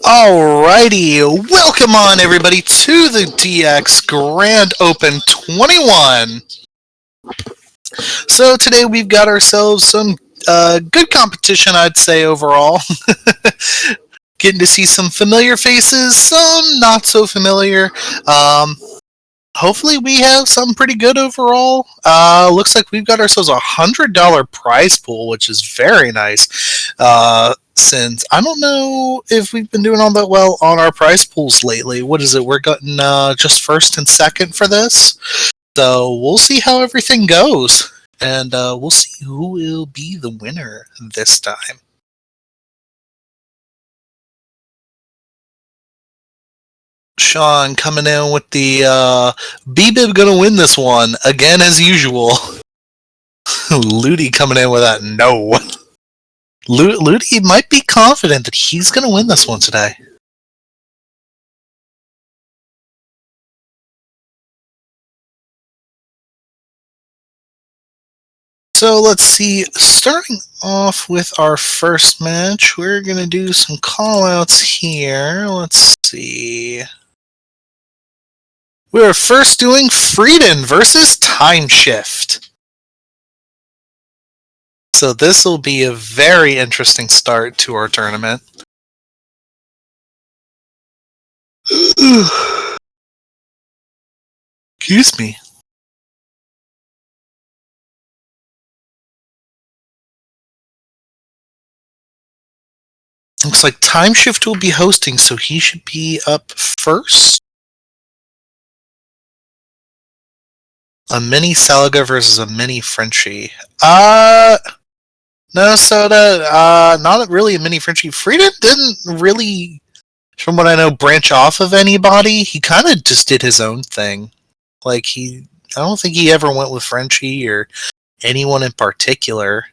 Alrighty, welcome on everybody to the DX Grand Open 21. So today we've got ourselves some good competition, I'd say, overall. Getting to see some familiar faces, some not so familiar. Hopefully we have some pretty good overall. Looks like we've got ourselves $100 prize pool, which is very nice. Since I don't know if we've been doing all that well on our prize pools lately. What is it? We're getting just first and second for this. So we'll see how everything goes. And we'll see who will be the winner this time. Sean coming in with the Bibib gonna win this one again as usual. Ludi coming in with that no. Ludi might be confident that he's gonna win this one today. So let's see, starting off with our first match, we're gonna do some call-outs here. Let's see. We're first doing Fredon versus Timeshift. So this will be a very interesting start to our tournament. Excuse me. Looks like Timeshift will be hosting, so he should be up first. A mini Salaga versus a mini Frenchie. No soda. Not really a mini Frenchie. Fredon didn't really, from what I know, branch off of anybody. He kind of just did his own thing. Like I don't think he ever went with Frenchie or anyone in particular.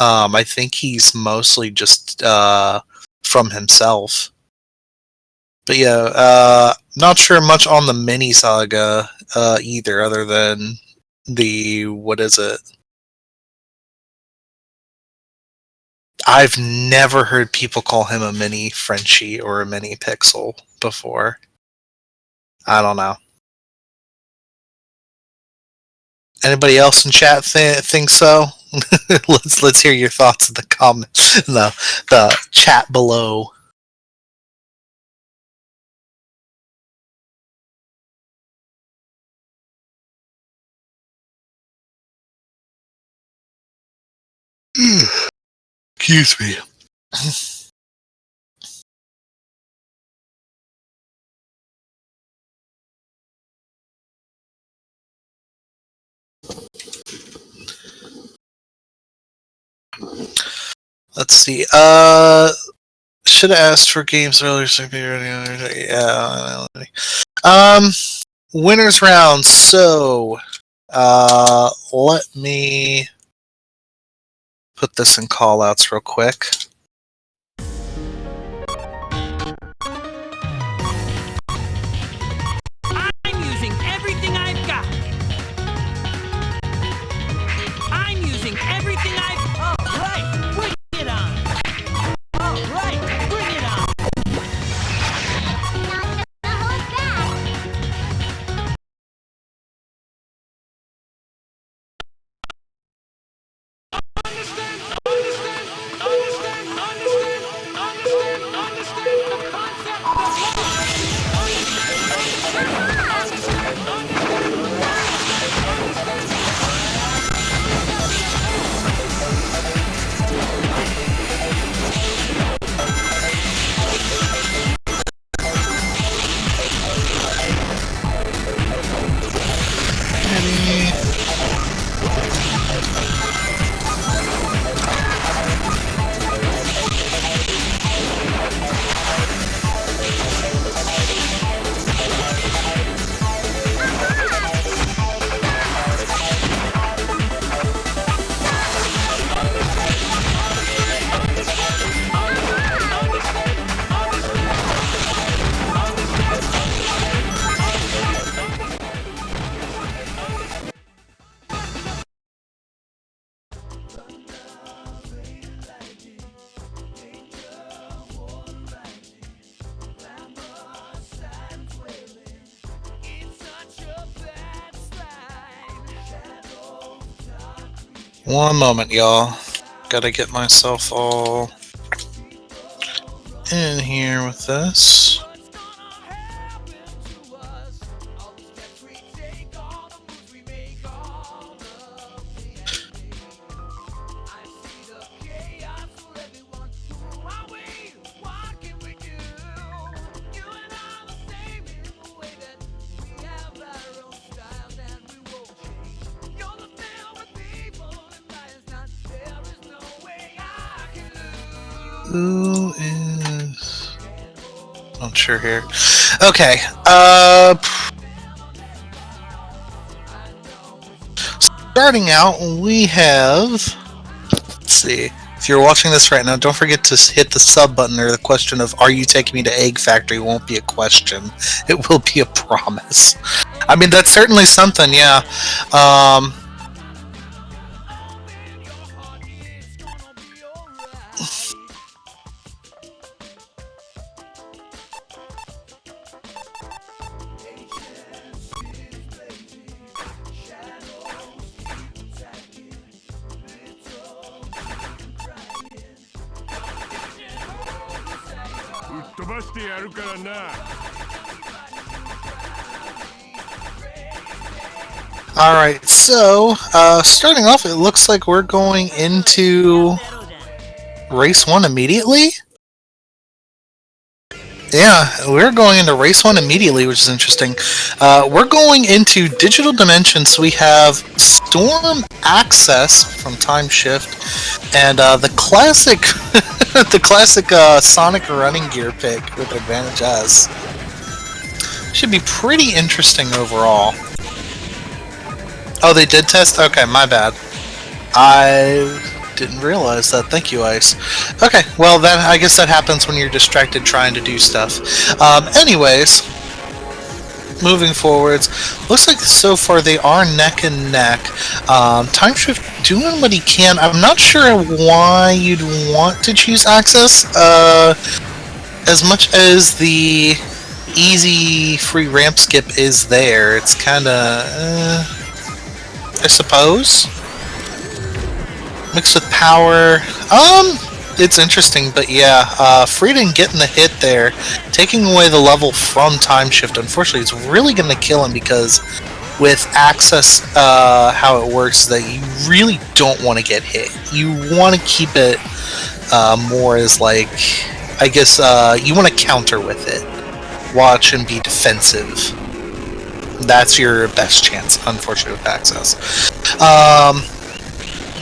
I think he's mostly just from himself. But yeah, not sure much on the mini Saga either, other than the, what is it? I've never heard people call him a mini Frenchie or a mini Pixel before. I don't know. Anybody else in chat think so? let's hear your thoughts in the comments, the chat below. Excuse me. Let's see. Should have asked for games earlier. So yeah. Winners round. So, let me put this in callouts real quick. I'm using everything I've got. I'm using everything I've. All right, bring it on. All right, bring it on. Not gonna hold back. Understand the concept of One moment, y'all. Gotta get myself all in here with this. Who is... Not sure here. Okay, starting out, we have... Let's see. If you're watching this right now, don't forget to hit the sub button, or the question of "Are you taking me to Egg Factory?" won't be a question. It will be a promise. I mean, that's certainly something, yeah. Alright, so, starting off, it looks like we're going into Race 1 immediately? Yeah, we're going into Race 1 immediately, which is interesting. We're going into Digital Dimensions. We have Storm Access from Timeshift, and the classic the classic Sonic running gear pick with Advantage S. Should be pretty interesting overall. Oh, they did test? Okay, my bad. I didn't realize that. Thank you, Ice. Okay, well, then I guess that happens when you're distracted trying to do stuff. Anyways, moving forwards, looks like so far they are neck and neck. Timeshift doing what he can. I'm not sure why you'd want to choose Access. As much as the easy free ramp skip is there, it's kind of... I suppose. Mixed with power. It's interesting, but yeah, Fredon getting the hit there, taking away the level from Timeshift. Unfortunately, it's really going to kill him because with Access, how it works is that you really don't want to get hit. You want to keep it more as like, I guess, you want to counter with it. Watch and be defensive. That's your best chance, unfortunately, with Access.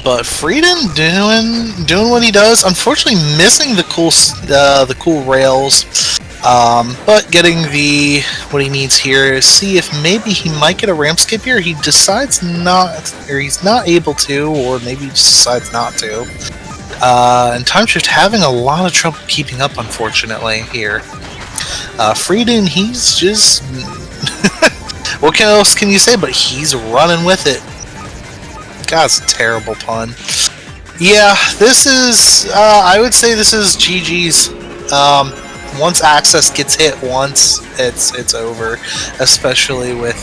But Fredon doing what he does. Unfortunately, missing the cool rails. But getting what he needs here is see if maybe he might get a ramp skip here. He decides not, or he's not able to, or maybe he just decides not to. And Timeshift having a lot of trouble keeping up, unfortunately, here. Fredon, he's just... What else can you say? But he's running with it. God, it's a terrible pun. Yeah, this is... I would say this is GG's. Once Access gets hit once, it's over. Especially with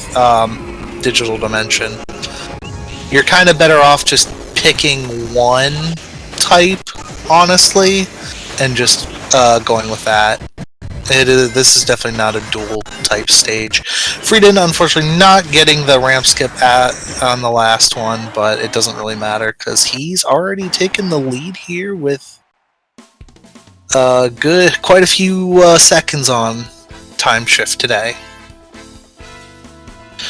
Digital Dimension. You're kind of better off just picking one type, honestly, and just going with that. This is definitely not a dual type stage. Fredon, unfortunately, not getting the ramp skip on the last one, but it doesn't really matter because he's already taken the lead here with quite a few seconds on Timeshift today.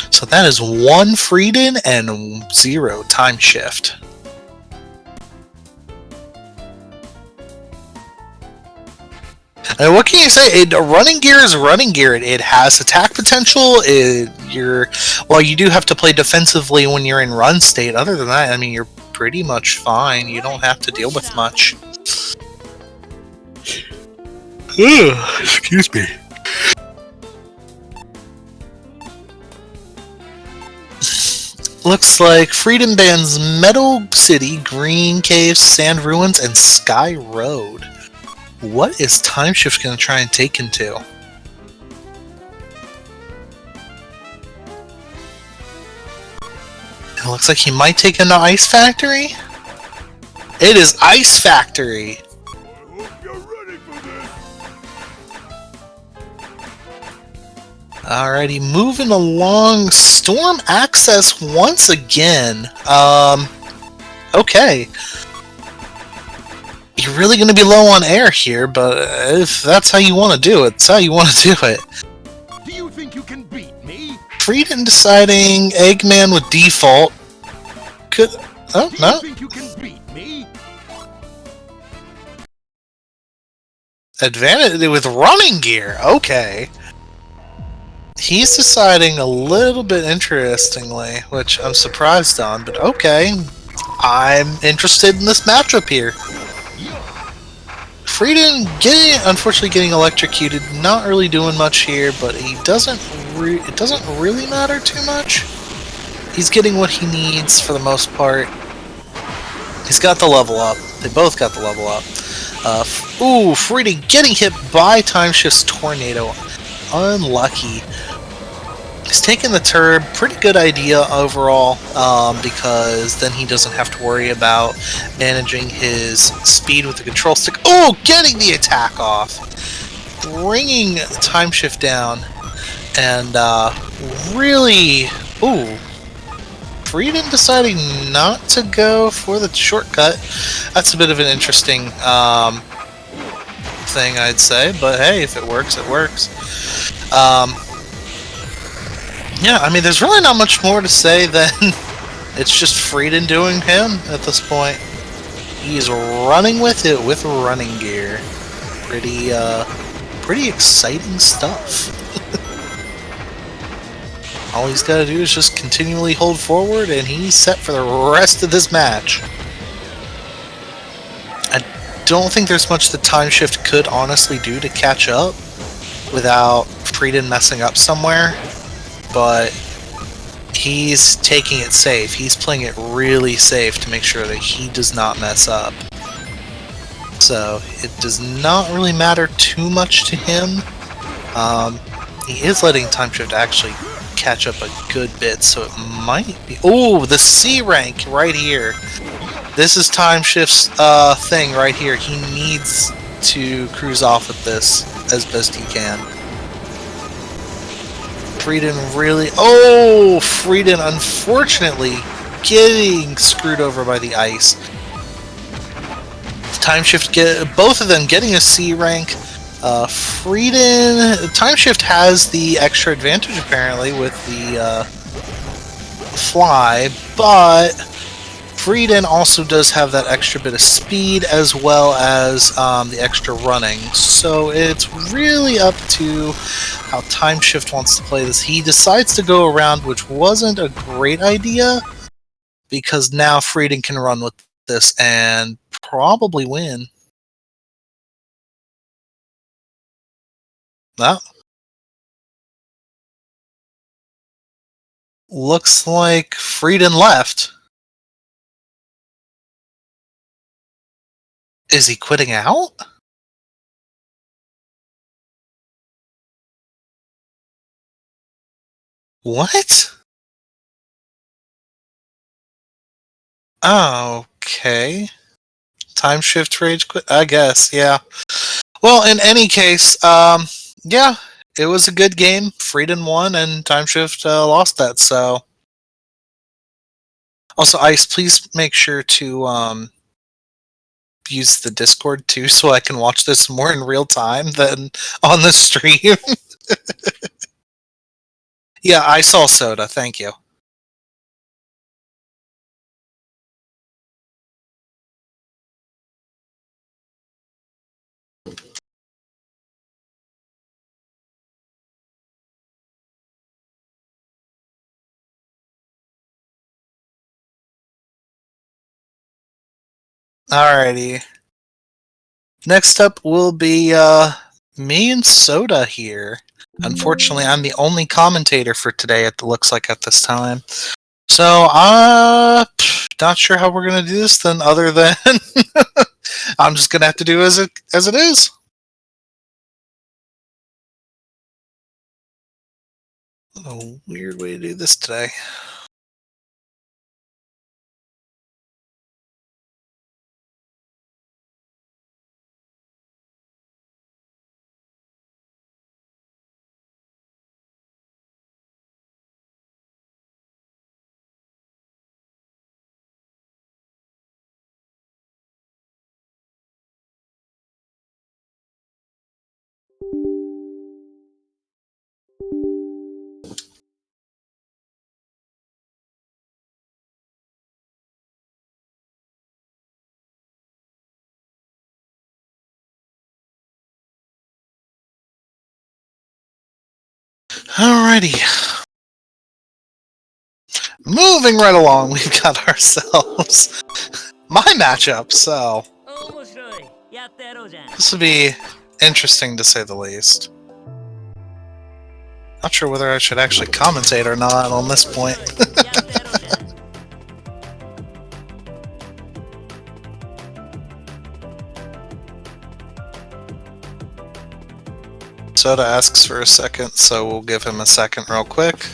So that is 1 Fredon and 0 Timeshift. And what can you say? Running gear is running gear. It has attack potential. Well, you do have to play defensively when you're in run state. Other than that, I mean, you're pretty much fine. You don't have to deal with much. Excuse me. Looks like Fredon bans Metal City, Green Caves, Sand Ruins, and Sky Road. What is Timeshift going to try and take him to? Looks like he might take him to Ice Factory. It is Ice Factory. I hope you're ready for this. Alrighty, moving along. Storm access once again. Okay. You're really going to be low on air here, but if that's how you want to do it, it's how you want to do it. Do you think you can beat me? Fredon deciding Eggman with default. Could... Oh, Do no. you think you can beat me? Advantage with running gear. Okay. He's deciding a little bit interestingly, which I'm surprised on, but okay. I'm interested in this matchup here. Fredon unfortunately getting electrocuted, not really doing much here, but it doesn't really matter too much. He's getting what he needs for the most part. He's got the level up. They both got the level up. Fredon getting hit by Timeshift's tornado. Unlucky. He's taking the turb. Pretty good idea overall, because then he doesn't have to worry about managing his speed with the control stick. Oh, getting the attack off. Bringing Timeshift down. And really... Ooh. Fredon deciding not to go for the shortcut. That's a bit of an interesting thing, I'd say. But hey, if it works, it works. Yeah, I mean, there's really not much more to say than it's just Fredon doing him at this point. He's running with it with running gear. Pretty exciting stuff. All he's got to do is just continually hold forward, and he's set for the rest of this match. I don't think there's much that Timeshift could honestly do to catch up without Fredon messing up somewhere. But he's taking it safe. He's playing it really safe to make sure that he does not mess up. So it does not really matter too much to him. He is letting Timeshift actually catch up a good bit, so it might be... Oh, the C rank right here. This is Timeshift's thing right here. He needs to cruise off with this as best he can. Fredon really... Oh! Fredon, unfortunately, getting screwed over by the ice. Timeshift, both of them getting a C rank. Fredon... Timeshift has the extra advantage, apparently, with the fly, but Fredon also does have that extra bit of speed as well as the extra running. So it's really up to how Timeshift wants to play this. He decides to go around, which wasn't a great idea, because now Fredon can run with this and probably win. Well, looks like Fredon left. Is he quitting out? What? Oh, okay. Timeshift rage quit? I guess, yeah. Well, in any case, yeah, it was a good game. Fredon won, and Timeshift lost that, so... Also, Ice, please make sure to use the Discord, too, so I can watch this more in real time than on the stream. Yeah, I saw Soda, thank you. Alrighty. Next up will be me and Soda here. Unfortunately, I'm the only commentator for today, it looks like, at this time. So, not sure how we're gonna do this then, other than I'm just gonna have to do as it is. A weird way to do this today. Alrighty. Moving right along, we've got ourselves my matchup, so 面白い。やってやろうじゃん。 this will be interesting to say the least. Not sure whether I should actually commentate or not on this point. やってやろうじゃん。 Soda asks for a second, so we'll give him a second real quick.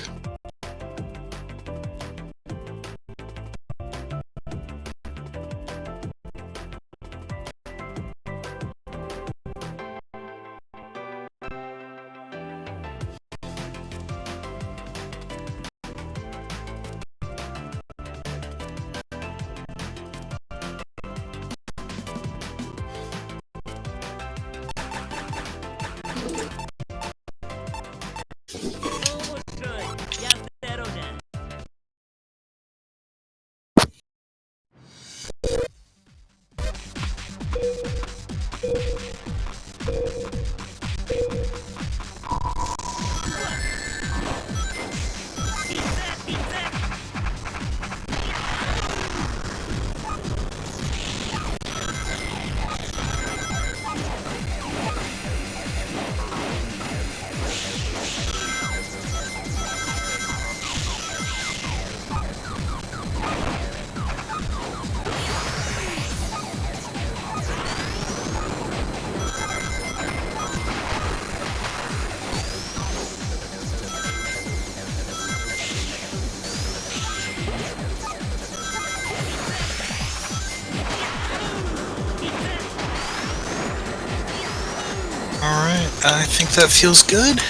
Alright, I think that feels good.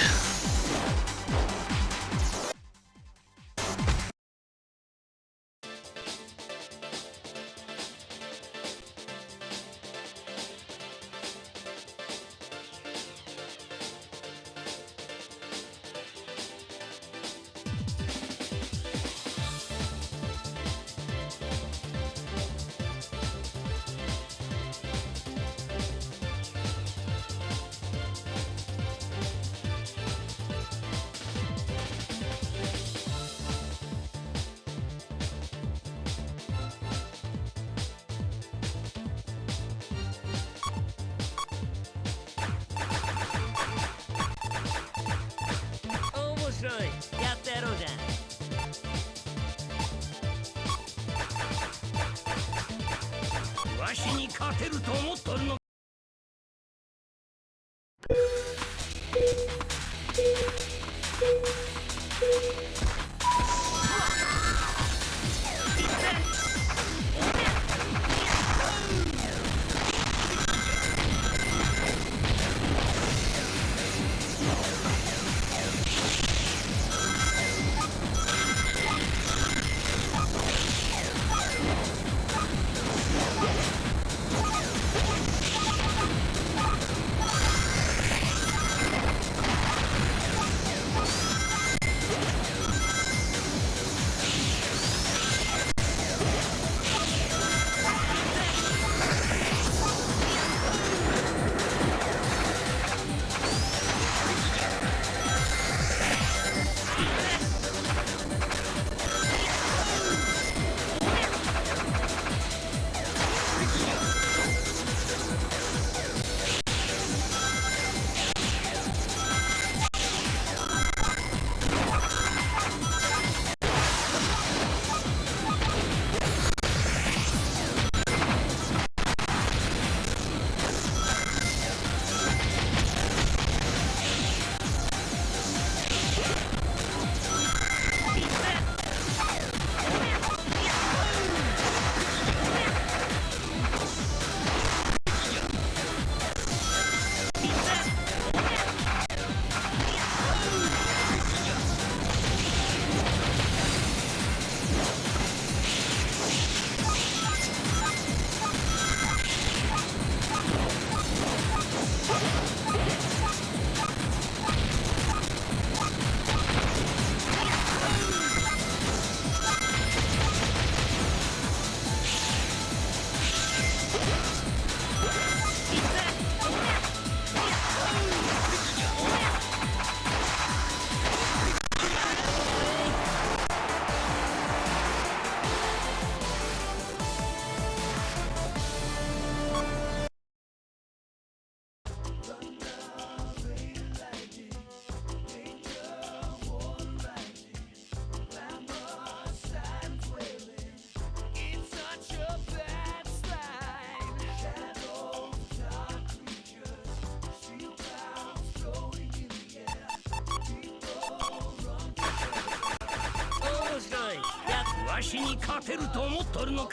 に勝てると思っとるのか。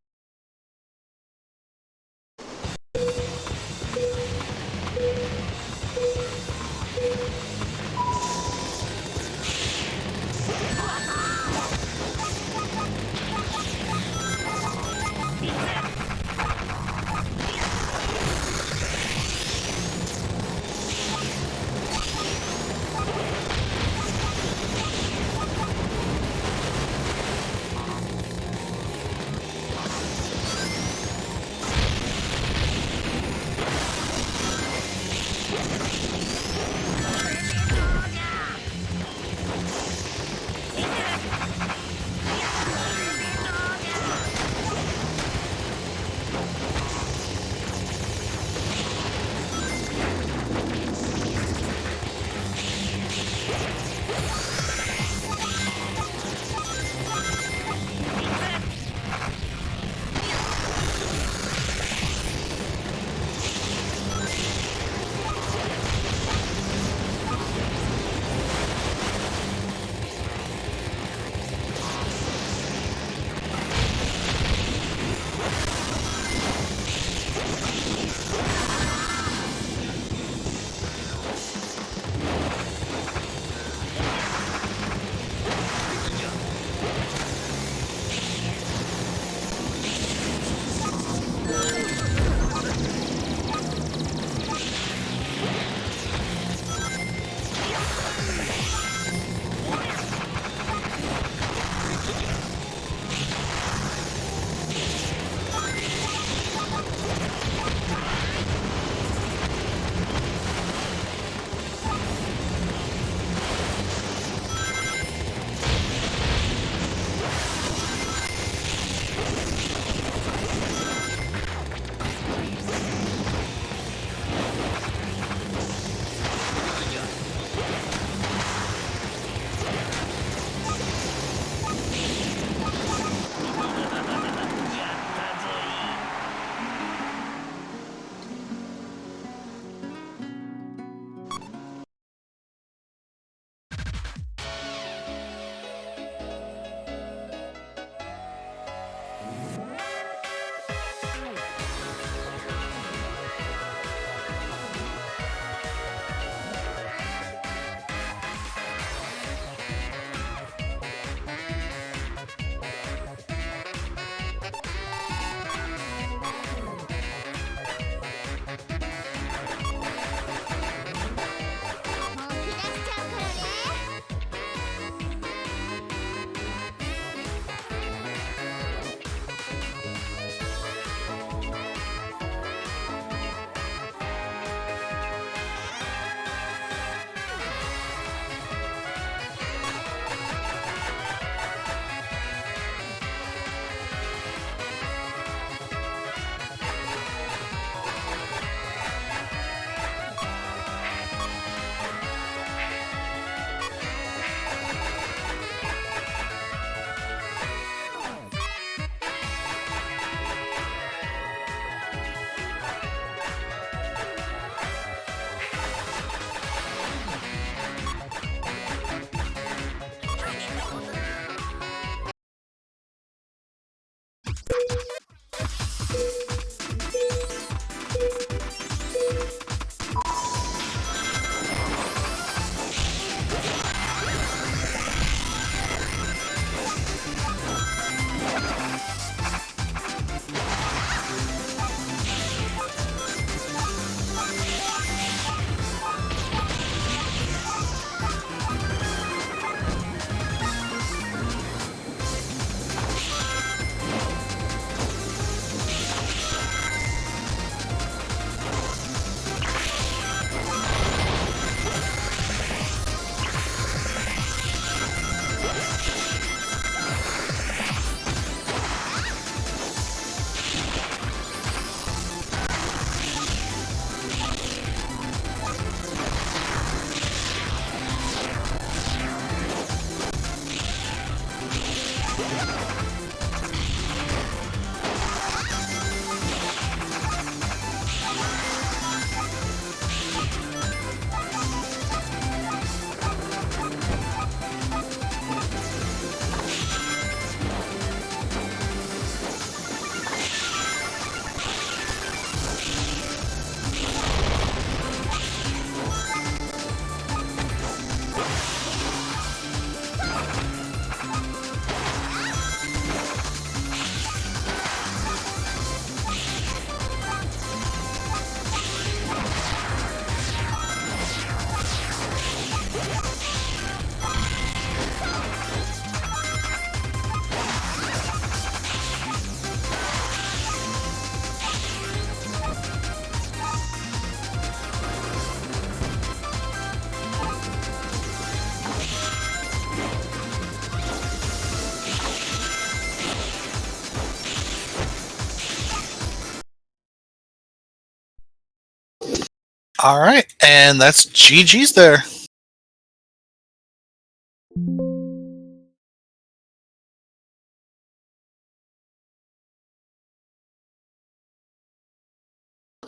Alright, and that's GG's there.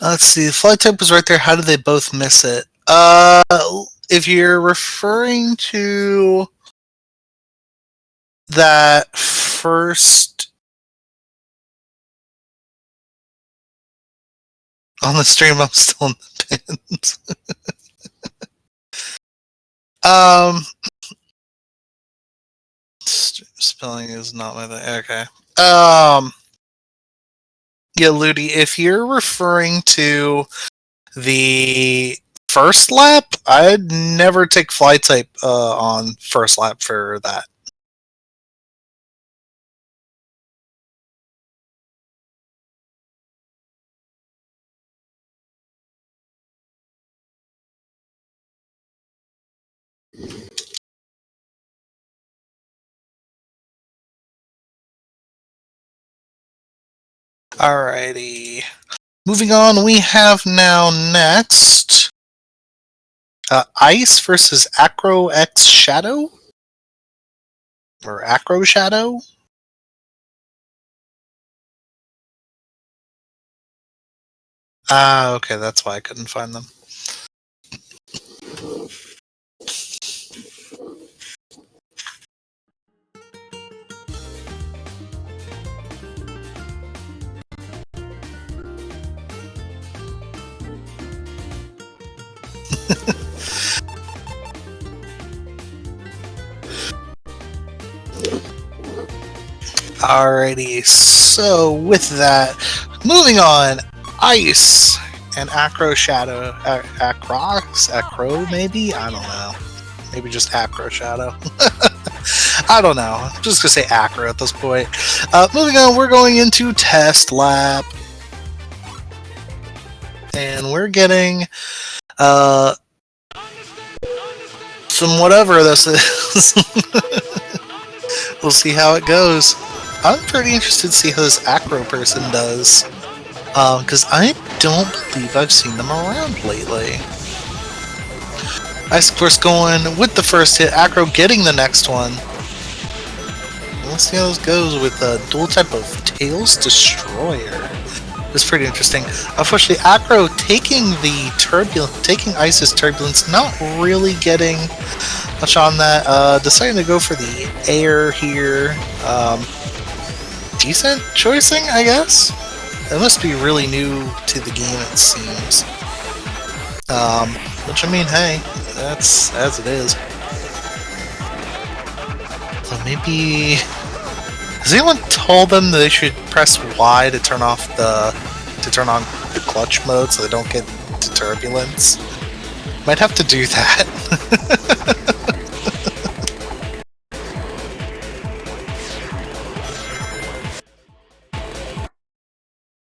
Let's see, the flight type was right there. How did they both miss it? If you're referring to that first on the stream, I'm still in the pins. Spelling is not my thing. Okay. Yeah, Ludi, if you're referring to the first lap, I'd never take fly type on first lap for that. Alrighty. Moving on, we have now next Ice versus Acro X Shadow? Or Acro Shadow? Ah, okay, that's why I couldn't find them. Alrighty, so with that, moving on, Ice and Acro Shadow. Acro, maybe? I don't know. Maybe just Acro Shadow. I don't know. I'm just gonna say Acro at this point. Moving on, we're going into Test Lap. And we're getting some whatever this is. We'll see how it goes. I'm pretty interested to see how this Acro person does. Because I don't believe I've seen them around lately. Ice, of course, going with the first hit. Acro getting the next one. Let's see how this goes with a dual type of Tails Destroyer. It's pretty interesting. Unfortunately, Acro taking Ice's turbulence, not really getting much on that. Deciding to go for the air here. Decent choicing, I guess. It must be really new to the game, it seems. Which, I mean, hey, that's as it is. So maybe... Has anyone told them that they should press Y to turn on the clutch mode so they don't get to turbulence? Might have to do that.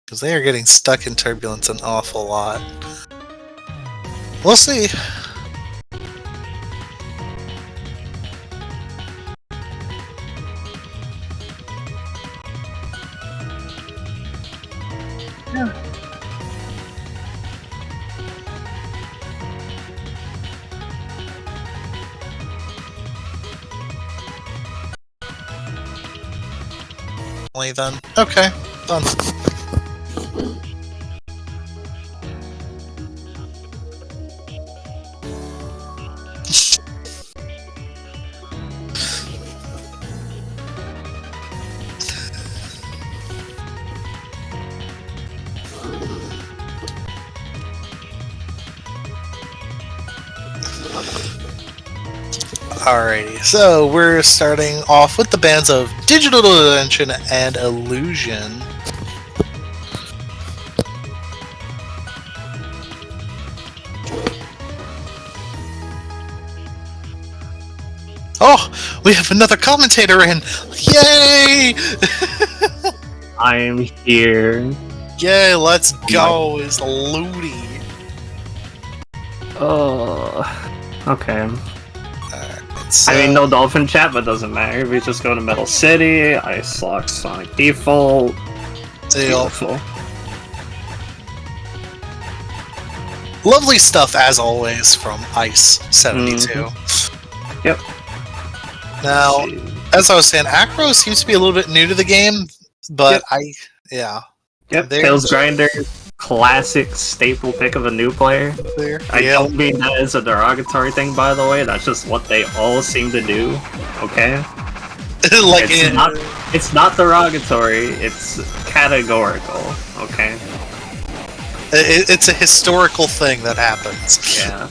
Because they are getting stuck in turbulence an awful lot. We'll see. Only then. Okay, done. Alrighty, so we're starting off with the bands of Digital Dimension and Illusion. Oh, we have another commentator in! Yay! I'm here. Yay, let's go, is Ludi. Oh, okay. So, I mean, no dolphin chat, but doesn't matter. We just go to Metal City, Ice Lock Sonic Default. Beautiful. Lovely stuff, as always, from Ice72. Yep. Now, as I was saying, Acro seems to be a little bit new to the game, but Yep, There's- Tails Grinder, classic staple pick of a new player. I don't mean that as a derogatory thing, by the way. That's just what they all seem to do. Okay, like it's not derogatory. It's categorical. Okay. It's a historical thing that happens. Yeah.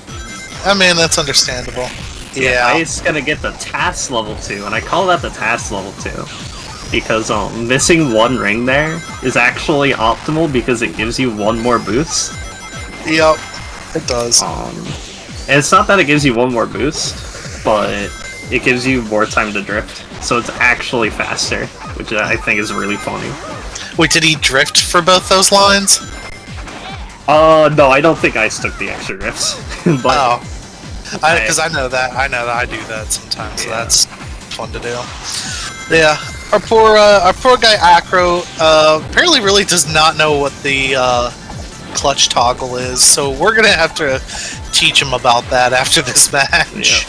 I mean, that's understandable. Yeah. Ice gonna get the task level 2, and I call that the task level 2 because missing one ring there is actually optimal because it gives you one more boost. Yep, it does. And it's not that it gives you one more boost, but it gives you more time to drift, so it's actually faster, which I think is really funny. Wait, did he drift for both those lines? No, I don't think Ice took the extra drifts. But because I know that I do that sometimes, so that's fun to do. Yeah, our poor guy Acro apparently really does not know what the clutch toggle is, so we're gonna have to teach him about that after this match. Yeah.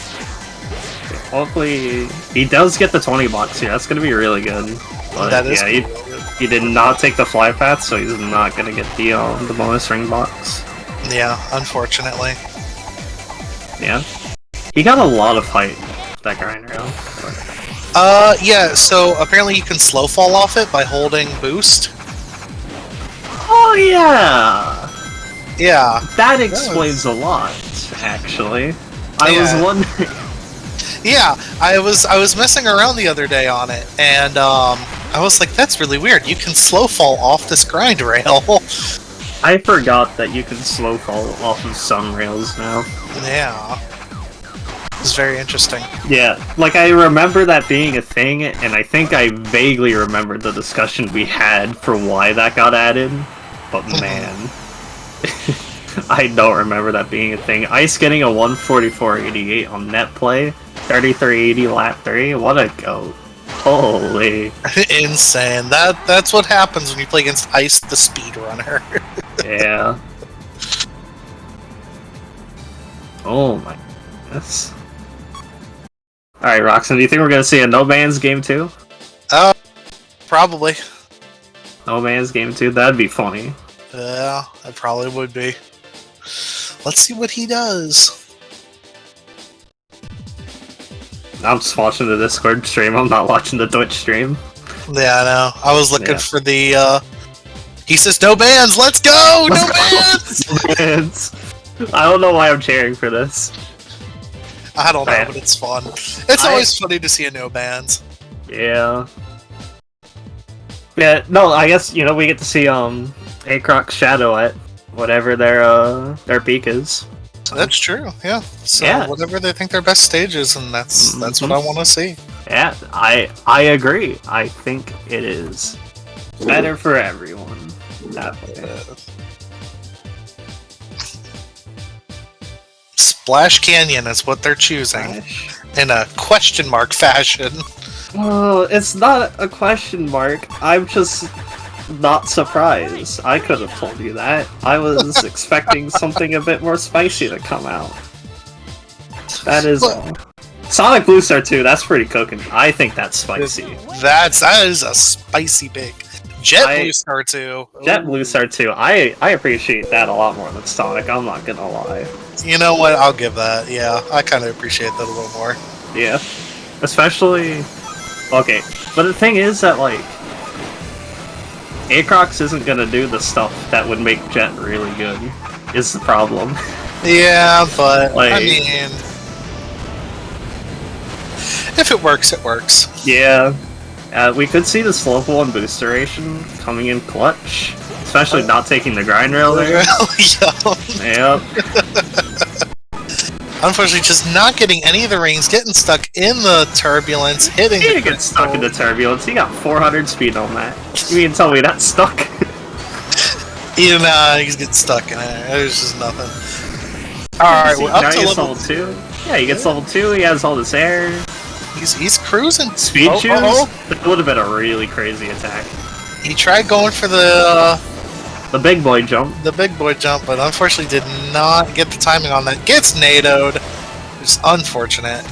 Hopefully, he does get the 20 box here. That's gonna be really good. But, that is yeah, he did not take the fly path, so he's not gonna get the bonus ring box. Yeah, unfortunately. Yeah, he got a lot of height, that grinder. Yeah. So apparently you can slow fall off it by holding boost. Oh yeah. Yeah. That explains a lot, actually. I was wondering. Yeah, I was messing around the other day on it, and I was like, that's really weird. You can slow fall off this grind rail. I forgot that you can slow fall off of some rails now. Yeah. It's very interesting. Yeah, like I remember that being a thing, and I think I vaguely remember the discussion we had for why that got added, but man, I don't remember that being a thing. Ice getting a 144.88 on net play, 33.80 lap 3, what a goat. Holy. Insane. That's what happens when you play against Ice the speedrunner. Yeah. Oh my goodness. Alright, Roxim, do you think we're gonna see a No Man's Game 2? Probably. No Man's Game 2? That'd be funny. Yeah, it probably would be. Let's see what he does. I'm just watching the Discord stream, I'm not watching the Twitch stream. Yeah, I know. I was looking for the, he says, no bans, let's go! No bans! No bans! I don't know why I'm cheering for this. I don't know, but it's fun. It's always funny to see a no bans. Yeah. Yeah, no, I guess, we get to see, Acroc's Shadow at whatever their peak is. That's true, yeah. So whatever they think their best stage is, and that's what I want to see. Yeah, I agree. I think it is better for everyone. That way. Splash Canyon is what they're choosing in a question mark fashion. Oh, it's not a question mark. I'm just not surprised. I could have told you that. I was expecting something a bit more spicy to come out. That is all. Sonic Blue Star 2, that's pretty cooking. I think that's spicy. That is a spicy pick. Jet Blue Star 2. Jet Blue Star 2. I appreciate that a lot more than Sonic, I'm not gonna lie. You know what? I'll give that. Yeah, I kind of appreciate that a little more. Yeah. Especially... Okay, but the thing is that, like... Acrox isn't gonna do the stuff that would make Jet really good, is the problem. Yeah, but, like, I mean... If it works, it works. Yeah. We could see the slow pull and boost duration coming in clutch. Especially not taking the grind rail there. Yep. Unfortunately, just not getting any of the rings, getting stuck in the turbulence, hitting He didn't get stuck in the turbulence, he got 400 speed on that. You mean tell me that's stuck? He's getting stuck in it. There's just nothing. Alright, we're up to level 2. Yeah, he gets level 2, he has all this air. He's cruising. Speed choose? That would have been a really crazy attack. He tried going for the The big boy jump. The big boy jump, but unfortunately did not get the timing on that. Gets NATO'd. It's unfortunate.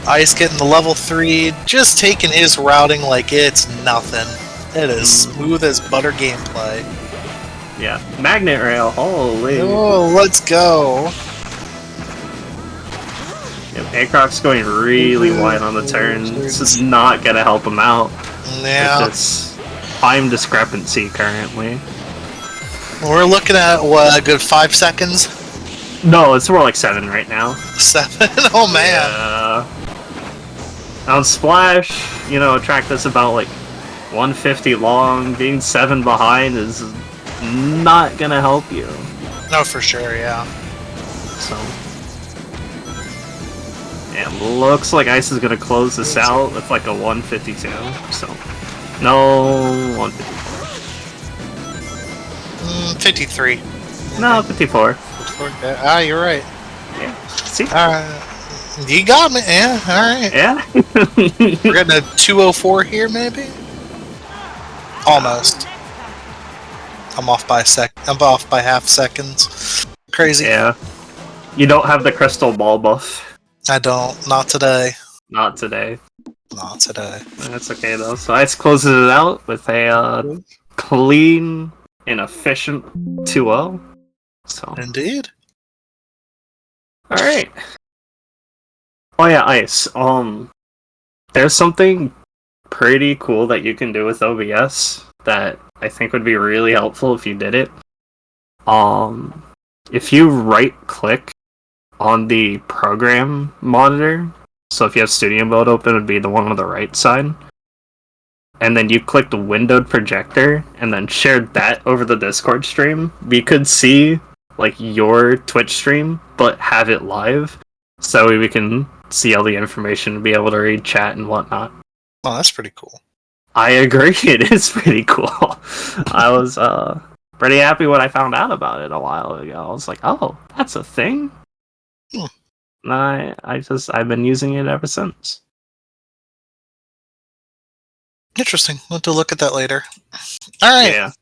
Ice getting the level 3, just taking his routing like it's nothing. It is smooth as butter gameplay. Yeah. Magnet rail. Holy. Oh, let's go. Yep, Acroc's going really wide on the turn. This is not going to help him out. Yeah. It's time discrepancy currently. We're looking at, what, a good 5 seconds? No, it's more like 7 right now. 7? Oh, man. Yeah. On Splash, you know, a track that's about like 150 long, being 7 behind is not gonna help you. No, for sure, yeah. So, yeah, looks like Ice is gonna close this out with like a 152. So, no 154. 53. No, 54. Ah, you're right. Yeah. See? You got me, yeah, alright. Yeah. We're getting a 204 here, maybe? Almost. I'm off by half seconds. Crazy. Yeah. You don't have the crystal ball buff. I don't. Not today. Not today. Not today. That's okay though. So Ice closes it out with a clean and efficient 2-0. So Indeed. alright. Oh yeah, Ice. There's something pretty cool that you can do with OBS that I think would be really helpful if you did it. If you right click on the program monitor, so if you have Studio Mode open, it would be the one on the right side, and then you click the windowed projector and then shared that over the Discord stream, we could see like your Twitch stream but have it live, so we can see all the information and be able to read chat and whatnot. Oh, that's pretty cool. I agree, it is pretty cool. I was pretty happy when I found out about it a while ago. I was like, oh, that's a thing? And I've been using it ever since. Interesting. We'll have to look at that later. Alright. Yeah.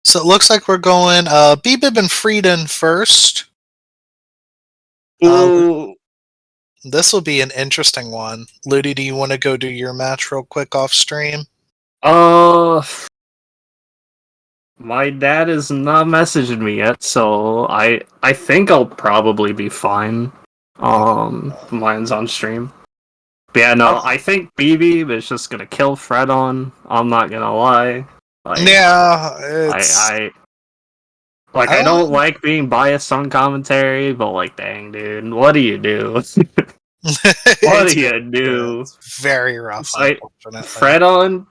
So it looks like we're going Bibib and Fredon first. Ooh. This will be an interesting one. Ludi, do you want to go do your match real quick off stream? My dad has not messaged me yet, so I think I'll probably be fine. Mine's on stream. But yeah, no, I think Bibib is just gonna kill Fredon. I'm not gonna lie. Like, yeah, it's... I don't like being biased on commentary, but like, dang, dude, what do you do? What do you do? It's very rough. Like, Fredon,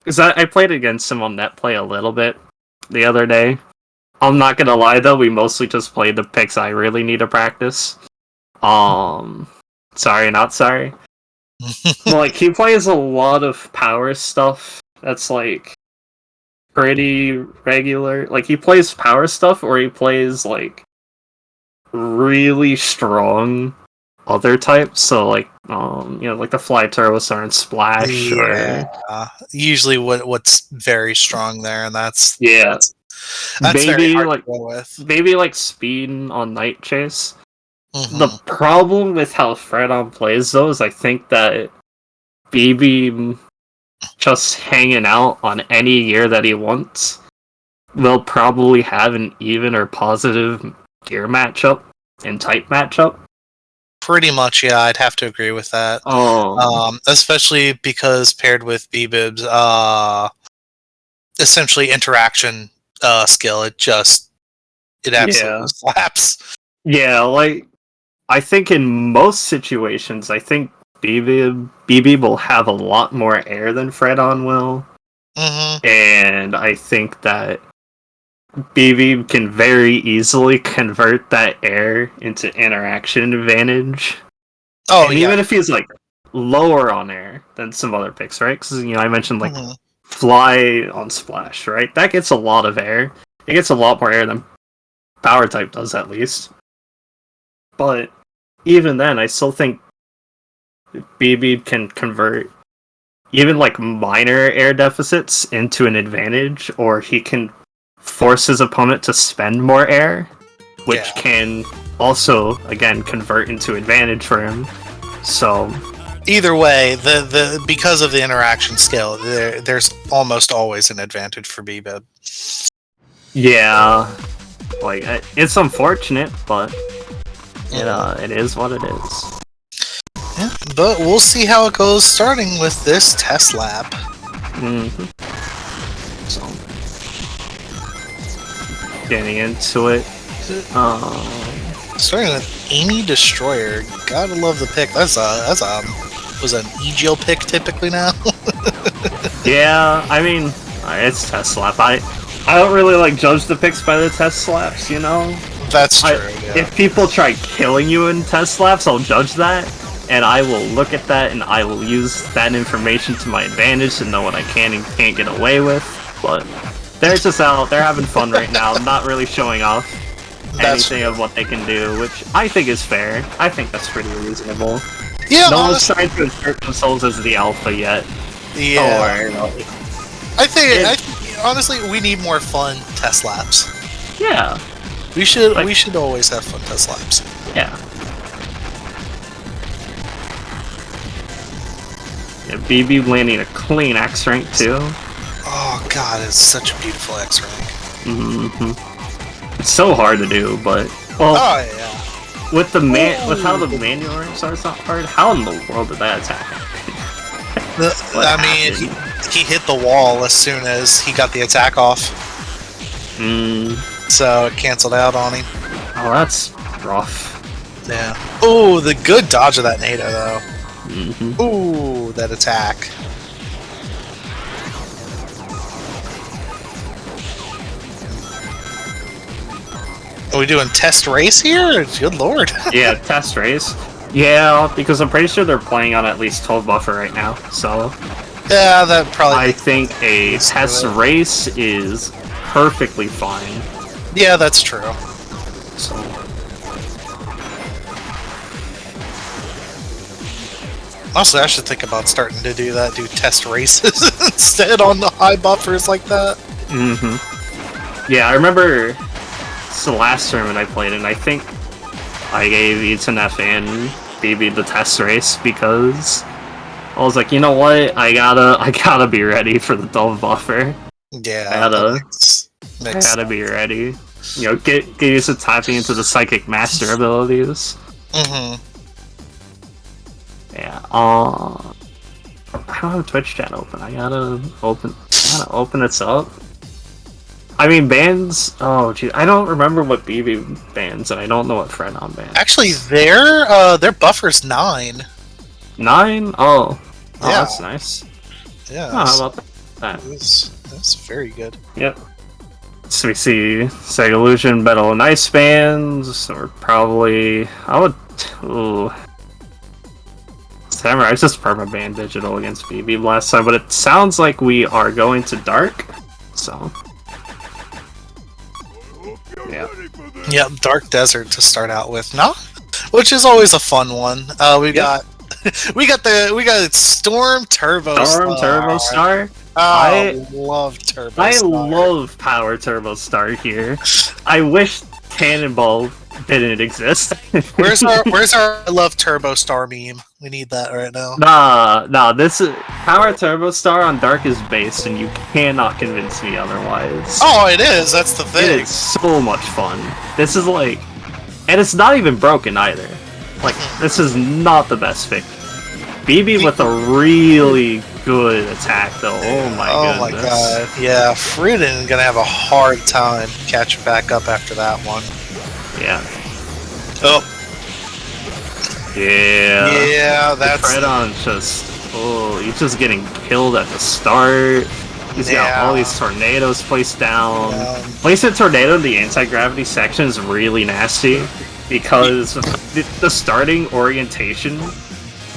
because I played against him on net play a little bit the other day. I'm not gonna lie though, we mostly just played the picks I really need to practice. Sorry, not sorry. Like, he plays a lot of power stuff that's like pretty regular. Like, he plays power stuff, or he plays like really strong other types. So like, like the Fly Turbostar and Splash. Yeah. Usually, what's very strong there, and that's that's maybe very hard like to go with. Maybe like speed on Night Chase. Mm-hmm. The problem with how Fredon plays though is I think that Bibib just hanging out on any gear that he wants will probably have an even or positive gear matchup and type matchup. Pretty much, yeah, I'd have to agree with that. Especially because paired with Bibib's essentially interaction skill, it absolutely slaps. Yeah, like, I think in most situations, I think Bibib will have a lot more air than Fredon will. Mm-hmm. And I think that Bibib can very easily convert that air into interaction advantage. Oh, and even if he's like lower on air than some other picks, right? Because I mentioned like Fly on Splash, right? That gets a lot of air. It gets a lot more air than Power type does, at least. But even then, I still think Bibib can convert even like minor air deficits into an advantage, or he can force his opponent to spend more air, which Yeah. can also again convert into advantage for him. So Either way, the because of the interaction scale, there's almost always an advantage for Bibib. yeah, like it's unfortunate, but it is what it is. Yeah, but we'll see how it goes starting with this test lap. So getting into it. Starting with Amy Destroyer. Gotta love the pick. That's was an Egil pick typically now. Yeah, I mean, it's test slap. I don't really like judge the picks by the test slaps, you know? That's true. Yeah. If people try killing you in test slaps, I'll judge that, and I will look at that, and I will use that information to my advantage to know what I can and can't get away with. But they're just out, they're having fun right now, not really showing off anything of what they can do, which I think is fair. I think that's pretty reasonable. Yeah, no one's trying to insert themselves as the alpha yet. Yeah. Or, I think honestly, we need more fun test laps. yeah. We should always have fun test laps. Yeah. Yeah, BB landing a clean X rank too. Oh god, it's such a beautiful X rank. It's so hard to do, but Oh yeah. with how the manual ranks are so hard, how in the world did that attack happen? I mean, he hit the wall as soon as he got the attack off. So it canceled out on him. Oh, that's rough. Yeah. Oh, the good dodge of that NATO though. Ooh, that attack. Are we doing test race here? Good lord. Yeah, test race. Yeah, because I'm pretty sure they're playing on at least 12 buffer right now, so Yeah, that probably. I think a test race is perfectly fine. Yeah, that's true. So Honestly, I should think about starting to do that. Do test races instead on the high buffers like that. yeah, I remember it's the last tournament I played in. I think I gave Eternef and BB the test race because I was like, you know what, I gotta be ready for the double buffer. Yeah, I gotta be ready. You know, get used to tapping into the psychic master abilities. Yeah. I don't have a Twitch chat open. I gotta open this up. I mean, bands. Oh, gee, I don't remember what BB bands, and I don't know what Fredon bands. Actually, their buffer's 9. 9? Oh, Yeah. That's nice. Yeah. Oh, how about that? That's very good. Yep. So we see Sega Illusion, Battle and Ice bands, or probably Samurai just perma-banned digital against BB last time, but it sounds like we are going to Dark, so yeah. Yep, Dark Desert to start out with. No? Which is always a fun one. We got Storm Turbo Star. I love Turbo I Star. love Power Turbo Star here. I wish Cannonball didn't exist. Where's our I love Turbo Star meme? We need that right now. Nah, this is Power Turbo Star on Dark is based, and you cannot convince me otherwise. Oh, it is. That's the thing. It is so much fun. This is like, and it's not even broken either. Like, this is not the best pick. BB with a really good attack, though. Oh my my goodness. god. Yeah, Fredon gonna have a hard time catching back up after that one. Yeah. Oh. Yeah. Yeah, that's. Fredon's he's just getting killed at the start. He's got all these tornadoes placed down. Placing a tornado in the anti-gravity section is really nasty because the starting orientation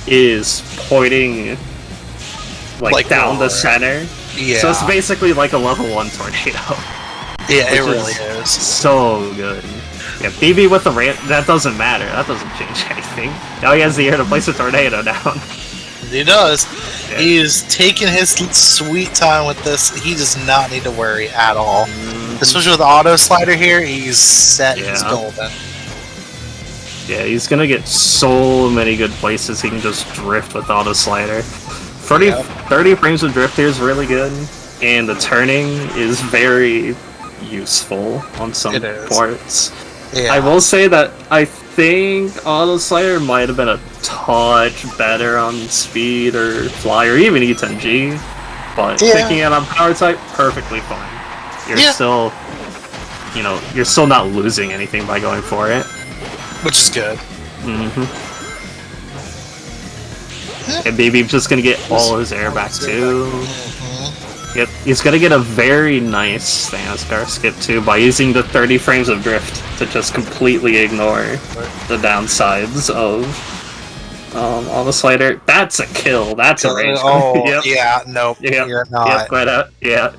is pointing like down the center. Yeah. So it's basically like a level 1 tornado. Yeah, it really is. So good. Yeah, BB with the ramp, that doesn't matter. That doesn't change anything. Now he has the air to place a tornado down. He does. Yeah. He is taking his sweet time with this. He does not need to worry at all. Especially with the auto slider here, he's set. He's Yeah. golden. Yeah, he's gonna get so many good places he can just drift with auto slider. 30 frames of drift here is really good, and the turning is very useful on some It is. parts. Yeah. I will say that I think auto slider might have been a touch better on speed or fly or even E10G, but Yeah. picking it on power type, perfectly fine. You're Yeah. still, you're still not losing anything by going for it. Which is good. Mm-hmm. And Bibib's just gonna get all his air back too. Yep, he's gonna get a very nice Thanaskar skip too by using the 30 frames of drift to just completely ignore the downsides of auto slider. That's a kill. That's a range. Oh, Yep. yeah, nope, Yep. you're not. Yep, quite out. Yeah.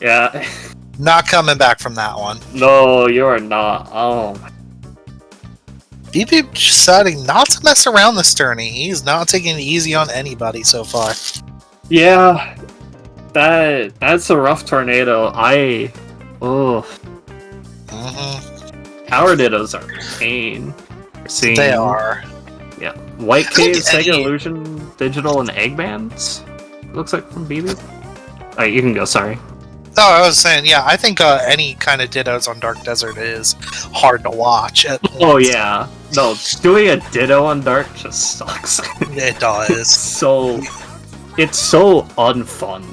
Yeah. Not coming back from that one. No, you are not. Oh my. Bibib deciding not to mess around this tourney. He's not taking it easy on anybody so far. Yeah. That's a rough tornado. Oh. Power dittos are pain. Seeing, They are. Yeah. White think Cave, Sega any- Illusion, Digital, and Eggmans. Looks like from Bibib. Alright, you can go, sorry. Oh, I was saying, yeah, I think any kind of dittos on Dark Desert is hard to watch. Oh yeah. No, doing a ditto on Dark just sucks. It does. It's so unfun.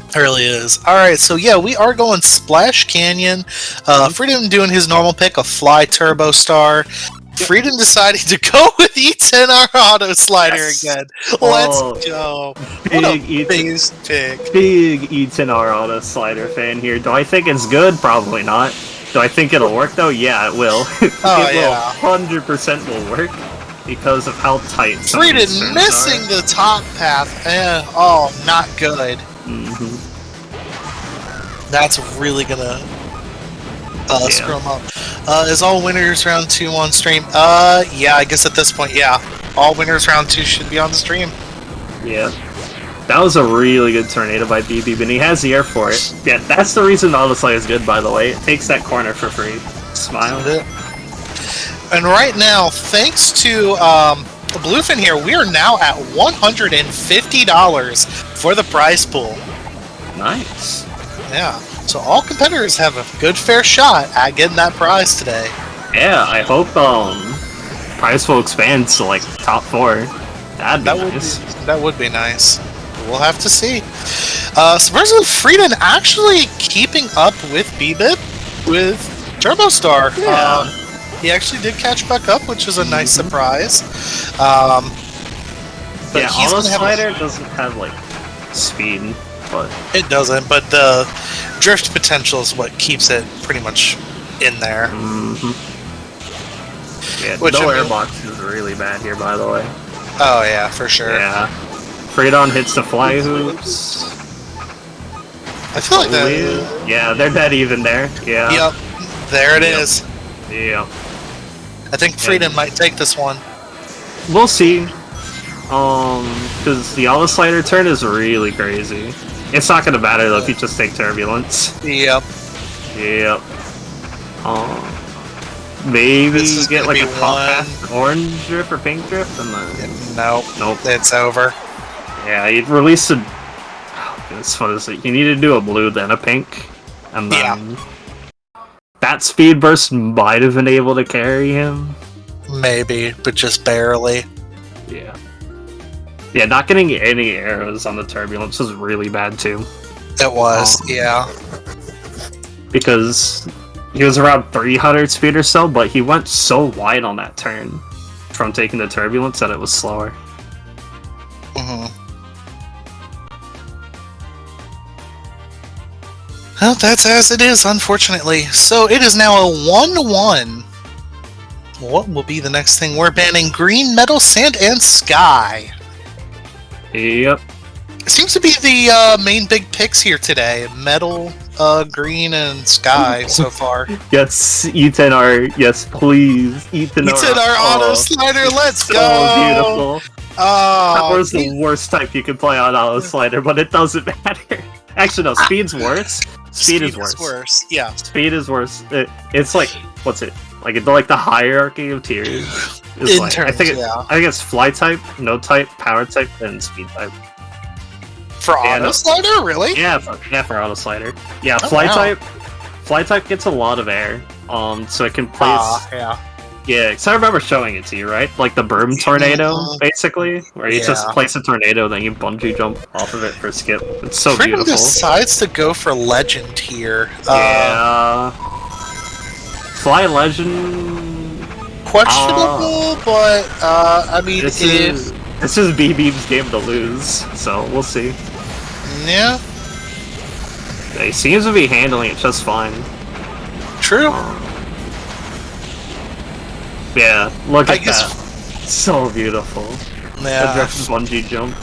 It really is. Alright, so yeah, we are going Splash Canyon. Fredon doing his normal pick of Fly Turbo Star. Fredon deciding to go with E10R Auto Slider Yes. again. Oh, Let's go. What a big phased pick. Big E10R Auto Slider fan here. Do I think it's good? Probably not. Do I think it'll work though? Yeah, it will. Oh, it yeah. 100% will work because of how tight some of these Fredon turns missing are. the top path. Oh, not good. Mhm. That's really gonna Yeah. screw him up. Is all winners round 2 on stream? Yeah, I guess at this point, yeah. All winners round 2 should be on the stream. Yeah. That was a really good tornado by Bibib, and he has the air for it. Yeah, that's the reason Auto Slider is good, by the way. It takes that corner for free. Smile. And right now, thanks to Bluefin here, we are now at $150 for the prize pool. Nice. Yeah, so all competitors have a good fair shot at getting that prize today. Yeah, I hope prize will expand to like top 4. That'd be nice. That would be nice. We'll have to see. Surprisingly, Fredon actually keeping up with Bibib with Turbo Star. Yeah. He actually did catch back up, which is a nice surprise. But Yeah, he's Auto gonna have Slider doesn't have like speed, but it doesn't, but the drift potential is what keeps it pretty much in there. yeah, Which, no I mean- airbox is really bad here, by the way. Oh yeah, for sure. Yeah. Fredon hits the fly hoops. I feel like that. Yeah, they're dead even there. Yeah. Yep, there it Yep. is. Yeah. I think Fredon might take this one. We'll see. Because the Auto Slider turn is really crazy. It's not gonna matter though if you just take Turbulence. Yep. Yep. Maybe This is get gonna like a be top one- half orange drift or pink drift and then Nope. Nope. It's over. yeah, you'd release a goodness, what is it? You need to do a blue then a pink. And then that speed burst might have been able to carry him. Maybe, but just barely. Yeah. Yeah, not getting any arrows on the Turbulence was really bad too. It was, yeah. Because he was around 300 speed or so, but he went so wide on that turn from taking the Turbulence that it was slower. Well, that's as it is, unfortunately. So it is now a 1-1. What will be the next thing? We're banning green, metal, sand, and sky. Yep. It seems to be the main big picks here today. Metal, green, and sky so far. Yes, E10R. Yes, please. E10R. E10R auto slider, let's So go! beautiful. Oh, Power is the worst type you can play on Auto Slider, but it doesn't matter. Actually, no, Speed's worse. Speed is worse. Yeah. Speed is worse. It's like, what's it? Like the hierarchy of tiers. Is In like, terms, I think yeah. it's Fly type, No type, Power type, and Speed type. For Yeah, Auto no. Slider, really? Yeah, for Auto Slider. Yeah, Oh, Fly wow. type. Fly type gets a lot of air. So it can place. Yeah. Yeah, because I remember showing it to you, right? Like the Berm tornado, Mhm. basically, where you just Yeah. place a tornado, then you bungee jump off of it for a skip. It's so Freaking beautiful. decides to go for Legend here. Yeah. Fly Legend. Questionable, but I mean, This if is Bibib's game to lose, so we'll see. yeah, He seems to be handling it just fine. true. Yeah, look I at guess- that. So beautiful. The Yeah, drift bungee jump.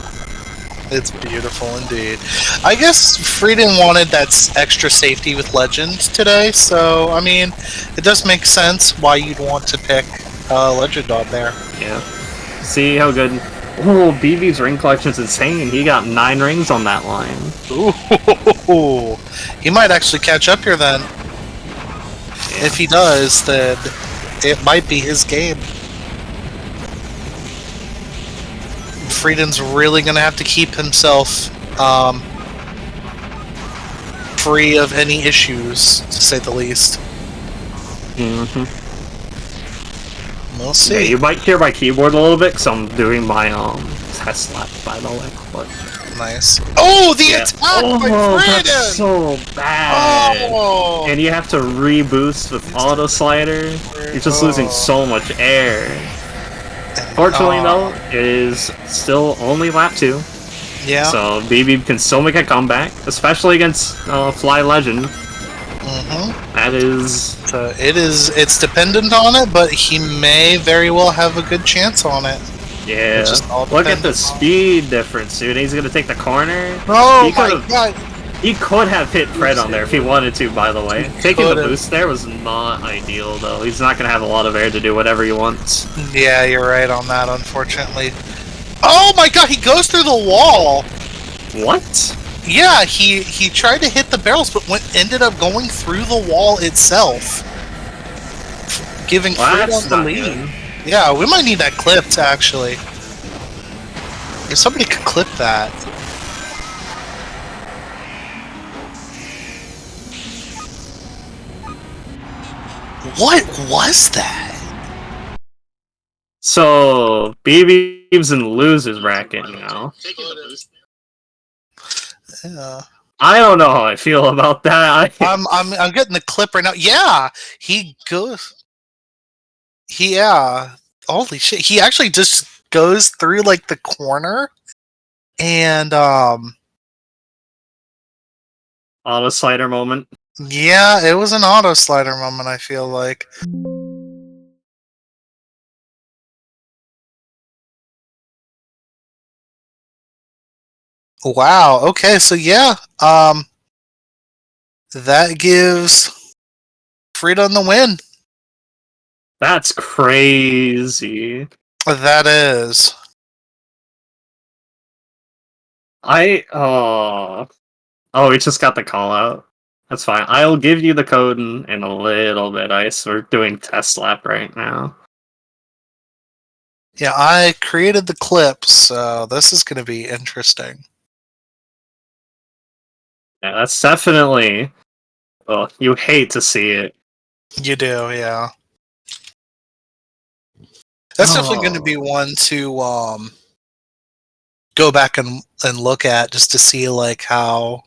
it's beautiful indeed. I guess Fredon wanted that extra safety with Legend today, so I mean, it does make sense why you'd want to pick Legend on there. Yeah. See how good. Oh, BB's ring collection's insane. He got 9 rings on that line. Ooh, he might actually catch up here then. If he does, then it might be his game. Fredon's really gonna have to keep himself free of any issues, to say the least. Mm-hmm. We'll Yeah, see. you might hear my keyboard a little bit because I'm doing my test lap, by the way. But Nice. Oh, the yeah. attack by That's Fredon! so bad. Oh! And you have to reboost with auto slider. You're just losing so much air. Fortunately, though, it is still only lap 2. Yeah. So Bibib can still make a comeback, especially against Fly Legend. Mm-hmm. That is. So it's dependent on it, but he may very well have a good chance on it. Yeah. just all Look at depends the on- speed difference, dude. He's gonna take the corner. Oh He my could've- god! He could have hit Fred on there if he wanted to, by the way. Taking the could've. boost there was not ideal, though. He's not gonna have a lot of air to do whatever he wants. Yeah, you're right on that, unfortunately. Oh my god, he goes through the wall! What? Yeah, he tried to hit the barrels, but ended up going through the wall itself. Giving Well, Fred that's on the not lead. good. Yeah, we might need that clipped, actually. If somebody could clip that. What was that? So, BB's in the losers bracket now. Yeah. I don't know how I feel about that. I'm getting the clip right now. Yeah, he goes. Yeah, holy shit! He actually just goes through like the corner, and Auto slider moment. yeah, it was an auto slider moment. I feel like. Wow. Okay. So yeah. That gives Fredon the win. That's crazy. That is. Oh, we just got the call out. That's fine. I'll give you the code in a little bit, Ice. We're doing test lap right now. Yeah, I created the clip, so this is going to be interesting. Yeah, that's definitely. Well, you hate to see it. You do, yeah. That's definitely going to be Oh. one to go back and look at just to see like how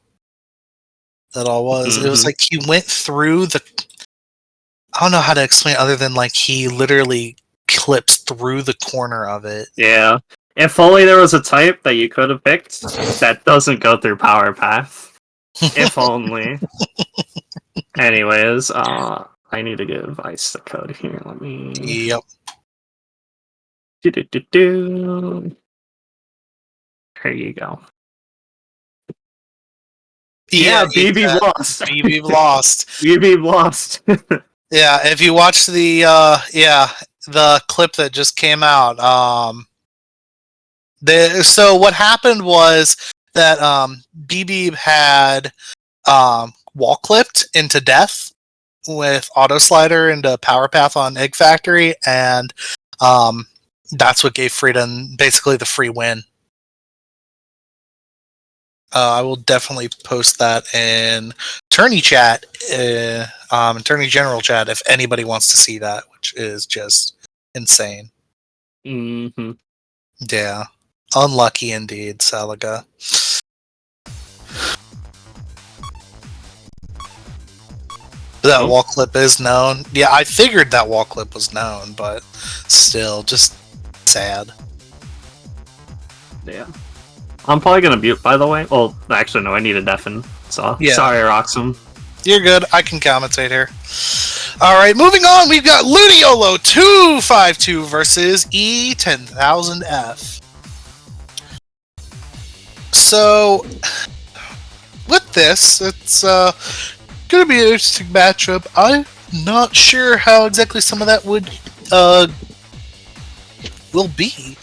that all was. It was Mhm. like he went through the. I don't know how to explain it other than like he literally clips through the corner of it. Yeah. If only there was a type that you could have picked that doesn't go through Power Path. If only. Anyways, I need to give Ice the code here. Let me. Yep. Do-do-do-do. Here you go. Yeah, BB exactly. lost. BB lost. BB lost. Yeah, if you watch the the clip that just came out, So what happened was that Bibib had wall clipped into death with auto slider into power path on Egg Factory, and that's what gave Fredon basically the free win. I will definitely post that in tourney chat, tourney general chat, if anybody wants to see that, which is just insane. Mm-hmm. Yeah, unlucky indeed, Salaga. That wall clip is known. Yeah, I figured that wall clip was known, but still, just sad. Yeah. I'm probably gonna mute, by the way. Well, actually, no, I need a deafen. So, Yeah. Sorry, Roxim. You're good. I can commentate here. Alright, moving on, we've got Ludiyolo 252 versus E10000F. So, with this, it's going to be an interesting matchup. I'm not sure how exactly some of that will be.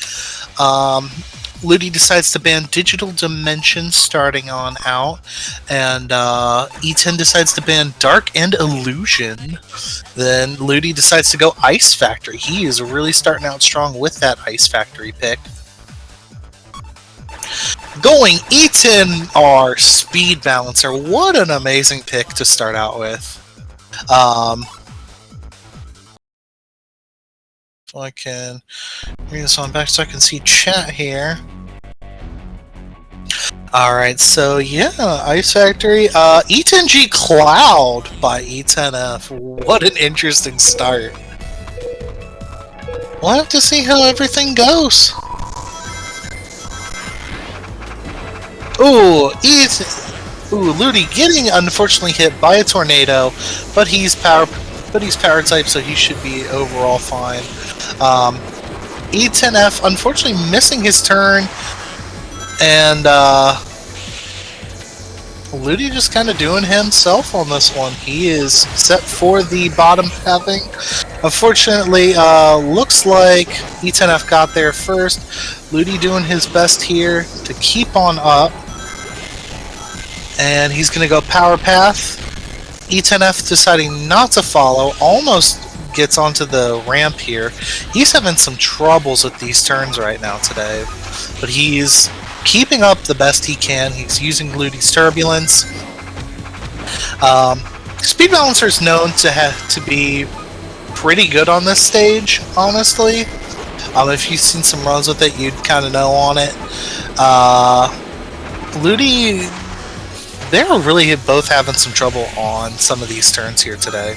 Ludi decides to ban Digital Dimension starting on out, and E10 decides to ban Dark and Illusion. Then Ludi decides to go Ice Factory. He is really starting out strong with that Ice Factory pick. Going E10 R Speed Balancer. What an amazing pick to start out with. So I can bring this on back so I can see chat here. Alright, so yeah, Ice Factory. E10G Cloud by E10F. What an interesting start. We'll have to see how everything goes. Ooh, Ludi getting unfortunately hit by a tornado, but he's power type, so he should be overall fine. E10F unfortunately missing his turn, and Ludi just kind of doing himself on this one. He is set for the bottom pathing. Unfortunately, looks like E10F got there first. Ludi doing his best here to keep on up. And he's going to go power path. E10F deciding not to follow. Almost gets onto the ramp here. He's having some troubles with these turns right now today. But he's keeping up the best he can. He's using Ludi's Turbulence. Speed Balancer is known to be pretty good on this stage, honestly. If you've seen some runs with it, you'd kind of know on it. Ludi, they're really both having some trouble on some of these turns here today.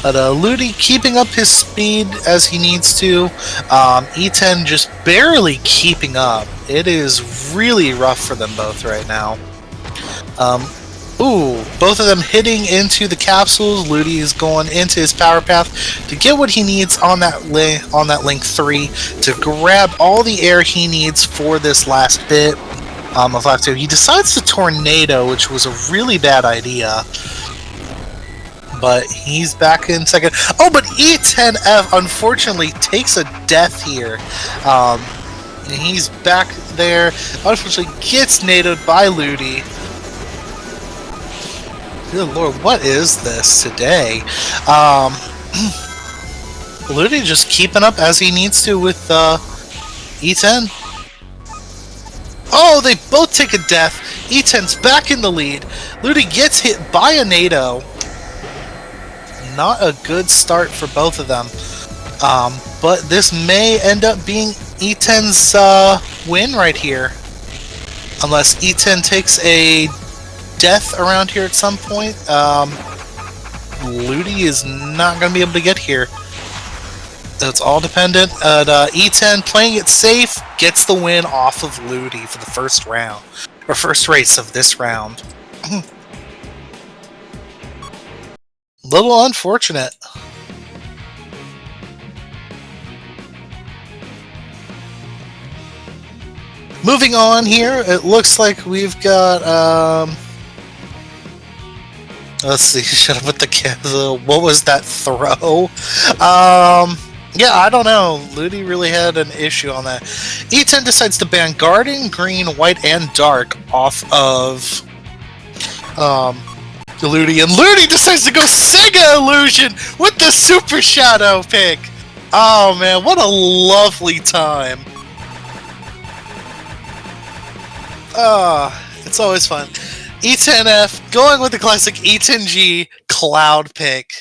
But Ludi keeping up his speed as he needs to. E10 just barely keeping up. It is really rough for them both right now. Both of them hitting into the capsules. Ludi is going into his power path to get what he needs on that link 3 to grab all the air he needs for this last bit of lap 2. He decides to tornado, which was a really bad idea. But he's back in second. Oh, but E10F unfortunately takes a death here. And he's back there. Unfortunately gets nadoed by Ludi. Good lord, what is this today? Ludi just keeping up as he needs to with E10. Oh, they both take a death. E10's back in the lead. Ludi gets hit by a nado. Not a good start for both of them. But this may end up being E10's win right here. Unless E10 takes a death around here at some point. Ludi is not going to be able to get here. It's all dependent. E10 playing it safe gets the win off of Ludi for the first round. Or first race of this round. Little unfortunate. Moving on here, it looks like we've got let's see, should I put the what was that throw? Yeah, I don't know. Ludi really had an issue on that. E10 decides to ban Guardian, Green, White, and Dark off of Ludi, and Ludi decides to go Sega Illusion with the Super Shadow pick. Oh man, what a lovely time. It's always fun. E10F going with the classic E10G Cloud pick.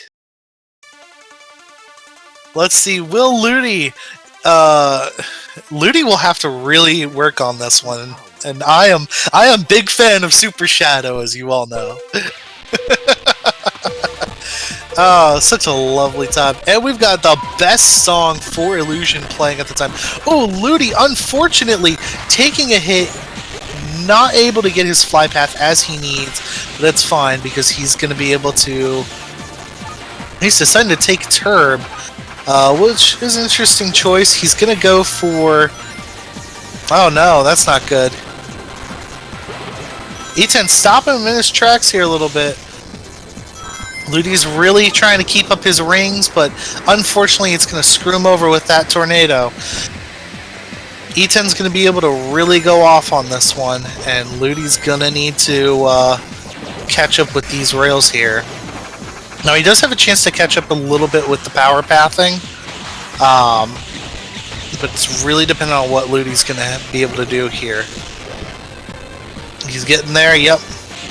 Let's see, will Ludi Ludi will have to really work on this one, and I am big fan of Super Shadow, as you all know. Oh, such a lovely time. And we've got the best song for Illusion playing at the time. Oh, Ludi, unfortunately, taking a hit, not able to get his fly path as he needs, but that's fine because he's going to be able to... He's deciding to take Turb, which is an interesting choice. He's going to go for... Oh no, that's not good. E10 stopping him in his tracks here a little bit. Ludi's really trying to keep up his rings, but unfortunately it's going to screw him over with that tornado. E10's going to be able to really go off on this one, and Ludi's going to need to catch up with these rails here. Now he does have a chance to catch up a little bit with the power pathing, but it's really dependent on what Ludi's going to be able to do here. He's getting there, yep.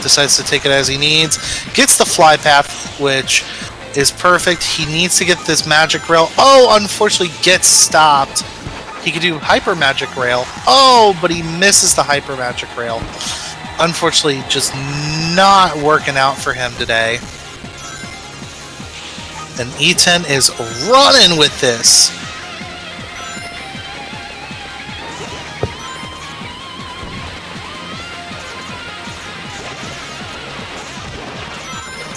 Decides to take it as he needs. Gets the fly path, which is perfect. He needs to get this magic rail. Oh, unfortunately gets stopped. He could do hyper magic rail. Oh, but he misses the hyper magic rail. Unfortunately, just not working out for him today. And E10 is running with this.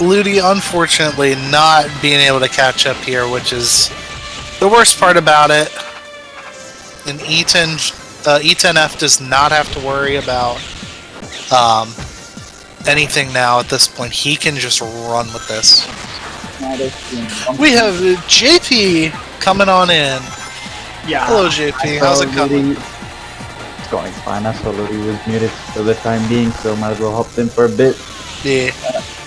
Ludi, unfortunately, not being able to catch up here, which is the worst part about it. And E10F does not have to worry about anything now at this point. He can just run with this. We have JP coming on in. Yeah. Hello, JP. How's it coming? It's going fine. I saw Ludi was muted for the time being, so might as well hop in for a bit. Yeah.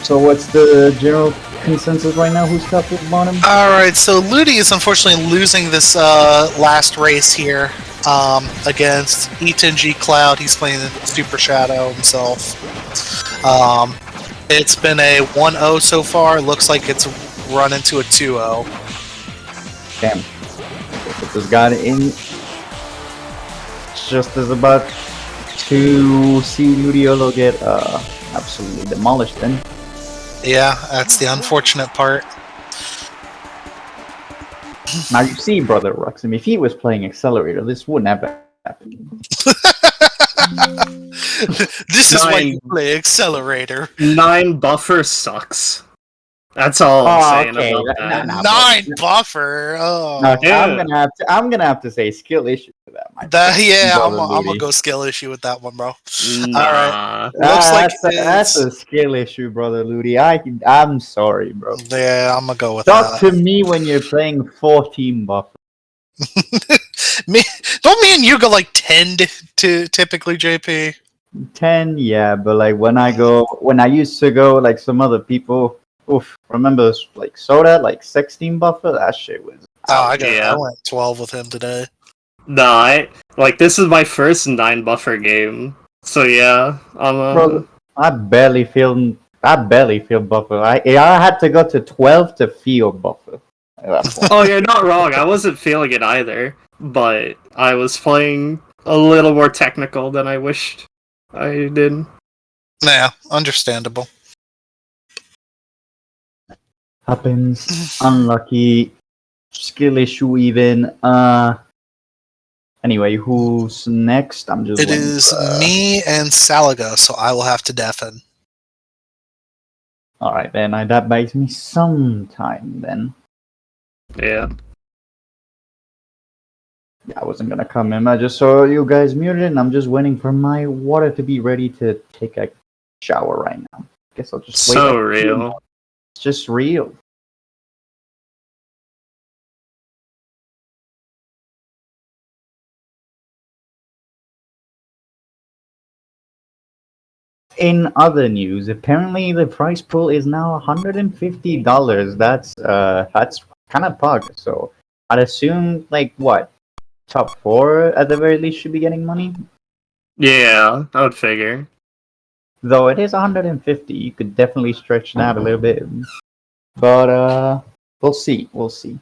So what's the general consensus right now? Who's top with bottom? Alright, so Ludi is unfortunately losing this last race here against E10G Cloud. He's playing the Super Shadow himself. It's been a 1-0 so far. Looks like it's run into a 2-0. Damn. Put this guy in. Just as about to see Ludiyolo get absolutely demolished then. Yeah, that's the unfortunate part. Now you see, brother Roxim, if he was playing Accelerator, this wouldn't have happened. This is why you play Accelerator. 9 buffer sucks. That's all I'm saying about that. 9 buffer. Oh, Okay, yeah. I'm gonna have to say skill issue for that. Yeah, I'm brother gonna Ludi. go skill issue with that one, bro. Nah. Alright. Looks like that's a skill issue, brother Ludi. I'm sorry, bro. Yeah, I'm gonna go with Talk that. to me when you're playing 14 buffer. Don't me and you go like 10 to typically, JP? 10, yeah, but like when I used to go, like some other people, remember like Soda, like 16 buffer? That shit was... I went 12 with him today. Nah, this is my first 9 buffer game. So yeah, Bro, I barely feel buffer. I had to go to 12 to feel buffer. Oh, you're not wrong. I wasn't feeling it either, but I was playing a little more technical than I wished I did. Yeah, understandable. Happens. Unlucky. Skill issue even. Anyway, who's next? I'm just It is me and Salaga, so I will have to deafen. Alright then, that buys me some time then. Yeah. Yeah, I wasn't gonna come in. I just saw you guys muted and I'm just waiting for my water to be ready to take a shower right now. Guess I'll just wait. So real. It's just real. In other news, apparently the prize pool is now $150. That's kind of pog. So I'd assume like what top four at the very least should be getting money. Yeah, I would figure. Though it is 150, you could definitely stretch that a little bit. But we'll see. We'll see.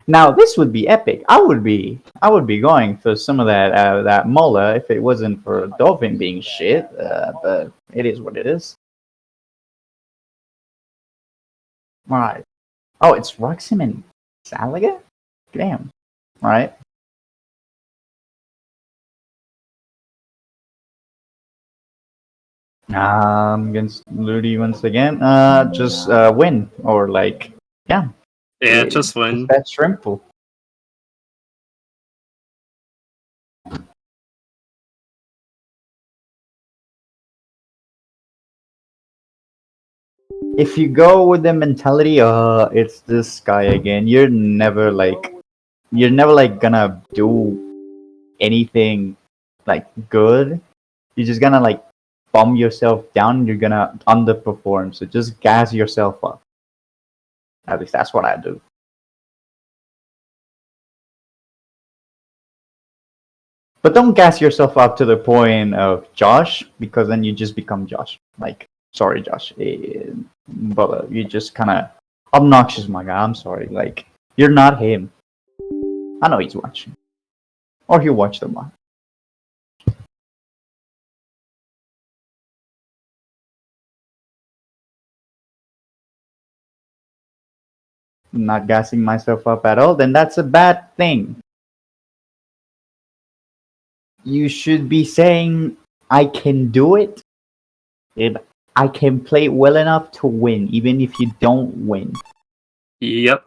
Now this would be epic. I would be going for some of that mola if it wasn't for Dolphin being shit. But it is what it is. All right. Oh, it's Roxim and Salaga? Damn. All right. Against Ludi once again. Just win or like, yeah. Yeah, just win. That shrimp pool. If you go with the mentality, it's this guy again. You're never gonna do anything like good. You're just gonna like bum yourself down. You're gonna underperform. So just gas yourself up. At least that's what I do. But don't gas yourself up to the point of Josh, because then you just become Josh. Like, sorry, Josh, but you just kind of obnoxious, my guy. I'm sorry. Like, you're not him. I know he's watching, or he'll watch the mod. Not gassing myself up at all, then that's a bad thing. You should be saying, I can do it. If I can play well enough to win, even if you don't win. Yep.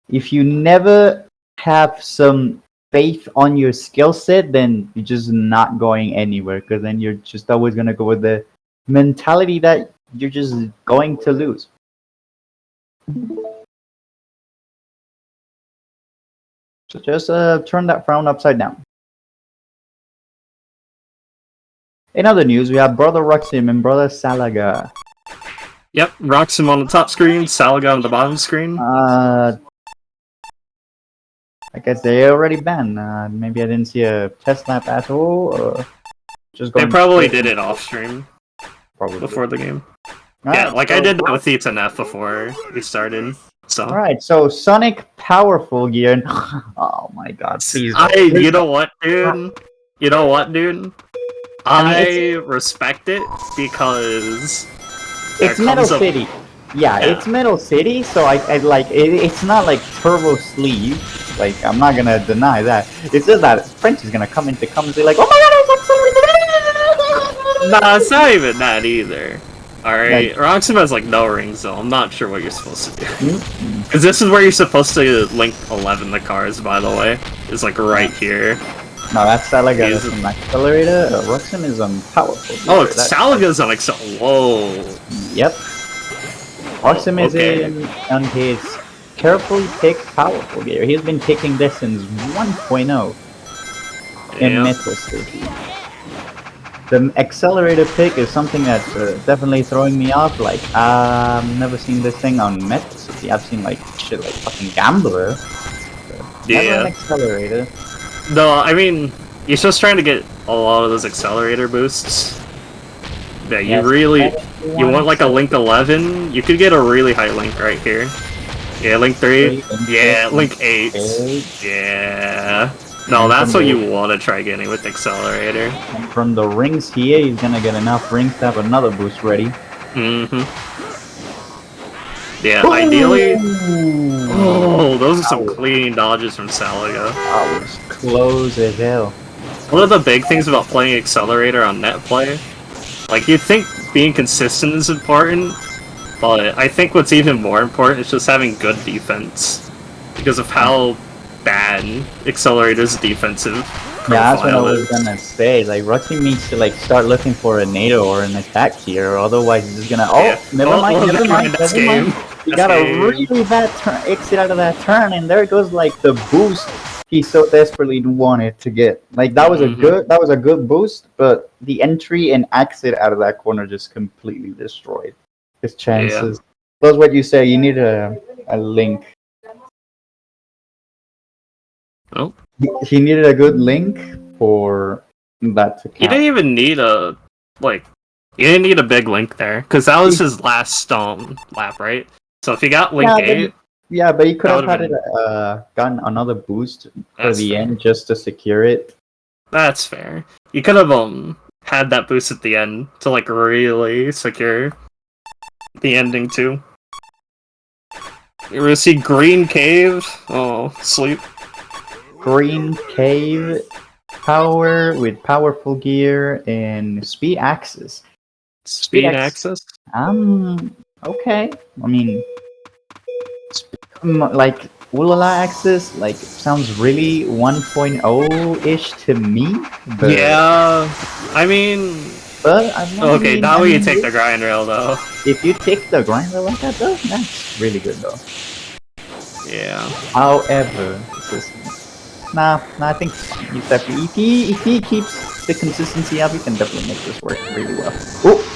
If you never have some faith on your skill set, then you're just not going anywhere, because then you're just always going to go with the mentality that you're just going to lose. So just turn that frown upside down. In other news, we have Brother Roxim and Brother Salaga. Yep, Roxim on the top screen, Salaga on the bottom screen. I guess they already banned. Maybe I didn't see a test lap at all. Or just They probably did it off stream. Probably Before the game. All Yeah, right, like so, I did that with Ethan F before we started. So. All right, so Sonic Powerful Gear. Oh my God! Please. You know what, dude? You know what, dude? I respect it because it's Metal City. Yeah, it's Metal City, so I like it, it's not like Turbo Sleeve. Like, I'm not gonna deny that. It's just that French is gonna come in to come and say like, oh my God, nah, it's not even that either. Alright, Roxim has like no rings though. I'm not sure what you're supposed to do. Because this is where you're supposed to link 11 the cars, by the way. It's like right here. No, that's Salaga. That's an accelerator. Roxim is powerful. Oh, Salaga's on Whoa. Yep. Roxim is on his carefully picked powerful gear. He's been picking this since 1.0 in Metal City. The accelerator pick is something that's definitely throwing me off. Like, I've never seen this thing on Metal City. I've seen like shit like fucking Gambler. Never an accelerator. No, I mean, you're just trying to get a lot of those accelerator boosts. Yeah, you you want like a Link 11, you could get a really high Link right here. Yeah, Link 3. Yeah, Link 8. Yeah. No, that's what you want to try getting with Accelerator. And from the rings here, he's gonna get enough rings to have another boost ready. Mm-hmm. Yeah, ideally... Oh, those are some clean dodges from Salaga. That was close as hell. One of the big things about playing Accelerator on net play, like, you'd think being consistent is important, but I think what's even more important is just having good defense. Because of how bad Accelerator's defensive profile Yeah, that's what I was gonna say. Like, Roxim needs to like start looking for a NATO or an attack here, or otherwise he's just gonna. Oh, never mind. You got a really bad turn, exit out of that turn, and there goes like the boost he so desperately wanted to get. Like that was a good boost, but the entry and exit out of that corner just completely destroyed his chances. That's what you say. You need a link. Oh, He needed a good link for that to count. he didn't even need a he didn't need a big link there because that was his last lap, right? So if he got link 8, yeah, but he could have that had would've gotten another boost for That's the fair. end just to secure it. That's fair. You could have had that boost at the end to like really secure the ending too. You're gonna see Green Cave. Oh, sleep. Green Cave power with powerful gear and speed axis. Speed access. Okay. I mean, like Ulala axis, like sounds really 1.0-ish to me. But, Yeah, I mean, but I'm not okay. really Now we minding take it. the grind rail though. If you take the grind rail like that, though, that's really good though. Yeah. However, I think he's definitely if he keeps the consistency up, he can definitely make this work really well.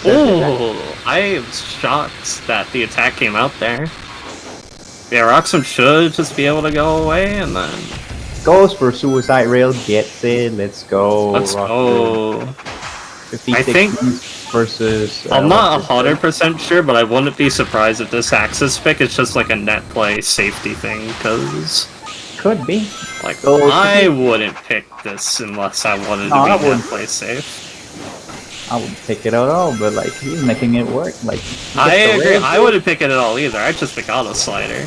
Oh, I am shocked that the attack came out there. Yeah, Roxim should just be able to go away and then Goes for suicide rail, gets it. Let's go. let's go. 56 I think versus. I'm not 100% sure, but I wouldn't be surprised if this Axis pick is just like a net play safety thing, because Could be. like So, I wouldn't pick this unless I wanted No, I to be net wouldn't. play safe. I wouldn't pick it at all, but like he's making it work. Like I agree. rail, I wouldn't pick it at all either. I'd just pick auto slider.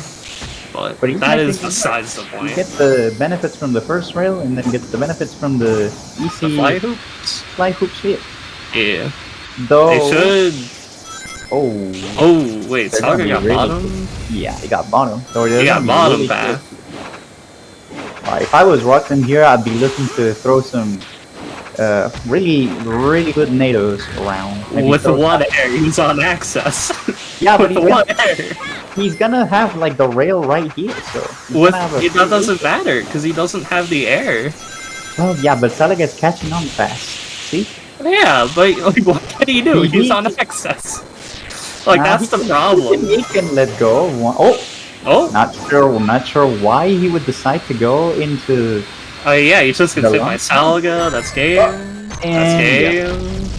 But But he's that making is it work. besides the You point. get the benefits from the first rail, and then gets the benefits from the EC The fly hoops? fly hoop shit. Yeah. Though. They should. Oh. Oh, wait, They're gonna Salaga be got really bottom? Yeah, he got bottom. So He got bottom path. If I was Roxim here, I'd be looking to throw some really good NATOs around. Maybe With throw one some- air, he's on access. Yeah, but With one air. he's gonna have like the rail right here, so he's With gonna have a that doesn't matter because he doesn't have the air. Well, yeah, but Salaga's catching on fast. See? Yeah, but like, what can he do? He- He's on access. Like Nah, that's he the can- problem. He can let go. Oh, Not sure why he would decide to go into. yeah, he just gets The hit by long- Salaga. That's game. That's And game.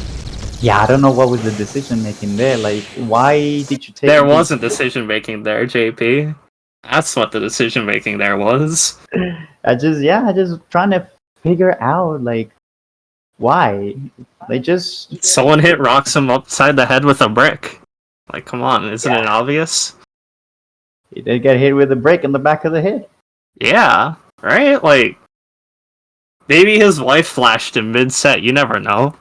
yeah, I don't know what was the decision making there. Like, why did you take? There the- wasn't decision making there, JP. That's what the decision making there was. I just trying to figure out like why they just. Someone hit Roxim upside the head with a brick. Like, come on, isn't it obvious? He did get hit with a brick in the back of the head. Yeah, right? Like, maybe his wife flashed him mid-set, you never know.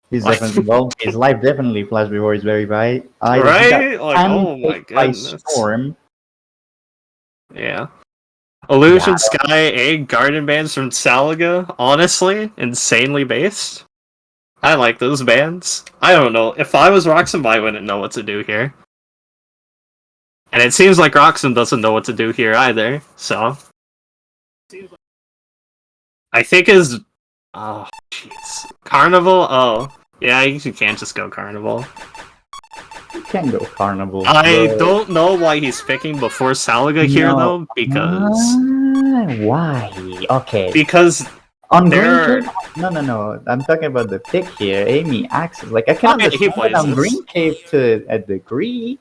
He's Like- definitely his life definitely flashed before his very eyes. Right? Like, oh my Pancaked by goodness. storm. Yeah. Illusion Yeah. Sky Egg Garden bands from Salaga, honestly, insanely based. I like those bands. I don't know. If I was Roxim, I wouldn't know what to do here. And it seems like Roxim doesn't know what to do here either, so. I think his. Oh, jeez. Carnival? Oh. Yeah, you can't just go Carnival. You can go carnival. I but- don't know why he's picking before Salaga here, No. though, because. Why? Okay. Because On there- Green Cave? No. I'm talking about the pick here. Amy Axis. Like I can Okay, he understand plays on this. Green Cave to a degree,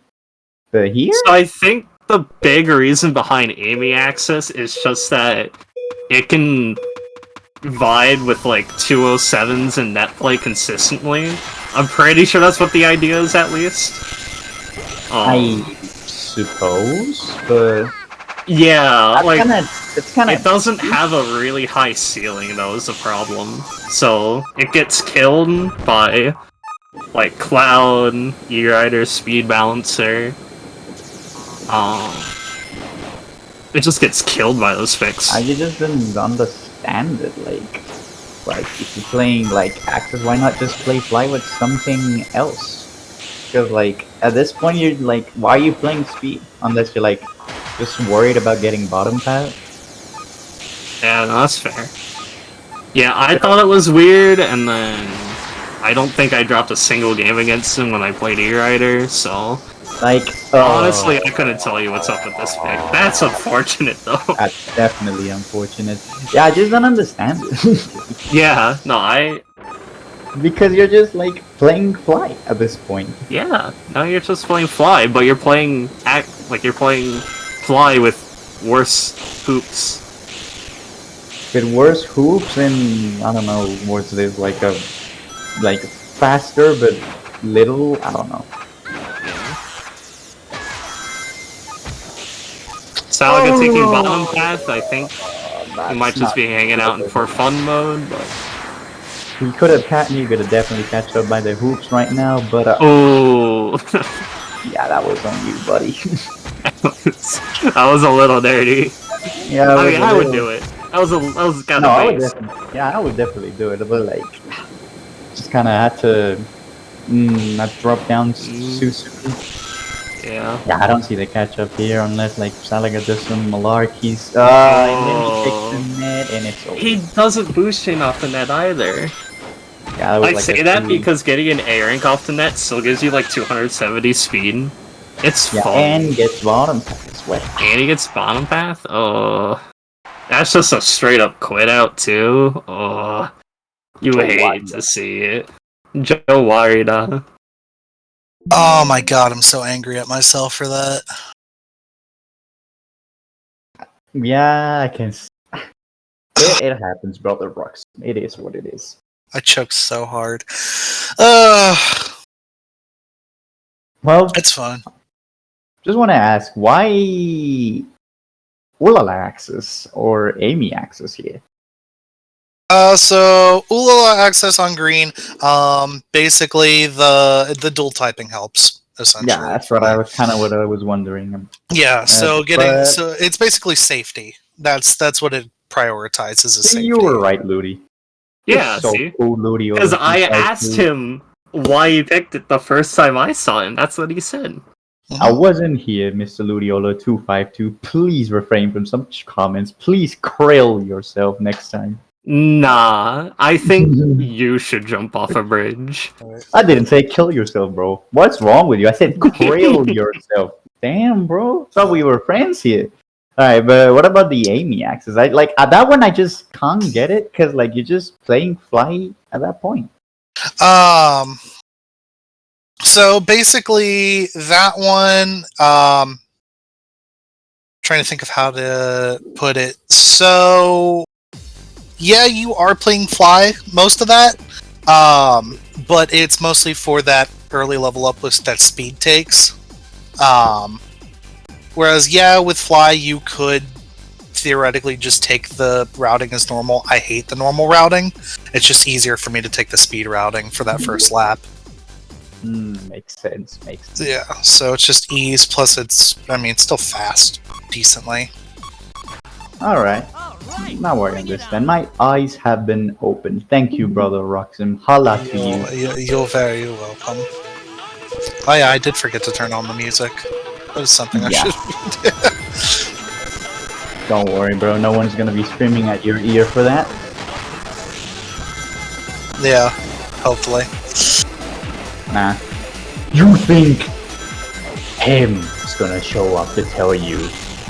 but here. So I think the big reason behind Amy Access is just that it can vibe with like 207s and net play consistently. I'm pretty sure that's what the idea is, at least. I suppose, but Yeah, like it's kind it of doesn't have a really high ceiling though, is the problem. So it gets killed by like Cloud, E-Rider, Speed Balancer. It just gets killed by those picks. I just didn't understand it. Like if you're playing like Axis, why not just play Fly with something else? Because like at this point, you're like, why are you playing Speed unless you're like just worried about getting bottom path? Yeah, no, that's fair. Yeah, I thought it was weird, and then I don't think I dropped a single game against him when I played E-Rider, so... Like, Honestly, I couldn't tell you what's up with this pick. That's unfortunate, though. that's definitely unfortunate. Yeah, I just don't understand it. Yeah, no, Because you're just like playing Fly at this point. Yeah, now you're just playing Fly, but you're playing you're playing Fly with worse hoops. With worse hoops and I don't know what's this like faster but little, I don't know. Salaga taking bottom path, I think he might just not be hanging out in for fun mode, but... He could have definitely catch up by the hoops right now, but Oh, yeah, that was on you, buddy. that was a little dirty. Yeah, I mean, I would do it. That was kind No, I of would base. definitely, yeah, I would definitely do it, but like, just kind of had to not drop down too soon. Yeah. Yeah, I don't see the catch up here unless like Salaga does some malarkeys. And then he takes the net and it's over. He doesn't boost chain off the net either. Yeah, that was I like say a that two- because getting an A rank off the net still gives you like 270 speed. It's yeah, fun. and gets bottom pass. What? And he gets bottom path? Oh. That's just a straight up quit out too. Oh. You Joe hate Warrior. to see it. Joe Warrior. Oh my god, I'm so angry at myself for that. Yeah, I can. It happens, brother. Roxim. It is what it is. I choked so hard. Well, It's fun. just want to ask why Ulala Axis or Amy Axis here? So Ulala access on green. Basically the dual typing helps essentially. Yeah, that's what I was wondering. Yeah. So but- so it's basically safety. That's what it prioritizes is safety. You were right, Ludi. Yeah, so see? cool, Ludi. Because I asked him why he picked it the first time I saw him. That's what he said. I wasn't here, Mr. Ludiyolo 252. Please refrain from some comments. Please krill yourself next time. Nah, I think you should jump off a bridge. I didn't say kill yourself, bro. What's wrong with you? I said krill yourself. Damn, bro. Thought we were friends here. Alright, but what about the Amy axis? I like at that one I just can't get it because like you're just playing Fly at that point. So basically that one trying to think of how to put it. So yeah, you are playing Fly most of that. But it's mostly for that early level up with that speed takes. Whereas yeah, with Fly you could theoretically just take the routing as normal. I hate the normal routing. It's just easier for me to take the speed routing for that first lap. Makes sense. Yeah, so it's just ease, plus it's still fast, decently. Alright. Not worrying this then. My eyes have been opened. Thank you, brother Roxim. Holla to you. You're very welcome. Oh yeah, I did forget to turn on the music. That was something I Yeah. should. Don't worry, bro. No one's gonna be screaming at your ear for that. Yeah, hopefully. Nah. You think him's gonna show up to tell you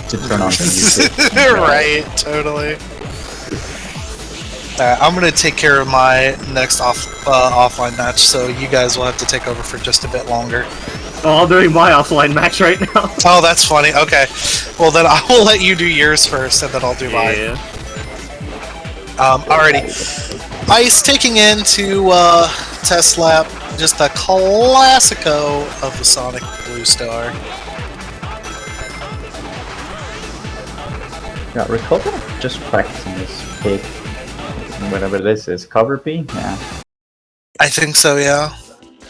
to turn on the music? Right, totally. I'm gonna take care of my next offline match, so you guys will have to take over for just a bit longer. Oh, I'm doing my offline match right now. Oh, that's funny. Okay, well then I will let you do yours first, and then I'll do mine. Yeah. Alrighty. Ice taking into test lap, just a classico of the Sonic Blue Star. Yeah, Rekole just practicing this pick. Whatever this is. Cover P? Yeah. I think so, yeah.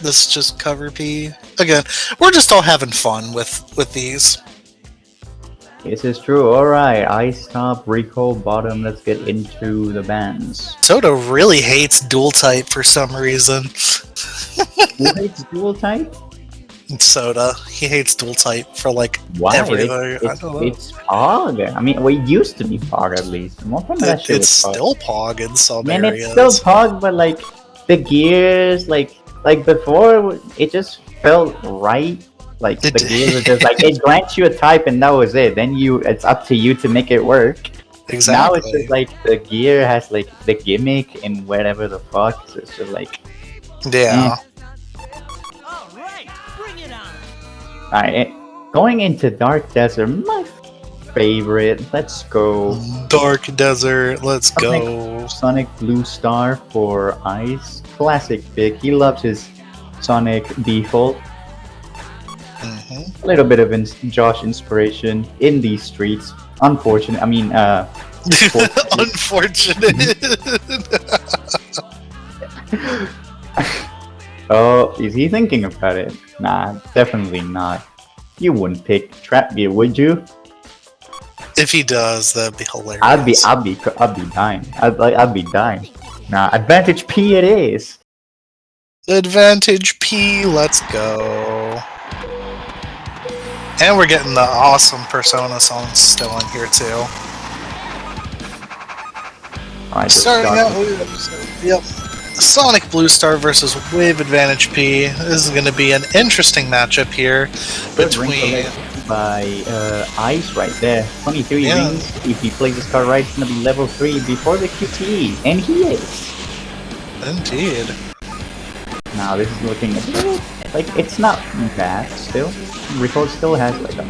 This is just cover P. Again, we're just all having fun with these. This is true. Alright, Ice top, Rekole bottom. Let's get into the bands. Soda really hates dual type for some reason. Who hates dual type? Soda. He hates dual type for like Why? everything. I It's don't know. Pog. I mean, well, it used to be Pog at least. Most of that shit It's was Pog. still Pog in some Man, areas. it's still Pog, but like the gears, like before, it just felt right. Like the gears were just like it grants you a type, and that was it. Then it's up to you to make it work. Exactly. Now it's just like the gear has like the gimmick and whatever the fuck. So it's just like Yeah. All right, bring it on. alright. Going into Dark Desert, my favorite. Let's go. Dark Desert, let's go. Sonic Blue Star for Ice. Classic pick. He loves his Sonic default. Mm-hmm. A little bit of Josh inspiration in these streets. Unfortunate. I mean, Unfortunate. Oh, is he thinking about it? Nah, definitely not. You wouldn't pick Trap Gear, would you? If he does, that'd be hilarious. I'd be dying. I'd be dying. Nah, Advantage P it is. Advantage P, let's go. And we're getting the awesome Persona songs still in here too. Alright, just Starting start. out with, yep, Sonic Blue Star versus Wave Advantage P. This is going to be an interesting matchup here between. By Ice right there. 23 Yeah. rings. If he plays this card right, it's gonna be level 3 before the QTE, and he is. Indeed. Now this is looking a bit like it's not bad still. Rekole still has like a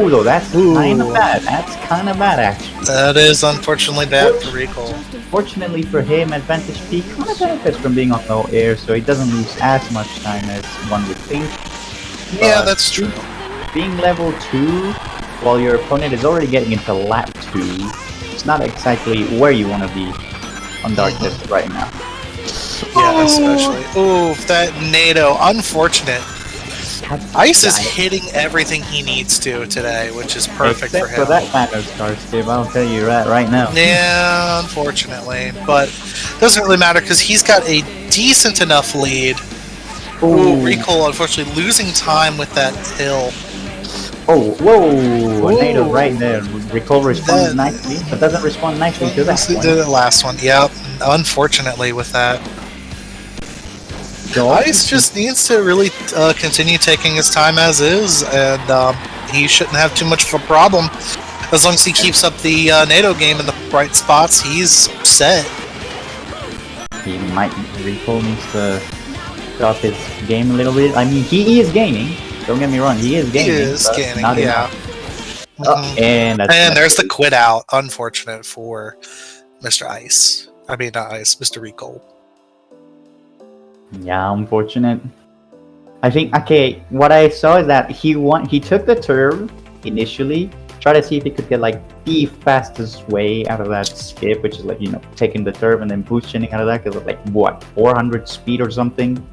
though that's kind of bad. That's kind of bad actually. That is unfortunately bad for Rekole. Fortunately for him, Advantage P kind of benefits from being on low air, so he doesn't lose as much time as one would think. Yeah, But that's true. being level 2 while your opponent is already getting into lap 2, it's not exactly where you want to be on Dark Desert right now. Yeah, especially. Ooh, that NATO. Unfortunate. Ice is hitting everything he needs to today, which is perfect Except for him. for that Thanos card, Steve, I'll tell you right now. Yeah, unfortunately. But doesn't really matter because he's got a decent enough lead. Ooh, Rekole unfortunately losing time with that hill. Oh, whoa! A NATO right there. Rekole responds nicely, but doesn't respond nicely to that Did one. the last one, yep. Unfortunately with that. Ice just needs to really continue taking his time as is, and he shouldn't have too much of a problem. As long as he keeps up the NATO game in the right spots, he's set. He might. Rekole needs to up his game a little bit. I mean, he is gaining. Don't get me wrong, he is gaining. He is but gaining, not yeah. enough. And There's the quit out. Unfortunate for Mr. Ice. I mean, not Ice, Mr. Rekole. Yeah, unfortunate. I think, okay, what I saw is that he took the turn initially, tried to see if he could get like the fastest way out of that skip, which is like, you know, taking the turn and then boosting out of that, because like, what, 400 speed or something?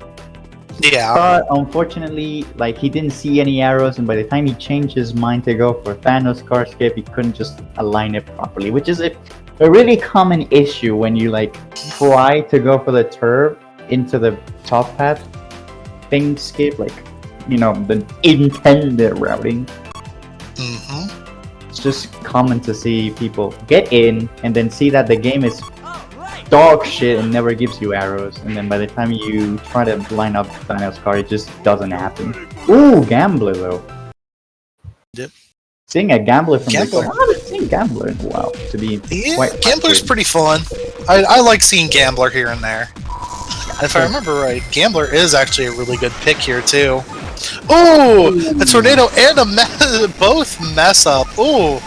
Yeah. But unfortunately, like, he didn't see any arrows, and by the time he changed his mind to go for Thanos car skip, he couldn't just align it properly, which is a really common issue when you like try to go for the turn into the top path thing skip, like, you know, the intended routing. Mm-hmm. It's just common to see people get in and then see that the game is dog shit and never gives you arrows, and then by the time you try to line up Thanos card, it just doesn't happen. Ooh, Gambler though. Yep. Seeing a Gambler from Gambler. I haven't seen Gambler in a while, to be Yeah, quite Gambler's frustrating. pretty fun. I like seeing Gambler here and there. If I remember right, Gambler is actually a really good pick here too. Ooh, a tornado and a both mess up. Ooh,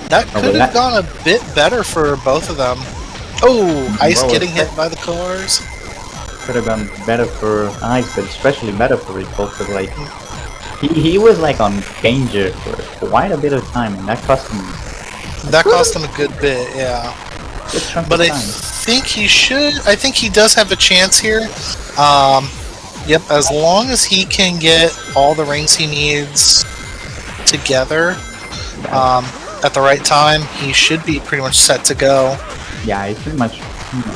that could have gone a bit better for both of them. Oh, Ice Well, getting hit by the cars. Could have gone better for Ice, but especially better for Rekole, because like he was like on danger for quite a bit of time, and that cost him. That cost him a good bit, yeah. Good chunk But of I time. think he should. I think he does have a chance here. Yep, as long as he can get all the rings he needs together at the right time, he should be pretty much set to go. Yeah, he's pretty much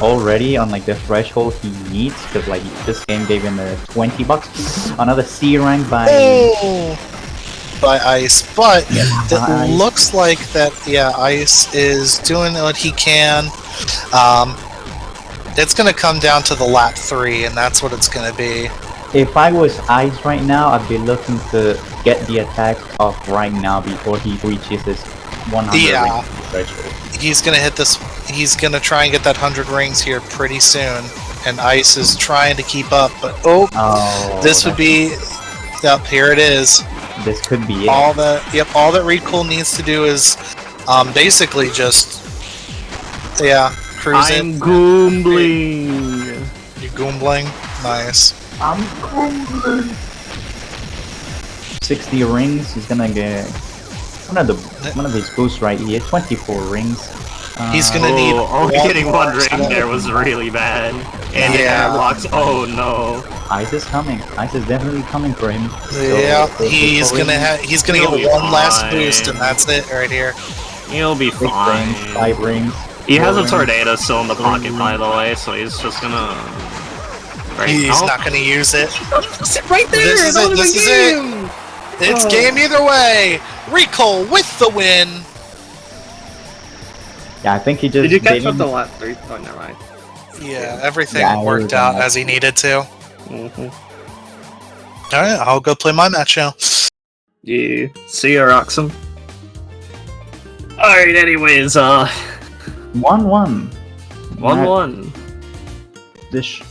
already on like the threshold he needs, because like this game gave him the $20. Another C rank by by Ice, but it Ice. looks like that. Yeah, Ice is doing what he can. It's gonna come down to the lap 3, and that's what it's gonna be. If I was Ice right now, I'd be looking to get the attack off right now before he reaches his 100 Yeah. ring threshold. He's gonna hit this. He's gonna try and get that 100 rings here pretty soon, and Ice is trying to keep up. But this would be. Yep, here it is. This could be it. All that Rekole needs to do is, basically just, cruise I'm it. goombling. You goombling? Nice. I'm cool. 60 rings. He's gonna get one of these boosts right here. 24 rings. He's gonna need. Getting one more ring there was really bad. And Yeah. airlocks. Oh no. Ice is coming. Ice is definitely coming for him. Yeah, So, he's gonna He'll get be one last fine. boost, and that's it right here. He'll be 6 fine. rings, 5 rings. He has a 4 rings. tornado still in the pocket, by the way, so he's just gonna. Right. He's not gonna use it. right there. This is it. This is it. It's game either way. Rekole with the win. Yeah, I think he just Did you catch didn't- up the last 3? Oh, never mind. Yeah, everything Yeah, worked out as he needed to. Mm-hmm. All right, I'll go play my match now. Yeah. See ya, Roxim. Alright, anyways, 1-1. 1-1. This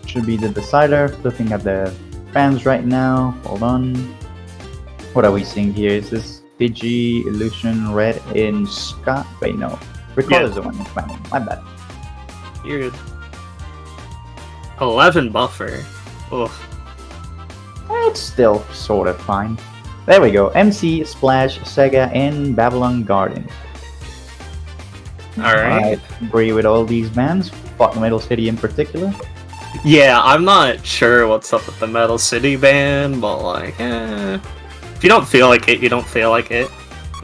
should be the decider. Looking at the fans right now. Hold on. What are we seeing here? Is this Digi, Illusion, Red, in Scott? Wait, no. Rekole is the one who's planning. My bad. You're good. 11 buffer. Ugh. It's still sort of fine. There we go. MC, Splash, Sega, and Babylon Garden. Alright. I agree with all these bands. Fuck Metal City in particular. Yeah, I'm not sure what's up with the Metal City band, but like, if you don't feel like it, you don't feel like it.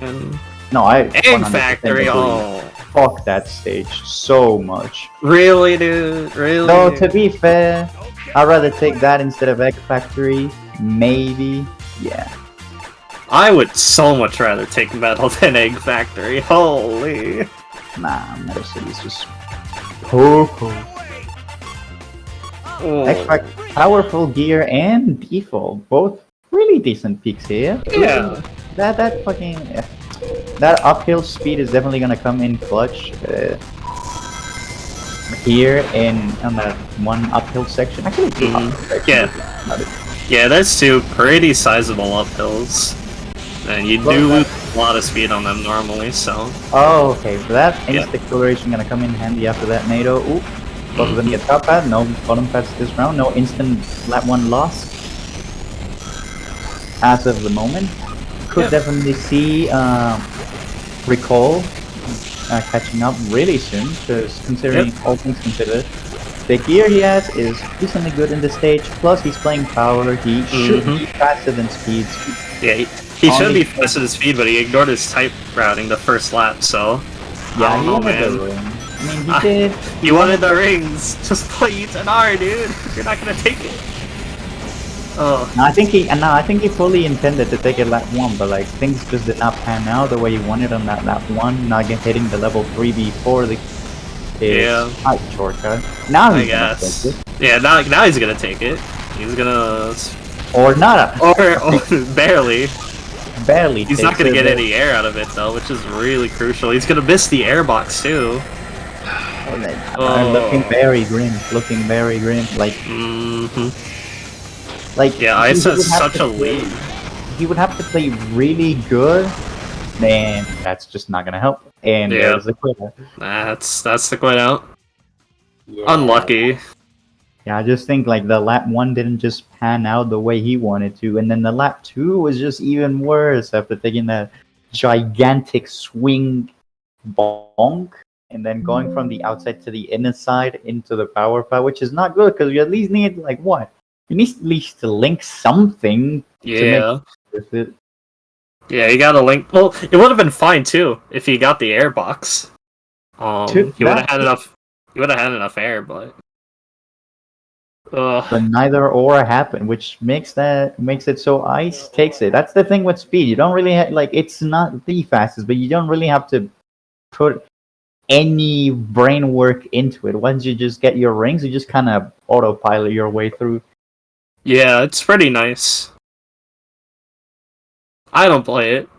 And No, I. Egg 100% Factory, agree. oh. Fuck that stage so much. Really, dude? Really? Though, to be fair, I'd rather take that instead of Egg Factory. Maybe. Yeah. I would so much rather take Metal than Egg Factory. Holy. Nah, Metal City is just. Cool. Oh. Egg Factory, powerful gear and default. Both really decent peaks here. Yeah. That fucking. That uphill speed is definitely gonna come in clutch. Here on that one uphill section. Actually, two uphill sections. Yeah. Yeah, that's 2 pretty sizable uphills. And you do lose a lot of speed on them normally, so. Oh, okay. So that instant acceleration gonna come in handy after that NATO. Ooh. Both of them get top pad. No bottom pads this round. No instant lap 1 loss. As of the moment. Could definitely see Rekole catching up really soon, because considering all things considered, the gear he has is decently good in the stage, plus he's playing power, he should be faster than speed. Yeah, he should be faster than speed, but he ignored his type routing the first lap, so. Yeah, I don't he know, wanted the man. ring. I mean, he did. You wanted the rings. Just play E10R, dude. You're not gonna take it. Oh. I think he fully intended to take it lap 1, but like things just did not pan out the way he wanted on that lap 1. Not hitting the level 3 before the height shortcut. Now he's gonna take it. Yeah, now he's gonna take it. He's gonna. Or not. Or barely. Barely. He's not gonna get any air out of it though, which is really crucial. He's gonna miss the airbox too. Looking very grim. Like. Like, yeah, Ice has such a lead. He would have to play really good, then that's just not gonna help. And there's the quit. That's the quit out. Yeah. Unlucky. Yeah, I just think like the lap 1 didn't just pan out the way he wanted to, and then the lap 2 was just even worse after taking that gigantic swing bonk and then going from the outside to the inner side into the power pad, which is not good because you at least need like what? You need at least to link something. Yeah. With it. Yeah, you got a link. Well, it would have been fine too if he got the airbox. He would have had enough. You would have had enough air, but. Ugh. But neither or happened, which makes it so ice takes it. That's the thing with speed. You don't really like it's not the fastest, but you don't really have to put any brain work into it. Once you just get your rings, you just kind of autopilot your way through. Yeah, it's pretty nice. I don't play it.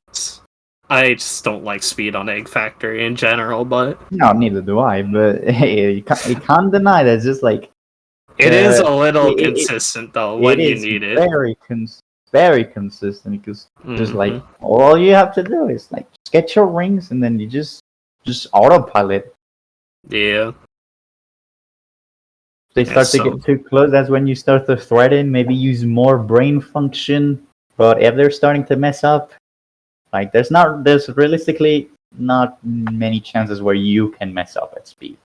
I just don't like speed on Egg Factory in general, but No, neither do I. But hey, you can't deny that it's just like it is a little it- consistent though when you need it. Very consistent because just like Mhm. all you have to do is like just get your rings and then you just autopilot. Yeah. If they Yeah, start to so- get too close, that's when you start to threaten, maybe use more brain function. But if they're starting to mess up, like there's realistically not many chances where you can mess up at speed.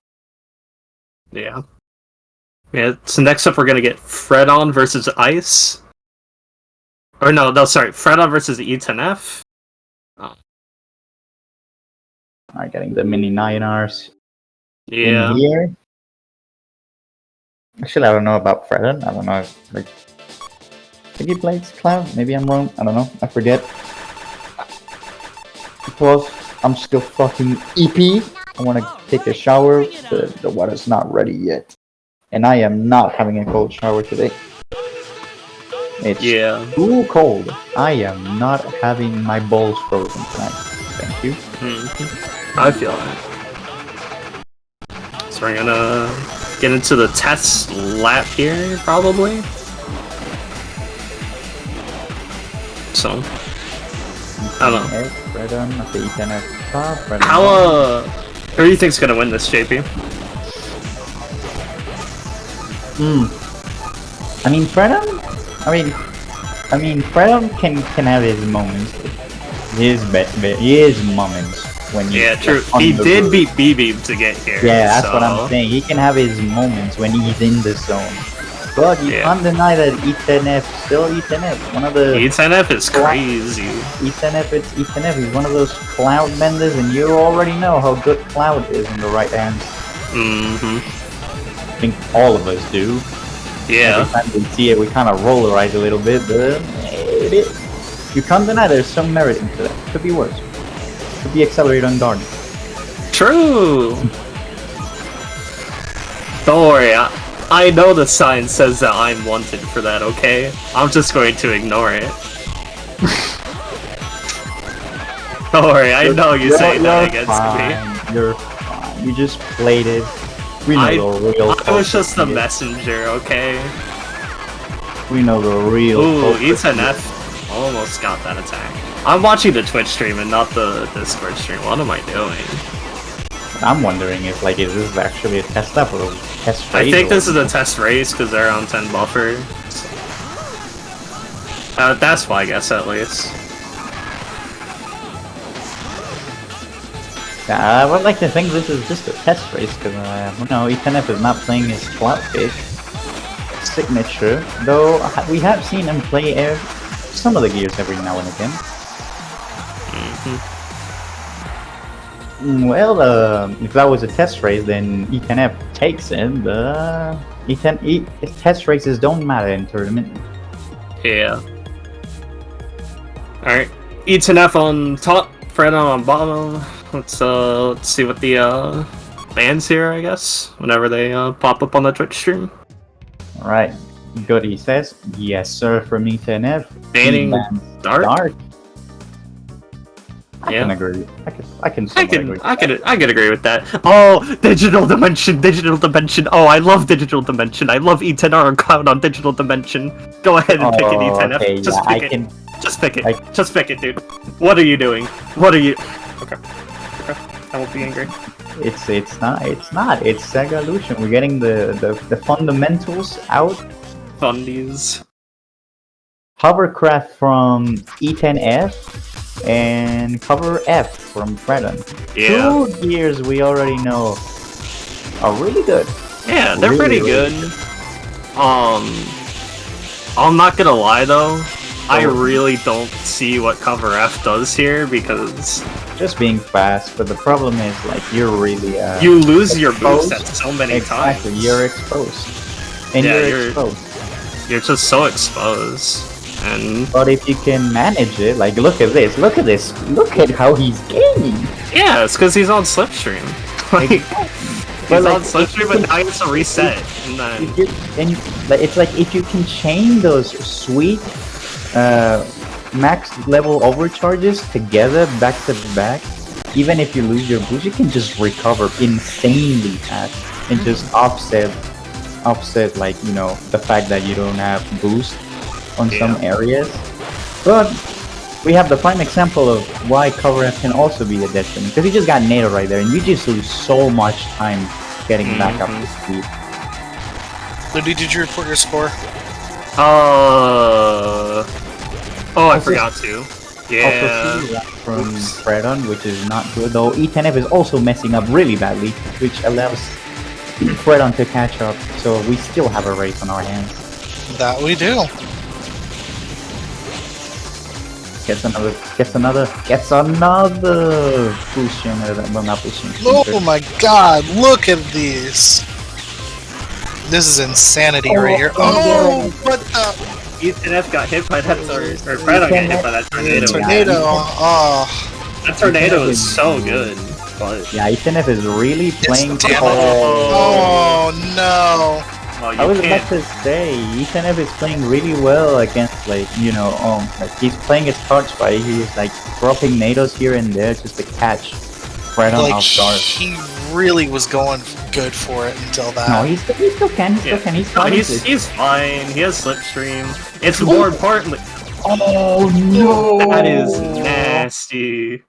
Yeah. Yeah, so next up we're gonna get Fredon versus Ice. Or no, sorry, Fredon versus E10F. Alright, getting the mini 9Rs Yeah. in here. Actually, I don't know about Fredon. I don't know if, like, I think he plays Cloud. Maybe I'm wrong. I don't know. I forget. Because I'm still fucking EP. I want to take a shower. The water's not ready yet. And I am not having a cold shower today. It's Yeah. too cold. I am not having my balls frozen tonight. Thank you. I feel it. So we're gonna get into the test lap here, probably. So, I don't know. Fredon, I think E10F top. Fredon How, who do you think's gonna win this, JP? I mean, Fredon. I mean, Fredon can have his moments, his moments when he Yeah, true. on He the did road. beat Bibib to get here. Yeah, that's so... what I'm saying. He can have his moments when he's in the zone, but you Yeah. can't deny that E10F still E10F. One of the E10F is crazy. E10F, it's E10F. He's one of those Cloud benders, and you already know how good Cloud is in the right hands. I think all of us do. Yeah. Every time we see it, we kind of roll our eyes a little bit, but you can't deny there's some merit into that. Could be worse. Could be accelerated on guard. True. Don't worry. I know the sign says that I'm wanted for that. Okay. I'm just going to ignore it. Don't worry. I know you say that against me. You're fine. You just played it. We know the real. I was just the culprit messenger, okay? here. We know the real. Ooh, culprit here. E10F almost got that attack. I'm watching the Twitch stream and not the Discord stream. What am I doing? I'm wondering if is this actually a test up or a test race? I think or- this is a test race because they're on 10 buffer. That's my guess, at least. I would like to think this is just a test race because E10F is not playing his Cloudfish signature, though we have seen him play some of the gears every now and again. Well, if that was a test race, then E10F takes it. Test races don't matter in tournament. Yeah. Alright. E10F on top, Fredon on bottom. Let's see what the bans here, I guess, whenever they pop up on the Twitch stream. Alright, Goody says, yes sir from E10F. Banning Dart? I Yeah. can agree. I can somewhat agree. I can agree with that. Oh, Digital Dimension. Oh, I love Digital Dimension. I love E10R and Cloud on Digital Dimension. Go ahead and pick an E10F. Okay, Just yeah, pick it. Just pick it. Just pick it, dude. What are you doing? What are you? Okay. I won't be angry. It's not. It's Sega Illusion. We're getting the fundamentals out. Fundies. Hovercraft from E10F and Cover F from Fredon. Yeah. 2 gears we already know are really good. Yeah, they're Really, pretty really good. I'm not gonna lie though. I really don't see what Cover F does here because just being fast, but the problem is like you're really You lose your exposed. boost at so many exactly, times. you're exposed. And Yeah, you're exposed. You're just so exposed. And But if you can manage it, like look at this, look at how he's gaining. yeah, it's because he's on Slipstream. Like, he's But, like, on Slipstream, but now he has to reset. And then, Like, it's like if you can chain those sweet max level overcharges together back to back, even if you lose your boost, you can just recover insanely fast and just offset like, you know, the fact that you don't have boost on some areas. But we have the prime example of why cover F can also be a detriment, because you just got NATO right there and you just lose so much time getting back up to speed. Ludi, did you report your score? I forgot to. Yeah. Also, from Fredon, which is not good, though E10F is also messing up really badly, which allows Fredon to catch up, so we still have a race on our hands. That we do. Gets another pushing, well, not pushing. Oh my god, look at these. This is insanity right here. Oh, what the? E10F got hit by that tornado, or Fredon got hit by that tornado. Tornado. Oh. That tornado is so good, but Yeah, E10F is really playing. Oh no. well, I you was about can't. to say, E10F is playing really well against, like, you know, like he's playing his cards right. He was like dropping NATOs here and there just to catch Fredon Like, off guard. he really was going good for it until that. No, he still can. He's No, fine. he's fine. He has Slipstream. It's more importantly. Oh no! That is nasty.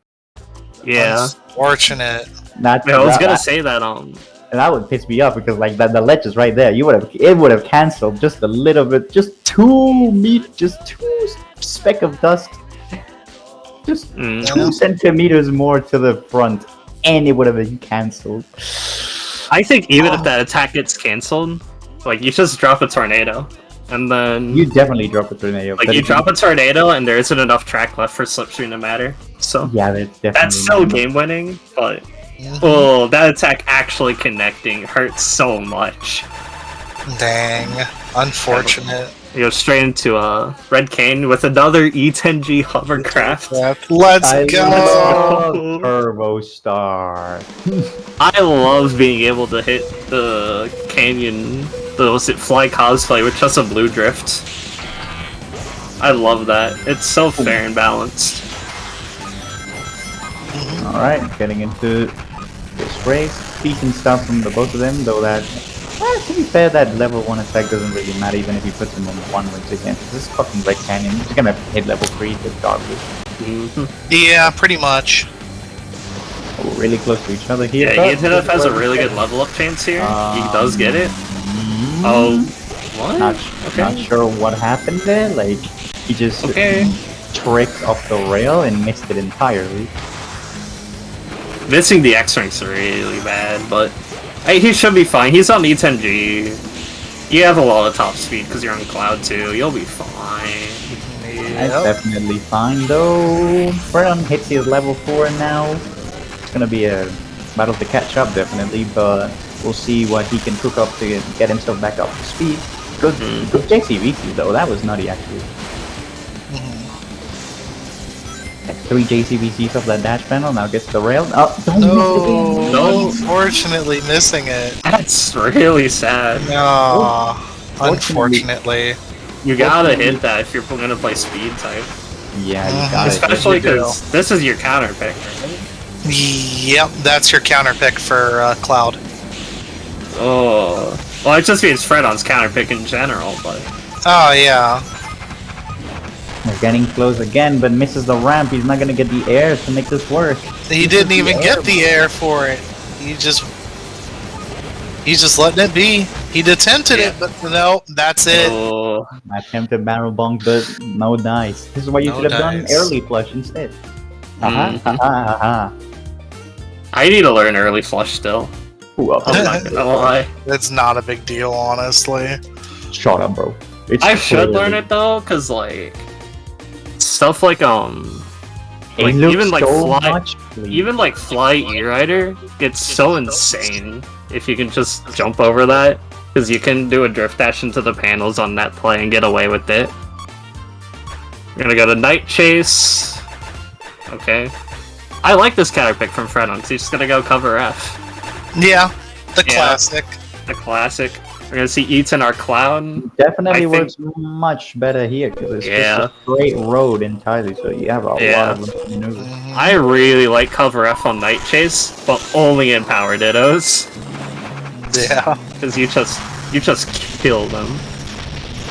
Yeah. Unfortunate. That, I was that- gonna say that. that would piss me off because like that the ledge is right there. It would have cancelled just a little bit, just two speck of dust, just 2 centimeters more to the front, and it would have been cancelled. I think even if that attack gets cancelled, like you just drop a tornado, and then You definitely drop a tornado. like but you if drop a tornado, and there isn't enough track left for Slipstream to matter. So Yeah, that's definitely. that's so game winning, but oh, that attack actually connecting hurts so much. Dang. Unfortunate. You go straight into Red Cane with another E10G hovercraft. Let's I go. love Turbo Star. I love being able to hit the canyon, fly cosplay with just a blue drift. I love that. It's so fair and balanced. Alright, getting into this race. Decent stuff from the both of them, though that... to be fair, that level 1 attack doesn't really matter even if you put them in one once again. This is fucking Red Canyon. You're just gonna hit level 3 regardless. Yeah, pretty much. Oh, we're really close to each other here. Yeah, E10F has a really good level up chance here. He does get it. Oh, what? Not sure what happened there. Like, he just tricked off the rail and missed it entirely. Missing the X-Ranks really bad, but hey, he should be fine. He's on E10G. You have a lot of top speed because you're on Cloud 2. You'll be fine. That's definitely fine, though. Fredon hits his level 4 now. It's gonna be a battle to catch up, definitely, but we'll see what he can cook up to get himself back up to speed. Good JCVC, though. That was nutty, actually. Like 3 JCVCs off that dash panel, now gets the rail. Oh, don't miss it again. No. Unfortunately missing it. That's really sad. No. Unfortunately. You gotta hit that if you're gonna play speed type. Yeah, you got it. Especially because this is your counter pick. Yep, that's your counter pick for Cloud. Oh. Well, it just means Fredon's counter pick in general, but... Oh, yeah. They're getting close again, but misses the ramp. He's not gonna get the air to make this work. He didn't even get the air for it. He's just letting it be. He'd attempted it, but no, that's it. Oh. Attempted barrel bonk, but no dice. This is what you No should have done dice. early flush instead. Haha. I need to learn early flush still. Ooh, I'm not gonna lie. It's not a big deal, honestly. Shut up, bro. It's I should clearly- learn it though, cause like stuff like It Like, looks even, like, so fly- much cleaner. Even like Fly E-Rider gets so insane if you can just jump over that, because you can do a drift dash into the panels on that play and get away with it. We're gonna go to Night Chase. Okay. I like this character pick from Fredon, because he's just gonna go cover F. Yeah, the Yeah. classic. The classic. We're gonna see Eaton, our clown. Definitely I think- works much better here because it's Yeah. just a straight road entirely, so you have a Yeah. lot of maneuvers. Mhm. I really like cover F on Night Chase, but only in Power Dittos. Yeah. Because you just kill them.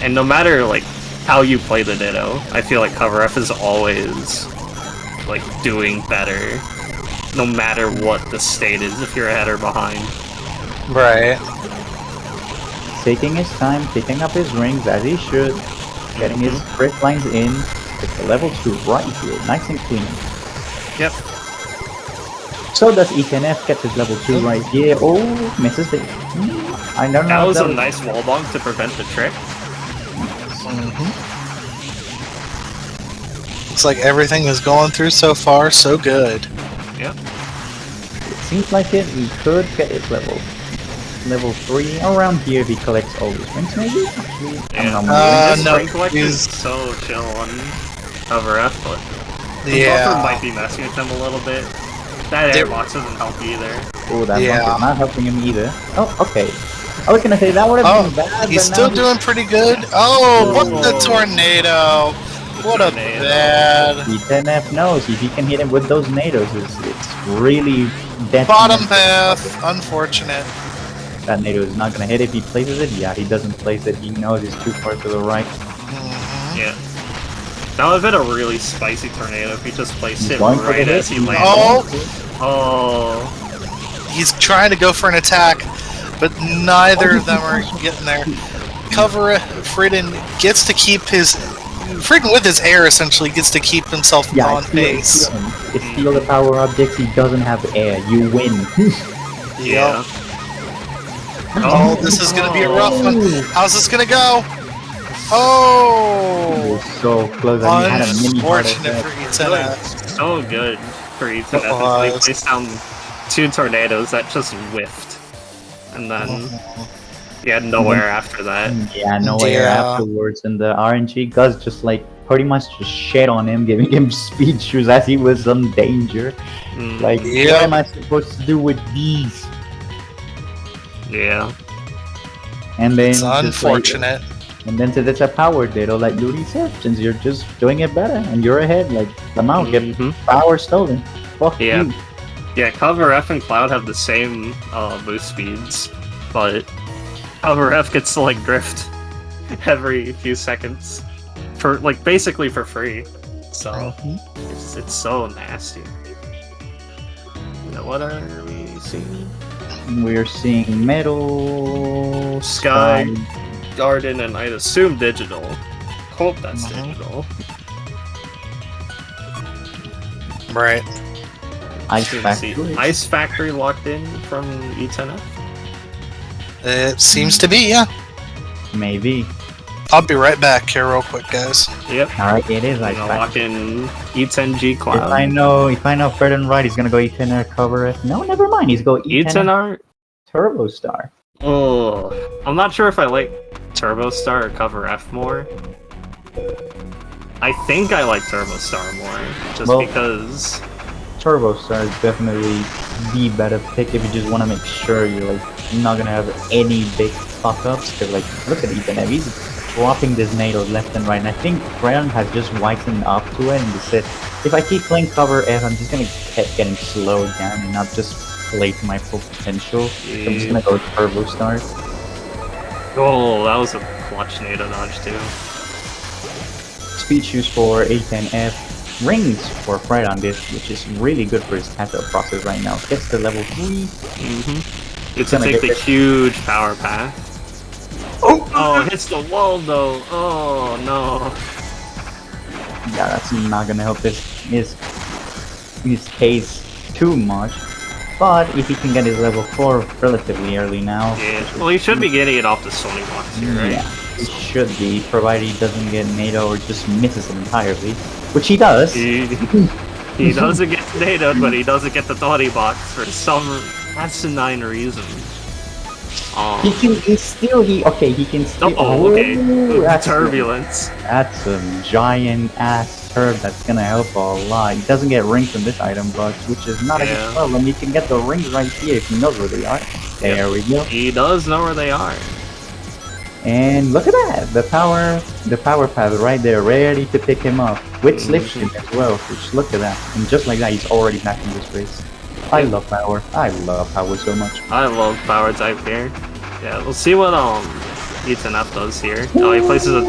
And no matter like how you play the Ditto, I feel like cover F is always like doing better. No matter what the state is, if you're ahead or behind. Right. Taking his time, picking up his rings as he should, getting his drift lines in. It's a level 2 right here, nice and clean. Yep. So does E10F, gets his level 2 right here. Oh, misses it. I don't know. That if was a nice wall bonk to prevent the trick. Looks like everything is going through so far so good. Yep. It seems like it. He could get his level 3 around here if he collects all his rings, maybe? Actually, I don't know. This no, ring collection is he's- so chill on cover F, but the buffer Yeah. might be messing with him a little bit. That There- airbox doesn't help either. Oh, that Yeah. bump is not helping him either. Oh, okay. I was gonna say that would have Oh, been bad, he's but still now doing pretty good. Oh, what the Whoa. tornado! What a Tornado. bad E10F knows if he can hit him with those nados, it's really detrimental. bottom path. Unfortunate. That NATO is not gonna hit if he places it. Yeah, he doesn't place it. He knows it's too far to the right. Yeah. That would have been a really spicy tornado if he just placed He's it going for right the as he hit. landed. Oh, Oh. he's trying to go for an attack, but neither of them are getting there. Cover Fredon gets to keep his Fredon with his air essentially gets to keep himself Yeah, on pace. It's steal the power objects. He doesn't have air. You win. Yeah. Oh, this is gonna be a rough one. How's this gonna go? Oh, You're so close. And he had a mini heart unfortunate attack. for Eaton. So good for Ethan. It was. They placed down 2 tornadoes that just whiffed. And then he had nowhere after that. Yeah, nowhere Yeah. afterwards. And the RNG Gus just like pretty much just shed on him, giving him speed shoes as he was in danger. Mm, Like, Yeah. what am I supposed to do with these? yeah. And then It's just, like, unfortunate. and then since it's a power ditto, like Ludi said, since you're just doing it better and you're ahead, like come out, get Mhm. power stolen. Fuck Yeah. you. Yeah, Cover F and Cloud have the same boost speeds, but Cover F gets to like drift every few seconds for like basically for free. So it's so nasty. Now, what are we seeing? We're seeing metal, Sky, Garden, and I'd assume digital. Hope that's Mhm. digital. Right. Ice Should see Factory. Ice Factory locked in from E10F. It seems to be, yeah. Maybe. I'll be right back here real quick, guys. Yep. Alright, it is I'm Ice gonna Factory. lock in E10G If I Cloud. know Fredon right, he's gonna go E10 cover it. No, never mind. He's go E10 E10R. Turbo Star. Oh, I'm not sure if I like Turbo Star or Cover F more. I think I like Turbo Star more, just Well- because. Turbo Star is definitely the better pick if you just want to make sure you're like not gonna have any big fuck ups. Cause like look at Ethan, he's dropping this NATO left and right, and I think Fredon has just wisened up to it and just said, if I keep playing cover F, I'm just gonna keep getting slowed down and not just play to my full potential. So I'm just gonna go Turbo Star. Oh, that was a clutch NATO dodge too. Speed shoes for A10F. Rings for Fred on this, which is really good for his catch-up process right now. Gets to level 3. Mm-hmm. It's Gonna to take get the this- huge power path. Oh, hits the wall though. Oh no. Yeah, that's not gonna help his case too much. But if he can get his level 4 relatively early now, Yeah. Well, he should be getting it off the Sony box here, right? yeah, he should be, provided he doesn't get NATO or just misses it entirely, which he does. He He doesn't get tornadoed, but he doesn't get the 20 box for some asinine reason. Oh. He can still Okay. that's Turbulence. That's a giant ass turb that's gonna help a lot. He doesn't get rings from this item box, which is not a good problem. He can get the rings right here if he knows where they are. There we go. He does know where they are. And look at that! The power pad right there, ready to pick him up. With slipstream as well, which look at that. And just like that, he's already back in this race. I love power. I love power so much. I love power type here. Yeah, we'll see what Ethan F does here. Oh, he places a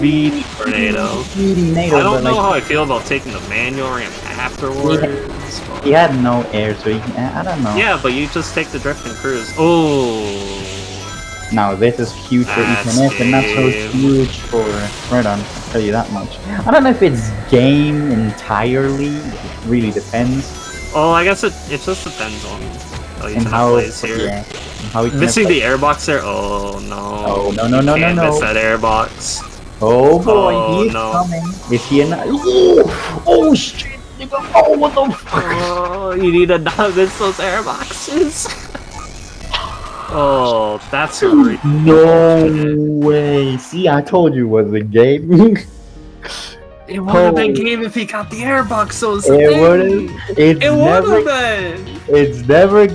beat tornado. I don't know how I feel about taking the manual ramp afterwards. He had no air, so I don't know. Yeah, but you just take the drift and cruise. Oh. Now this is huge for Ethan F, and not so huge for Fredon, I'll tell you that much. I don't know if it's game entirely. It really depends. Oh, I guess it just depends on how Ethan F plays here. Yeah. How Missing the airbox there? Oh no. Oh no. Miss that airbox. Oh boy, Oh, he's no. coming. Is he in? Oh shit! Oh, what the fuck? Oh, you need to not miss those airboxes. Oh, that's really No way! See, I told you it was a game. It would have been game if he got the airbox. So it would have. It would have been. It's never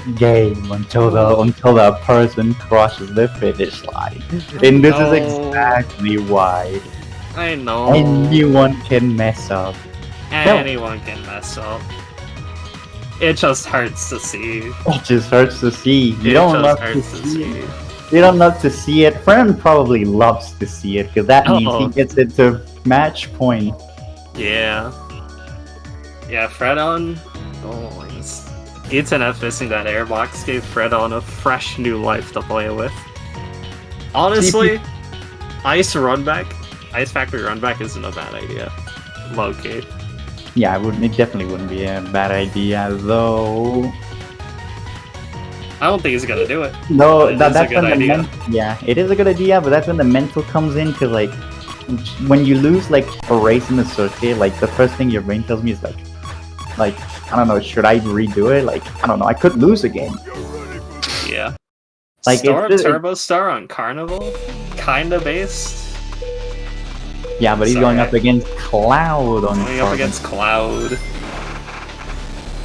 game until the person crosses the finish line, and this is exactly why. I know. Anyone can mess up. Anyone can mess up. It just hurts to see. It just hurts to see. You don't love to see it. You don't love to see it. Fredon probably loves to see it because that means he gets it to match point. Yeah. Yeah, Fredon. Oh, Ethan F missing that airbox gave Fredon a fresh new life to play with. Honestly, Ice Factory Runback isn't a bad idea. Low-key. Yeah, it definitely wouldn't be a bad idea, though. I don't think he's gonna do it. No, that's when the yeah, it is a good idea, but that's when the mental comes in, because like, when you lose like a race in the circuit, like the first thing your brain tells me is like, I don't know, should I redo it? Like, I don't know, I could lose again. Yeah. Like Turbo Star on Carnival? Kinda based? Yeah, but he's going up against Cloud on Going up against Cloud.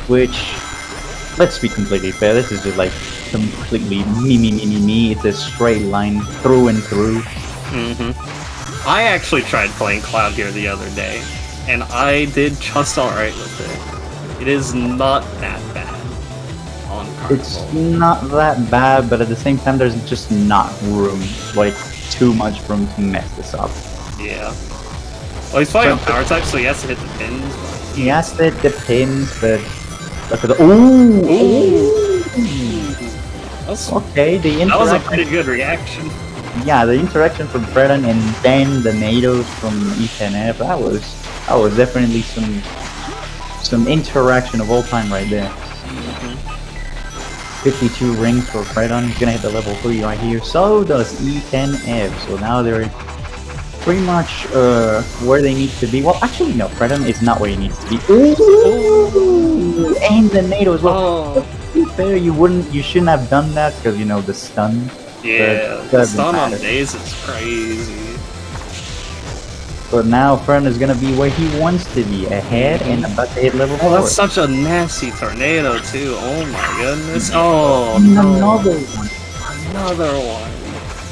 Which, let's be completely fair, this is just like completely me. It's a straight line through and through. I actually tried playing Cloud here the other day, and I did just alright with it. It is not that bad on Carnival. It's not that bad, but at the same time there's just not room, like too much room to mess this up. Yeah. Well, he's playing on power type, so he has to hit the pins. He has to hit the pins, but look at the ooh. Okay, the interaction. That was a pretty good reaction. Yeah, the interaction from Fredon and then the NATOs from Ethan F. That was definitely some interaction of all time right there. 52 rings for Fredon. He's gonna hit the level 3 right here. So does Ethan F. So now they're pretty much where they need to be. Well, actually no, Fredon is not where he needs to be. Ooh! And the NATO as well. To be fair, you shouldn't have done that because you know the stun. Yeah, the stun on days is crazy. But now Fredon is gonna be where he wants to be, ahead and about to hit level 4. Oh, that's such a nasty tornado too. Oh my goodness. Oh no. Another one.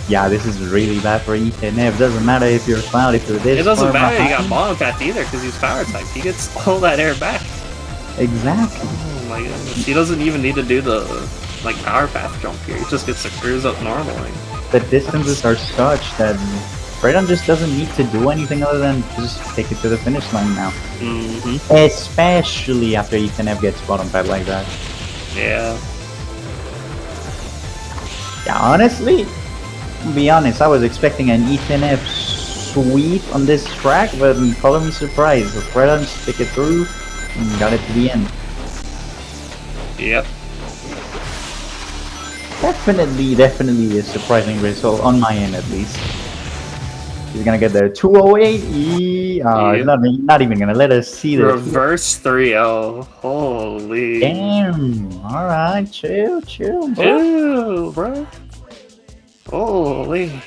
Yeah, this is really bad for Ethan F. Doesn't matter if you're Cloud, if you're this. It doesn't matter he got monopath either because he's power type. He gets all that air back. Exactly. Oh my goodness. He doesn't even need to do the power path jump here. He just gets to cruise up normally. The distances are such that Fredon just doesn't need to do anything other than just take it to the finish line now. Especially after Ethan F gets bottom pad like that. Yeah. Yeah, honestly, to be honest, I was expecting an Ethan F sweep on this track, but color me surprised. Fredon stick it through and got it to the end. Yep. Definitely Definitely a surprising result on my end at least. He's gonna get there. 208. He's not even gonna let us see this. Reverse 3-0. Holy. Damn. All right, chill, bro. Chill, bro. Holy.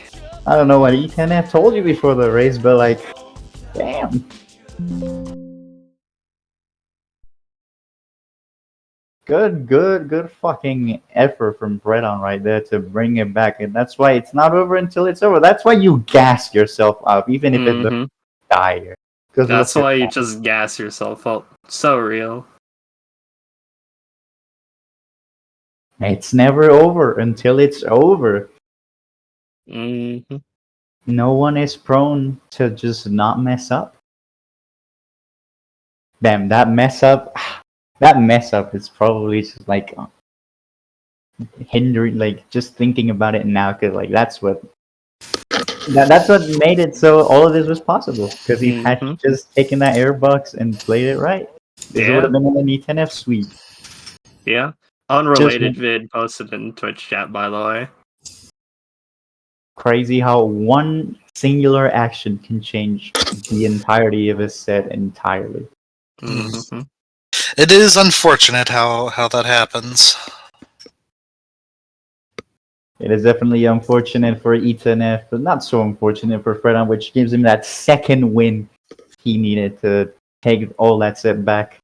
I don't know what E10F told you before the race, but like, damn. Good fucking effort from Fredon right there to bring it back, and that's why it's not over until it's over. That's why you gas yourself up, even if it looks dire. That's why you just gas yourself up. So real. It's never over until it's over. No one is prone to just not mess up. Damn, that mess up is probably just like hindering, like just thinking about it now, because like that's what made it so all of this was possible, because he had just taken that airbox and played it right. This would have been an E10F sweep. Yeah. Unrelated vid posted in Twitch chat, by the way. Crazy how one singular action can change the entirety of a set entirely. It is unfortunate how that happens. It is definitely unfortunate for E10F, but not so unfortunate for Fredon, which gives him that second win he needed to take all that set back.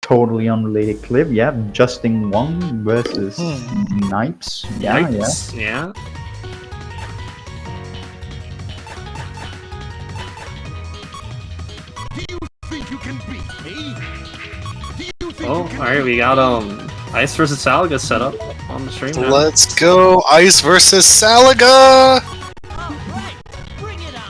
Totally unrelated clip, yeah. Justin Wong versus Snipes. Yeah. Do you think you can beat me? Do you think Oh, alright, we got Ice versus Salaga set up on the stream now. Let's go, Ice versus Salaga! Alright, bring it on!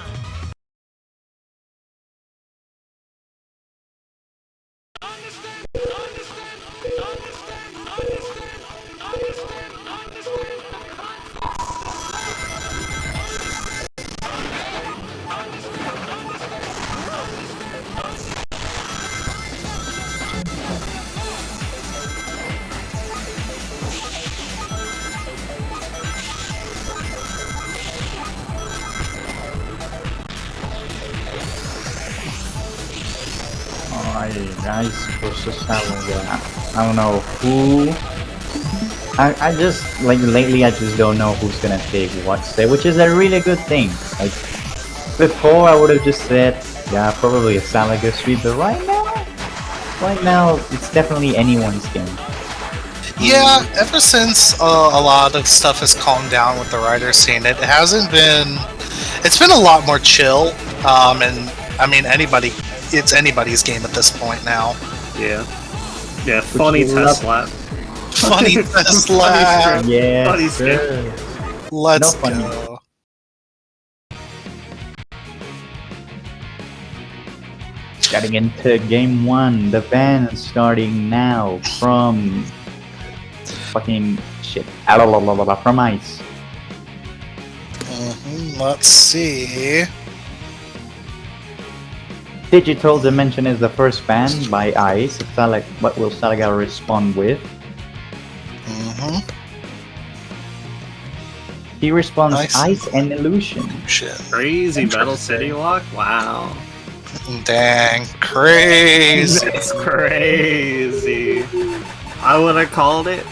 Guys versus Salaga. I don't know who. I just like lately I just don't know who's gonna take what set, which is a really good thing. Like before I would have just said, yeah, probably a Salaga sweep, but right now it's definitely anyone's game. Yeah, ever since a lot of stuff has calmed down with the rider scene, it's been a lot more chill, and I mean it's anybody's game at this point now. Yeah, funny test lap. Funny test lap. Yeah, Funny skip. Let's No funny. go. Getting into game one, the ban starting now from fucking shit. From Ice. Let's see. Digital Dimension is the first ban by Ice. What will Salaga respond with? He responds Ice and Illusion. Shit. Crazy Metal City Lock? Wow. Dang, crazy. It's crazy. I would have called it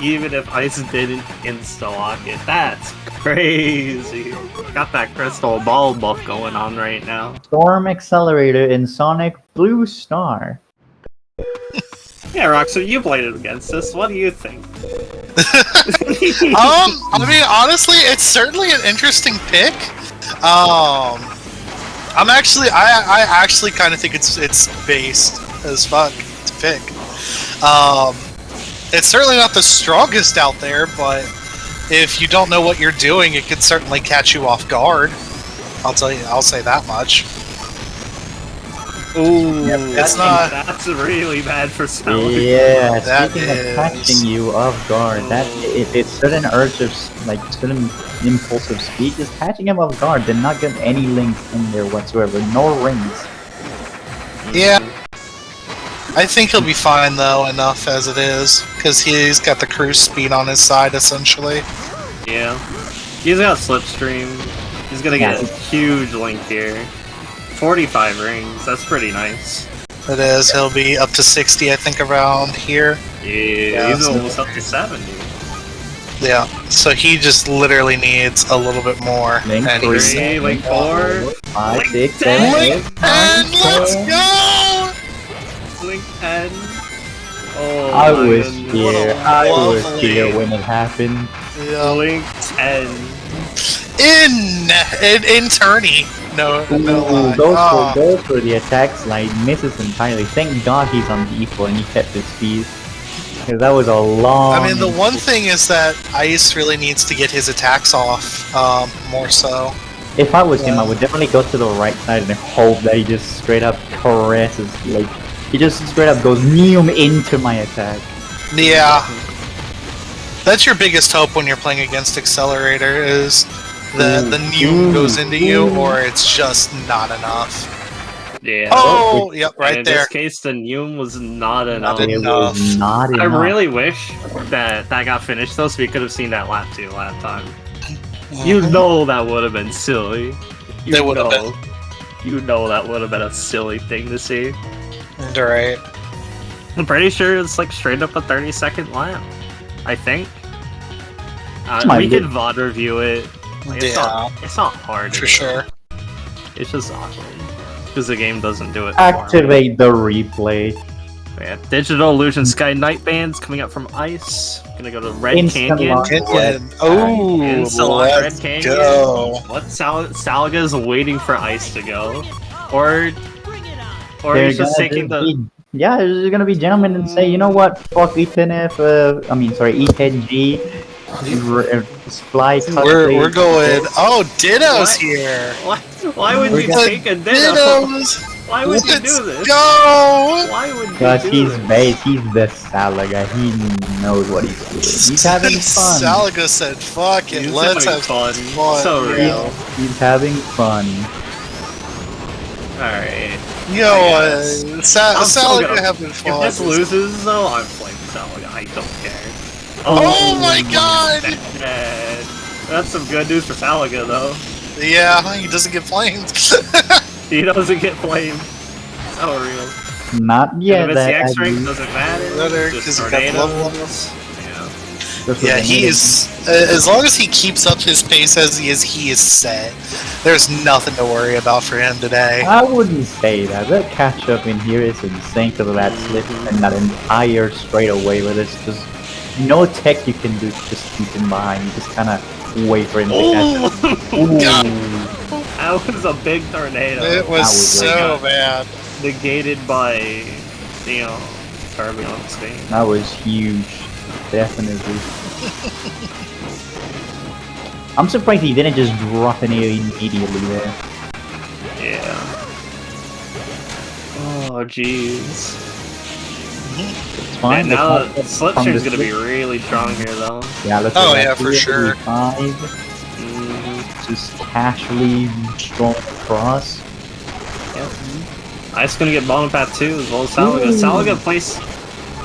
even if Ice didn't insta-lock it. That's crazy. Got that crystal ball buff going on right now. Storm Accelerator in Sonic Blue Star. Yeah, Roxim, you played it against us. What do you think? I mean, honestly, it's certainly an interesting pick. I actually kind of think it's based as fuck to pick. It's certainly not the strongest out there, but if you don't know what you're doing, it could certainly catch you off guard. I'll say that much. Ooh, It's not- That's really bad for Salaga. Yeah, That speaking of is- catching you off guard, it's certain urge of like certain impulse of speed, just catching him off guard, did not get any links in there whatsoever, no rings. Yeah. I think he'll be fine though, enough as it is, because he's got the cruise speed on his side essentially. Yeah. He's got Slipstream. He's gonna get a huge link here. 45 rings, that's pretty nice. It is. He'll be up to 60, I think, around here. Yeah, he's so- almost up to 70. Yeah. So he just literally needs a little bit more. Link and three. he's- 3, link 4, 5, Link 6, 10. 7, 8, Link 10, let's go! link 10. Oh, I my was goodness. here. I was lovely- here when it happened. Yeah. Link 10. In tourney. No lie. Goes for the attack slide, misses entirely. Thank God he's on D4 and he kept his speed. Because that was a long... I mean, the one thing is that Ice really needs to get his attacks off, more so. If I was him, I would definitely go to the right side and hope that he just straight up caresses, like, he just straight up goes Neum into my attack. Yeah. That's your biggest hope when you're playing against Accelerator, is that the Neum goes into you, or it's just not enough. Yeah. Oh, yep, And right in there. this case, the Neum was not enough. Not It enough. was not I enough. really wish that got finished though, so we could have seen that lap 2 last time. You know that would have been silly. They would have been. You know that would have been a silly thing to see. Right. I'm pretty sure it's like straight up a 30-second lap. I think. Might We be. could VOD review it. Like, it's not hard. For sure. It's just awkward. Because the game doesn't do it. Activate the replay. Yeah, Digital Illusion Sky Night Bands coming up from Ice. Gonna go to Red Instant Canyon. lock. Oh, Instalock Red let's Canyon. go. What Salaga's waiting for Ice to go, or They're he's just gonna taking the. be, yeah, they're just gonna be gentlemen and say, you know what, fuck E10F, E10G, fly. We're going. Oh, Ditto's What? here. Why would you got take a Ditto? Ditto's. Why would you Let's do this? go. Why would you Because do he's this? base, he's the Salaga, he knows what he's doing. He's having fun. Salaga said, "Fuck it, He's let's having have fun. fun." So yeah. real. He's having fun. Alright. You know guess. what? I'm still Salaga gonna- having If fun. this loses, though, I'm playing Salaga. I don't care. Oh my god! Man. That's some good news for Salaga, though. Yeah, he doesn't get flamed. He doesn't get flamed. So real. Not yet. If it's the that X-Ring, I- doesn't matter. Better, Just 'cause he got tornadoes. level ups. Yeah. this was Yeah, a he native- is. As long as he keeps up his pace as he is set. There's nothing to worry about for him today. I wouldn't say that. That catch up in here is insane because of that slip and that entire straightaway where there's just no tech you can do to just keep him behind. You just kind of wait for him to catch up. Oh, God. that was a big tornado. It was was so bad. Negated by, turbulence thing. That was huge. Definitely. I'm surprised he didn't just drop an air immediately there. Yeah. Oh, jeez. It's fine. And the now catch-up from Slipstream's the gonna be slip- really strong here, though. Yeah, let's Oh, go yeah, back for to it. sure. E5, just casually strong across. Yep. Ice gonna get bottom path too, as well as Salaga. Salaga placed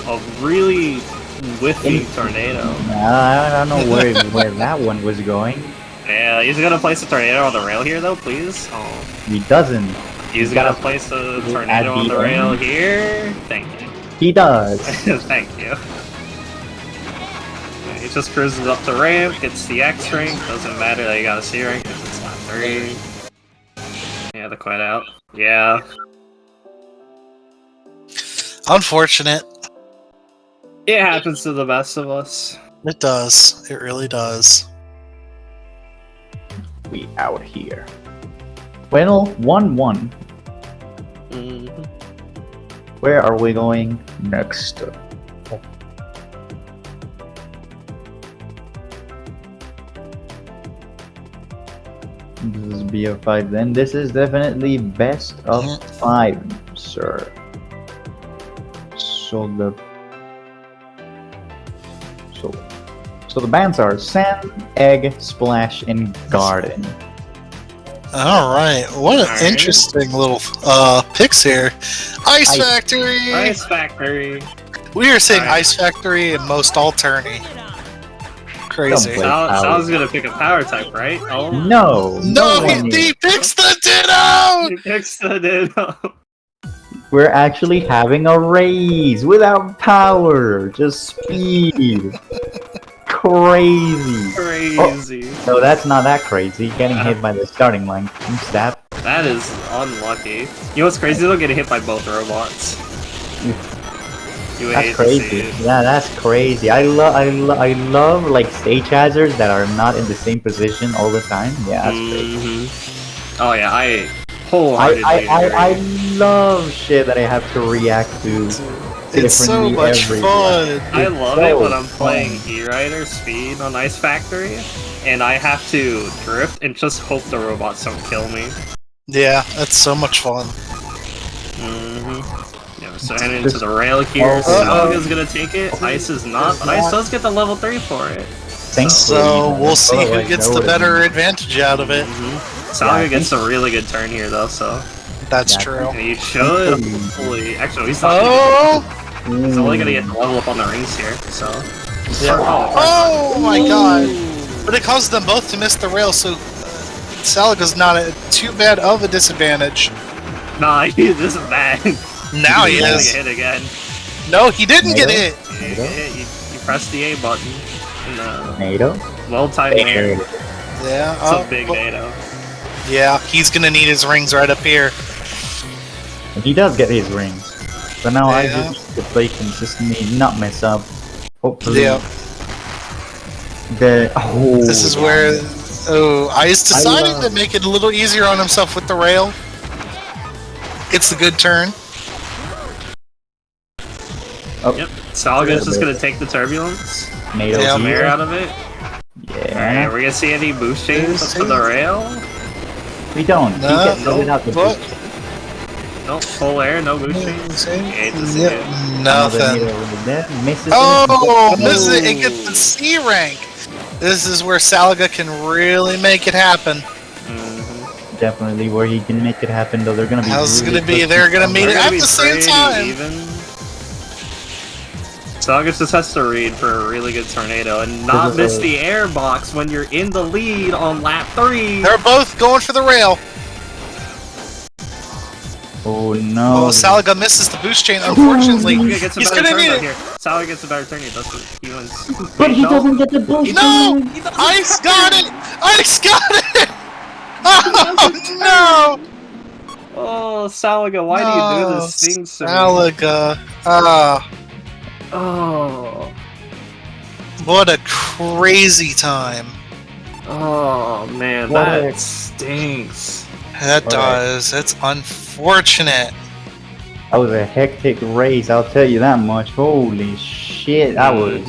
a really whiffy tornado. I don't know where that one was going. Yeah, he's gonna place a tornado on the rail here, though, please. Oh, He doesn't. he's gotta gonna place a at tornado on the the rail end. here. Thank you. He does. Thank you. He just cruises up the ramp, gets the X rank. Doesn't matter that you got a C rank because it's not 3. Yeah, they're quite out. Yeah. Unfortunate. It happens to the best of us. It does. It really does. We out here. Well, 1-1. Mhm. Where are we going next? This is BO5 then. This is definitely best of 5. sir. So the bands are Sand, Egg, Splash, and Garden. All right, what an Alright. interesting little picks here. Ice Factory. Ice Factory. We are saying Alright. Ice Factory and most all tourney. Crazy. Don't Sal's gonna pick a power type, right? Oh, No! No, one he is. picks the Ditto. he picks the Ditto. We're actually having a raise without power, just speed. Crazy. Crazy. No, that's not that crazy. Getting hit by the starting line. Stab. That is unlucky. You know what's crazy though? Getting hit by both robots. You would That's hate to see crazy. it. Yeah, that's crazy. I love like stage hazards that are not in the same position all the time. Yeah, that's crazy. Oh yeah, I wholeheartedly I agree. love shit that I have to react to. It's so differently much every fun. I It's love so it when I'm fun. playing E-Rider Speed on Ice Factory, and I have to drift and just hope the robots don't kill me. Yeah, that's so much fun. Yeah, so heading into the rail here. Salaga's gonna take it. Ice is not, but Ice does get the level 3 for it. Thankfully, So we'll see who otherwise gets no the one- better advantage out of it. Salaga I gets a really good turn here though, so That's Yeah, true. and he should hopefully. Actually, he's not. Oh, He's only gonna get the level up on the rings here, so. yeah. Oh my god! But it causes them both to miss the rail, so Salaga's not too bad of a disadvantage. Nah, this is bad. Now he He's gonna is. get hit again. No, he didn't get Nato? hit. You press the A button. And, NATO? well-timed air. Yeah. It's a big NATO. Yeah, he's gonna need his rings right up here. And he does get his rings. So now I Yeah. just need to play consistently, not mess up. Hopefully. Yeah. This is where Ice deciding to make it a little easier on himself with the rail. Gets the good turn. Yep. Salaga's just gonna take the turbulence. NATO Yeah. Some air out of it. Yeah. Alright, we're gonna see any boost chains up to the rail. We don't. No, he gets without the but- boost. No, full air, no boost chains. Hate to see Yep, it. Another nothing. NATO over there. Misses Oh, it. misses it. It gets the C rank. This is where Salaga can really make it happen. Definitely where he can make it happen, though. They're gonna be. How's it really gonna be? close They're to gonna each meet other. it They're at gonna be the same pretty time. Even. Salaga just has to read for a really good tornado and not miss the air box when you're in the lead on lap 3. They're both going for the rail. Oh no. Oh, Salaga misses the boost chain, unfortunately. Salaga gets a He's better gonna turn need out it. here. Salaga gets a better turn here. He wins. But he No. doesn't get the boost. No! Ice got it! Ice got it! Oh no! Oh, Salaga, why do you do this thing to me? Salaga. Ah, Oh. what a crazy time. Oh, man, What that a- stinks. That Alright. does. That's unfortunate. That was a hectic race, I'll tell you that much. Holy shit, I was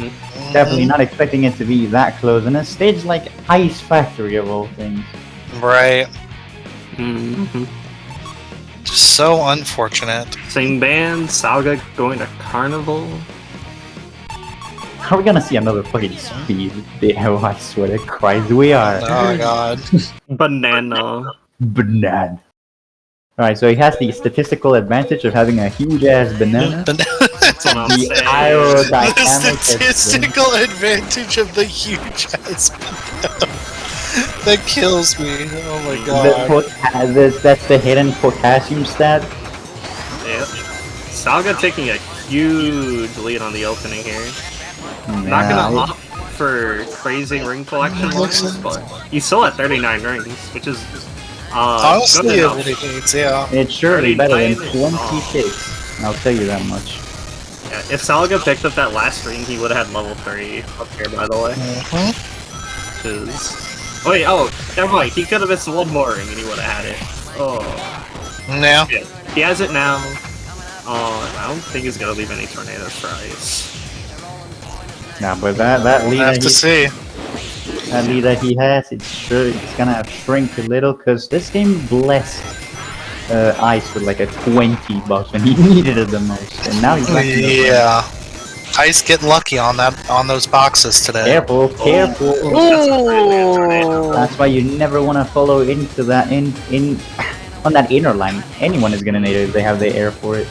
definitely not expecting it to be that close. And a stage like Ice Factory of all things. Right. Mm-hmm. Just so unfortunate. Same band, Salaga going to Carnival. Are we gonna see another fucking speed video? I swear to Christ, we are. Oh god. Banana. Banana. Alright, so he has the statistical advantage of having a huge ass banana. That's what I'm The saying. The aerodynamic statistical advantage of the huge ass banana. That kills me. Oh my god. That's the hidden potassium stat. Yep. Salaga taking a huge lead on the opening here. Not gonna opt for crazy ring collection losses, but he's still at 39 rings, which is Honestly, good it enough. really hates, yeah. It's surely better than 39. 26. I'll tell you that much. Yeah, if Salaga picked up that last ring, he would have had level 3 up here, by the way. Mhm. Which is... Oh wait, never mind. He could have missed one more ring and he would have had it. Oh. Now, Yeah. He has it now. I don't think he's gonna leave any tornadoes for Ice. Nah, but that we'll lead have that to see. that lead that he has, it's gonna shrink a little, cause this game blessed Ice with like a 20 buff when he needed it the most, and now he's back in the Yeah. Ice getting lucky on those boxes today. Careful, careful. Ooh. That's why you never want to follow into that on that inner line. Anyone is gonna need it if they have the air for it.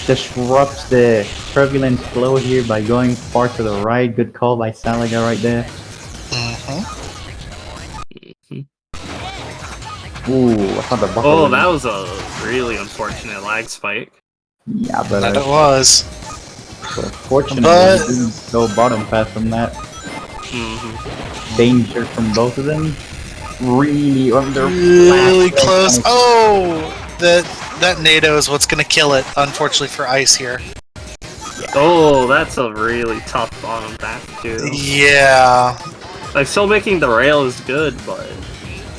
Disrupts the turbulent flow here by going far to the right. Good call by Salaga right there. Ooh, I thought the buckle. Oh, that was a really unfortunate lag spike. Yeah, but That it was. fortunately, we didn't go bottom path from that. Danger from both of them. Really under. Really close. Oh, that NATO is what's gonna kill it. Unfortunately for Ice here. Oh, that's a really tough bottom path too. Yeah. Like, still making the rail is good, but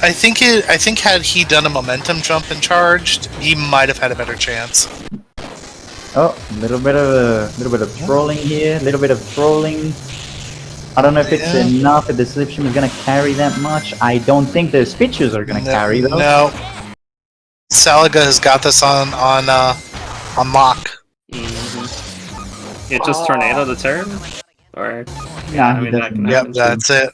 I think had he done a momentum jump and charged, he might have had a better chance. Oh, a little bit of trolling here. A little bit of trolling. I don't know if it's enough. If the slipstream is gonna carry that much, I don't think the pitches are gonna carry though. No. Salaga has got this on lock. it just tornado the turn, or Nah, I he mean, that doesn't. can Yep, happen. that's it.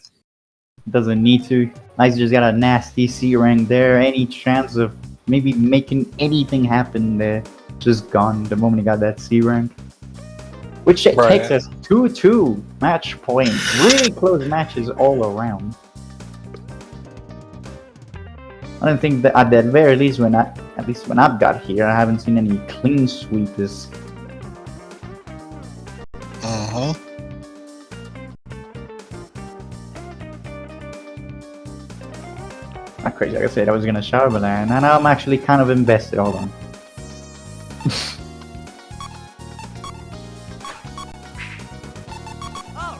Doesn't need to. Ice just got a nasty C rank there. Any chance of maybe making anything happen there, just gone the moment he got that C rank. Which takes us 2-2 match point. Really close matches all around. I don't think that at the very least when I've got here, I haven't seen any clean sweepers. Not crazy. Like I said, I was gonna shower, but now I'm actually kind of invested. Hold on.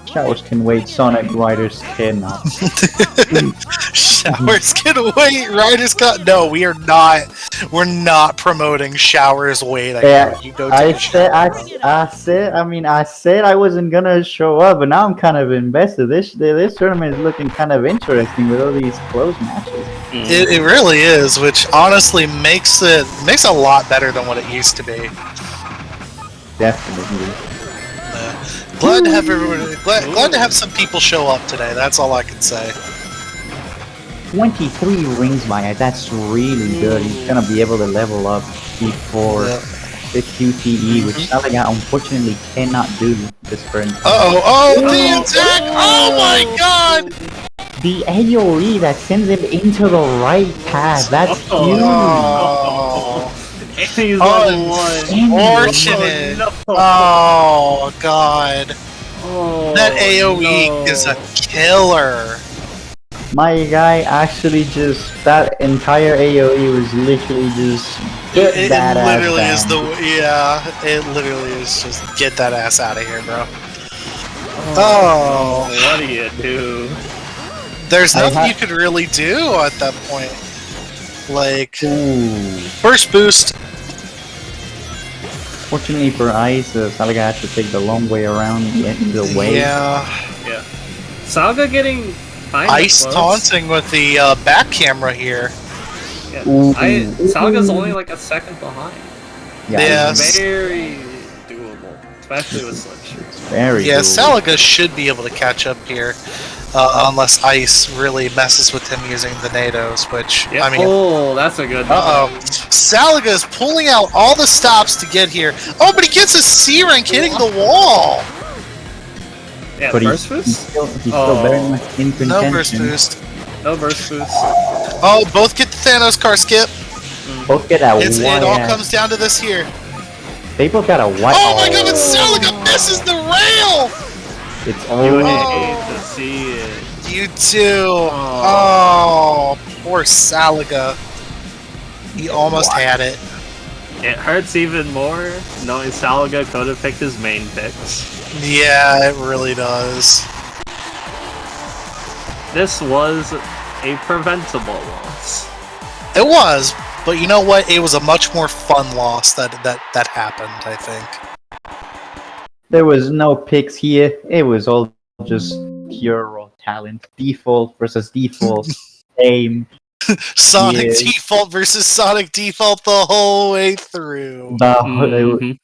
Showers can wait, Sonic Riders cannot. Showers can wait, Riders got no, we're not promoting Showers wait. You go take a shower. I said I wasn't gonna show up, but now I'm kind of invested. This tournament is looking kind of interesting with all these close matches. It really is, which honestly makes it a lot better than what it used to be. Definitely. Glad to have everybody. Glad to have some people show up today. That's all I can say. 23 rings by it. That's really good. He's gonna be able to level up before the QTE, which Salaga unfortunately cannot do this current. The attack! Oh my god! The AoE that sends him into the right path. That's huge. He's level 1. Unfortunate. Oh god. That AoE is a killer. My guy actually that entire AoE was literally just It literally is just get that ass out of here, bro. Oh, what do you do? There's nothing you could really do at that point. Like, first boost. Fortunately for Ice, Salaga has to take the long way around the way. Yeah. Salaga getting Ice close. taunting with the back camera here. Yeah. Salaga's only like a second behind. Yes. Very doable, especially with Slipstream. It's very doable. Salaga should be able to catch up here. Unless Ice really messes with him using the NATOs, which, I mean... Oh, that's a good one. Salaga is pulling out all the stops to get here. Oh, but he gets a C rank hitting the wall! Yeah, but burst boost? He's still very much in contention. No burst boost. No burst boost. Oh, both get the Thanos car skip. Both get a It all comes down to this here. They both got a white... Oh my god, Salaga misses the rail! It's You hate to see it. You do. Oh, poor Salaga. He almost had it. It hurts even more knowing Salaga could have picked his main picks. Yeah, it really does. This was a preventable loss. It was, but you know what? It was a much more fun loss that happened, I think. There was no picks here. It was all just pure raw talent. Default versus default. Same. Sonic Yeah. Default versus Sonic Default the whole way through. Mhm. It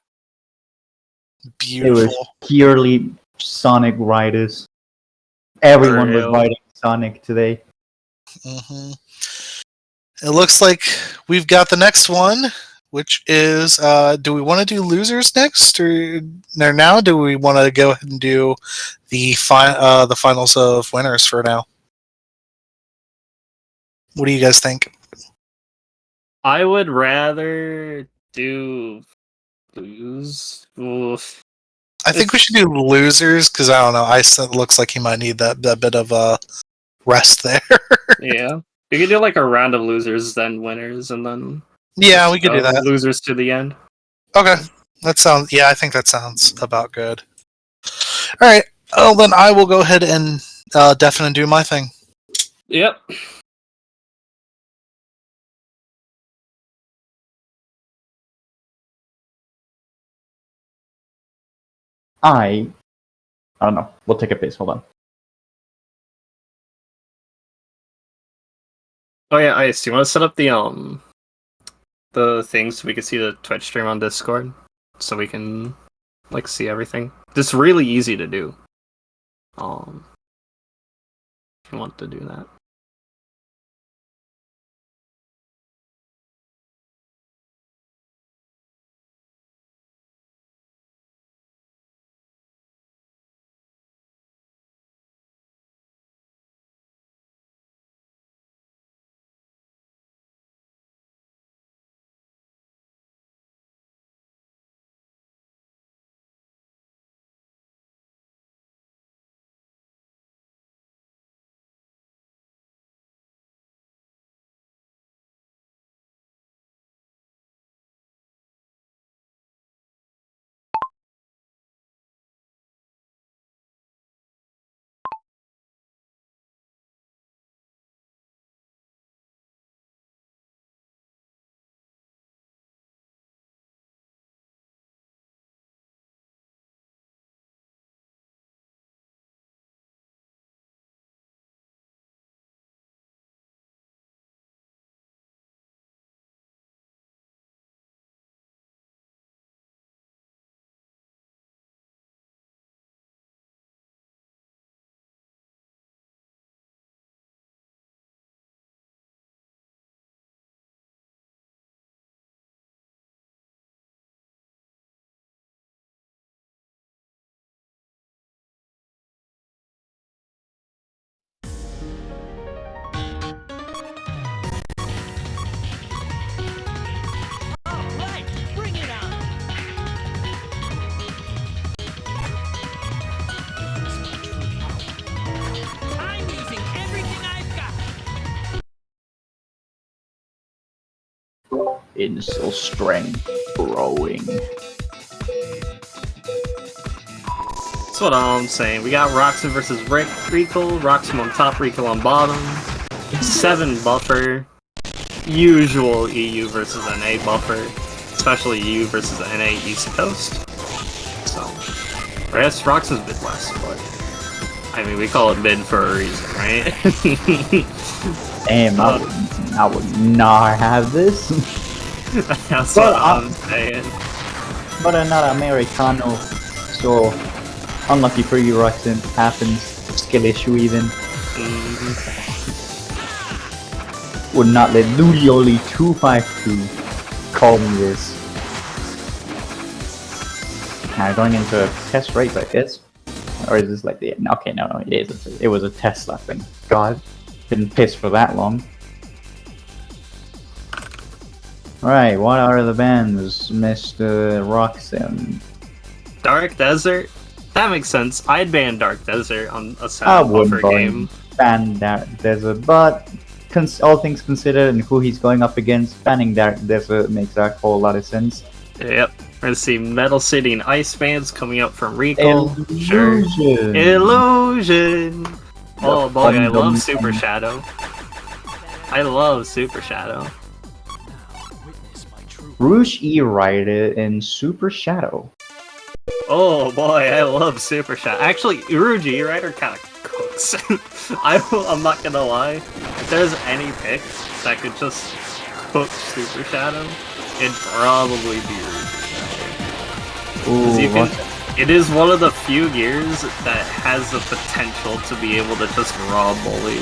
was Beautiful. purely Sonic riders. Everyone was real. riding Sonic today. hmm It looks like we've got the next one, which is do we want to do losers next or now? Do we want to go ahead and do the finals of winners for now? What do you guys think? I would rather do lose. Oof. I think we should do losers because I don't know. It looks like he might need that bit of rest there. Yeah. You could do like a round of losers, then winners, and then Yeah, we could do that. losers to the end. Okay, that sounds. Yeah, I think that sounds about good. All right. Oh, then I will go ahead and definitely do my thing. Yep. I don't know. We'll take a piece. Hold on. Oh yeah, Ice, do you want to set up the thing so we can see the Twitch stream on Discord? So we can like see everything. It's really easy to do. If you want to do that. Alright, bring it on! I'm using everything I've got! Incel strength growing. That's what I'm saying. We got Roxim versus Rekole. Roxim on top, Rekole on bottom. 7 buffer. Usual EU versus NA buffer. Especially EU versus NA East Coast. So, I guess Roxim's mid west, but I mean, we call it mid for a reason, right? Damn, I would not have this. That's Well, what I'm saying. But I'm not Americano, so unlucky for you, Roxim. Happens. Skill issue even. Mhm. Would not let Ludiyolo 252 call me this. Now going into a test race, I guess. Or is this like the... Okay, no, it is. It was a test lap, thank God. Didn't piss for that long. Right, what are the bands, Mr. Roxim? Dark Desert? That makes sense. I'd ban Dark Desert on a I 7 buffer wouldn't game. ban Dark Desert, but all things considered and who he's going up against, banning Dark Desert makes a whole lot of sense. Yep. We're gonna see Metal City and Ice Bands coming up from Rekole. Sure. Illusion! Illusion! Oh boy, I love Fundamental. Super Shadow. I love Super Shadow. Rouge E Rider in Super Shadow. Oh boy, I love Super Shadow. Actually, Uruji Rider kind of cooks. I'm not gonna lie. I there's any pick that could just cook Super Shadow, it'd probably be Ruby Shadow. It is one of the few gears that has the potential to be able to just raw bully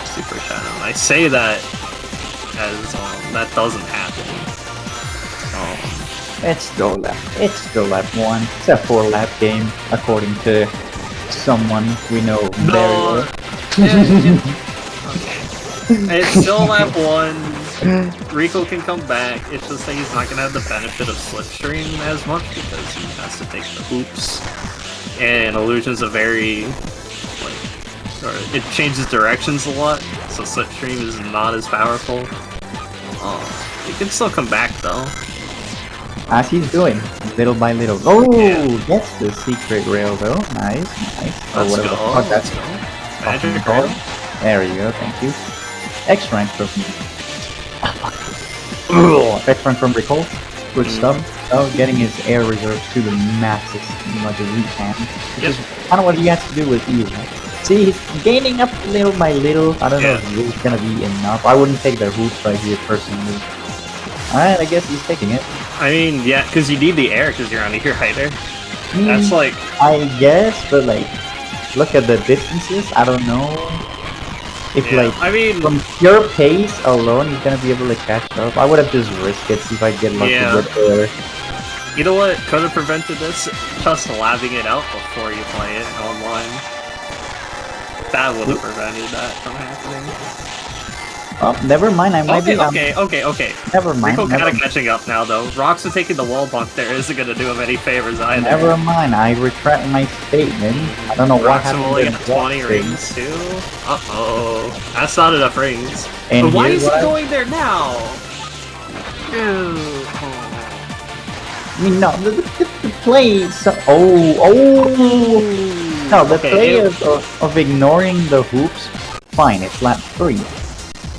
Super Shadow. And I say that as that doesn't happen. It's still lap 1. It's a 4-lap game, according to someone we know very well. It's still lap 1. Rekole can come back. It's just that he's not gonna have the benefit of Slipstream as much because he has to take the hoops. And Illusion's a very it changes directions a lot, so Slipstream is not as powerful. He can still come back though. As he's doing, little by little. Oh, yeah. Gets the secret rail though. Nice. Let's go. That's Magic rail. There you go. Thank you. X rank from X rank from Rekole. Good stuff. Oh, getting his air reserves to the maxes, like as he can. Which is kind of what he has to do with these. Right? See, he's gaining up little by little. I don't know if it's gonna be enough. I wouldn't take the hoops right here personally. Alright, I guess he's taking it. I mean, yeah, because you need the air because you're on a hider. That's like... I guess, but like, look at the distances, I don't know. If I mean... from pure pace alone, he's gonna be able to catch up. I would have just risked it, see if I get lucky with there. You know what could have prevented this? Just labbing it out before you play it online. That would have prevented that from happening. Oh, never mind, I might be... Okay. Never mind. Rekole kind of catching up now, though. Roxim taking the wall bump there isn't going to do him any favors either. Never mind, I retract my statement. I don't know what happened only got 20 rings, too? Uh-oh. That's not enough rings. And but why is he going there now? I mean, no, the play... So, No, the play of ignoring the hoops, fine, it's lap 3.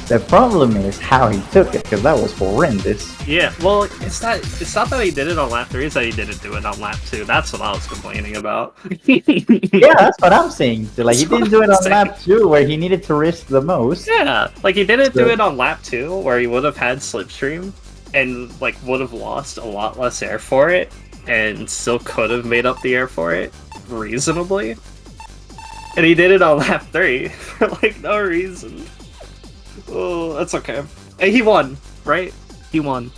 The problem is how he took it, because that was horrendous. Yeah, well, it's not that he did it on lap 3, it's that he didn't do it on lap 2. That's what I was complaining about. Yeah, that's what I'm saying. So, like, he didn't do it on lap 2, where he needed to risk the most. Yeah, like, he didn't do it on lap 2, where he would have had Slipstream, and, like, would have lost a lot less air for it, and still could have made up the air for it, reasonably. And he did it on lap 3, for, like, no reason. Oh, that's okay. Hey, he won, right? He won.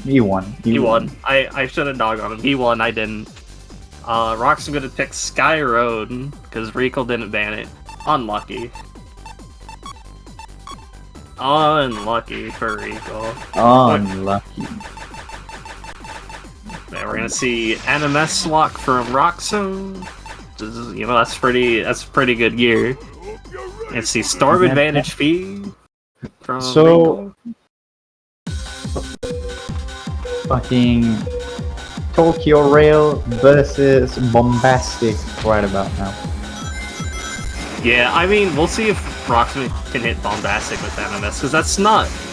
He won. I should have dogged on him. He won, I didn't. Roxim gonna pick Sky Road, because Rekole didn't ban it. Unlucky. Unlucky for Rekole. Unlucky. Yeah, we're gonna see NMS lock from Roxim. You know, that's pretty good gear. And see Storm Advantage fee. So, fucking Tokyo Rail versus Bombastic right about now. Yeah, I mean, we'll see if Roxim can hit Bombastic with NMS, because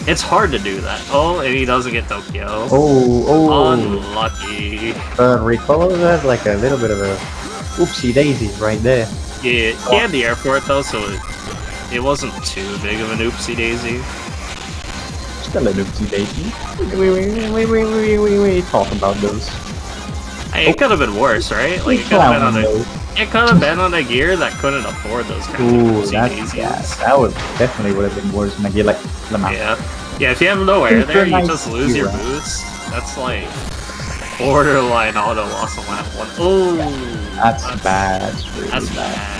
it's hard to do that. Oh, and he doesn't get Tokyo. Oh. Unlucky. But Rekole has like a little bit of a oopsie daisy right there. Yeah, he had the air for it though, so it wasn't too big of an oopsie daisy. Still an oopsie daisy. We talk about those. Hey, it could have been worse, right? Like, it could have been on a gear that couldn't afford those kinds of oopsie daisies. Yeah, that would definitely would have been worse than a gear like Lamar. Yeah, if you have no air there, you just lose your boost. That's like borderline auto loss on lap 1. Oh, that's bad. That's really bad.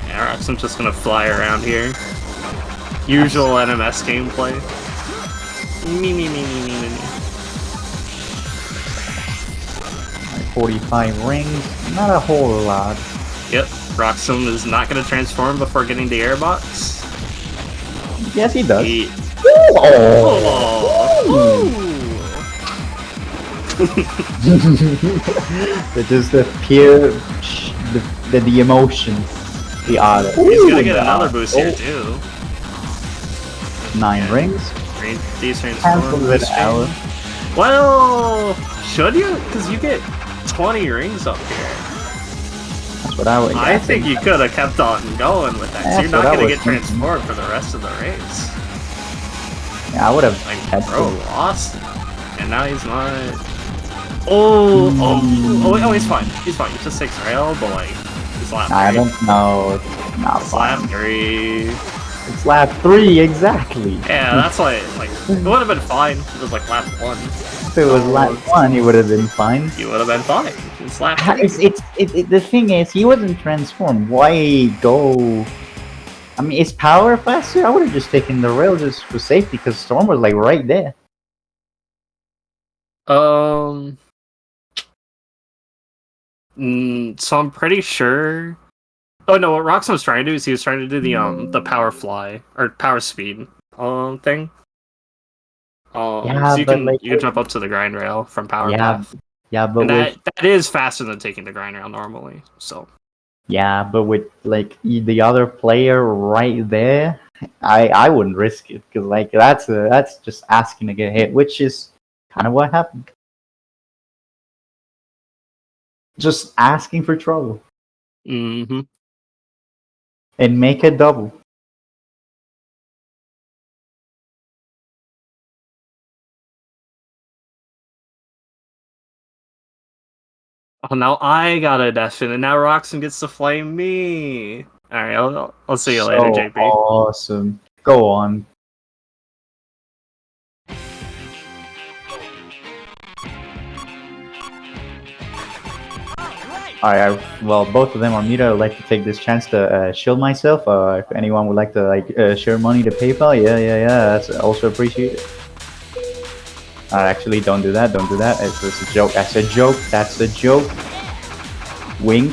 Yeah, I'm just gonna fly around here. Usual NMS gameplay. Me. 45 rings, not a whole lot. Yep, Roxim is not gonna transform before getting the airbox. Yes, he does. It's just the pure, the emotion. The honor. He's gonna get another boost here too. 9 rings. Cancel it out. Well, should you? Because you get 20 rings up here. That's what I would. I think you could have kept on going with that. So you're That's not what I going to was get thinking. transformed for the rest of the race. Yeah, I would have. Like, bro, lost. And now he's not. Oh, he's fine. He's fine. He just takes rail, but like, it's lap 3. I don't know. It's not It's fine. lap 3. It's lap 3, exactly. Yeah, that's why, like, it would have been fine if it was like lap 1. If it was lap 1, he would have been fine. You would have been fine. It's lap 3. The thing is, he wasn't transformed. Why go? I mean, is power faster? I would have just taken the rail just for safety because Storm was like right there. So I'm pretty sure. Oh no, what Roxim was trying to do is he was trying to do the power fly or power speed thing. Yeah, so you but, can like, you can jump up to the grind rail from power Yeah, path. yeah, but And with that is faster than taking the grind rail normally. So like the other player right there, I wouldn't risk it because like that's just asking to get hit, which is kind of what happened. Just asking for trouble mm-hmm. and make it double. Oh, now I got a deafen, and now Roxim gets to flame me. All right, I'll see you later, So JP. awesome. Go on. Alright, well, both of them are muted. I'd like to take this chance to shield myself. If anyone would like to share money to PayPal, yeah, that's also appreciated. Actually, don't do that. Don't do that. It's a joke. That's a joke. That's a joke. Wink.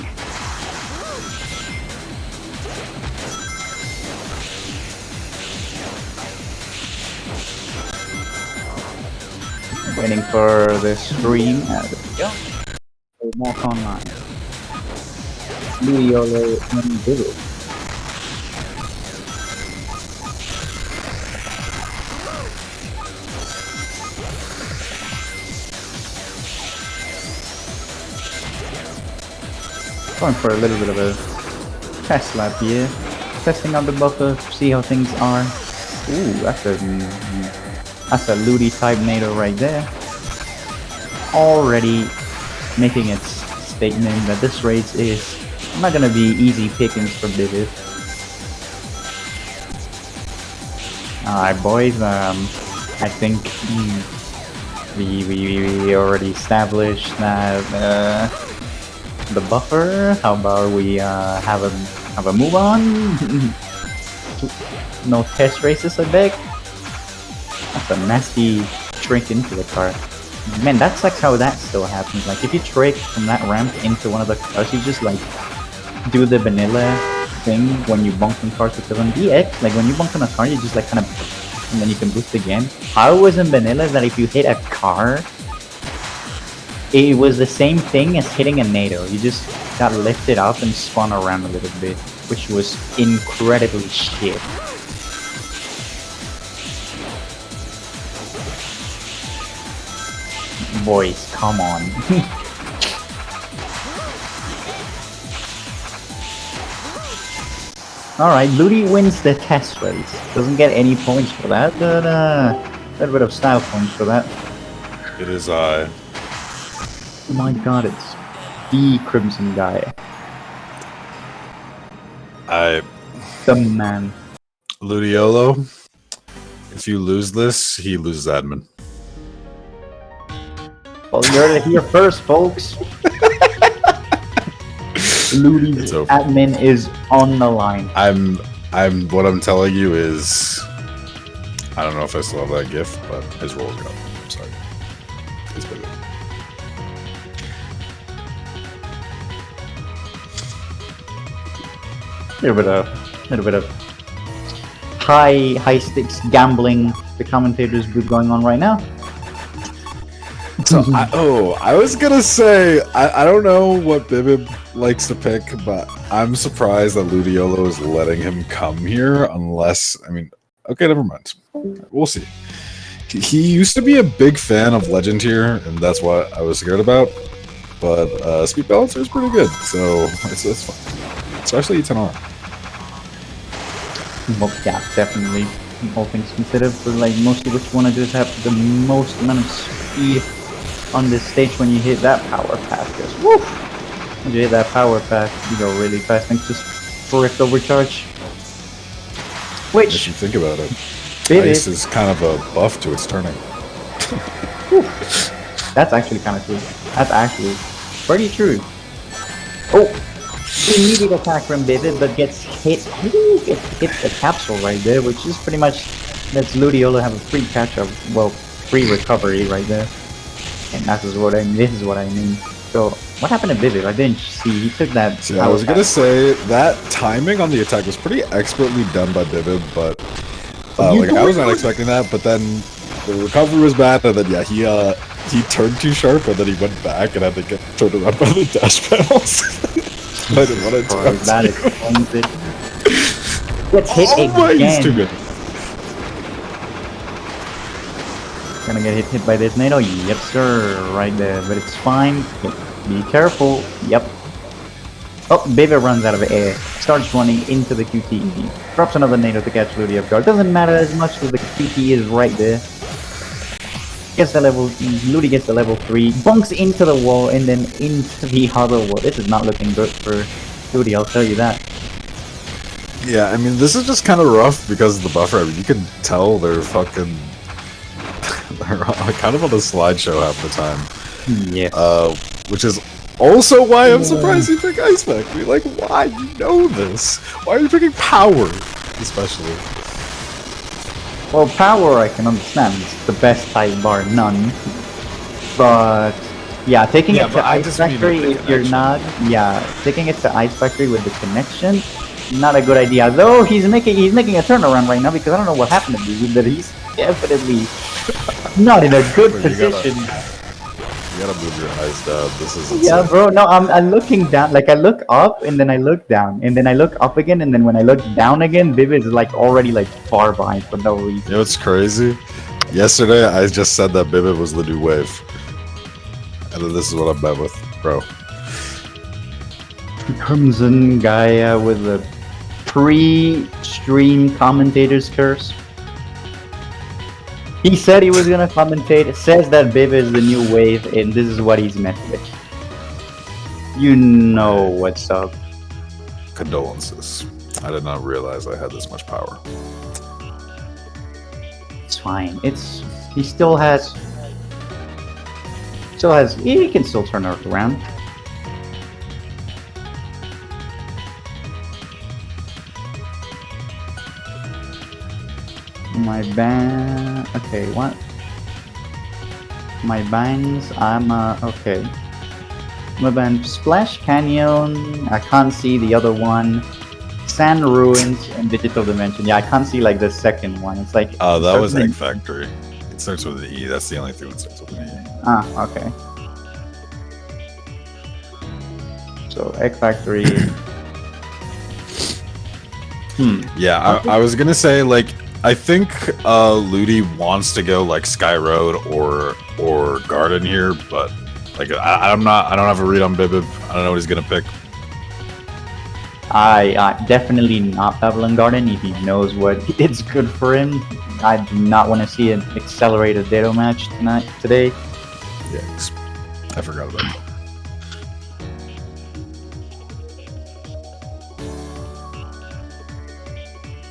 Waiting for the stream. There we go. Back online. Ludiyolo and Bibib. Going for a little bit of a test lap here. Testing out the buffer, see how things are. Ooh, that's a Ludi type NATO right there. Already making its statement that this race is not gonna be easy pickings for Bibib. Alright boys, I think we already established that the buffer. How about we have a move on? No test races, I beg. That's a nasty trick into the car. Man, that sucks how that still happens. Like, if you trick from that ramp into one of the cars, you just, like, do the vanilla thing when you bump on cars with the DX. Like, when you bump on a car, you just, like, kind of... and then you can boost again. How it was in vanilla that if you hit a car, it was the same thing as hitting a NATO. You just got lifted up and spun around a little bit, which was incredibly shit. Boys, come on. Alright, Ludi wins the test race. Doesn't get any points for that, but a little bit of style points for that. It is I. Oh my god, it's the Crimson guy. The man. Ludiyolo. If you lose this, he loses admin. Well, you heard it here first, folks. Ludi's admin is on the line. What I'm telling you is, I don't know if I still have that gift, but his roll's up. I'm sorry. It's been little bit of high stakes gambling. The commentators booth going on right now. So I was gonna say I don't know what Bibib likes to pick, but I'm surprised that Ludiyolo is letting him come here. Unless, I mean, okay, never mind. We'll see. He used to be a big fan of Legend here, and that's what I was scared about. but speed balancer is pretty good, so it's fun. Especially E10R. Well, yeah, definitely. All things considered, but like mostly what you want to do is have the most amount of speed on this stage when you hit that power path. Because woof, when you hit that power path, you go really fast and just direct overcharge. If Which, you think about it, Bibib, ice is kind of a buff to its turning. that's actually kind of true. That's actually pretty true. Oh, immediate attack from Bibib, but gets hit. Gets hit the capsule right there, which is pretty much lets Ludiyolo have a free catch up. Well, free recovery right there. And that is what I. This is what I mean. So, what happened to Bibib? I didn't see. He took that. So I was gonna say that timing on the attack was pretty expertly done by Bibib, but like I was not expecting that. But then the recovery was bad, and then yeah, he turned too sharp, and then he went back and had to get turned around by the dash panels. I didn't want to interrupt That you. explains it. Gets hit Oh, he's too again. good. Gonna get hit by this NATO. Yep, sir. Right there. But it's fine. Be careful. Yep. Oh, Bibib runs out of air. Starts running into the QTE. Drops another NATO to catch Ludi off guard. Doesn't matter as much as the QTE is right there. Gets the level. Ludi gets the level 3. Bunks into the wall and then into the other wall. This is not looking good for Ludi, I'll tell you that. Yeah, I mean this is just kind of rough because of the buffer. I mean you can tell they're fucking they're kind of on the slideshow half the time. Yeah. Which is also why I'm surprised you pick Ice Factory. Like, why? You know this. Why are you picking Power, especially? Well, power I can understand. It's the best type bar none. But yeah, taking Yeah, it but to I Ice just mean Factory with the if you're connection. not, yeah, taking it to Ice Factory with the connection, not a good idea. Though he's making a turnaround right now because I don't know what happened to him, but he's definitely not in a good Bro, you gotta- position. You gotta move your eyes down. This is Yeah, insane. bro. No, I'm looking down. Like I look up and then I look down and then I look up again and then when I look down again, Bibib is like already like far behind for no reason. You know what's crazy? Yesterday I just said that Bibib was the new wave. And then this is what I'm met with, bro. Crimson Gaia with a pre-stream commentator's curse. He said he was gonna commentate, says that Bibib is the new wave, and this is what he's met with. You know what's up. Condolences. I did not realize I had this much power. It's fine. He still has he can still turn it around. My ban. Okay, what? My bans. I'm okay. My ban Splash Canyon. I can't see the other one. Sand Ruins and Digital Dimension. Yeah, I can't see like the second one. It's like. Oh, that was something- Egg Factory. It starts with an E. That's the only thing that starts with an E. Ah, okay. So Egg Factory. Yeah, I was gonna say like I think Ludi wants to go like Sky Road or Garden here, but like I don't have a read on Bibib. I don't know what he's gonna pick. I definitely not Babylon Garden if he knows what it's good for him. I do not want to see an accelerated Ditto match today. Yeah, I forgot about that.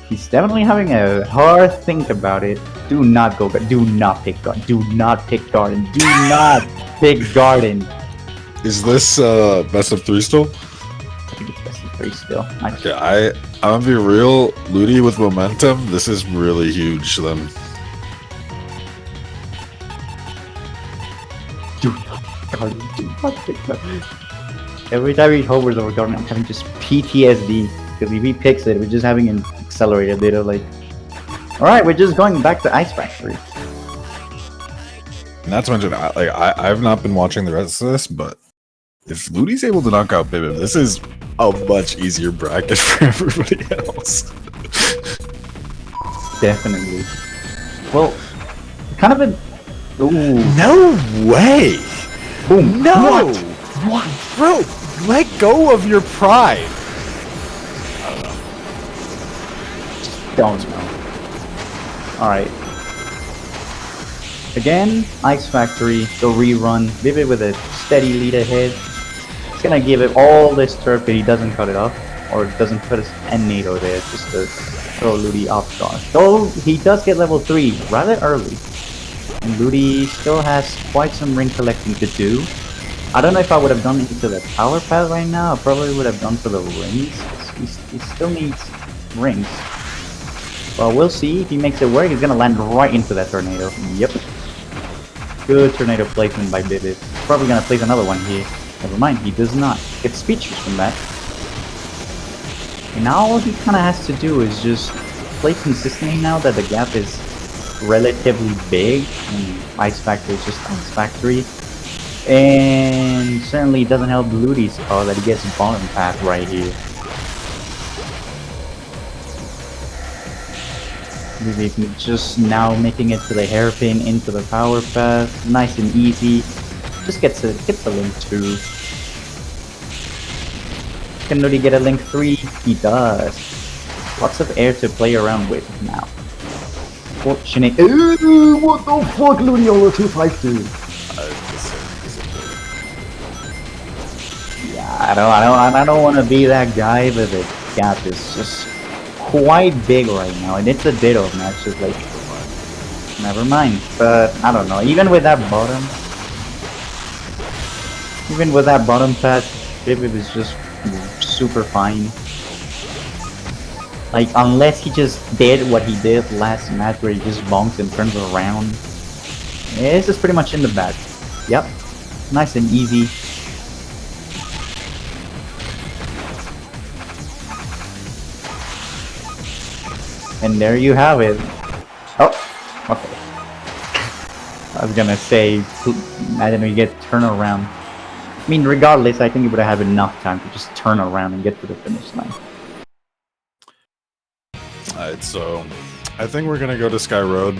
He's definitely having a hard think about it. Do not go. Do not pick Garden. Do not pick Garden. Do not pick Garden. Is this best of 3 still? I think it's best of 3 still. Okay, I'm gonna be real. Ludi with momentum. This is really huge. Then Do not pick Garden. Do not pick Garden. Every time he hovers over Garden, I'm having just PTSD. Because if he picks it, we're just having an accelerated data. Like, alright, we're just going back to Ice Factory. not to mention, I've not been watching the rest of this, but if Ludi's able to knock out Bibib, this is a much easier bracket for everybody else. Definitely. Well, kind of a. Ooh. No way! Boom. No! What? What? Bro, let go of your pride. Don't know. Alright. Again, Ice Factory, the rerun. Bibib with a steady lead ahead. It's gonna give it all this turf, but he doesn't cut it off. Or doesn't put his end NATO there, just to throw Ludi off guard. Though he does get level 3 rather early. And Ludi still has quite some ring collecting to do. I don't know if I would have done it into the power pad right now. I probably would have done for the rings. He still needs rings. Well, we'll see if he makes it work. He's gonna land right into that tornado. Yep. Good tornado placement by Bibib. Probably gonna place another one here. Never mind, he does not. Gets speeches from that. And now all he kind of has to do is just play consistently now that the gap is relatively big. And Ice Factory is just Ice Factory. And certainly it doesn't help Ludi's call that he gets bottom path right here. Bibib just now making it to the hairpin into the power path. Nice and easy. Just gets a link 2. Can Ludi get a link 3? He does. Lots of air to play around with now. Fortunate. Ooh, what the fuck, Ludiyolo 252? Yeah, I don't want to be that guy, but the gap is just quite big right now, and it's a ditto match. Just like, never mind. But I don't know. Even with that bottom patch, Bibib is just super fine. Like, unless he just did what he did last match where he just bonks and turns around. This is pretty much in the bag. Yep. Nice and easy. And there you have it. Oh, okay. I was gonna say, I don't know, you get turn around. I mean, regardless, I think you would have had enough time to just turn around and get to the finish line. Alright, so I think we're gonna go to Sky Road,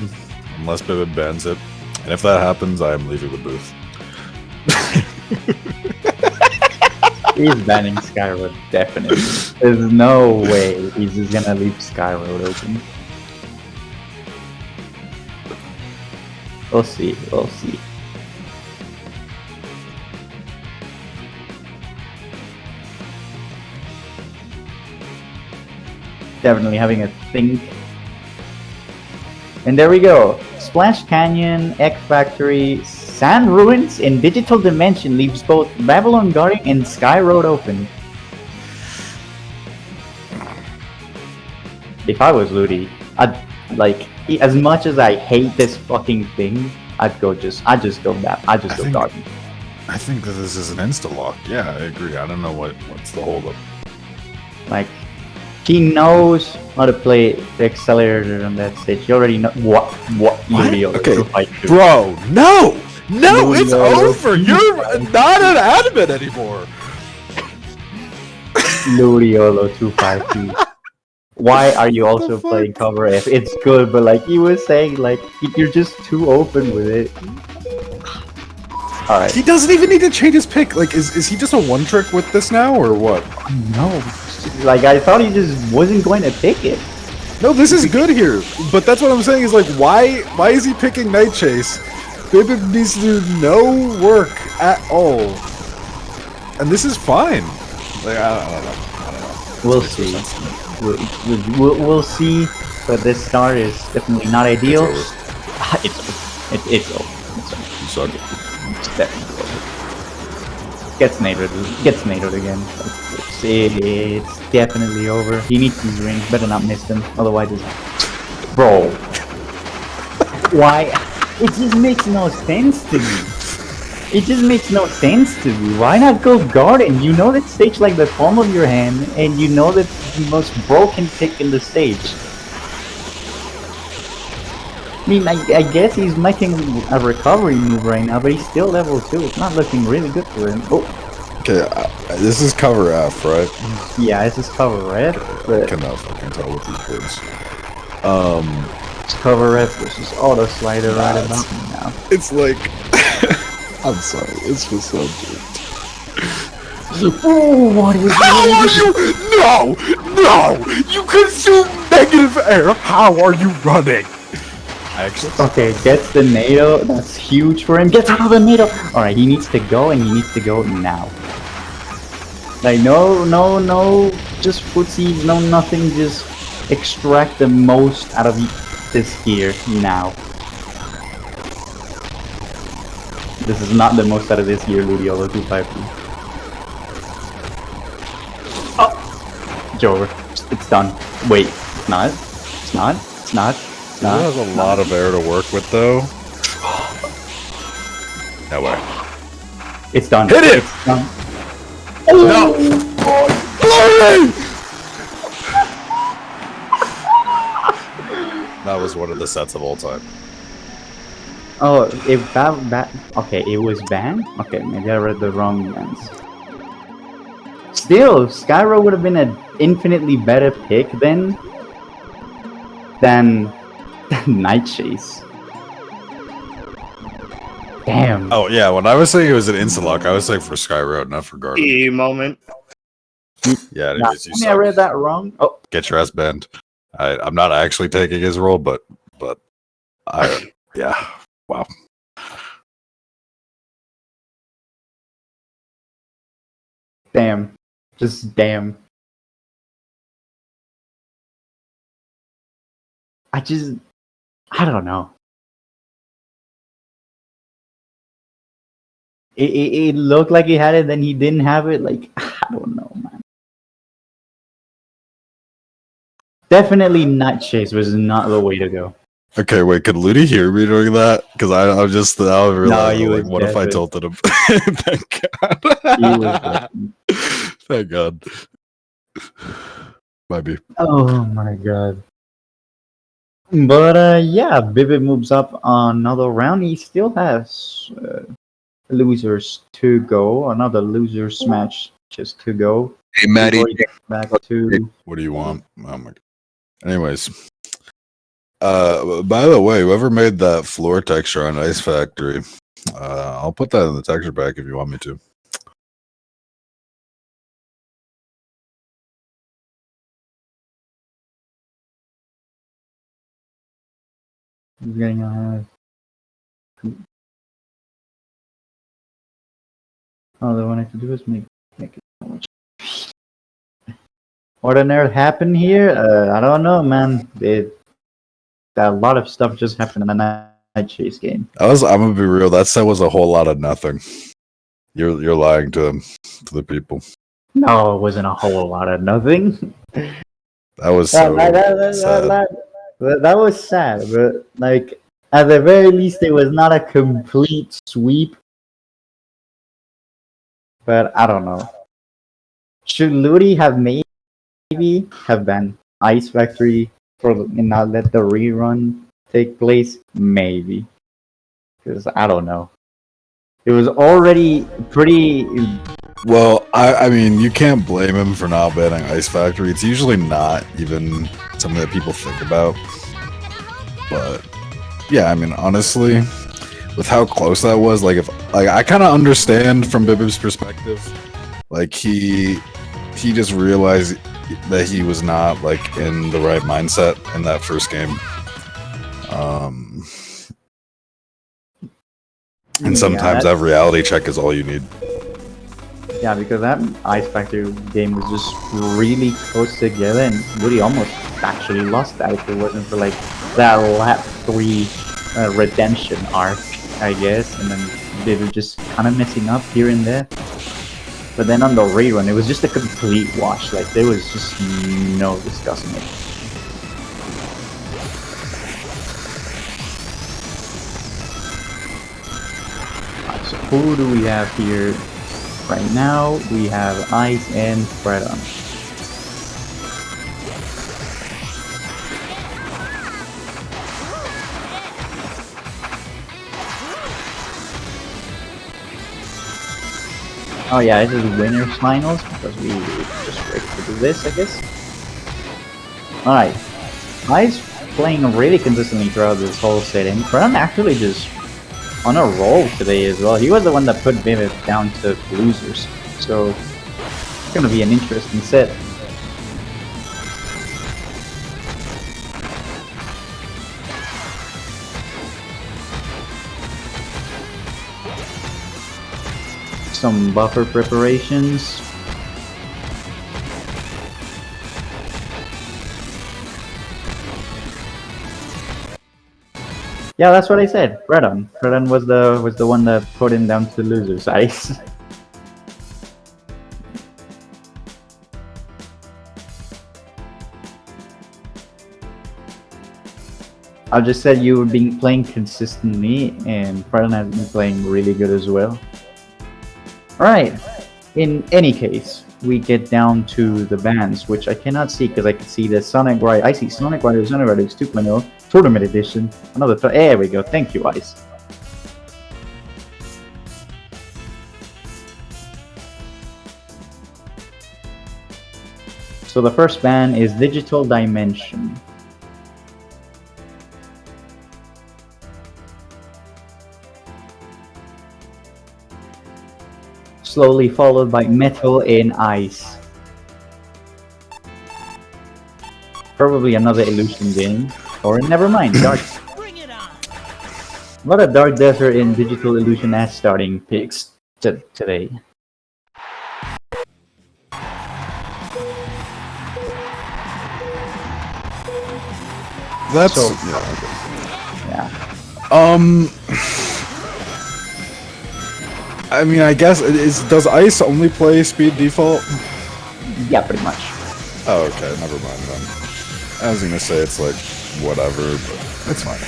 unless Bibib bans it. And if that happens, I am leaving the booth. He's banning Sky Road, definitely. There's no way he's just gonna leave Sky Road open. We'll see, we'll see. Definitely having a think. And there we go. Splash Canyon, Egg Factory, Sand Ruins, and Digital Dimension leaves both Babylon Guarding and Sky Road open. If I was Ludi, I'd like, as much as I hate this fucking thing, I'd just go Guarding. I think that this is an insta-lock. Yeah, I agree. I don't know what's the holdup. Like, he knows how to play the accelerator on that stage. He already know what Ludiyolo Okay, fight to. bro, no, it's Ludiyolo over. You're not an admin anymore. Ludiyolo 252. Why are you also playing cover F? It's good, but like he was saying, like you're just too open with it. All right. He doesn't even need to change his pick. Like, is he just a one trick with this now, or what? No. Like, I thought he just wasn't going to pick it. No, this is good here. But that's what I'm saying is, like, why is he picking Night Chase? Bibib needs to do no work at all. And this is fine. Like, I don't know. We'll see. We'll see. But this start is definitely not ideal. It's over. It's over. You suck. It's definitely over. Gets nadoed again. It's definitely over. He needs these rings. Better not miss them. Otherwise, it's... Bro. Why? It just makes no sense to me. It just makes no sense to me. Why not go Garden? You know that stage like the palm of your hand, and you know that the most broken pick in the stage. I mean, I guess he's making a recovery move right now, but he's still level 2. It's not looking really good for him. Oh. Okay, this is cover F, right? Yeah, this is cover F. But I can tell with these words. It's cover F versus auto slider right about now. It's like, I'm sorry, it's just so good. Oh, what is How are you? No! No! You consume negative air! How are you running? Actually, Okay, gets the NATO. That's huge for him. Gets out of the NATO. Alright, he needs to go, and he needs to go now. Like, no, just footsies, no nothing, just extract the most out of this gear now. This is not the most out of this gear, Ludiyolo 253. Oh! It's over. It's done. Wait, it's not. It's not. It's not. It's he not. has a lot of air to work with, though. No way. It's done. Hit it! It's done. No! Glory! That was one of the sets of all time. Oh, if that okay, it was banned? Okay, maybe I read the wrong bans. Still, Skyro would have been an infinitely better pick then than Night Chase. Damn. Oh yeah, when I was saying it was an Insta-lock, I was saying for Skyroad, not for Garden. E moment. Yeah, Nah, anyways, you tell me I suck. read that wrong. Oh, Get your ass banned. I'm not actually taking his role, but yeah. Wow. damn. Just damn. I don't know. It looked like he had it, then he didn't have it. Like, I don't know, man. Definitely Night Chase was not the way to go. Okay, wait, could Ludi hear me doing that? Because I realized, you like, was what if I dead. tilted him? Thank He was God. Thank God. Might be. Oh my god. But yeah, Bibib moves up another round. He still has losers to go. Another losers match just to go. Hey, Before he gets back to What do you want? Oh my God. Anyways. By the way, whoever made that floor texture on Ice Factory, I'll put that in the texture pack if you want me to. he's getting all they wanted to do is make it so much. What on earth happened here? I don't know, man. A lot of stuff just happened in the Night Chase game. I'm gonna be real. That set was a whole lot of nothing. You're lying to them, to the people. No, it wasn't a whole lot of nothing. That was so sad. That was sad, but like at the very least, it was not a complete sweep. But I don't know. Should Ludi have maybe have been Ice Factory and not let the rerun take place? Maybe, because I don't know. It was already pretty. Well, I mean, you can't blame him for not banning Ice Factory. It's usually not even something that people think about. But yeah, I mean, honestly, with how close that was, I kind of understand from Bibib's perspective. Like he just realized that he was not like in the right mindset in that first game. And sometimes that reality check is all you need. Yeah, because that Ice Factory game was just really close together, and Woody almost actually lost that if it wasn't for like that lap 3 redemption arc, I guess, and then they were just kind of messing up here and there. But then on the rerun, it was just a complete wash. Like there was just no discussing it. Alright, so who do we have here? Right now, we have Ice and Fredon. Oh yeah, this is winners finals because we just wait to do this, I guess. Alright, Ice playing really consistently throughout this whole setting. Fredon actually just on a roll today as well. He was the one that put Bibib down to losers. So It's gonna be an interesting set. Some buffer preparations. Yeah, that's what I said. Fredon. Fredon was the one that put him down to loser's ice. I just said you were being playing consistently, and Fredon has been playing really good as well. Alright, in any case, we get down to the bands, which I cannot see because I can see the Sonic Rider. I see Sonic Riders, Sonic Riders 2.0, Tournament Edition, another. There we go, thank you, Ice. So the first band is Digital Dimension. Slowly followed by Metal and Ice. Probably another illusion game. Or never mind, Dark. Bring it on. What a Dark Desert in Digital Illusion as starting picks today. That's So- yeah. Yeah. I mean, I guess does Ice only play speed default? Yeah, pretty much. Oh, okay, never mind then. I was gonna say it's like whatever, but it's fine.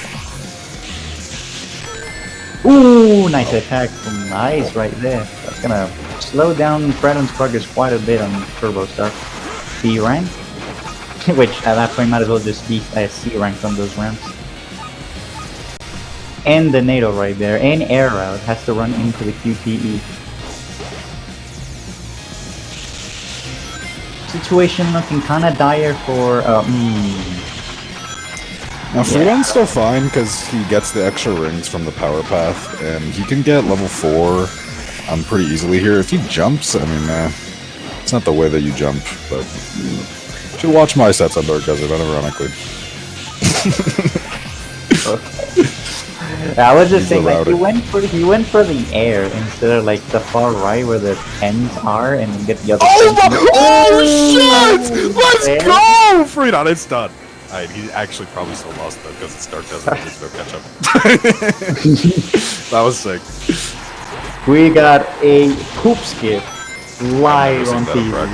Ooh, nice attack from Ice right there. That's gonna slow down Fredon's progress quite a bit on Turbo Star. B rank, which at that point might as well just be C rank on those ramps. And the NATO right there, and air route has to run into the QTE. Situation looking kinda dire for Now, Fredon's still fine because he gets the extra rings from the power path, and he can get level 4 pretty easily here. If he jumps, I mean, it's not the way that you jump, but you should watch my sets on Dark Desert, unironically. I was just He's saying, like, allowed he went for the air instead of like the far right where the pens are, and then get the other. Oh shit! Let's There. go! Fredon, it's done. Alright, he actually probably still lost though because it's Dark Desert. There's no catch up. That was sick. We got a hoop skip live I've on never seen TV. that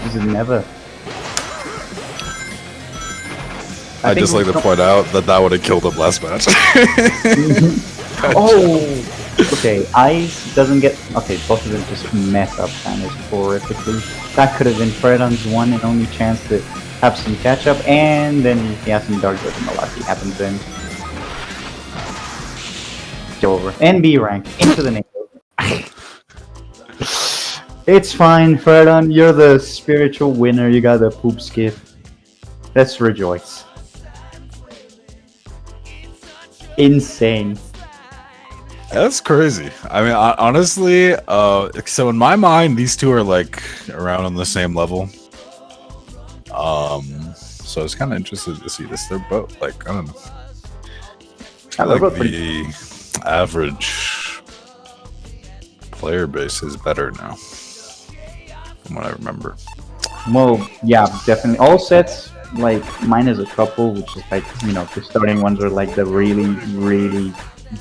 in This is never. I think just like to we- point out that that would have killed him last match. Oh, okay. Ice doesn't get. Okay, both of them just mess up Thanos horrifically. That could have been Fredon's one and only chance to have some catch up, and then he has some Dark Desert Malaki happens then. Go over and B rank into the NATO. It's fine, Fredon. You're the spiritual winner. You got the poop skip. Let's rejoice. Insane. That's crazy. I mean, honestly, so in my mind, these two are like around on the same level. So I was kind of interested to see this. They're both like, I don't know. I they're like both the average player base is better now, from what I remember. Well, yeah, definitely. All sets, like, minus a couple, which is like, you know, the starting ones are like the really, really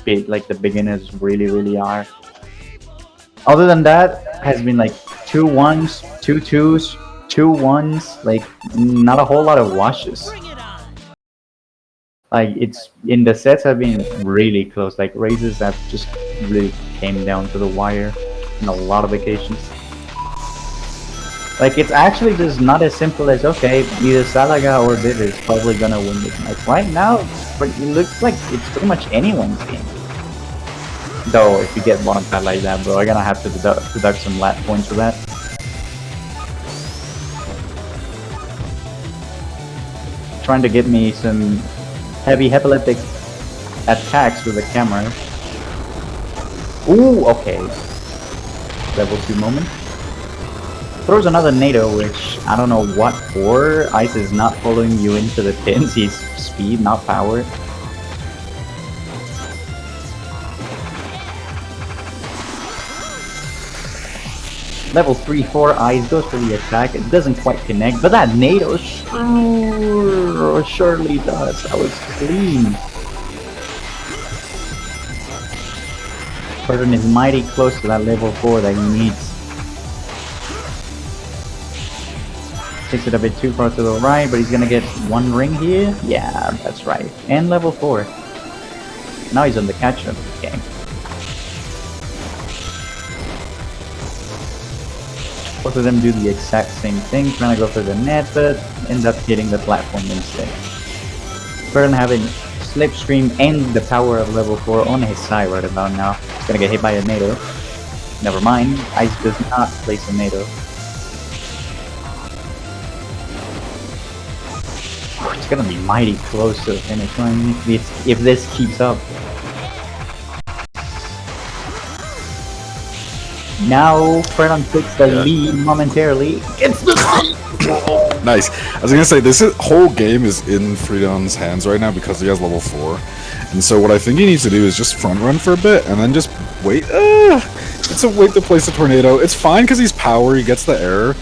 big, like the beginners really are. Other than that, has been like 2 1s, 2 2s, 2 1s, like, not a whole lot of washes. Bring it on. Like, it's, in the sets have been really close, like, races that just really came down to the wire in a lot of occasions. Like, it's actually just not as simple as, okay, either Salaga or Bibib is probably gonna win this match. Right now, but it looks like it's pretty much anyone's game. Though, if you get one of that like that, bro, I'm gonna have to deduct some lat points for that. Trying to get me some heavy epileptic attacks with the camera. Ooh, okay. level 2 moment. Throws another NATO, which I don't know what for. Ice is not following you into the pins. He's speed, not power. Level 3-4 Ice goes for the attack. It doesn't quite connect, but that NATO surely does. That was clean. Fredon is mighty close to that level 4 that he needs. Takes it a bit too far to the right, but he's gonna get one ring here. Yeah, that's right. And level 4. Now he's on the catch-up game. Both of them do the exact same thing, trying to go for the net, but end up hitting the platform instead. Fredon having Slipstream and the power of level 4 on his side right about now. He's gonna get hit by a NATO. Never mind, Ice does not place a NATO. It's gonna be mighty close to the finish line if this keeps up. Now Fredon takes the lead momentarily. Gets the Nice. I was gonna say this whole game is in Fredon's hands right now because he has level 4, and so what I think he needs to do is just front run for a bit and then just wait. It's a wait to place a tornado. It's fine because he's power. He gets the error.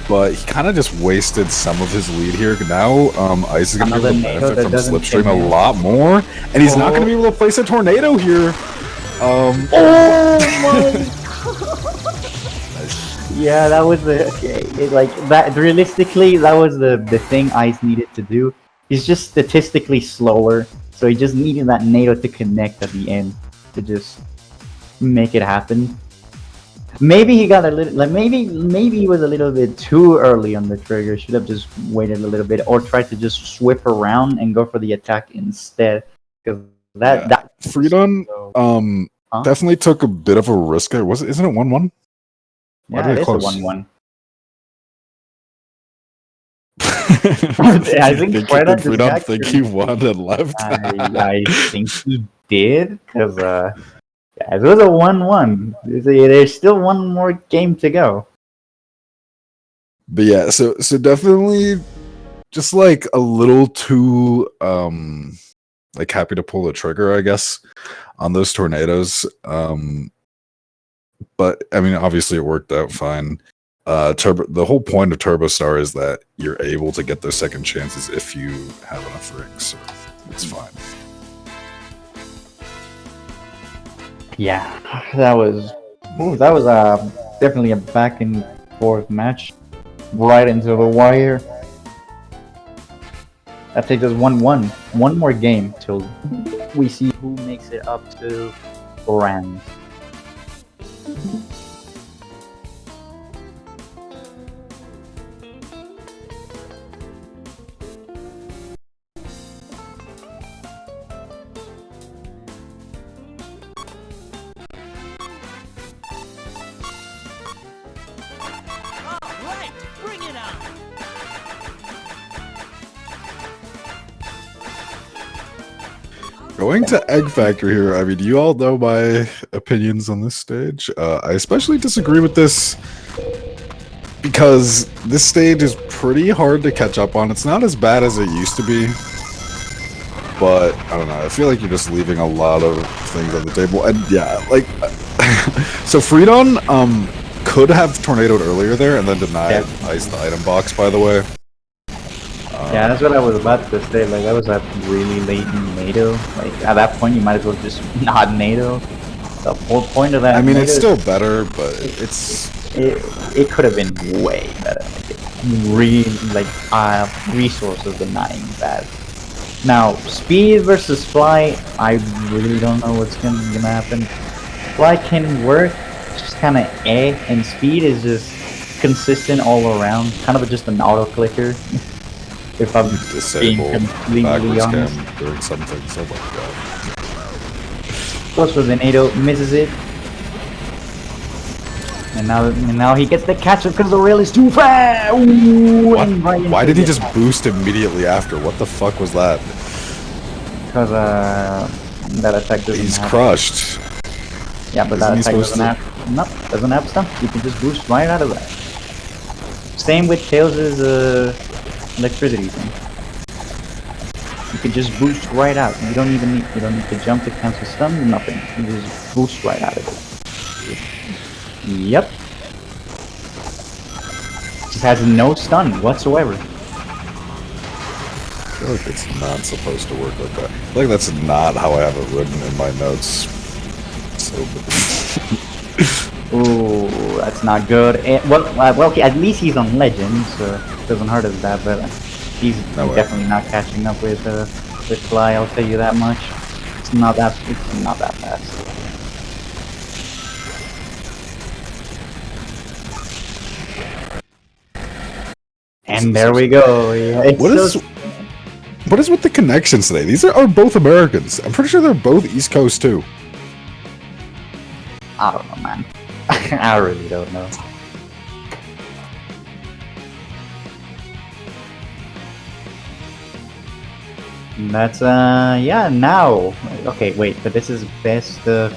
But he kind of just wasted some of his lead here. Now, Ice is going to be able to benefit from Slipstream a lot more. And he's not going to be able to place a tornado here. Oh my Yeah, that was the... Okay, realistically, that was the thing Ice needed to do. He's just statistically slower. So he just needed that NATO to connect at the end. To just make it happen. Maybe he got a little, maybe he was a little bit too early on the trigger. Should have just waited a little bit, or tried to just swip around and go for the attack instead. Because that Fredon definitely took a bit of a risk there. Isn't it 1-1? Yeah, it is a 1-1. I think Fredon think he won and left. I think he did, because yeah, it was a 1-1. There's still one more game to go. But yeah, so definitely just like a little too like happy to pull the trigger, I guess, on those tornadoes. But I mean, obviously it worked out fine. The whole point of Turbo Star is that you're able to get those second chances if you have enough rings, so it's fine. Yeah, that was definitely a back and forth match, right into the wire. That takes us 1-1. One more game till we see who makes it up to Oran. Going to Egg Factory here, I mean, you all know my opinions on this stage. I especially disagree with this because this stage is pretty hard to catch up on. It's not as bad as it used to be, but I don't know. I feel like you're just leaving a lot of things on the table. And yeah, like, so Fredon could have tornadoed earlier there and then denied Ice the item box, by the way. Yeah, that's what I was about to say. Like, that was a really late NATO. Like, at that point, you might as well just not NATO. The whole point of that. I mean, NATO it's still better, but it could have been way better. Really, like, resources denying that. Now, speed versus fly, I really don't know what's gonna happen. Fly can work, just kind of and speed is just consistent all around. Kind of just an auto clicker. If I'm being completely honest. Doing something, so my god. Goes for the NATO, misses it. And now he gets the catch up because the rail is too fast. Why did he just boost immediately after? What the fuck was that? Because that attack doesn't He's happen. crushed. Yeah, but that attack doesn't happen. Nope, doesn't have stun. You can just boost right out of that. Same with Tails' electricity thing. You can just boost right out. You don't need to jump to cancel stun, nothing. You just boost right out of it. Yep. Just has no stun whatsoever. I feel like it's not supposed to work like that. I feel like that's not how I have it written in my notes. So Ooh, that's not good. Well, okay, at least he's on Legend, so it doesn't hurt us that, but he's definitely not catching up with Fly, I'll tell you that much. It's not that fast. And there we go. Yeah, what is with the connections today? These are both Americans. I'm pretty sure they're both East Coast too. I don't know, man. I really don't know. That's yeah, now. Okay, wait, but this is best of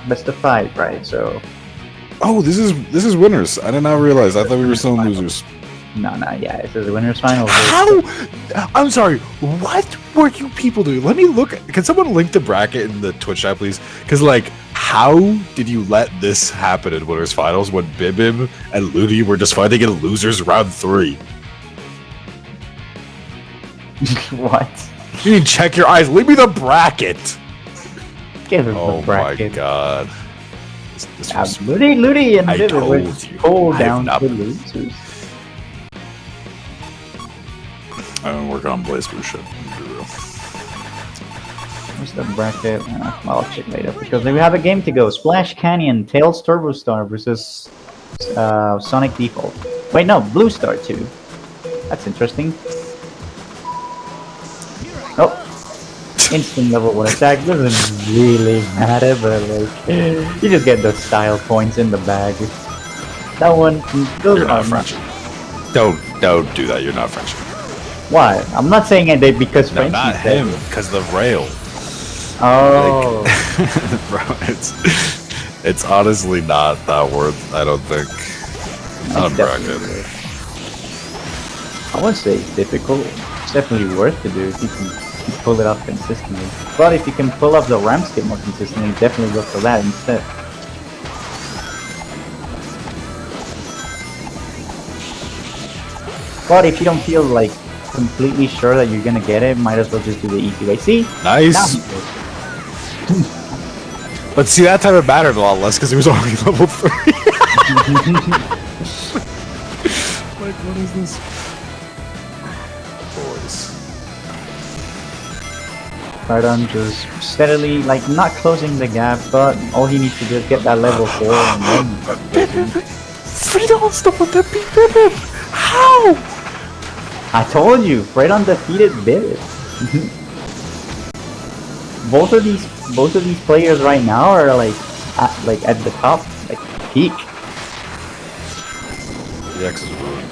5, right? So Oh, this is winners. I did not realize. I thought we were still in losers. no, yeah, this is the winners final. How? I'm sorry. What were you people doing? Let me look. Can someone link the bracket in the Twitch chat, please? Because, like, how did you let this happen in winners finals when Bibib and Ludi were just fighting in losers round 3? What? You need to check your eyes. Leave me the bracket. Give him Oh the bracket. my god. This was, Ludi and I Bibib told were you. pulled I have down not- to losers. I'm working on Blaze Blue shit. Where's the bracket? Well, I'll check later because we have a game to go. Splash Canyon, Tails Turbo Star versus Sonic Default. Wait, no, Blue Star 2. That's interesting. Oh, instant level 1 attack. Doesn't really matter, but like, you just get the style points in the bag. That one, those You're not are French. Don't do that. You're not French. Why? I'm not saying it because No, Frenchie not said him. it. Because the rail. Oh. Bro, it's honestly not that worth. I don't think. On bracket. I wouldn't say it's difficult. It's definitely worth to do if you can pull it off consistently. But if you can pull off the ramp skip more consistently, definitely go for that instead. But if you don't feel like completely sure that you're gonna get it, might as well just do the easy way. See? Nice. Now he goes. But see, that time it mattered a lot less because he was already level 3. Like, what is this? Boys. Fredon just steadily, like, not closing the gap, but all he needs to do is get that level 4 and then... Fredon's the one that beat Bibib! How? I told you, Fredon defeated Bibib. Both of these players right now are like at the top, like peak. The X is ruined.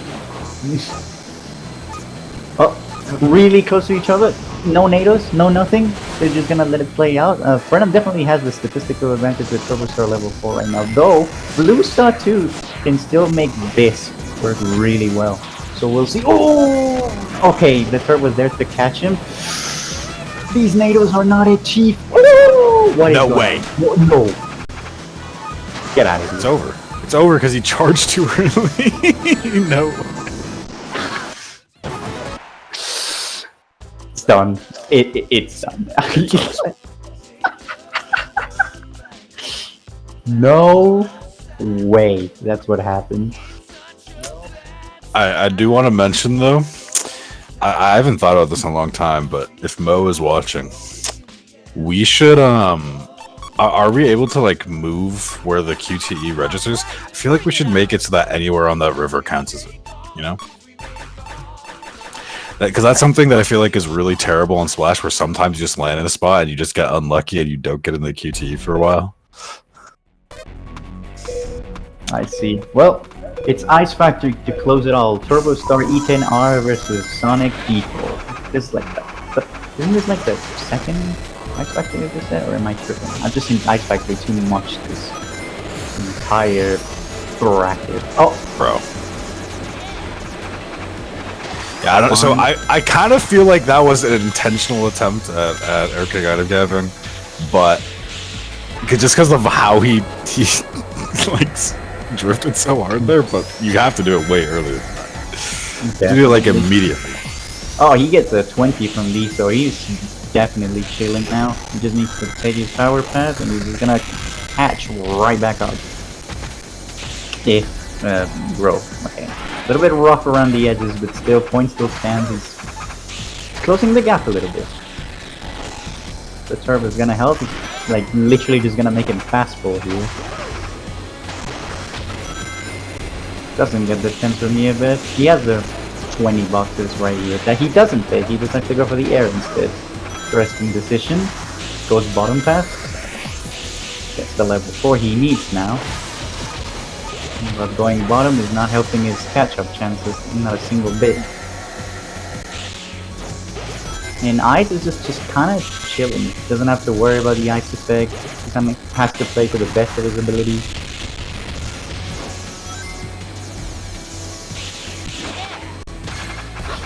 Oh, really close to each other. No nados, no nothing. They're just gonna let it play out. Fredon definitely has the statistical advantage with Turbo Star level 4 right now. Though Blue Star 2 can still make this work really well. So we'll see. Oh, okay. The turret was there to catch him. These nados are not a chief. Oh, what is No going way. on? No. Get out of here. It's over. It's over because he charged too early. No. It's done. It's done. No way. That's what happened. I do want to mention though, I haven't thought about this in a long time, but if Mo is watching, we should are we able to like move where the QTE registers? I feel like we should make it so that anywhere on that river counts as it, you know? Because that's something that I feel like is really terrible on Splash, where sometimes you just land in a spot and you just get unlucky and you don't get in the QTE for a while. I see. Well, it's Ice Factory to close it all. Turbo Star E10R versus Sonic Default. Just like that. But isn't this like the second Ice Factory of this set, or am I tripping? I've just seen Ice Factory too much this entire bracket. Oh, bro. Yeah, I don't. So I kind of feel like that was an intentional attempt at Erking out of Gavin, but just because of how he like drifted so hard there. But you have to do it way earlier than that. You do it like immediately. Oh, he gets a 20 from these, so he's definitely chilling now. He just needs to take his power pass, and he's just gonna catch right back up. If grow. Okay. A little bit rough around the edges, but still, point still stands. He's closing the gap a little bit. The turbo is gonna help. He's like literally just gonna make him fast forward here. Doesn't get the 10 from me a bit. He has the 20 boxes right here that he doesn't take. He decides to go for the air instead. Interesting decision. Goes bottom pass. Gets the level 4 he needs now. But going bottom is not helping his catch-up chances, not a single bit. And Ice is just kind of chilling. Doesn't have to worry about the ice effect. He kind of has to play to the best of his ability.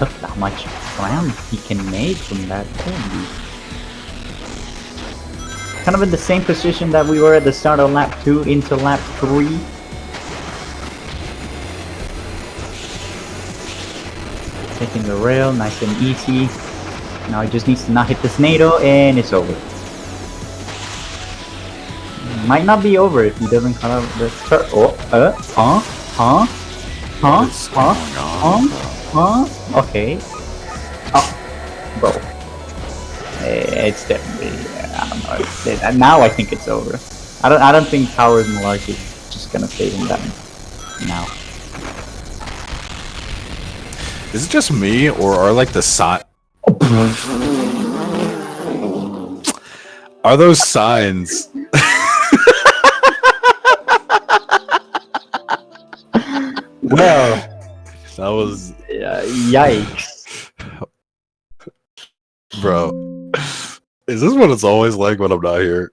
Look how much ground he can make from that thing. Kind of in the same position that we were at the start of lap 2 into lap 3. Taking the rail, nice and easy. Now he just needs to not hit the tornado, and it's over. Might not be over if he doesn't cut out the turn. Okay. Oh, bro. It's definitely. I don't know. Now I think it's over. I don't think Powers Malarkey is just gonna save him that now. Is it just me, or are like the sign? Are those signs? Well, that was yikes, bro. Is this what it's always like when I'm not here?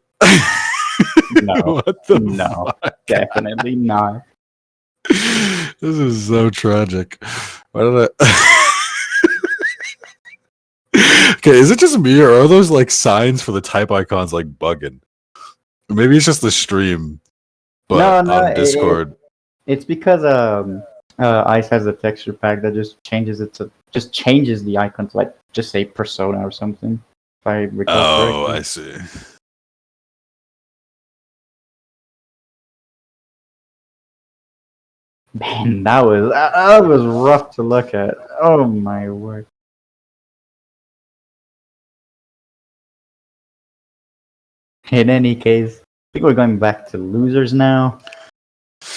No, What the no, fuck? definitely not. This is so tragic. Why did I? Okay, is it just me, or are those like signs for the type icons like bugging? Maybe it's just the stream, but No, on Discord. It's because Ice has a texture pack that just changes it to changes the icon to like just say Persona or something. If I recall correctly. I see. Man, that was rough to look at. Oh my word. In any case, I think we're going back to losers now.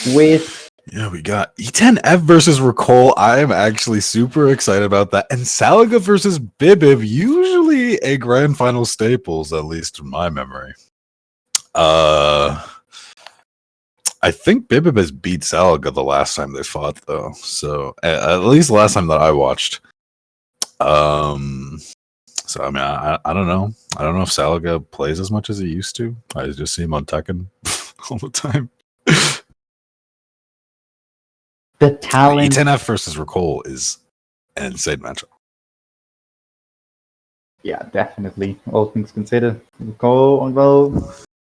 Yeah, we got E10F versus Rekole. I am actually super excited about that. And Salaga versus Bibib, usually a grand final staples, at least in my memory. I think Bibib has beat Salaga the last time they fought, though. So at least the last time that I watched. So I mean, I don't know. I don't know if Salaga plays as much as he used to. I just see him on Tekken all the time. The talent. E10F versus Rekole is an insane matchup. Yeah, definitely. All things considered. Well,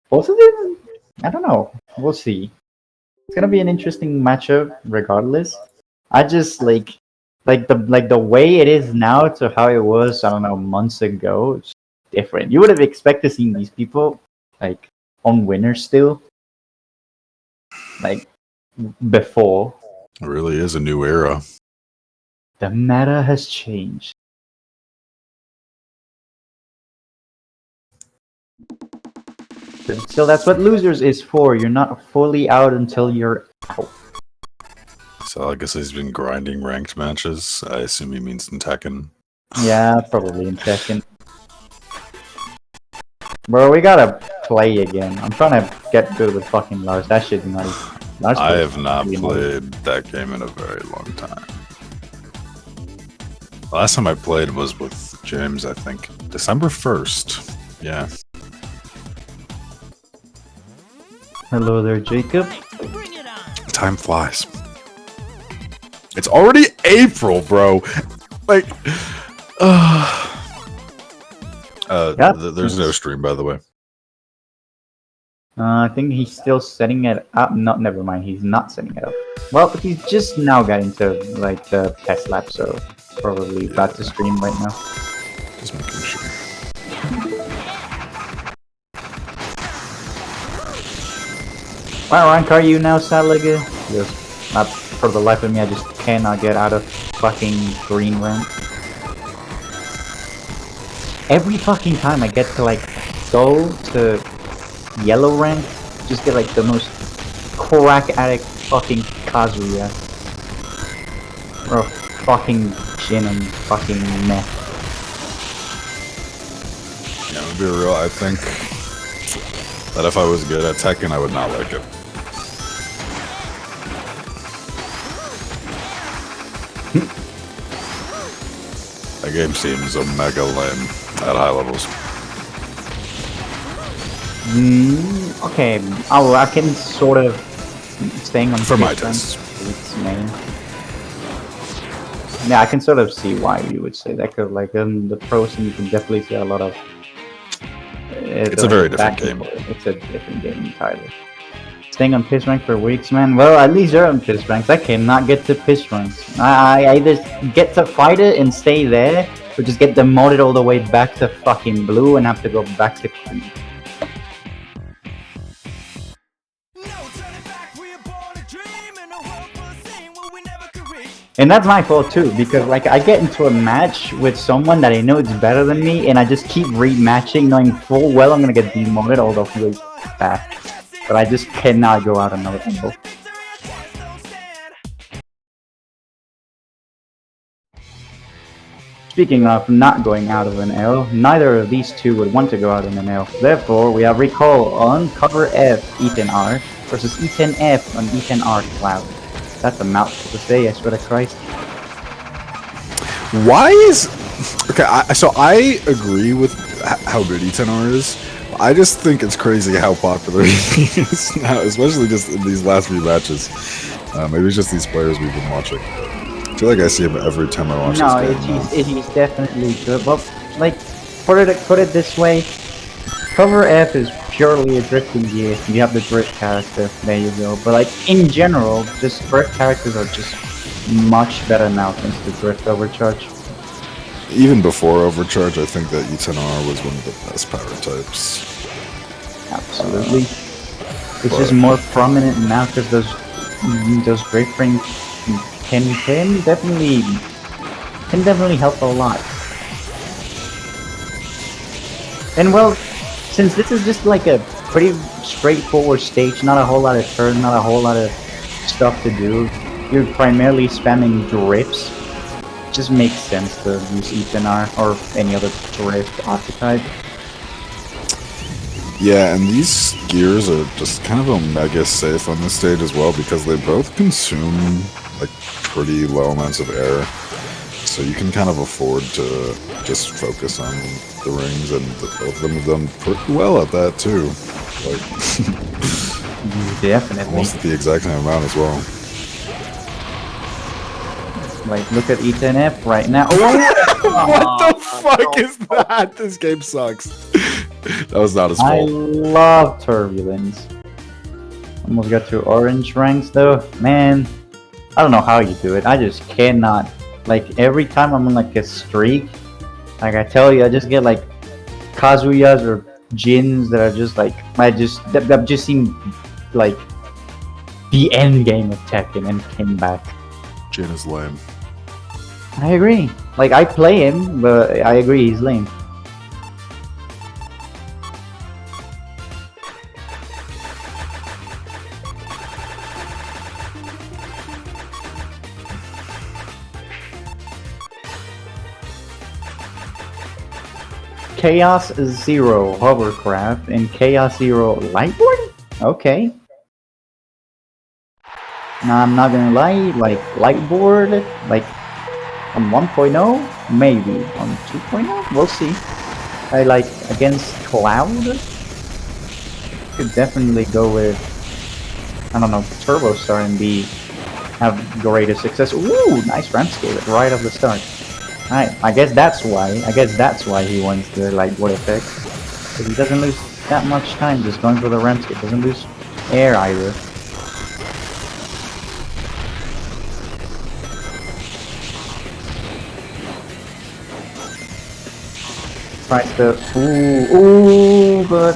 both of them? I don't know. We'll see. It's gonna be an interesting matchup, regardless. I just like the way it is now to how it was. I don't know, months ago. It's different. You would have expected seeing these people like on winners still, like before. It really is a new era. The meta has changed. But still, that's what losers is for. You're not fully out until you're out. So I guess he's been grinding ranked matches. I assume he means in Tekken. Yeah, probably in Tekken. Bro, we gotta play again. I'm trying to get good with fucking Lars. That shit's nice. Lars I have not really played that game in a very long time. Last time I played was with James, I think. December 1st. Yeah. Hello there, Jacob. Time flies. It's already April, bro. Like, there's no stream, by the way. I think he's still setting it up. No, never mind. He's not setting it up. Well, he's just now got into like the test lab, so probably about to stream right now. Just making sure. What rank are you now, Salaga? Just for the life of me, I just cannot get out of fucking green rank. Every fucking time I get to like go to yellow rank, just get like the most crack addict fucking Kazuya. Or fucking Jin and fucking meh. Yeah, to be real, I think that if I was good at Tekken, I would not like it. That game seems omega lame at high levels. Okay, I can sort of staying on For my taste taste. It's main. Yeah, I can sort of see why you would say that, because like in the pro scene, you can definitely see a lot of. It's a very different game. It's a different game entirely. Staying on piss rank for weeks, man. Well, at least you're on piss ranks. I cannot get to piss ranks. I either get to fight it and stay there, or just get demoted all the way back to fucking blue and have to go back to green. And that's my fault too, because like I get into a match with someone that I know is better than me, and I just keep rematching, knowing full well I'm gonna get demoted all the way back. But I just cannot go out another angle. Speaking of not going out of an L, neither of these two would want to go out of an L. Therefore, we have Rekole on cover F, Ethan R, versus Ethan F on Ethan R Cloud. That's a mouthful to say, I swear to Christ. Why is... Okay, so I agree with how good E10R is. I just think it's crazy how popular he is now, especially just in these last few matches. Maybe it's just these players we've been watching. I feel like I see him every time I watch this game. He's definitely good. Well, like, put it this way. Cover F is purely a drifting gear. You have the drift character, there you go. But like, in general, just drift characters are just much better now thanks to drift overcharge. Even before overcharge, I think that E10R was one of the best power types. Absolutely. It's just more prominent now because those drift rings can definitely help a lot. And well, since this is just like a pretty straightforward stage, not a whole lot of turns, not a whole lot of stuff to do, you're primarily spamming drifts. It just makes sense to use Ethan R or any other drift archetype. Yeah, and these gears are just kind of omega safe on this stage as well because they both consume like pretty low amounts of air. So you can kind of afford to just focus on the rings, and both of them have done pretty well at that too. Like, definitely. Almost the exact same amount as well. Like, look at Ethan F right now. What the fuck is that? This game sucks. That was not his I fault. love Turbulence. Almost got to orange ranks though. Man, I don't know how you do it. I just cannot. Like, every time I'm on like a streak, like I tell you, I just get like Kazuyas or Jins that are just like, that just seem like the end game of Tekken and came back. Jin is lame. I agree. Like, I play him, but I agree he's lame. Chaos Zero Hovercraft and Chaos Zero Lightboard? Okay. Now, I'm not gonna lie, like, Lightboard, like, on 1.0? Maybe. On 2.0? We'll see. I like, against Cloud? Could definitely go with I don't know, Turbo Star and B have greater success. Ooh, nice ramp scale right off the start. Alright, I guess that's why he wants the lightweight effect. Because he doesn't lose that much time just going for the ramp scale. Doesn't lose air either. Tries to but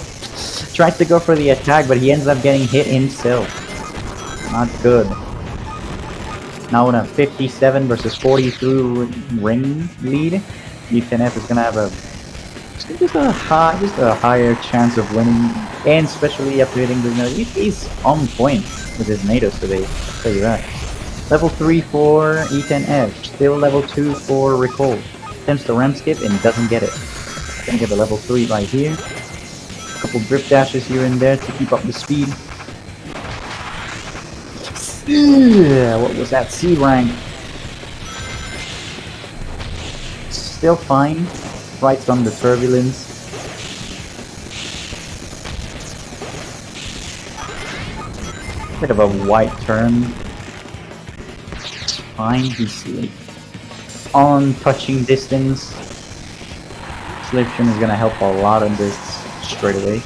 tries to go for the attack, but he ends up getting hit himself. Not good. Now in a 57 versus 42 ring lead, E10F is gonna have just a higher chance of winning, and especially after hitting the node. He's on point with his natives today, I'll tell you that. Level 3 for E10F, still level 2 for Rekole. Attempts to ramp skip and doesn't get it. Gonna get the level 3 right here. A couple drip dashes here and there to keep up the speed. What was that? C rank. Still fine. Right on the turbulence. Bit of a white turn. Fine. He's like on touching distance. Slipstream is gonna help a lot on this straight away.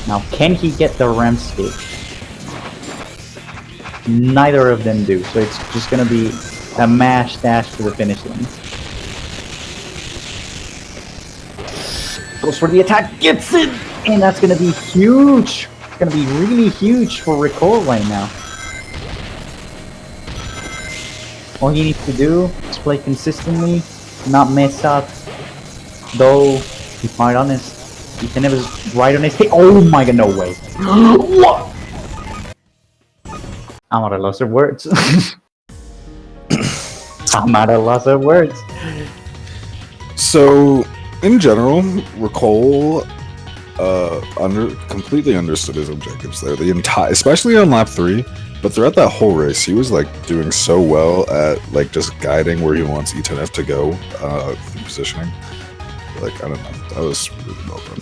Now, can he get the ramp skip? Neither of them do, so it's just gonna be a mash dash to the finish line. Goes for the attack, gets it, and that's gonna be huge. It's gonna be really huge for Rekole right now. All he needs to do is play consistently, not mess up. Though, to be quite honest, he can never right on his hit. Oh my god, no way. What? I'm at a loss of words. I'm at a loss of words. So, in general, Rekole completely understood his objectives there. The entire, especially on lap 3, but throughout that whole race, he was like doing so well at like just guiding where he wants E10F to go through positioning. Like, I don't know, that was really well done.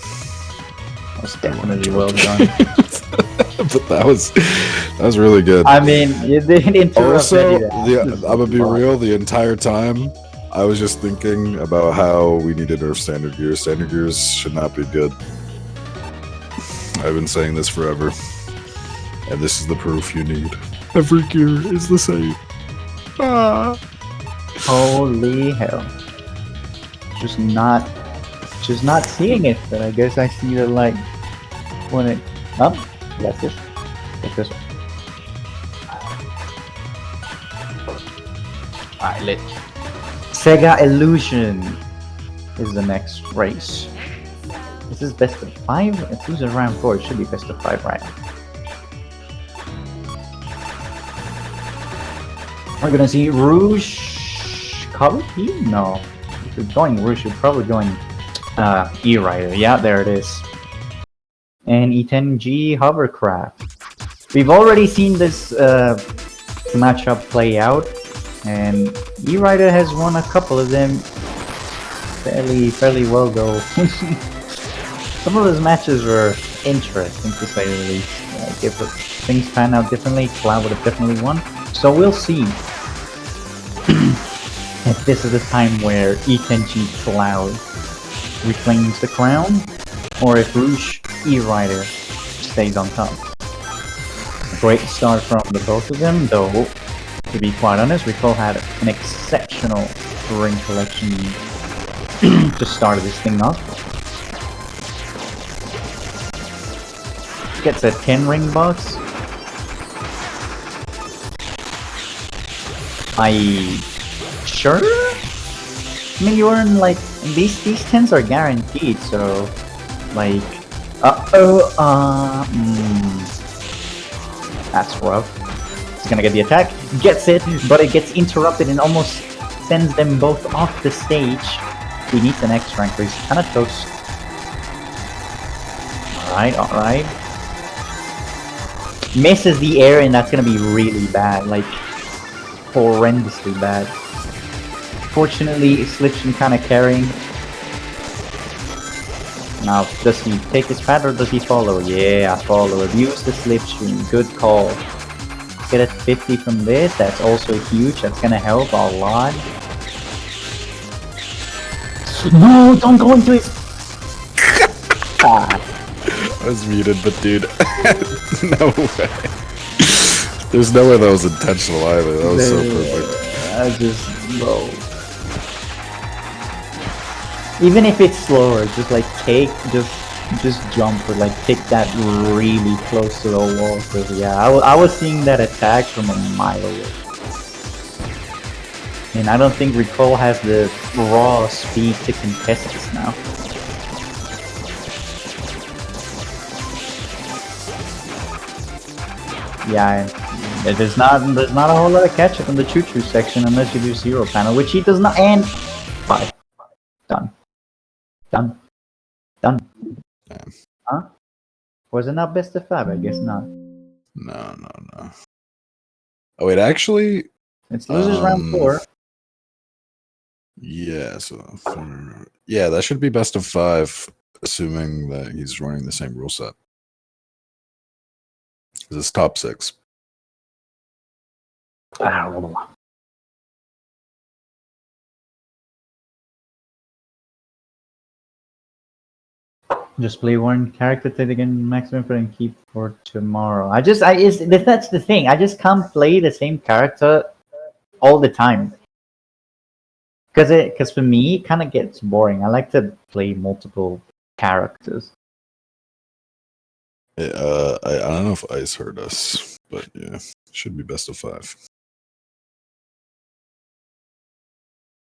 That's definitely well done. But that was really good. I mean, you didn't interrupt Also, I'm gonna be real, the entire time I was just thinking about how we need to nerf standard gears. Standard gears should not be good. I've been saying this forever, and this is the proof you need. Every gear is the same. Ah. Holy hell. Just not seeing it, but I guess I see the light when it up. That's this. That's this one. Alright, lit. Sega Illusion is the next race. This is best of 5? If this is round 4, it should be best of 5, right? We're gonna see Rouge Color? No. If you're going Rouge, you're probably going E-Rider. Yeah, there it is. And E10G Hovercraft. We've already seen this matchup play out, and E-Rider has won a couple of them fairly well though. Some of those matches were interesting to say the least. Like if things pan out differently, Cloud would have definitely won. So we'll see if this is the time where E10G Cloud reclaims the crown, or if Rouge E-Rider stays on top. A great start from the both of them, though, to be quite honest, Rekole had an exceptional ring collection to start this thing off. Gets a 10 ring box. Sure? I mean, you earn like these 10s are guaranteed, so like that's rough. He's gonna get the attack, gets it, but it gets interrupted and almost sends them both off the stage. He needs an X rank, so he's kind of toast. Alright. Misses the air, and that's gonna be really bad, like horrendously bad. Fortunately, Slipstream kind of carrying. Now, does he take his pad or does he follow? Yeah, follow. Use the slipstream. Good call. Get a 50 from this. That's also huge. That's gonna help a lot. No, don't go into it. I was muted, but dude, no way. There's no way that was intentional either. That was so perfect. I just bro. Even if it's slower, just like just jump or like take that really close to the wall. Cause yeah, I was seeing that attack from a mile away. And I don't think Rekole has the raw speed to contest this now. Yeah, there's not a whole lot of catch up in the choo-choo section unless you do zero panel, which he does not. And 5. Done. Huh? Was it not best of 5? I guess not. No. Oh wait, actually, It's losers round 4. Yeah, so yeah, that should be best of 5, assuming that he's running the same rule set. This is top 6. Just play one character to again maximum for and keep for tomorrow. That's the thing. I just can't play the same character all the time. Because for me, it kind of gets boring. I like to play multiple characters. I don't know if Ice heard us, but yeah, should be best of 5.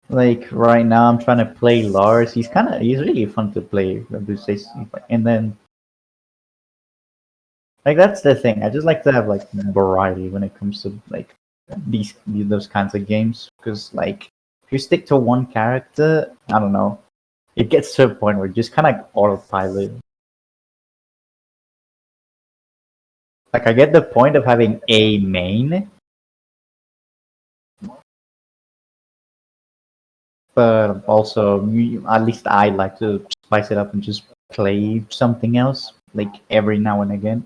Like right now, I'm trying to play Lars. He's really fun to play. And then, like that's the thing. I just like to have like variety when it comes to like those kinds of games. Because like if you stick to one character, I don't know, it gets to a point where you just kind of autopilot. Like I get the point of having a main. But also, at least I like to spice it up and just play something else, like every now and again.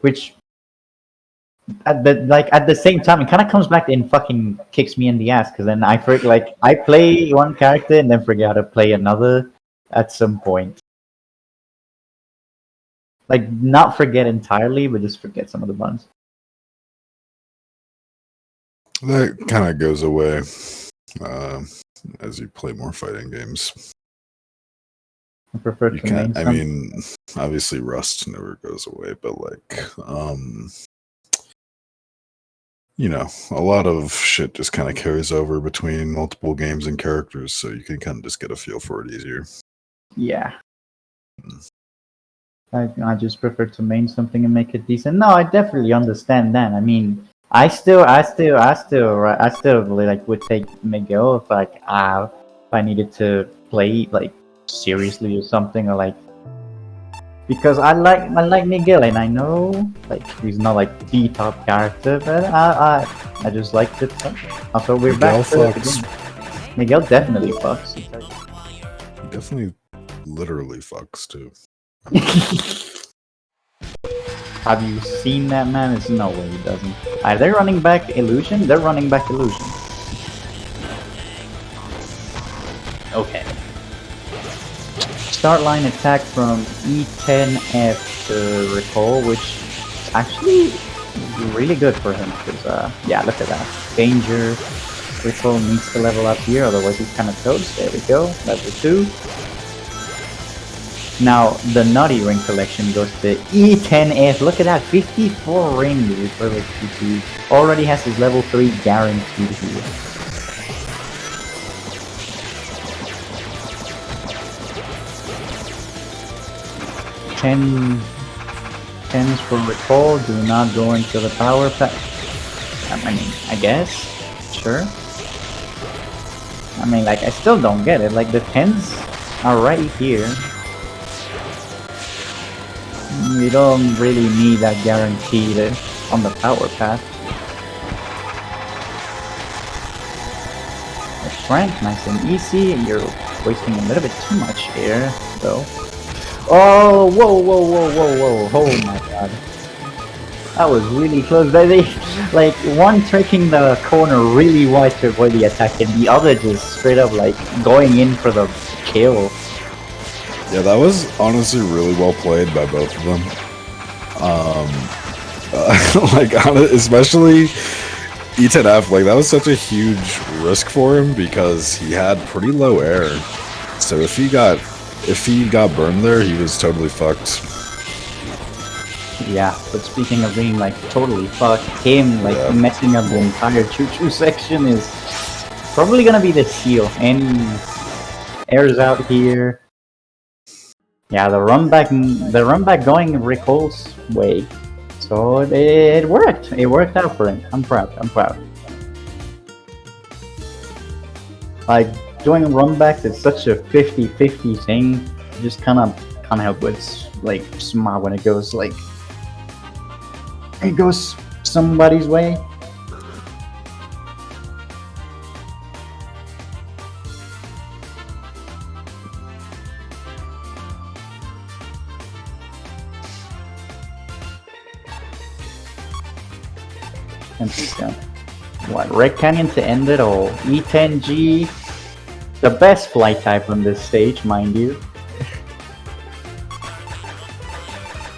Which, at the same time, it kind of comes back and fucking kicks me in the ass because then I play one character and then forget how to play another at some point. Like not forget entirely, but just forget some of the buttons. That kind of goes away as you play more fighting games. I prefer You to can't. main I mean, obviously Rust never goes away, but like, you know, a lot of shit just kind of carries over between multiple games and characters, so you can kind of just get a feel for it easier. Yeah. I just prefer to main something and make it decent. No, I definitely understand that. I mean, I still really like would take Miguel if if I needed to play like seriously or something, or like because I like Miguel and I know like he's not like the top character, but I just like to. Also, we're Miguel back to the game. Miguel definitely fucks. He definitely, literally fucks too. Have you seen that man? There's no way he doesn't. Are they running back illusion? They're running back illusion. Okay. Start line attack from E10F to Rekole, which is actually really good for him. Because, yeah, look at that. Danger. Rekole needs to level up here, otherwise he's kind of toast. There we go. Level 2. Now, the Naughty Ring collection goes to E10F. Look at that, 54 rings for the PT. Already has his level 3 guaranteed here. Tens for Rekole, do not go into the power pack. I mean, I guess, sure. I mean, like, I still don't get it. Like, the 10s are right here. You don't really need that guaranteed on the power path. Frank, nice and easy. You're wasting a little bit too much air, though. Oh, whoa, oh my god. That was really close. They like, one taking the corner really wide to avoid the attack, and the other just straight up, like, going in for the kill. Yeah, that was honestly really well played by both of them. Especially E10F, like, that was such a huge risk for him because he had pretty low air. So if he got burned there, he was totally fucked. Yeah, but speaking of being, like, totally fucked, him, like, messing up the entire choo-choo section is probably gonna be the seal. And air's out here. Yeah, the run back going Rekole's way. So it worked. It worked out for him. I'm proud. Like, doing run backs is such a 50-50 thing. You just can't help but, like, smile when it goes, like, it goes somebody's way. And what, Red Canyon to end it all? E10G, the best flight type on this stage, mind you.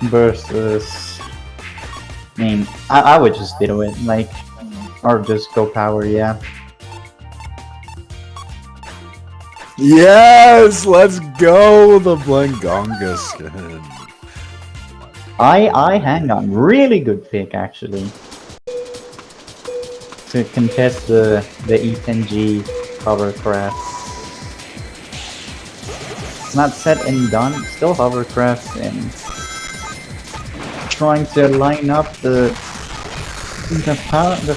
Versus, I mean, I would just do it, like, or just go power, yeah. Yes, let's go, the Blangonga skin. Hang on, really good pick actually. To contest the E10G hovercraft. It's not set and done, it's still hovercraft, and trying to line up the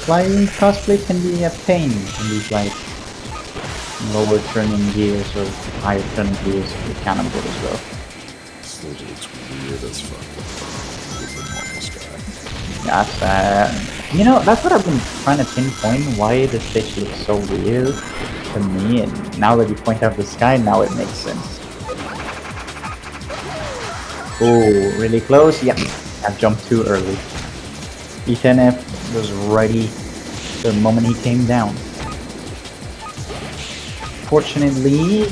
flying cosplay can be a pain in these, like, lower turning gears or higher turning gears of the cannonball as well. This looks weird as fuck. That's you know, that's what I've been trying to pinpoint, why the stage looks so weird to me, and now that you point out the sky, now it makes sense. Oh, really close? Yep, I jumped too early. E10F was ready the moment he came down. Fortunately,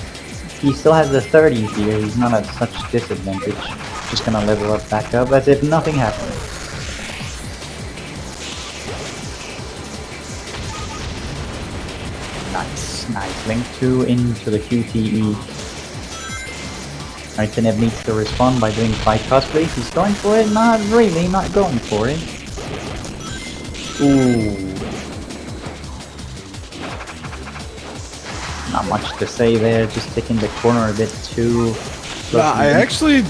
he still has the 30s here, he's not at such disadvantage. Just gonna level up back up as if nothing happened. Nice. Link 2 into the QTE. E10F needs to respond by doing 5 cosplay. He's going for it? Not really, not going for it. Ooh. Not much to say there, just taking the corner a bit too... Nah, I actually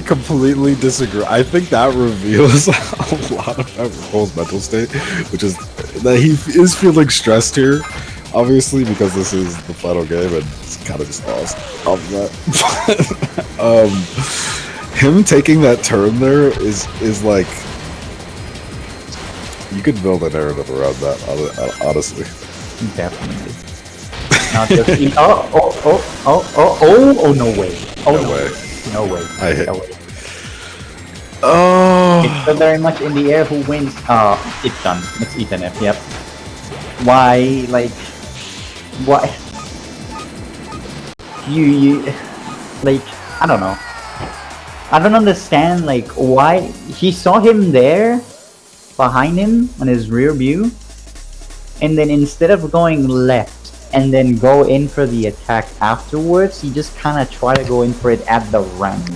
completely disagree. I think that reveals a lot about Rekole's mental state, which is that he is feeling stressed here. Obviously, because this is the final game and it's kind of just lost off that. Him taking that turn there is like, you could build a narrative around that, honestly. Definitely. Not just oh, no way. Oh, no way. No way. I hit. No way. Oh. It's so very much in the air. Who wins? It's done. It's E10F, yep. Why, like, why? You, like, I don't know. I don't understand, like, why he saw him there, behind him, on his rear view, and then instead of going left, and then go in for the attack afterwards, he just kind of tried to go in for it at the ramp,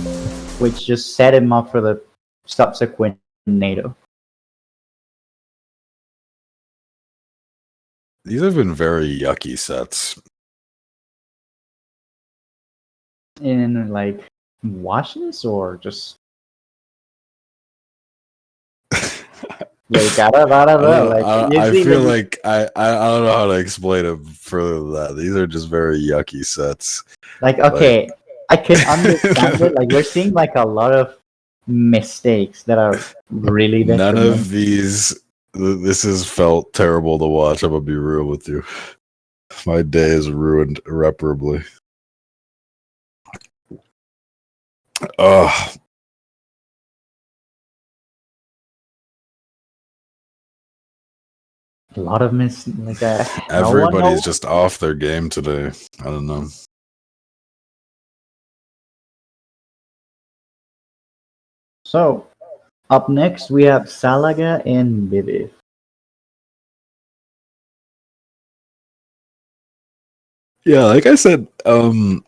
which just set him up for the subsequent NATO. These have been very yucky sets. In, like, washes, or just... Like, I feel like I don't know how to explain it further than that. These are just very yucky sets. Like, okay, I can understand it. Like, we're seeing, like, a lot of mistakes that are really none of these. This has felt terrible to watch. I'm gonna be real with you. My day is ruined irreparably. Ugh. A lot of Everybody's just off their game today. I don't know. So, up next we have Salaga and Bibib. Yeah, like I said, you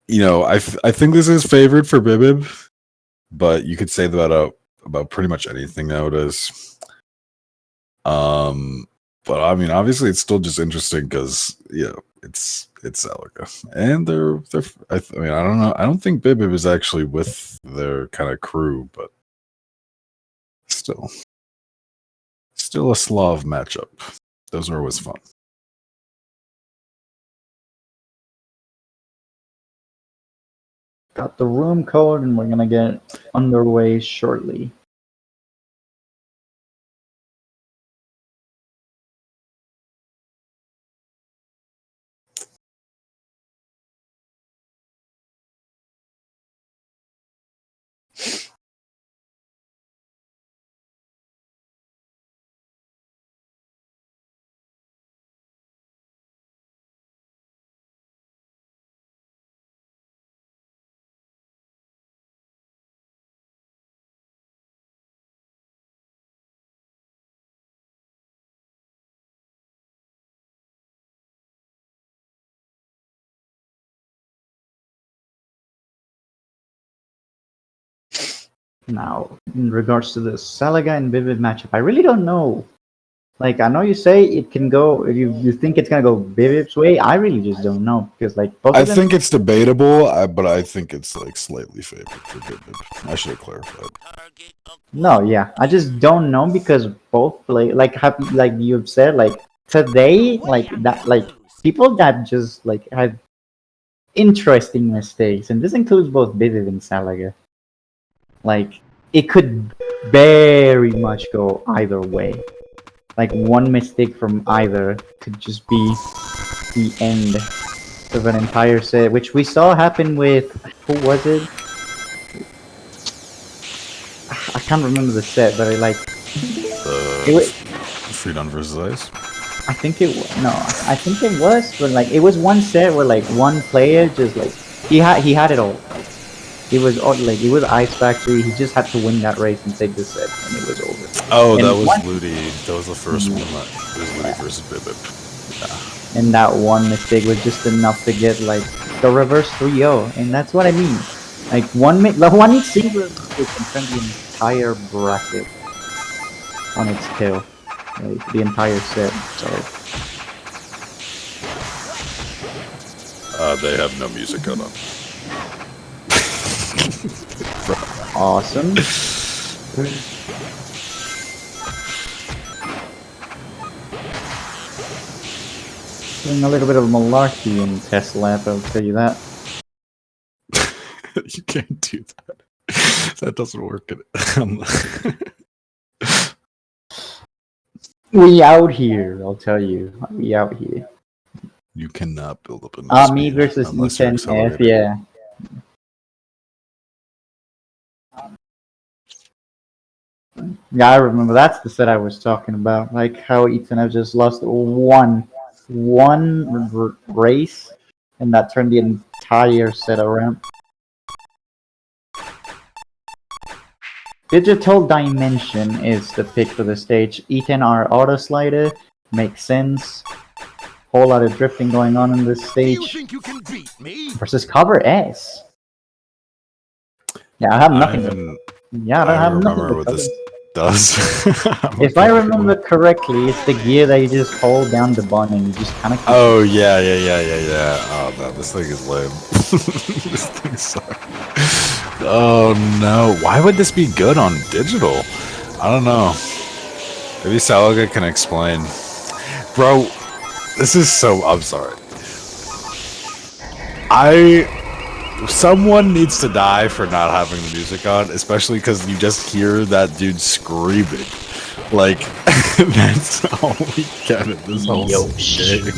know, I think this is favored for Bibib, but you could say that about pretty much anything nowadays. But I mean, obviously, it's still just interesting because it's Salaga, and they're. I mean, I don't know. I don't think Bibib is actually with their kind of crew, but still a Slav matchup. Those are always fun. Got the room code, and we're gonna get underway shortly. Now, in regards to the Salaga and Bibib matchup, I really don't know. Like, I know you say it can go. You think it's gonna go Bibib's way. I really just don't know because like both I of them. think it's debatable, but I think it's like slightly favored for Bibib. I should have clarified. No, yeah, I just don't know because both play like you've said like today like that like people that just like have interesting mistakes, and this includes both Bibib and Salaga. Like it could very much go either way. Like one mistake from either could just be the end of an entire set, which we saw happen with who was it? I can't remember the set, but it was Fredon versus Ice. I think it was, but like it was one set where like one player just like he had it all. It was Ice Factory. He just had to win that race and take the set, and it was over. Oh, and that was Ludi. That was the first one. It was Ludi versus Bibib. Yeah. And that one mistake was just enough to get like the reverse 3-0, and that's what I mean. Like one single mistake can turn the entire bracket on its tail, like the entire set. So They have no music on. awesome. Doing a little bit of malarkey in test lab, I'll tell you that. You can't do that. That doesn't work. We out here, I'll tell you. We out here. You cannot build up enough Me speed versus unless you're E10F, accelerated. yeah. Yeah, I remember. That's the set I was talking about. Like how E10F just lost one race, and that turned the entire set around. Digital Dimension is the pick for the stage. E10R auto slider makes sense. Whole lot of drifting going on in this Do you stage. think you can beat me? Versus Cover S. Yeah, I have nothing. I don't have nothing. Remember what this does. If I remember correctly, it's the gear that you just hold down the button and you just kind of. Oh yeah. Oh no, this thing is lame. This thing sucks. Oh no, why would this be good on digital? I don't know. Maybe Salaga can explain. Bro, this is so. I'm sorry. Someone needs to die for not having the music on, especially because you just hear that dude screaming. Like, that's all we get in this whole game.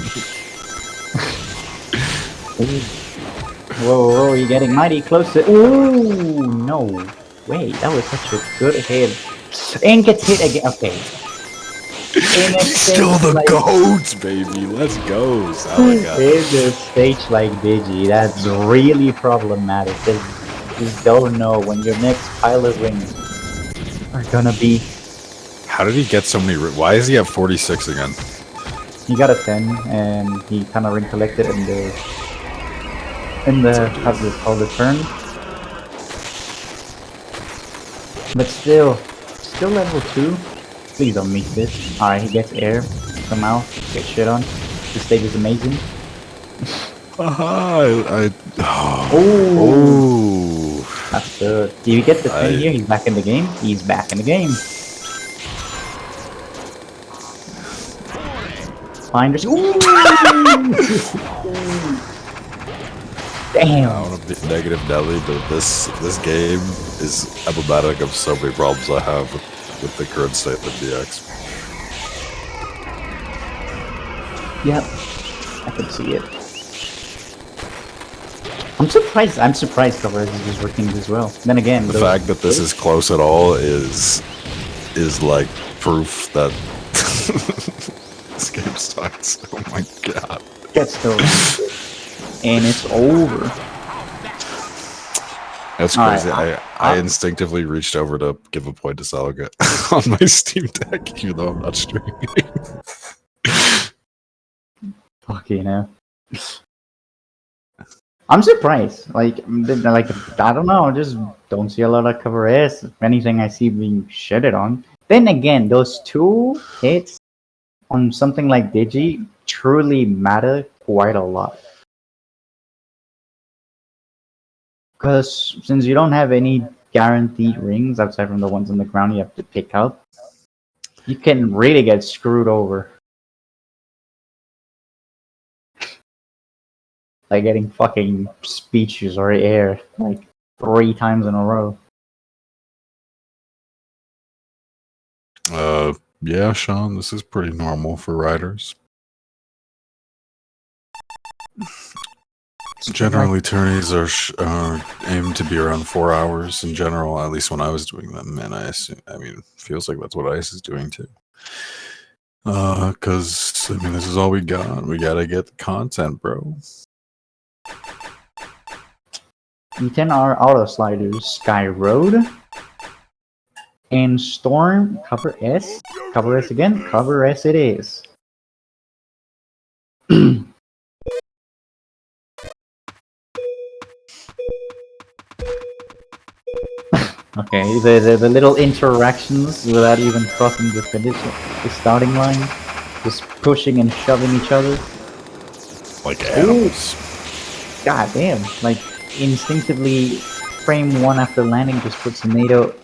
Whoa, whoa, you're getting mighty close to. Ooh, no. Wait, that was such a good hit. And gets hit again. Okay. He's still the goat, baby. Let's go, Salaga. In a stage like Digi, that's really problematic. Just don't know when your next pile of rings are gonna be. How did he get so many? Why is he at 46 again? He got a 10, and he kind of recollected in the how's it called, the turn. But still level 2. Please don't miss this. Alright, he gets air somehow. Gets shit on. This stage is amazing. Oh. That's good. If you get the thing here, he's back in the game. He's back in the game. Finders. Ooh! Damn. I want to be negative Nelly, but this game is emblematic of so many problems I have with the current state of the DX. Yep, I can see it. I'm surprised Cover is working as well. Then again, the fact that this is close at all is like proof that this game sucks. Oh my god. Gets the and it's over. That's crazy. I instinctively reached over to give a point to Salaga on my Steam Deck, even though I'm not streaming. Fuck you know. I'm surprised. Like I don't know. I just don't see a lot of cover S. If anything, I see being shitted on. Then again, those 2 hits on something like Digi truly matter quite a lot. Because since you don't have any guaranteed rings outside from the ones on the ground you have to pick up, you can really get screwed over. Like getting fucking speeches or air like 3 times in a row. Yeah, Sean, this is pretty normal for riders. Generally, tourneys are aimed to be around 4 hours in general. At least when I was doing them, and I mean, feels like that's what ICE is doing too. Because I mean, this is all we got. We gotta get the content, bro. E10 are auto sliders, Sky Road, and Storm. Cover S. Cover S again. Cover S it is. Okay, the little interactions without even crossing the finish, the starting line, just pushing and shoving each other. Like animals. God damn! Like instinctively, frame 1 after landing just puts a NATO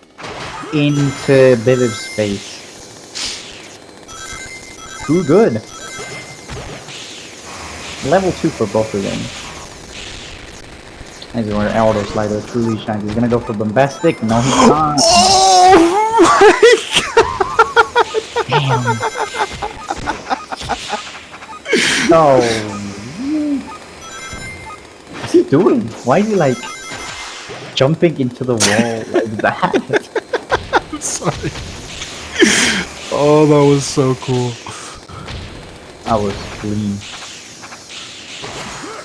into Bibib's face. Too good. Level 2 for both of them. As where Elder Slider truly shines. He's gonna go for Bombastic. No, he's not. Oh my god! Damn. No. What's he doing? Why is he like jumping into the wall like that? Sorry. Oh, that was so cool. That was clean.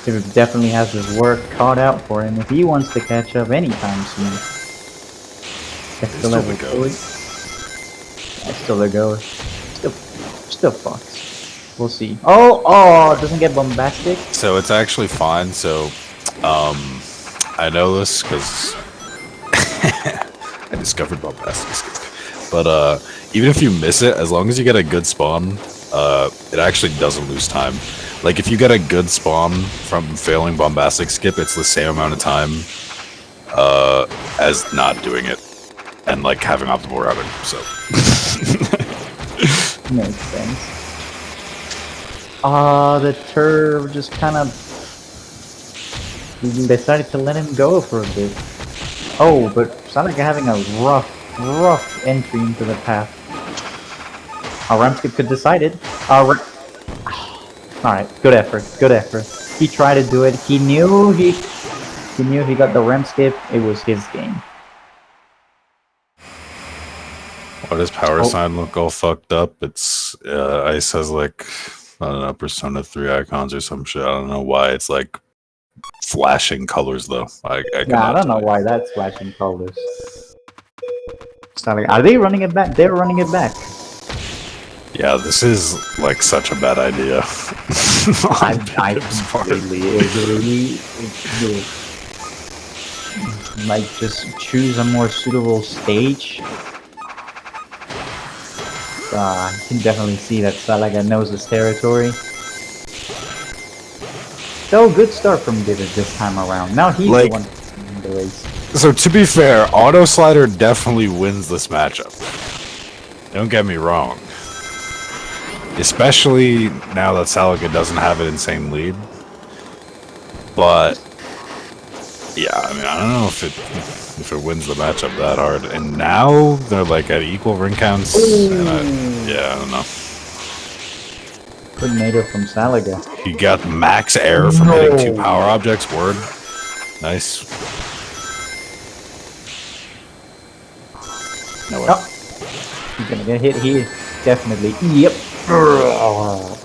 He definitely has his work cut out for him if he wants to catch up anytime soon. That's the level 2. That's still the goer. Still fucks. We'll see. Oh, it doesn't get Bombastic. So it's actually fine. So, I know this because I discovered Bombastic skills. But even if you miss it, as long as you get a good spawn, it actually doesn't lose time. Like, if you get a good spawn from failing Bombastic Skip, it's the same amount of time as not doing it. And, like, having optimal routing, so. Makes sense. The Turb just kind of decided to let him go for a bit. Oh, but Salaga having a rough entry into the path. Ramskip could decide it. Alright, good effort. He tried to do it. He knew he He knew if he got the ramp skip, it was his game. Why does Power Oh. Sign look all fucked up? It's Ice has like, I don't know, Persona 3 icons or some shit. I don't know why it's like flashing colors though. I Yeah, I don't know why that's flashing colors. Are they running it back? They're running it back. Yeah, this is like such a bad idea. I completely agree. Like, just choose a more suitable stage. I can definitely see that Salaga knows his territory. So good start from Bibib this time around. Now he's Like- the one in the race. So to be fair, Auto Slider definitely wins this matchup. Don't get me wrong. Especially now that Salaga doesn't have an insane lead. But yeah, I mean, I don't know if it wins the matchup that hard. And now they're like at equal ring counts. And I don't know. Good NATO from Salaga. He got max air from hitting 2 power objects. Word. Nice. No way. Oh, he's gonna get hit here. Definitely. Yep.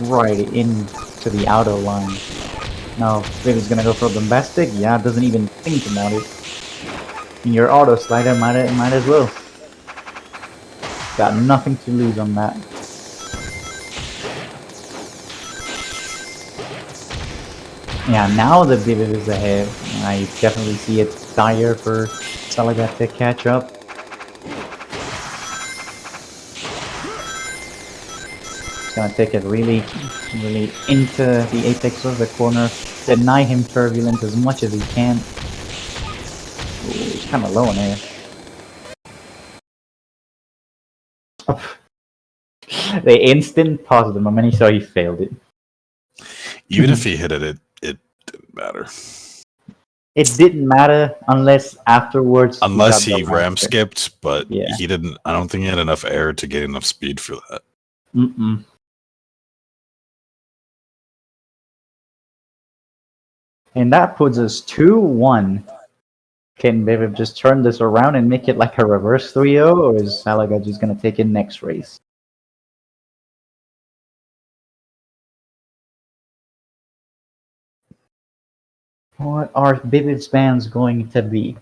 Right into the outer line. Now, Bibib's gonna go for bombastic. Yeah, doesn't even think about it. And your auto slider might as well. Got nothing to lose on that. Yeah, now the Bibib is ahead. I definitely see it dire for Salaga to catch up. It's gonna take it really into the apex of the corner. Deny him turbulence as much as he can. Ooh, he's kind of low in air. The instant paused the moment he saw he failed it. Even if he hit it, it didn't matter. It didn't matter unless afterwards. Unless got he the ram master. skipped, but Yeah. he didn't. I don't think he had enough air to get enough speed for that. Mm-mm. And that puts us 2-1. Can Bibib just turn this around and make it like a reverse 3-0, or is Salaga just gonna take it next race? What are Bibib's bans going to be?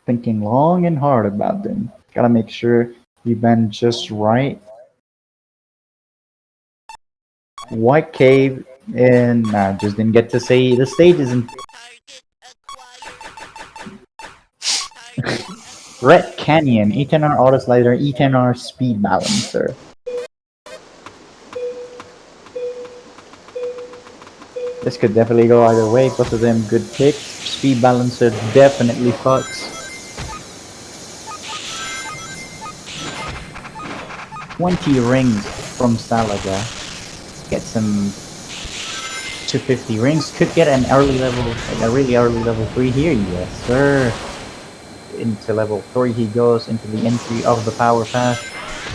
Thinking long and hard about them. Gotta make sure you ban just right. White Cave, and just didn't get to say the stage isn't. Red Canyon, E10R Auto Slider, E10R Speed Balancer. This could definitely go either way, both of them good picks. Speed Balancer definitely fucks. 20 rings from Salaga. Get some 250 rings. Could get an early level, like a really early level 3 here, yes sir. Into level 3 he goes, into the entry of the power path.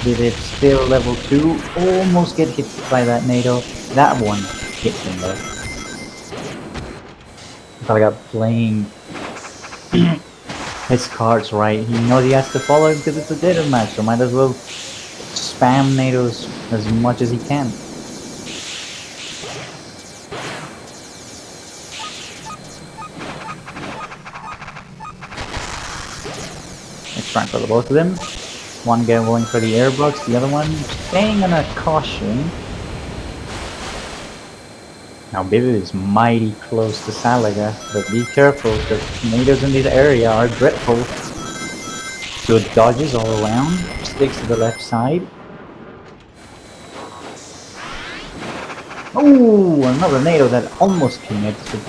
Bibib still level 2, almost get hit by that NATO. That one hits him though. Salaga playing his cards right. He knows he has to follow because it's a dead match, so might as well spam NATOs as much as he can. Let's try for the both of them. One guy going for the airbox, the other one staying on a caution. Now Bibib is mighty close to Salaga, but be careful because NATOs in this area are dreadful. Good dodges all around, sticks to the left side. Oh, another NATO that almost commits, but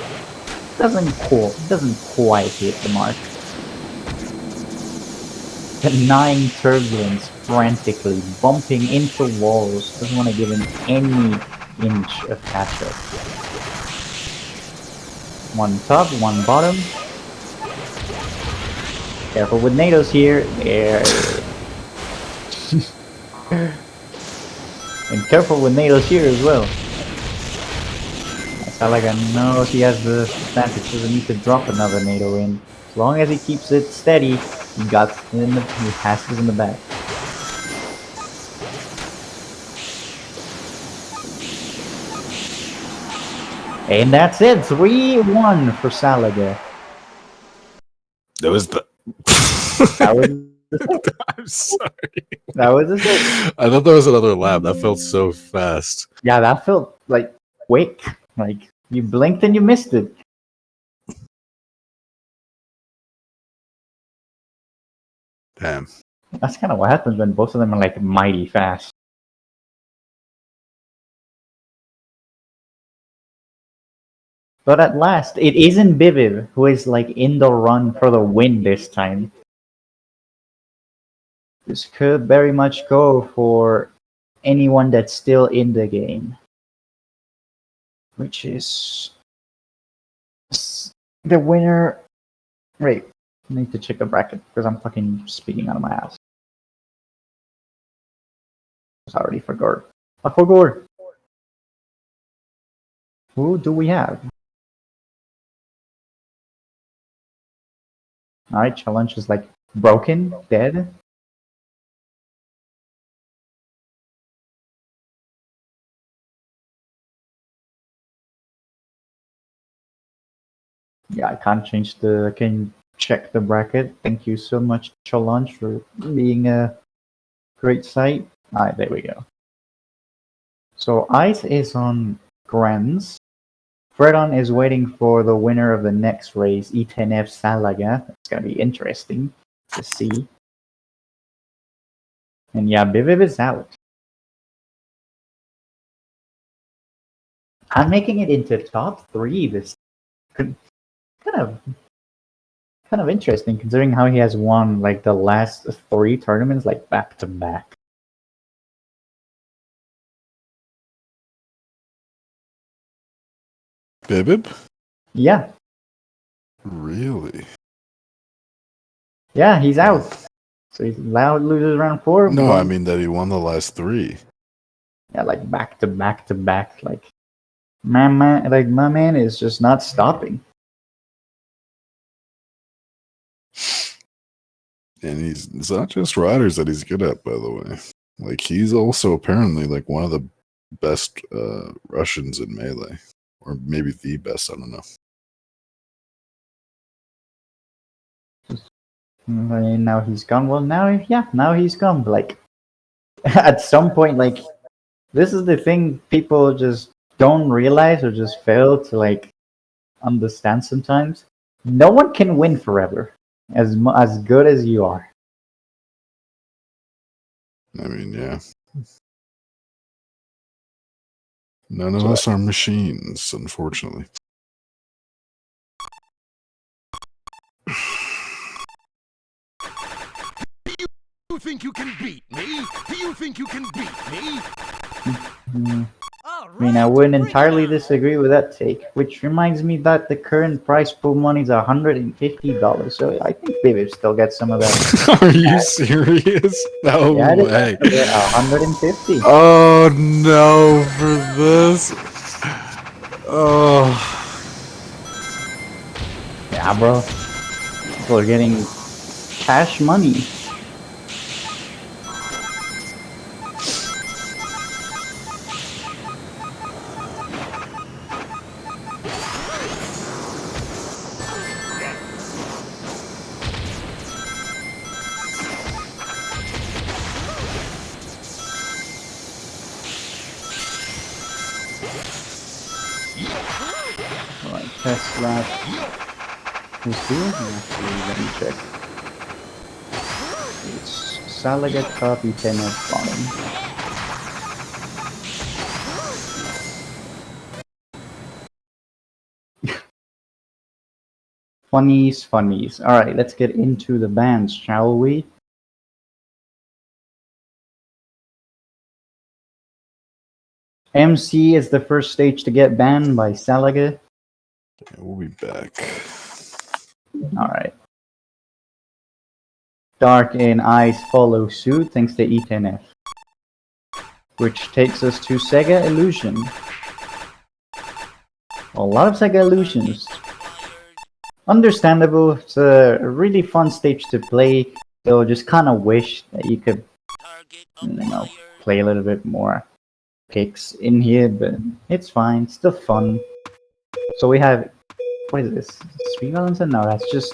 doesn't quite hit the mark. Denying turbulence frantically, bumping into walls, doesn't want to give him any inch of catch-up. One top, one bottom. Careful with NATOs here. There. And careful with NATOs here as well. Salaga knows he has the advantage, doesn't need to drop another NATO in. As long as he keeps it steady, he has this in the back. And that's it, 3-1 for Salaga. That was the. That was I'm sorry. that was it. I thought there was another lap. That felt so fast. Yeah, that felt like quick. Like you blinked and you missed it. Damn. That's kind of what happens when both of them are like mighty fast. But at last, it isn't Bibib who is like in the run for the win this time. This could very much go for anyone that's still in the game. Which is the winner. Wait, I need to check the bracket because I'm fucking speaking out of my ass. I already forgot. I forgot. Who do we have? Alright, challenge is like broken, dead. Yeah, I can't I can check the bracket. Thank you so much, Challenge, for being a great site. Alright, there we go. So Ice is on Grens. Fredon is waiting for the winner of the next race, E10F Salaga. It's gonna be interesting to see. And yeah, Bibib is out. I'm making it into top 3 this kind of interesting considering how he has won like the last 3 tournaments like back to back. Bibib? Yeah. Really? Yeah, he's out. So he's allowed loses round 4. No, I mean that he won the last 3. Yeah, like back to back to back. Like my man is just not stopping. And it's not just riders that he's good at, by the way. Like he's also apparently like one of the best Russians in Melee. Or maybe the best, I don't know. And now he's gone. Well, now he's gone. Like, at some point, like, this is the thing people just don't realize or just fail to, like, understand sometimes. No one can win forever, as good as you are. I mean, yeah. None of us are machines, unfortunately. Do you think you can beat me? Do you think you can beat me? I mean, I wouldn't entirely disagree with that take, which reminds me that the current prize pool money is $150, so I think Bibib still gets some of that. Are you serious? No Yeah, way. 150. Oh no, for this. Oh. Yeah, bro. People are getting cash money. Alright, test lap. Who's here? Actually, let me check. It's Salaga top, E10 at bottom. Funnies. Alright, let's get into the bans, shall we? MC is the first stage to get banned by Salaga. We'll be back. Alright. Dark and Ice follow suit thanks to E10F. Which takes us to Sega Illusion. A lot of Sega Illusions. Understandable, it's a really fun stage to play, so just kinda wish that you could, play a little bit more picks in here, but it's fine, still fun. So we have, what is this? 3 Valentine? No, that's just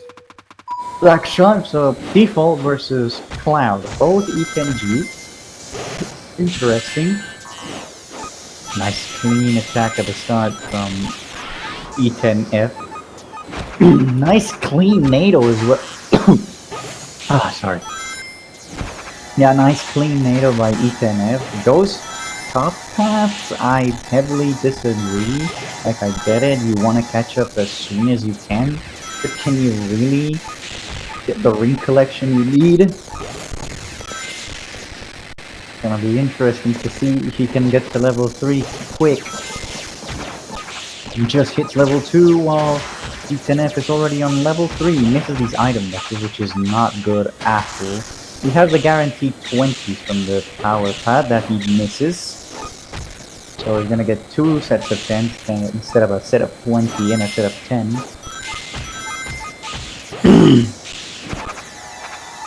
Black Shark, so Default versus Cloud, both E10G. Interesting. Nice clean attack at the start from E10F. Nice clean NATO as well. Sorry. Yeah, nice clean NATO by E10F. Those top paths, I heavily disagree. Like, I get it, you want to catch up as soon as you can, but can you really get the ring collection you need? It's gonna be interesting to see if he can get to level 3 quick. He just hits level 2 while E10F is already on level 3. He misses these item vectors, which is not good at all. He has the guaranteed 20s from the power pad that he misses. So he's gonna get 2 sets of 10 instead of a set of 20 and a set of 10.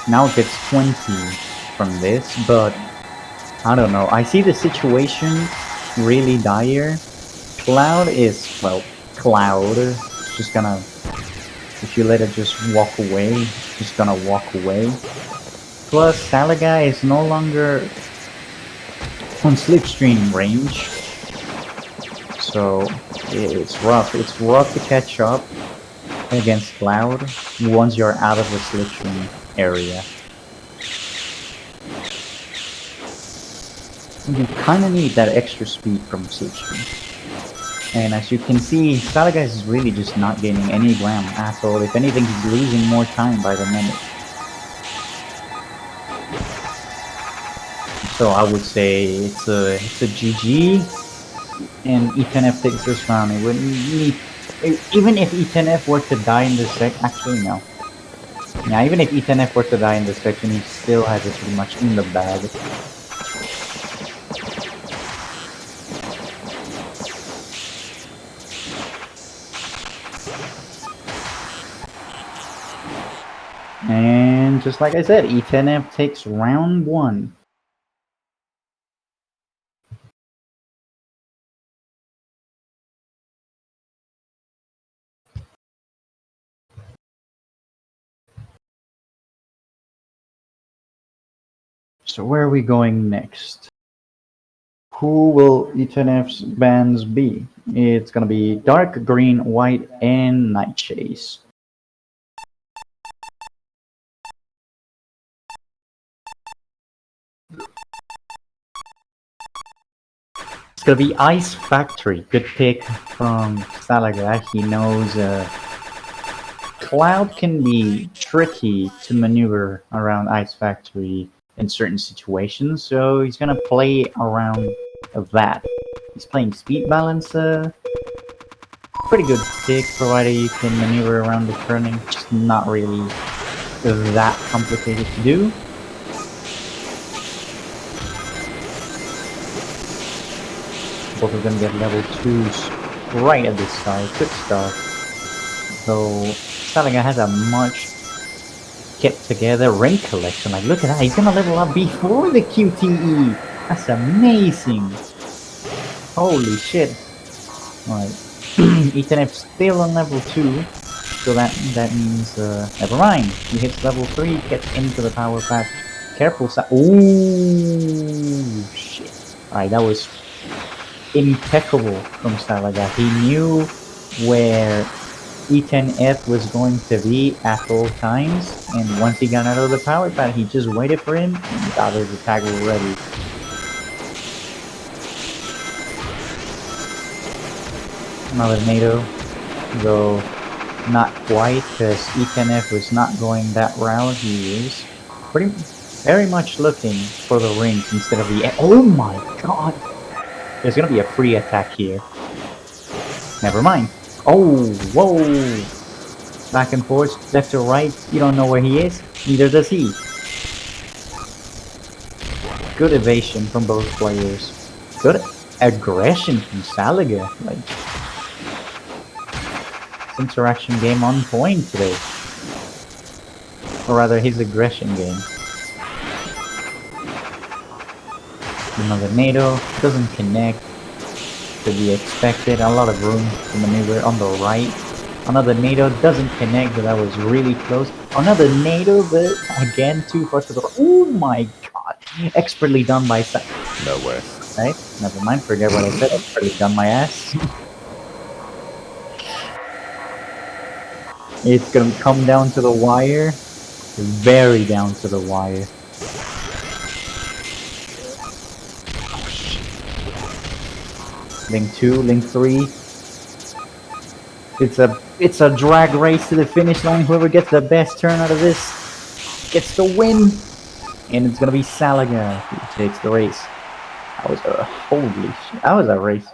Now gets 20 from this, but I don't know. I see the situation really dire. Cloud is, well, Cloud. It's just gonna, if you let it just walk away, it's just gonna walk away. Plus, Salaga is no longer on slipstream range. So, it's rough. It's rough to catch up against Cloud once you're out of the slipstream area. You kinda need that extra speed from slipstream. And as you can see, Salaga is really just not gaining any ground at all. If anything, he's losing more time by the minute. So I would say it's a GG, and E10F takes this round. It wouldn't need, even if E10F were to die in this section, actually no. Yeah, even if E10F were to die in this section, he still has it pretty much in the bag. And just like I said, E10F takes round 1. So where are we going next? Who will E10F's bands be? It's gonna be Dark, Green, White, and Night Chase. It's gonna be Ice Factory. Good pick from Salaga. He knows Cloud can be tricky to maneuver around Ice Factory in certain situations, so he's gonna play around that. He's playing Speed Balancer. Pretty good pick, provided you can maneuver around the turning. Just not really that complicated to do. Both of them get level 2s right at this start. Good start. So Salaga has a much kept together ring collection. Like, look at that, he's gonna level up before the QTE. That's amazing. Holy shit. Alright. E10F still on level 2. So that means never mind. He hits level 3, gets into the power pad. Careful, ooh shit. Alright, that was impeccable from Salaga. He knew where E10F was going to be at all times, and once he got out of the power pad, he just waited for him and got his attack ready. Another NATO, though not quite, because E10F was not going that route. He is very much looking for the rings instead of the... Oh my god! There's gonna be a free attack here. Never mind. Oh, whoa! Back and forth, left to right. You don't know where he is. Neither does he. Good evasion from both players. Good aggression from Salaga. Like, his interaction game on point today. Or rather, his aggression game. Another NATO. Doesn't connect. To be expected. A lot of room to maneuver on the right. Another NATO doesn't connect, but that was really close. Another NATO, but again, too far to the right. Oh my god. Expertly done by No way. Right? Never mind, forget what I said. Expertly done my ass. It's gonna come down to the wire. Very down to the wire. Link 2, Link 3. It's a drag race to the finish line. Whoever gets the best turn out of this gets the win. And it's gonna be Salaga who takes the race. That was a holy shit. That was a race.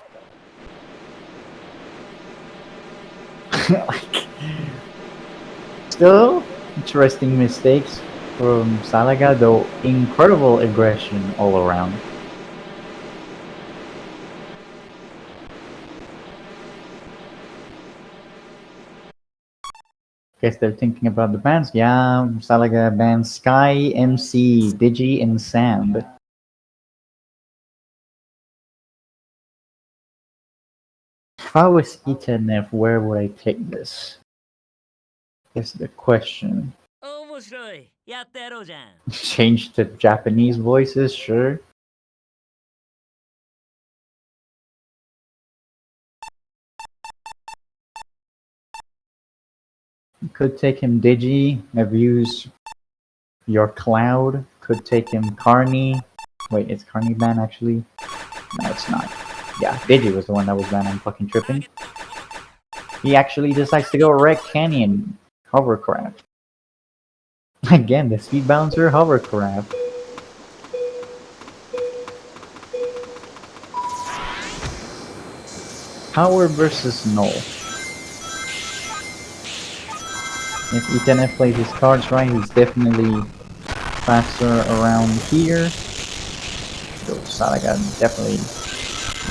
Like, still interesting mistakes from Salaga, though incredible aggression all around. Guess they're thinking about the bans. Yeah, Salaga bans Sky, MC, Digi, and Sand. If I was Eternef, where would I take this? Guess the question. 面白い。やってやろうじゃん。 Change to Japanese voices, sure. Could take him Digi, abuse your cloud. Could take him Carney. Wait, is Carney banned actually? No, it's not. Yeah, Digi was the one that was banned. I'm fucking tripping. He actually decides to go Red Canyon hovercraft. Again, the speed balancer hovercraft. Power versus Null. If Eternef plays his cards right, he's definitely faster around here. So Salaga definitely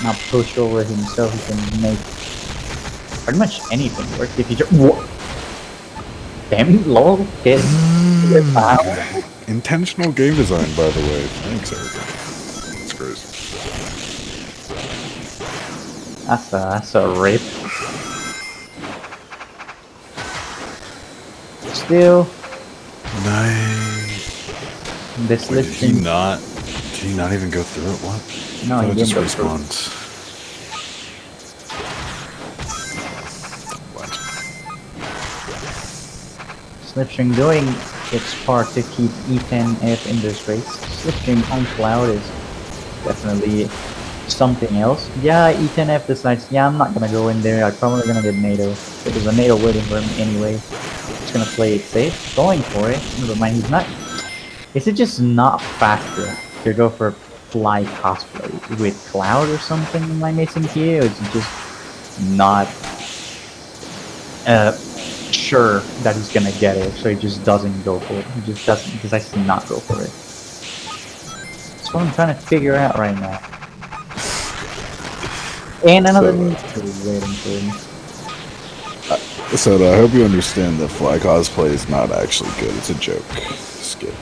not push over himself. He can make pretty much anything work if he just. Whoa! Damn, lol, hit. Wow. Intentional game design, by the way. Thanks, everybody. That's crazy. That's a rip. Still, Nice. this Wait, listing. did he not even go through it? What? No, I he thought it didn't just go through. respawns. What? Slipstream doing its part to keep E10F in this race. Slipstream on Cloud is definitely something else. Yeah, E10F decides, yeah, I'm not gonna go in there. I'm probably gonna get NATO. There's a NATO waiting for him anyway. He's gonna play it safe. Going for it. Never mind, he's not. Is it just not faster to go for fly cosplay with Cloud or something? Am I missing here? Or is it just not sure that he's gonna get it, so he just doesn't go for it? He just doesn't, decides to not go for it. That's what I'm trying to figure out right now. And another waiting for him. So I hope you understand that fly cosplay is not actually good. It's a joke. Skip.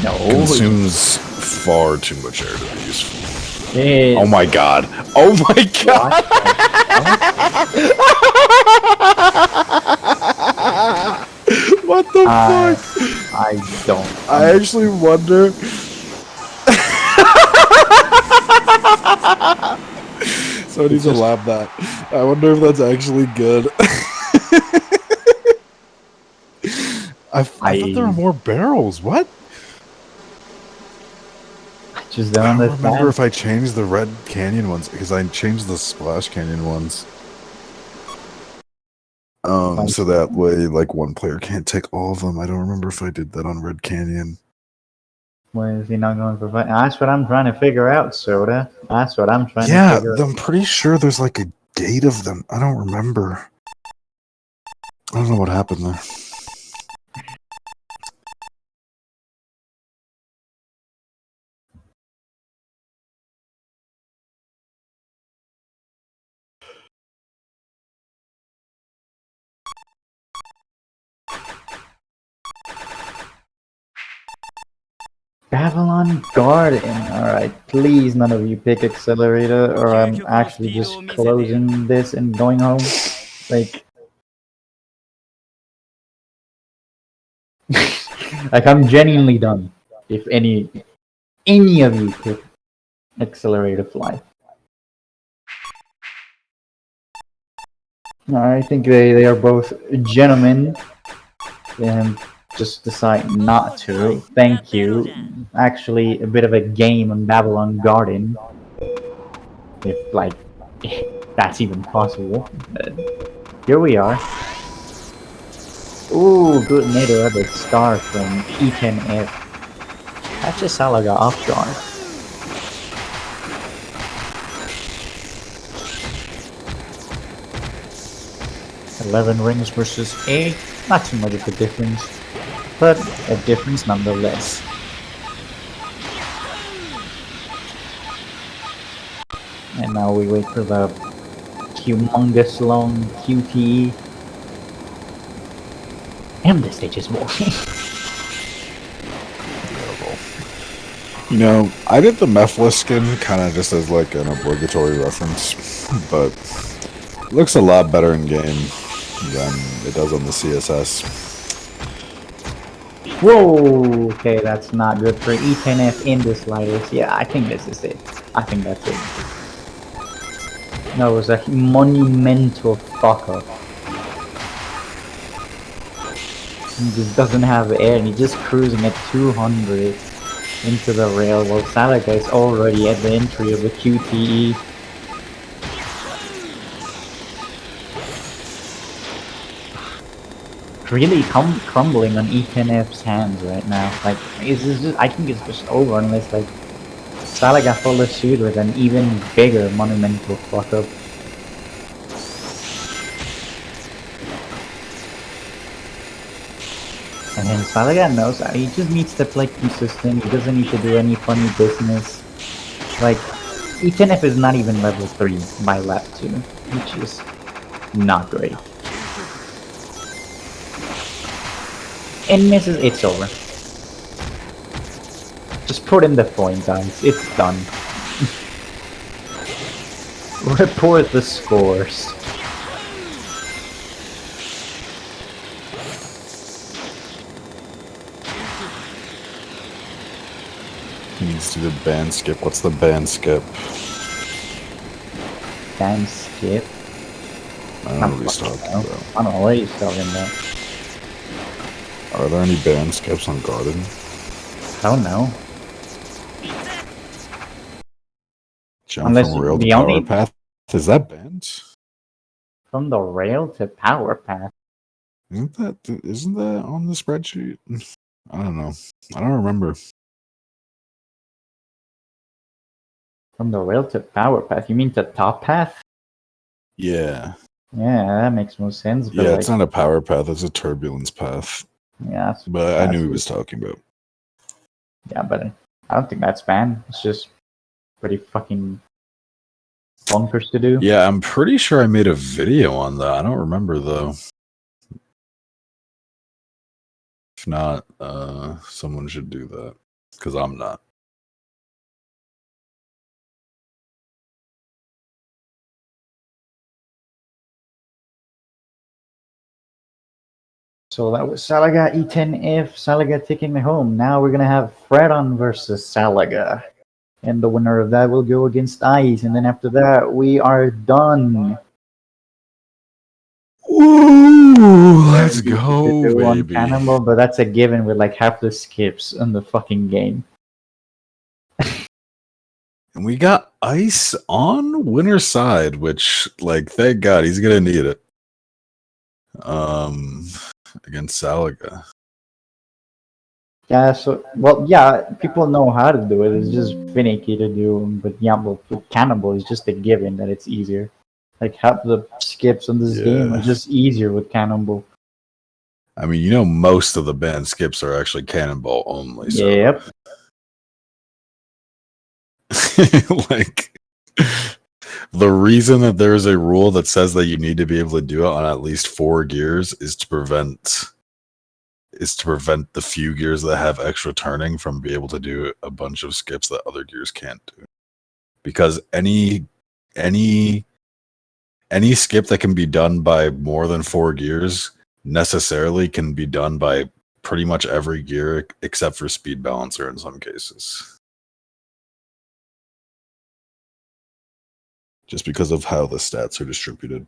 No. Consumes far too much air to be useful. It, Oh my god. Oh my god. What the fuck? I don't. I actually wonder. So I need to lab that. I wonder if that's actually good. I thought there were more barrels. What? I just don't I don't understand. remember if I changed the Red Canyon ones, because I changed the Splash Canyon ones. So that way, like, one player can't take all of them. I don't remember if I did that on Red Canyon. Why is he not going for fight? That's what I'm trying to figure out, Soda. That's what I'm trying to figure out. I'm pretty sure there's like a gate of them. I don't remember. I don't know what happened there. Babylon Garden. Alright, please none of you pick Accelerator or I'm actually just closing this and going home. Like... like, I'm genuinely done. If any of you pick Accelerator Fly. I think they are both gentlemen and just decide not to. Thank you. Actually, a bit of a game on Babylon Garden. If, like, that's even possible. But here we are. Ooh, good NATO epic star from E10F. That's just Salaga off guard. $11 rings versus 8. Not too much of a difference, but a difference nonetheless. And now we wait for the humongous long QTE. And this stage is walking. You know, I did the Mephiles skin kind of just as like an obligatory reference, but it looks a lot better in game than it does on the CSS. Whoa! Okay, that's not good for E10F in the sliders. Yeah, I think this is it. I think that's it. That was a monumental fuck up. He just doesn't have air and he's just cruising at 200 into the rail while Salaga is already at the entry of the QTE. Really crumbling on E10F's hands right now. Like, it's just, I think it's just over unless like Salaga follows suit with an even bigger monumental fuck up. And then Salaga knows that he just needs to play consistent, he doesn't need to do any funny business. Like, E10F is not even level 3 by lap 2, which is not great. And misses, it's over. Just put in the point, guys, it's done. Report the scores. He needs to do the band skip. What's the band skip? Band skip? I don't know what he's talking about. I don't know what he's talking about. Are there any band skips on Garden? I don't know. Jump Unless from rail to the power only- path? Is that banned? From the rail to power path. Isn't that on the spreadsheet? I don't know. I don't remember. From the rail to power path? You mean to top path? Yeah. Yeah, that makes more sense. But Yeah, like, it's not a power path, it's a turbulence path. yeah, But I knew he was talking about. yeah, but I don't think that's banned. It's just pretty fucking bonkers to do. Yeah, I'm pretty sure I made a video on that. I don't remember though. If not, someone should do that. Because I'm not. So that was Salaga E10F, Salaga taking the home. Now we're gonna have Fredon versus Salaga. And the winner of that will go against Ice, and then after that we are done. Ooh, let's To go, do on baby. Cannonball, but that's a given with like half the skips in the fucking game. And we got Ice on winner's side, which, like, thank God, he's gonna need it. Against Salaga. Yeah, so, well, yeah, people know how to do it. It's just finicky to do, but yeah, well, with Cannonball is just a given that it's easier. Like, half the skips in this game are just easier with Cannonball. I mean, you know, most of the band skips are actually Cannonball only. So. Yep. Like, the reason that there's a rule that says that you need to be able to do it on at least 4 gears is to prevent is to prevent the few gears that have extra turning from being able to do a bunch of skips that other gears can't do. Because any skip that can be done by more than 4 gears necessarily can be done by pretty much every gear except for speed balancer in some cases. Just because of how the stats are distributed.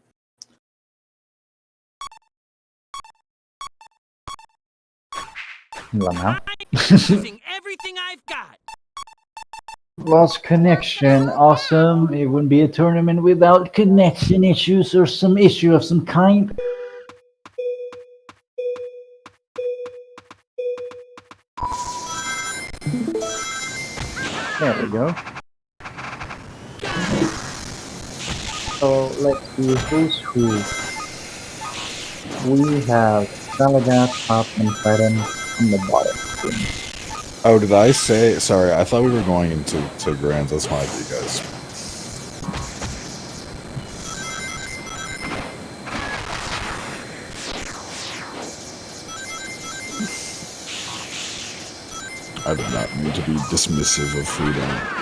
Now. Using everything I've got. Lost connection. Awesome. It wouldn't be a tournament without connection issues or some issue of some kind. There we go. So let's see who's who. We have Salaga, top, and Fredon on the bottom. Oh, did I say? Sorry, I thought we were going into grands. That's my idea, guys. I did not mean to be dismissive of Fredon.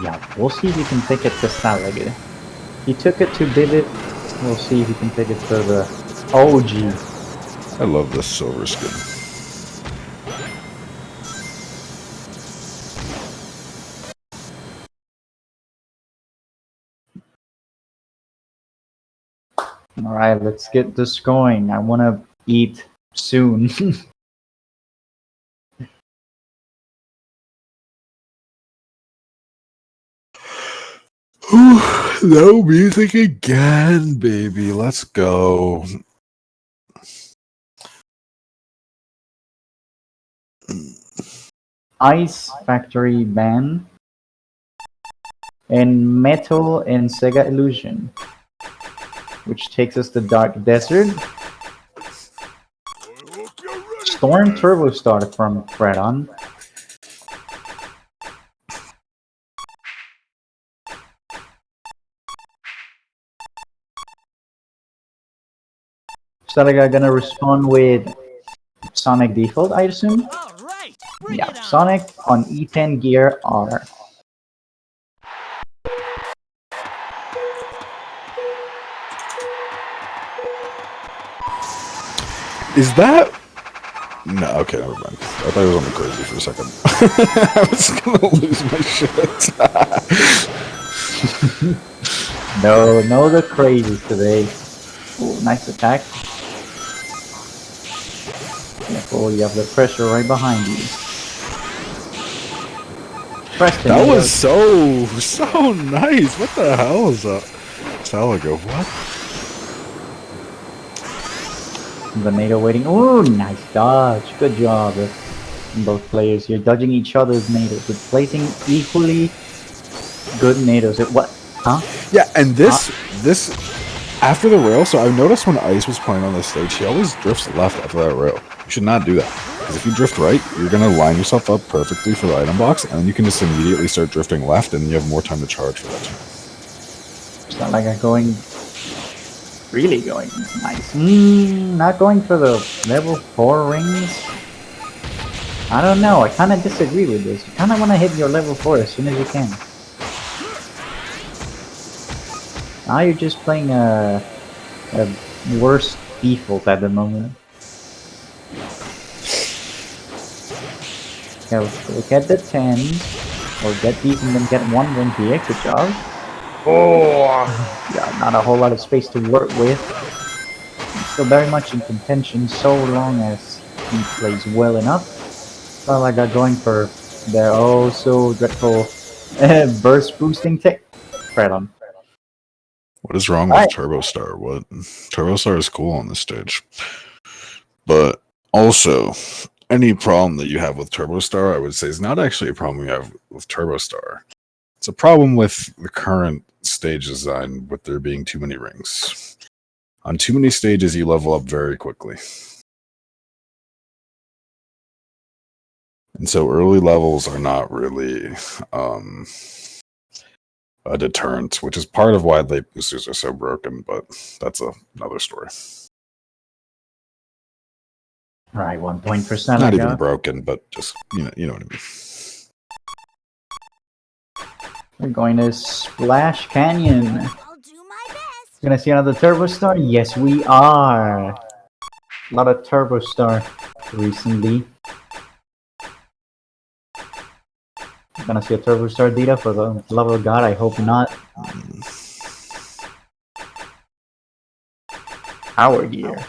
Yeah, we'll see if he can take it to Salaga. He took it to Bibib. We'll see if he can take it to the OG. I love this silver skin. Alright, let's get this going. I want to eat soon. No music again, baby. Let's go. Ice Factory Band. And Metal and Sega Illusion. Which takes us to Dark Desert. Storm Turbo Star from Fredon. Salaga gonna respond with Sonic Default, I assume? All right, bring Yeah, it on. Sonic on E10 Gear R. Is that? No, okay, never mind. I thought it was on the crazy for a second. I was gonna lose my shit. No, the crazies today. Ooh, nice attack. Careful, you have the pressure right behind you. Preston, That was so nice. What the hell is that? Salaga, what? The NATO waiting. Ooh, nice dodge. Good job. Both players here dodging each other's NATOs, but placing equally good NATOs. What? Huh? Yeah, and this after the rail. So I've noticed when Ice was playing on this stage, he always drifts left after that rail. You should not do that, because if you drift right, you're gonna line yourself up perfectly for the item box, and then you can just immediately start drifting left, and you have more time to charge for that turn. It's not like I'm going. Really going nice. Not going for the level 4 rings. I don't know. I kind of disagree with this. You kind of want to hit your level 4 as soon as you can. Now you're just playing a worse default at the moment. Okay, let's get the 10s, or get these and then get 1 win here. Good job. Oh, yeah, not a whole lot of space to work with. Still very much in contention, so long as he plays well enough. Salaga going for their oh so dreadful burst boosting tech. Fredon. What is wrong with Turbo Star? What? Turbo Star is cool on this stage. But also, any problem that you have with Turbo Star, I would say, is not actually a problem you have with Turbo Star. It's a problem with the current stage design, with there being too many rings. On too many stages, you level up very quickly. And so early levels are not really a deterrent, which is part of why late boosters are so broken, but that's another story. Right, 1 point for Not even Salaga. broken, but just, you know what I mean. We're going to Splash Canyon. I'll do my best. Gonna see another Turbo Star? Yes, we are. A lot of Turbo Star recently. Gonna see a Turbo Star Dita for the love of God. I hope not. Power Gear.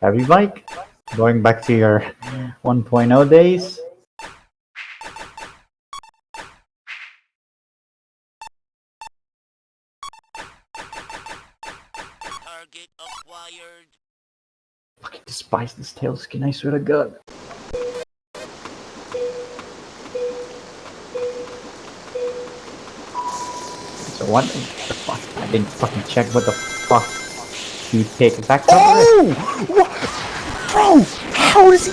Heavy Bike. Going back to your 1.0 days. Target acquired. Fucking despise this tail skin, I swear to God. So what the fuck? I didn't fucking check what the fuck he take back cover. Oh! Bro! How is he...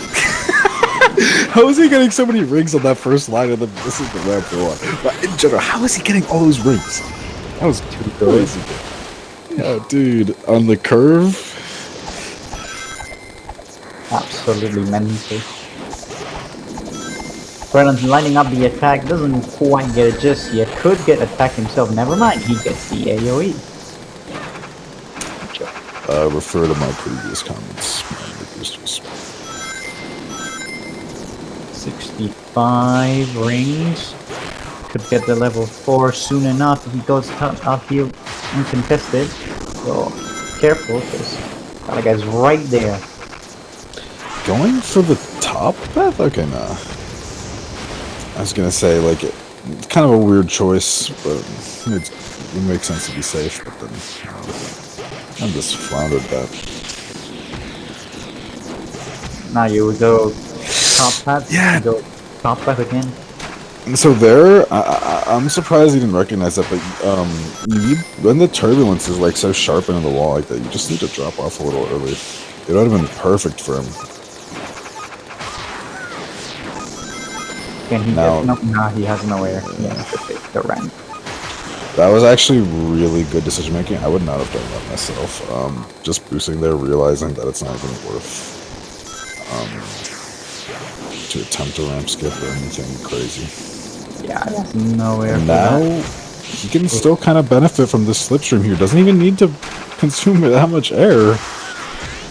How is he getting so many rings on that first line of the... This is the ramp for one. But in general, how is he getting all those rings? That was too crazy. Yeah, dude. On the curve... Absolutely mental. Fredon's lining up the attack, doesn't quite get it just yet. Could get attacked himself, never mind, he gets the AoE. Refer to my previous comments. 65 rings. Could get the level 4 soon enough if he goes out here uncontested. So careful, because that guy's right there. Going for the top path? Okay, nah. I was gonna say, like, it's kind of a weird choice, but it makes sense to be safe, but then I'm just floundered that. Now you would go top path, Yeah. go top path again. And so there, I'm surprised you didn't recognize that, but you need, when the turbulence is like so sharp into the wall like that, you just need to drop off a little early. It would have been perfect for him. Can he Now- get, no, nah, he has nowhere. Yeah, to take the rank. That was actually really good decision making. I would not have done that myself. Just boosting there, realizing that it's not even worth to attempt a ramp skip or anything crazy. Yeah, he has nowhere. And for now that. he can still kind of benefit from this slipstream here. Doesn't even need to consume that much air.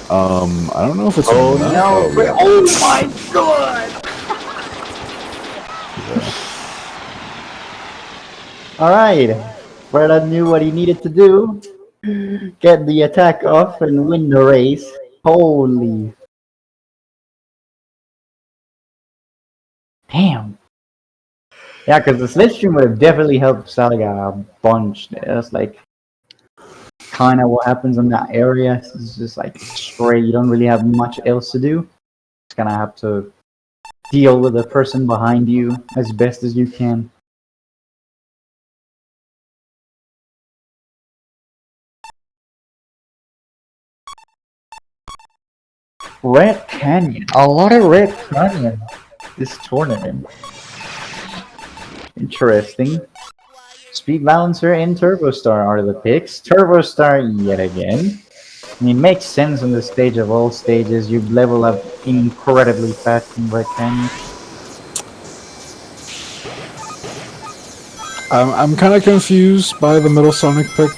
I don't know if it's Oh enough. no! Oh, yeah. Oh my God! Alright, Fredon knew what he needed to do. Get the attack off and win the race. Holy. Damn. Yeah, because the slipstream would have definitely helped Salaga a bunch. That's like kind of what happens in that area. It's just like straight, you don't really have much else to do. Just gonna have to deal with the person behind you as best as you can. Red Canyon. A lot of Red Canyon this tournament. Interesting. Speed Balancer and Turbo Star are the picks. Turbo Star yet again. I mean, it makes sense on the stage of all stages. You level up incredibly fast in Red Canyon. I'm kind of confused by the middle Sonic pick.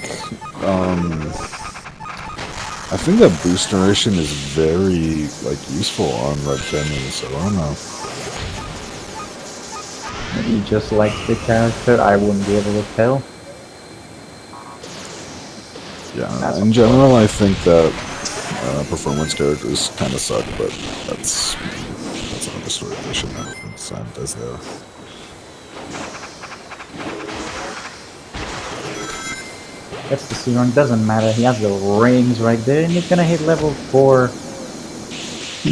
I think that boost duration is very useful on Red Canyon, so I don't know. Maybe he just likes the character. I wouldn't be able to tell. Yeah, in general, I think that performance characters kind of suck, but that's another story. They should never been designed as they are. That's the C-Run, doesn't matter. He has the rings right there, and he's gonna hit level 4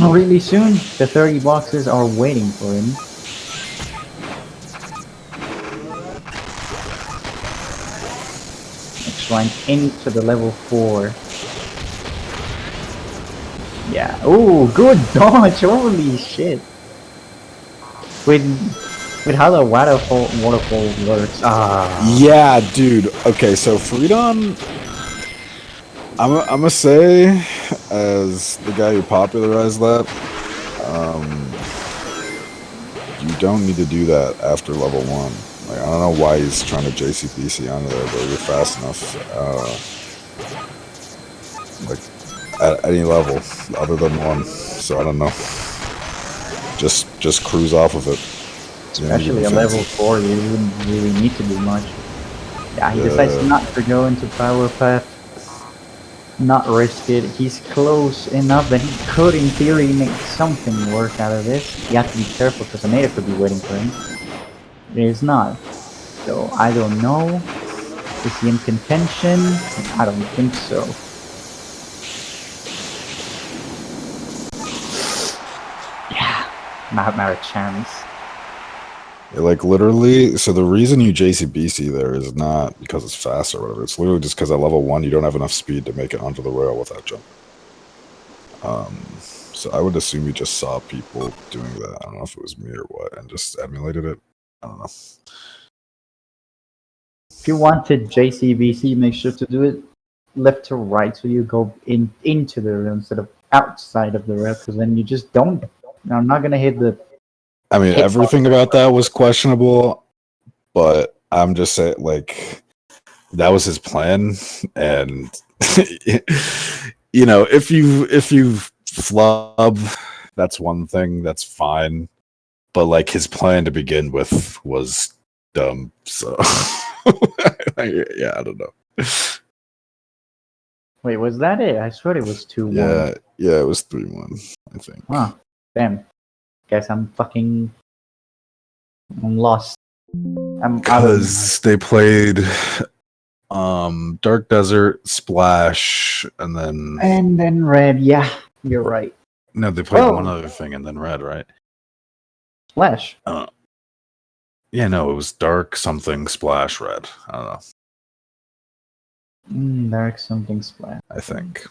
really soon. The 30 boxes are waiting for him. Next rank into the level 4. Yeah. Oh, good dodge! Holy shit! With With how the waterfall works. Yeah, dude. Okay, so Fredon, I'm gonna say, as the guy who popularized that, you don't need to do that after level 1. Like, I don't know why he's trying to JCBC onto there, but you're fast enough. Like, at any level other than 1. So I don't know. Just cruise off of it. Especially a level 4, you wouldn't really need to do much. Yeah, he decides not to go into Power Path. Not risk it. He's close enough that he could, in theory, make something work out of this. You have to be careful because a native could be waiting for him. It is not. So, I don't know. Is he in contention? I don't think so. Yeah, not a chance. Like, literally, so the reason you JCBC there is not because it's fast or whatever. It's literally just because at level 1 you don't have enough speed to make it onto the rail without jumping. So I would assume you just saw people doing that. I don't know if it was me or what, and just emulated it. I don't know. If you wanted JCBC, make sure to do it left to right, so you go into the rail instead of outside of the rail, because then you just don't. I'm not gonna hit the. I mean, everything about that was questionable, but I'm just saying, like, that was his plan, and you know, if you flub, that's one thing, that's fine, but like his plan to begin with was dumb. So yeah, I don't know. Wait, was that it? I swear it was 2-1. Yeah, it was 3-1, I think. Huh. Damn. Guess I'm lost. Because they played Dark Desert, Splash, and then Red. Yeah, you're right. no, they played one other thing and then Red, right? Splash. Yeah, no, it was Dark something Splash Red. I don't know. Dark something Splash. I think.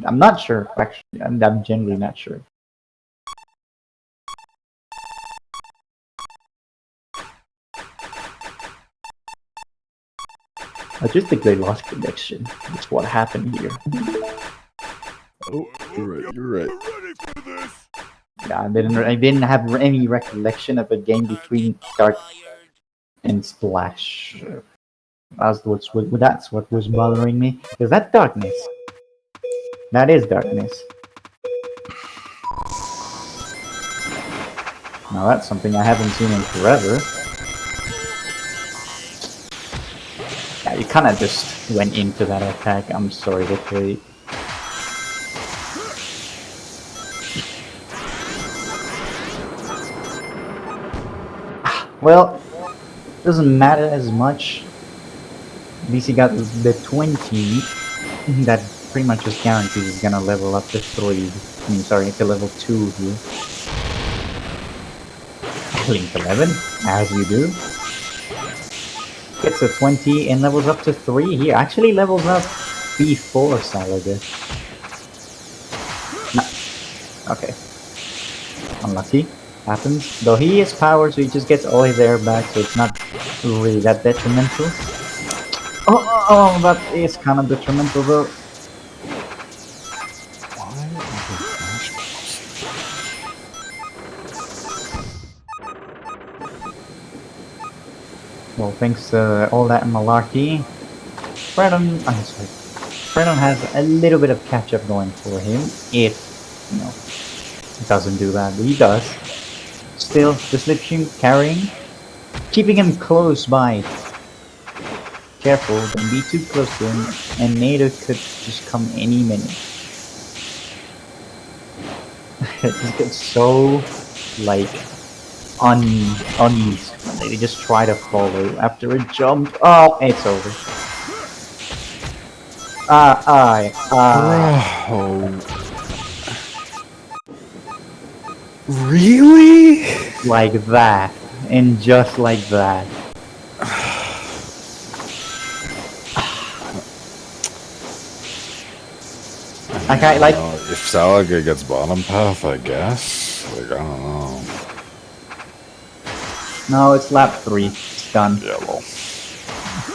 I'm not sure. Actually, I'm genuinely not sure. I just think they lost connection. That's what happened here. Oh, you're right. Yeah, I didn't have any recollection of a game between Dark and Splash. That's what was bothering me. Is that darkness? That is darkness. Now that's something I haven't seen in forever. Yeah, you kind of just went into that attack. I'm sorry, Rekole. Well, doesn't matter as much. At least he got the 20. That pretty much just guarantees he's gonna level up to 3. I mean, sorry, to level 2 here. Link 11, as you do. Gets a 20 and levels up to 3 here. Actually levels up before Salaga. No. Okay. Unlucky. Happens. Though he is powered, so he just gets all his air back, so it's not really that detrimental. Oh, that is kind of detrimental though. Well, thanks to all that malarkey, Fredon has a little bit of catch-up going for him, if, you know, he doesn't do that, but he does. Still, the slipstream carrying, keeping him close by. Careful, don't be too close to him, and Nader could just come any minute. It just gets so, like, uneasy when they just try to follow after a jump. Oh, it's over. Really? Like that, and just like that. Like, if Salaga gets bottom path, I guess. Like, I don't know. No, it's lap 3. It's done. Yeah, well.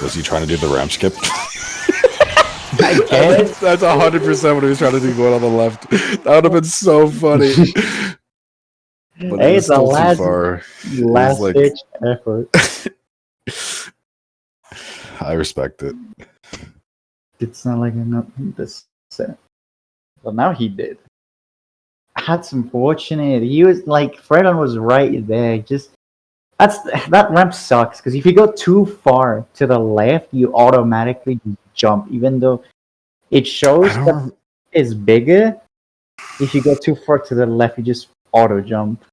Was he trying to do the ramp skip? I guess. That's 100% what he was trying to do going on the left. That would have been so funny. But Hey, it's it's a still too last, far. last like- ditch effort. I respect it. It's not like I'm this set. Well, now he did. That's unfortunate. He was like, Fredon was right there. Just that ramp sucks because if you go too far to the left, you automatically jump, even though it shows that it's bigger. If you go too far to the left, you just auto jump.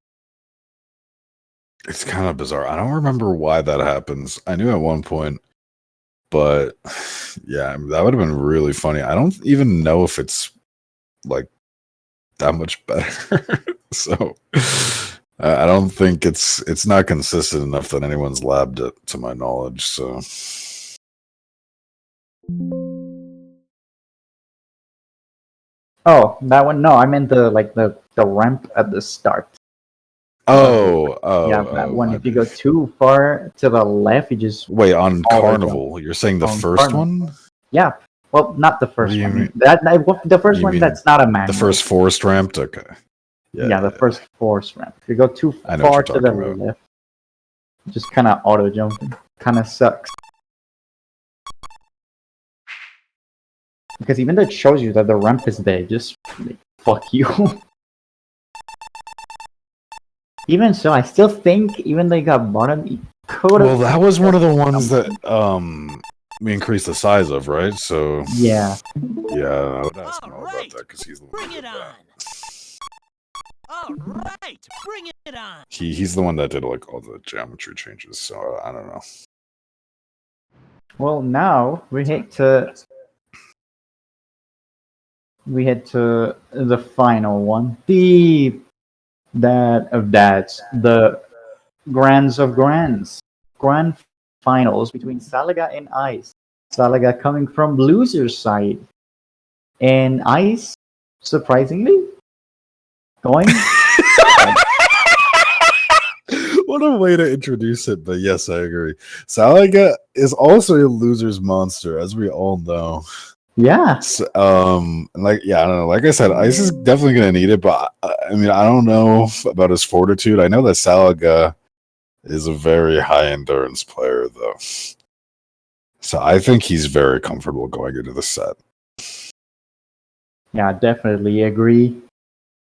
It's kind of bizarre. I don't remember why that happens. I knew at one point, but yeah, that would have been really funny. I don't even know if it's like that much better. So I don't think it's not consistent enough that anyone's labbed it, to my knowledge. So Oh, that one? No, I meant the ramp at the start. Yeah, that one. If you go too far to the left, you just wait on auto Carnival. jump. You're saying the On first Carnival. one, Yeah. Well, not the first do you one. mean? The first You one mean that's not a manual. the first forest ramped? Okay. Yeah, the first force ramp. If you go too I know what far you're to the talking about. left, just kind of auto jumping. Kind of sucks. Because even though it shows you that the ramp is there, just like, fuck you. Even so, I still think, even though you got bottom, you could Well, that was one of the ones that we increased the size of, right? So Yeah. yeah, I would ask him all about Alright, that because he's the one bring that it did that. on. All right, bring it on. He's the one that did like all the geometry changes. So I don't know. Well, now we head to the final one. The Grands of Grands. Grand finals between Salaga and Ice. Salaga coming from loser's side. And Ice, surprisingly, going. What a way to introduce it, but yes, I agree. Salaga is also a loser's monster, as we all know. Yeah. So, I don't know. Like I said, Ice is definitely gonna need it, but I mean, I don't know about his fortitude. I know that Salaga is a very high endurance player, though. So I think he's very comfortable going into the set. Yeah, definitely agree.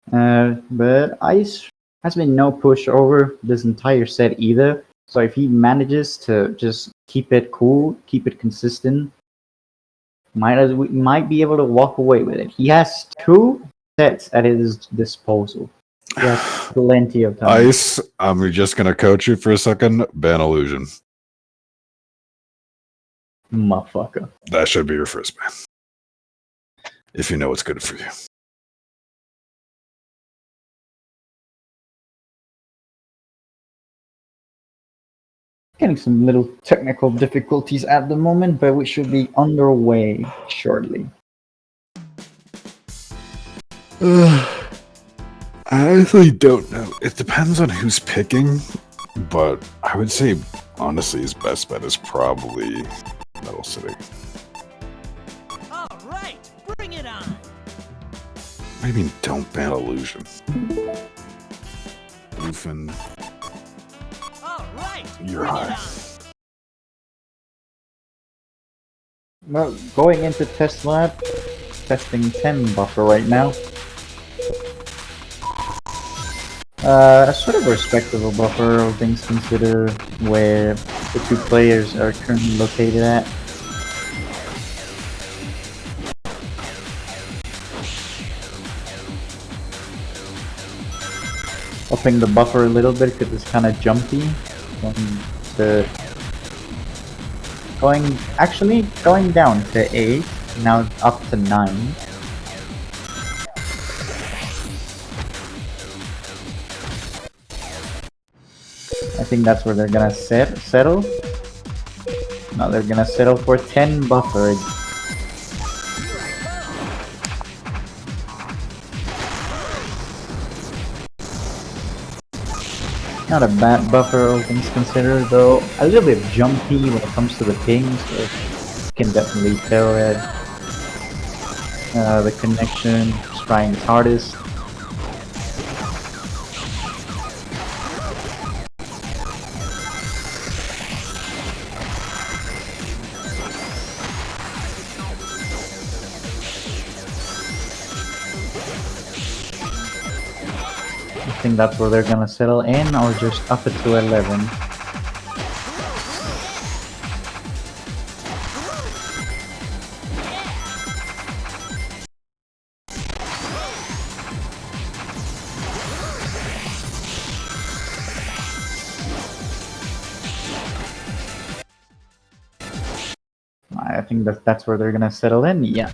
But Ice has been no pushover this entire set either. So if he manages to just keep it cool, keep it consistent, might be able to walk away with it. He has 2 sets at his disposal. He has plenty of time. Ice, I'm just gonna coach you for a second. Ban illusion. Motherfucker. That should be your first ban. If you know what's good for you. Getting some little technical difficulties at the moment, but we should be underway shortly. I honestly don't know. It depends on who's picking, but I would say, honestly, his best bet is probably Metal City. All right, bring it on. What do you mean, don't ban illusion? Oofin, All right, you're bring high. it on. Well, going into test lab, testing 10 buffer right now. A sort of respectable buffer, all things considered, where the 2 players are currently located at. Upping the buffer a little bit because it's kind of jumpy. Going down to 8, now up to 9. I think that's where they're gonna settle. No, they're gonna settle for 10 buffer. Not a bad buffer, all things considered, though. A little bit jumpy when it comes to the pings, so you can definitely tell that the connection is trying its hardest. I think that's where they're gonna settle in, or just up it to 11. I think that's where they're gonna settle in, yeah.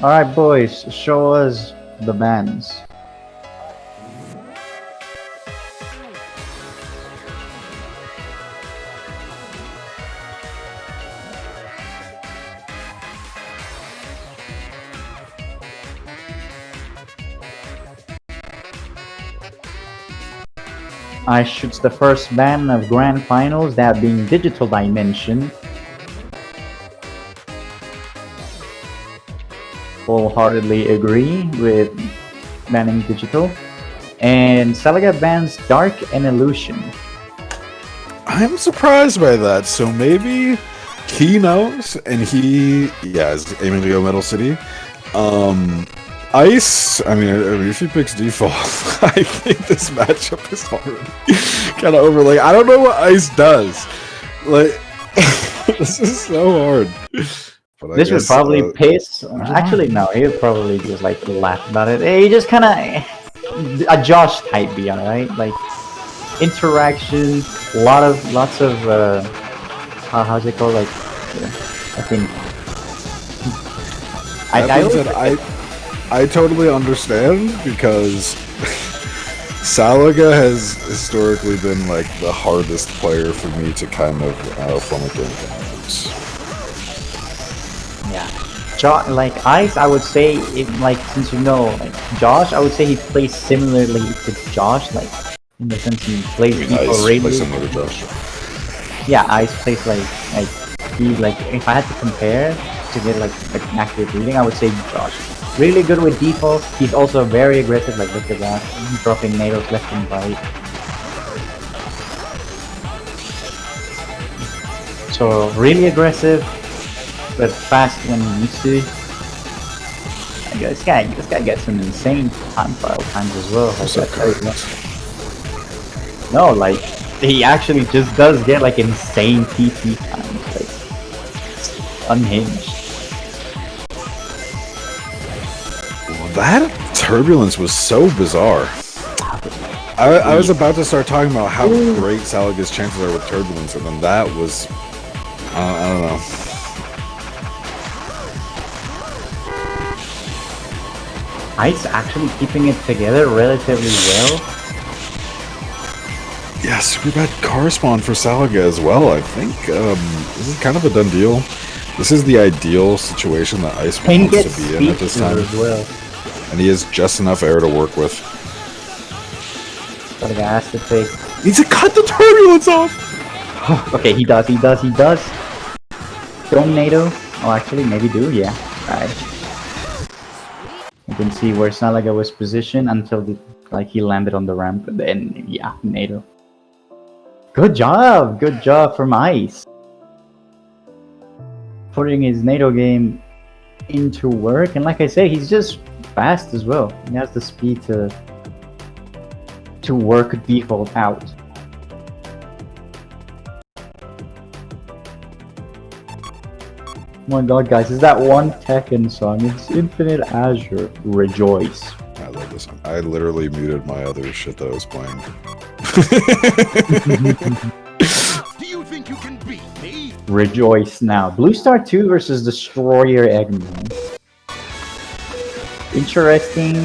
Alright boys, show us the bands. I shoots the first ban of Grand Finals, that being Digital Dimension. Wholeheartedly agree with banning Digital. And Salaga bans Dark and Illusion. I'm surprised by that. So maybe he knows, and he is aiming to go Metal City. Ice. I mean, if he picks default, I think this matchup is already kind of over. Like, I don't know what Ice does. Like, this is so hard. But This would probably piss. Actually, no, he would probably just like laugh about it. He just kind of a Josh type be alright, like interaction, lots of how's it called? Like, I think. I totally understand, because Salaga has historically been like the hardest player for me to kind of flummox games. Yeah, like Ice, I would say, like, since you know, like Josh, I would say he plays similarly to Josh, like in the sense he plays similar to Josh. Yeah, Ice plays like he, like, if I had to compare to get like an accurate reading, I would say Josh. Really good with default. He's also very aggressive, like look at that, dropping nados left and right. So really aggressive, but fast when he needs to. This guy gets some insane time trial times as well. No, like he actually just does get like insane TT times, like unhinged. That turbulence was so bizarre. I was about to start talking about how great Salaga's chances are with turbulence, and then that was, I don't know. Ice actually keeping it together relatively well. Yeah, super bad car spawn for Salaga as well. I think this is kind of a done deal. This is the ideal situation that Ice wants to be in at this time. As well. And he has just enough air to work with. Salaga has to take. Needs to cut the turbulence off! Okay, he does. Don't NATO. Oh, actually, maybe do, yeah. Alright. You can see where Salaga was positioned until he landed on the ramp, and then, yeah, NATO. Good job from Ice. Putting his NATO game into work, and like I say, he's just fast as well. He has the speed to work default out. Oh my god, guys, is that one Tekken song? It's Infinite Azure. Rejoice. I love this one. I literally muted my other shit that I was playing. Do you think you can beat me? Rejoice now. Blue Star 2 versus Destroyer Eggman. Interesting.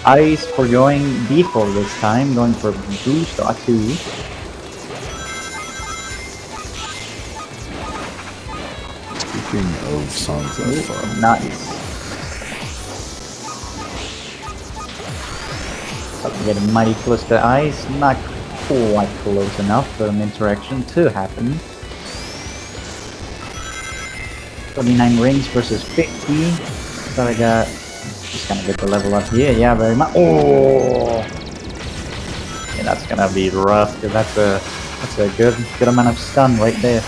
Ice for going default this time, going for Blue Star 2. Speaking of songs of fun. Nice. Getting mighty close to ice, not quite close enough for an interaction to happen. 49 rings versus 50. Salaga just gonna get the level up here. Yeah, very much. Oh, yeah, that's gonna be rough. Cause that's a good amount of stun right there.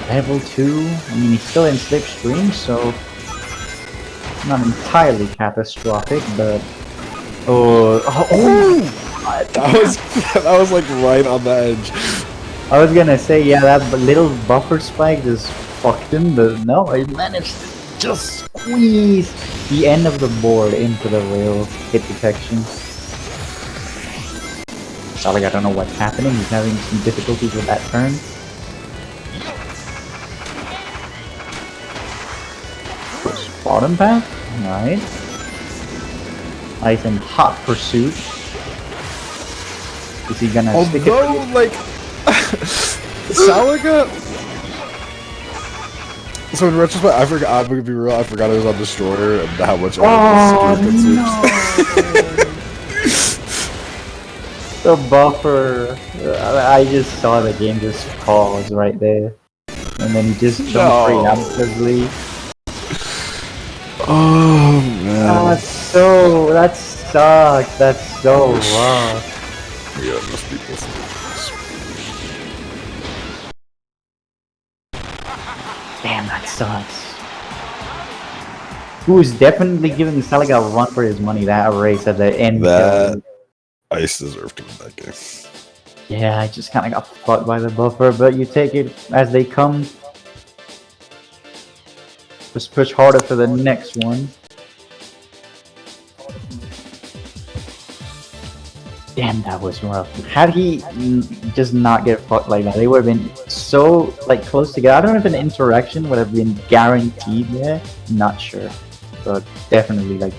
Level 2. I mean, he's still in slipstream, so not entirely catastrophic, but that was like right on the edge. I was gonna say, yeah, that little buffer spike just fucked him, but no, I managed to just squeeze the end of the board into the rail hit detection. Salaga, I don't know what's happening. He's having some difficulties with that turn. Bottom path? Right. Ice in hot pursuit. Is he gonna stick it? Although, like, Salaga. So in retrospect, I forgot. I'm gonna be real. I forgot it was on Destroyer and how much. The buffer. I just saw the game just pause right there, and then he just jumped preemptively. Oh man. That sucks. That's so rough. Yeah, most people say Damn, that sucks. Who's definitely giving Salaga a run for his money that race at the end. that. Ice deserved to win that game. Yeah, I just kind of got fucked by the buffer, but you take it as they come. Just push harder for the next one. Damn, that was rough. Had he just not get fucked like that, they would have been so like close together. I don't know if an interaction would have been guaranteed there. Not sure, but definitely like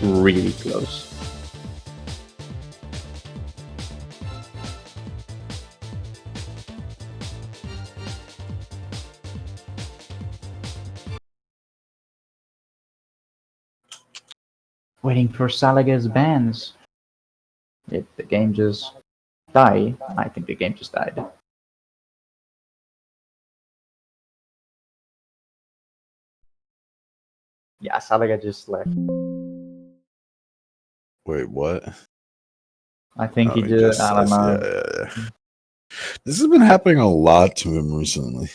really close. Waiting for Salaga's bans. Did the game just die? I think the game just died. Yeah, Salaga just left. Wait, what? I think he I just, guess I don't know. Yeah. This has been happening a lot to him recently.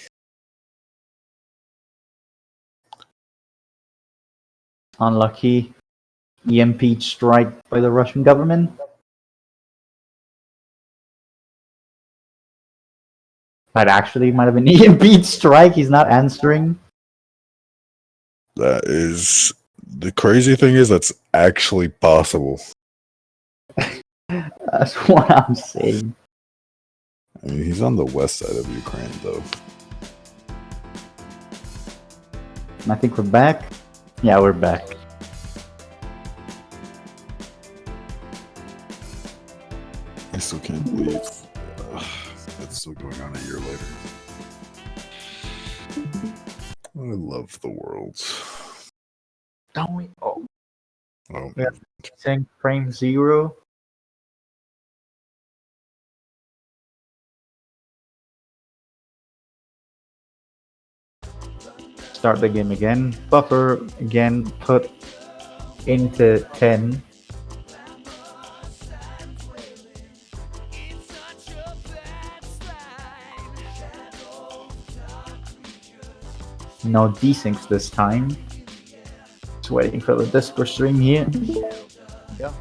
Unlucky. EMP strike by the Russian government. That actually might have been EMP strike. He's not answering. That is the crazy thing is that's actually possible. That's what I'm saying. I mean, he's on the west side of Ukraine, though. I think we're back. Yeah, we're back. I still can't believe that's still going on a year later. I love the world. Don't we? Oh, Oh, yeah. Saying frame 0. Start the game again. Buffer again put into 10. No desyncs this time. Just waiting for the Discord stream here. Yeah.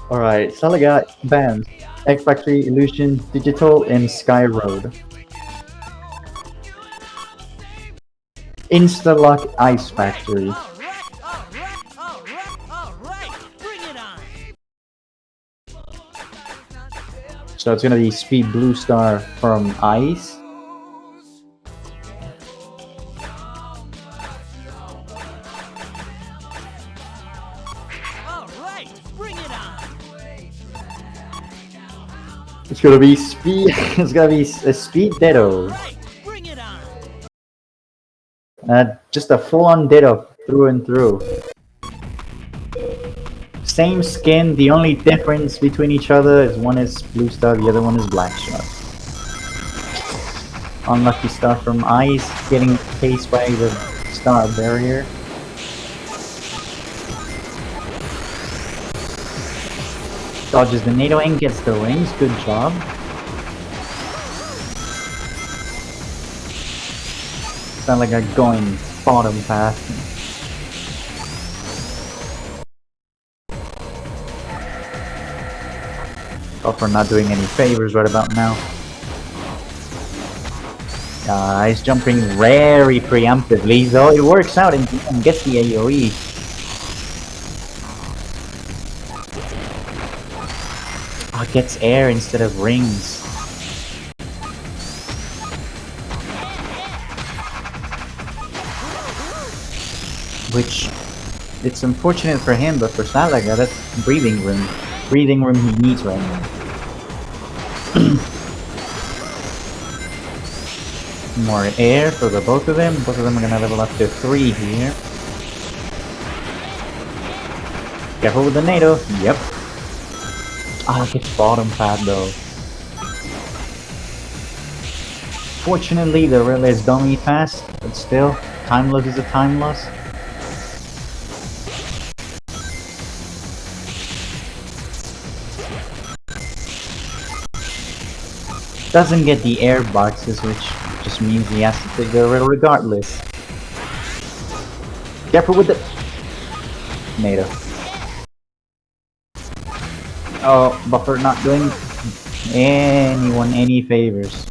Alright, Salaga bans X Factory, Illusion, Digital, and Sky Road. Insta-lock Ice Factory. Bring it on. So it's gonna be Speed Blue Star from Ice. All right, bring it on. It's gonna be speed. It's gonna be a speed ditto. Right, bring it on. Just a full-on ditto through and through. Same skin. The only difference between each other is one is blue star, the other one is black star. Unlucky star from Ice getting chased by the star barrier. Dodges the NATO and gets the rings. Good job. Sound like a going bottom path. Buffer not doing any favors right about now. He's jumping very preemptively, though it works out and gets the AoE. Oh, gets air instead of rings. Which, it's unfortunate for him, but for Salaga, that's breathing room. Breathing room he needs right now. More air for the both of them. Both of them are gonna level up to 3 here. Careful with the NATO. Yep. Ah, gets bottom pad though. Fortunately, the relay is dummy fast, but still, time loss is a time loss. Doesn't get the air boxes, which just means he has to take the riddle regardless. Careful with the NATO. Oh, Buffer not doing anyone any favors.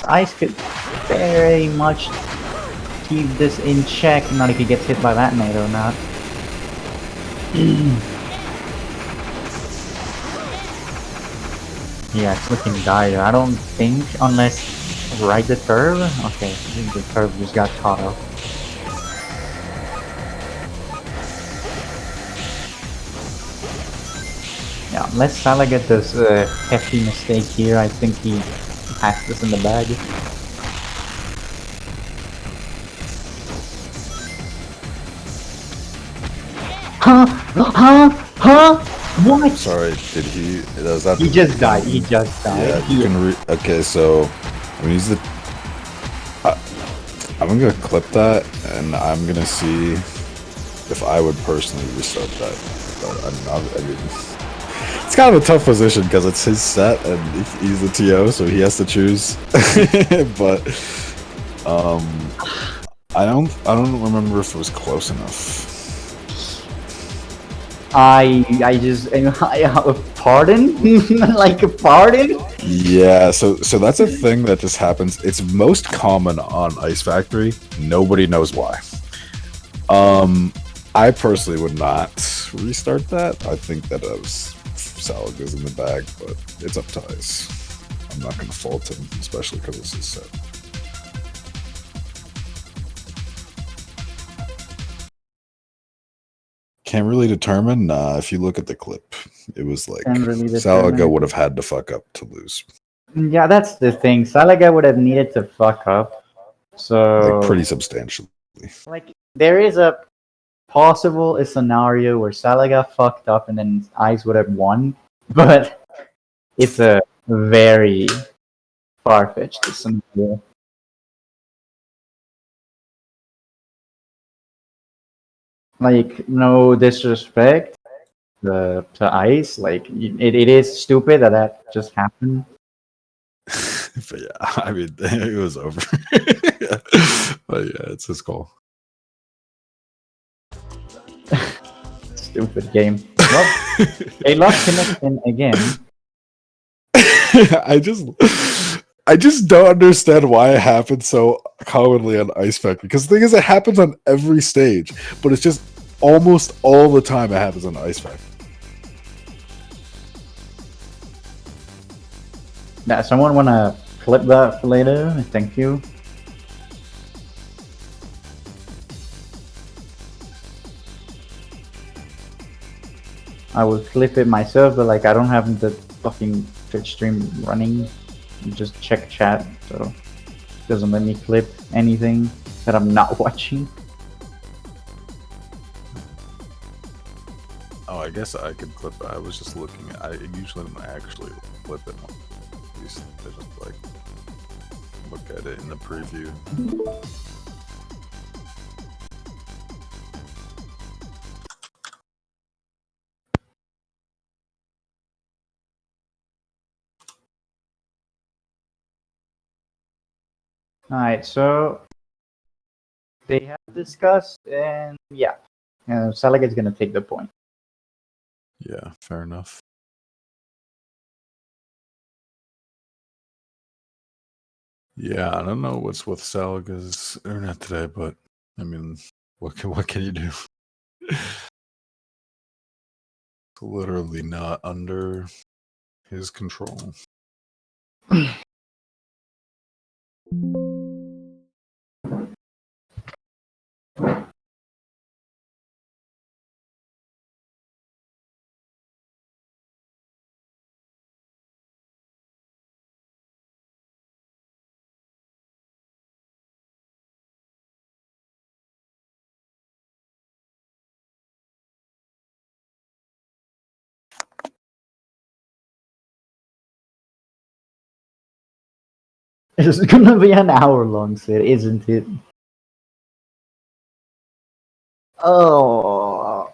Ice could very much keep this in check, not if he gets hit by that NATO or not. Yeah, it's looking dire. I don't think, unless ride the curve. Okay, I think the curve just got caught up. Yeah, unless Salaga does a hefty mistake here, I think he has this in the bag. Huh? What? Sorry, did he? Does that? He just died. He just died. Yeah, you can. Okay, so I'm gonna use the. I'm gonna clip that, and I'm gonna see if I would personally restart that. But I mean, it's kind of a tough position because it's his set, and he's the TO, so he has to choose. But I don't remember if it was close enough. I just pardon? Like a pardon? Yeah, so that's a thing that just happens. It's most common on Ice Factory. Nobody knows why. I personally would not restart that. I think that Salaga's in the bag, but it's up to Ice. I'm not gonna fault him, especially because it's his set. Can't really determine. If you look at the clip, it was like Really Salaga would have had to fuck up to lose. Yeah, that's the thing. Salaga would have needed to fuck up. So Like pretty substantially. like there is a possible scenario where Salaga fucked up and then Ice would have won, but it's a very far-fetched scenario. Like, no disrespect to Ice, like it is stupid that just happened. But yeah, I mean, it was over. But yeah, it's his call. Stupid game. Well, they lost connection again. I just don't understand why it happens so commonly on Ice Factory. Because the thing is, it happens on every stage, but it's just almost all the time it happens on Ice Factory. Yeah, someone wanna clip that for later? Thank you. I would clip it myself, but like I don't have the fucking Twitch stream running. Just check chat, so it doesn't let me clip anything that I'm not watching. Oh, I guess I could clip it. I was just looking at. I usually don't actually clip it. At least I just like look at it in the preview. Alright, so they have discussed, and yeah, Salaga is gonna take the point. Yeah, fair enough. Yeah, I don't know what's with Salaga's internet today, but I mean, what can you do? It's literally not under his control. It's gonna be an hour long set, isn't it? Oh.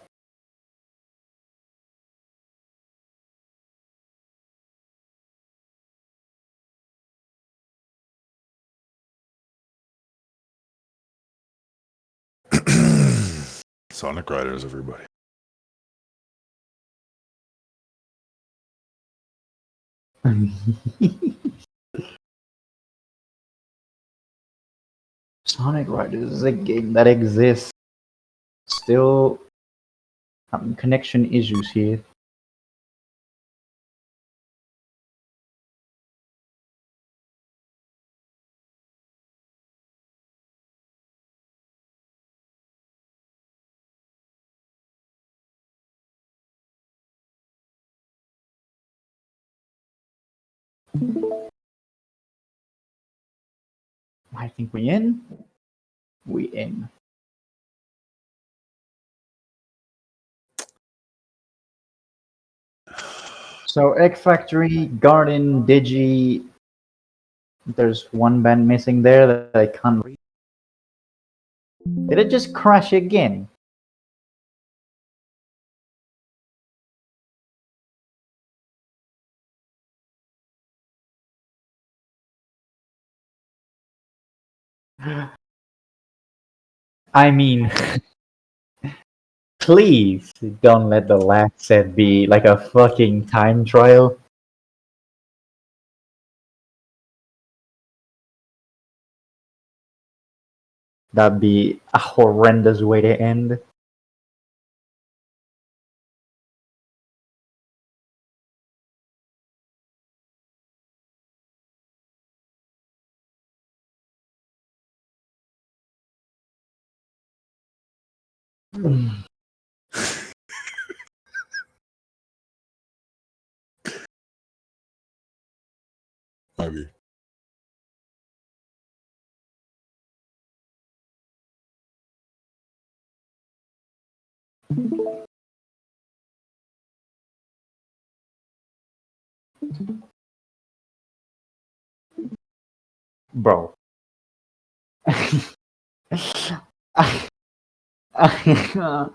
Sonic Riders, everybody. Sonic Riders is a game that exists. Still having connection issues here. I think we in. We in. So Egg Factory, Garden, Digi. There's one band missing there that I can't read. Did it just crash again? I mean, please don't let the last set be like a fucking time trial. That'd be a horrendous way to end. Maybe. Bro. I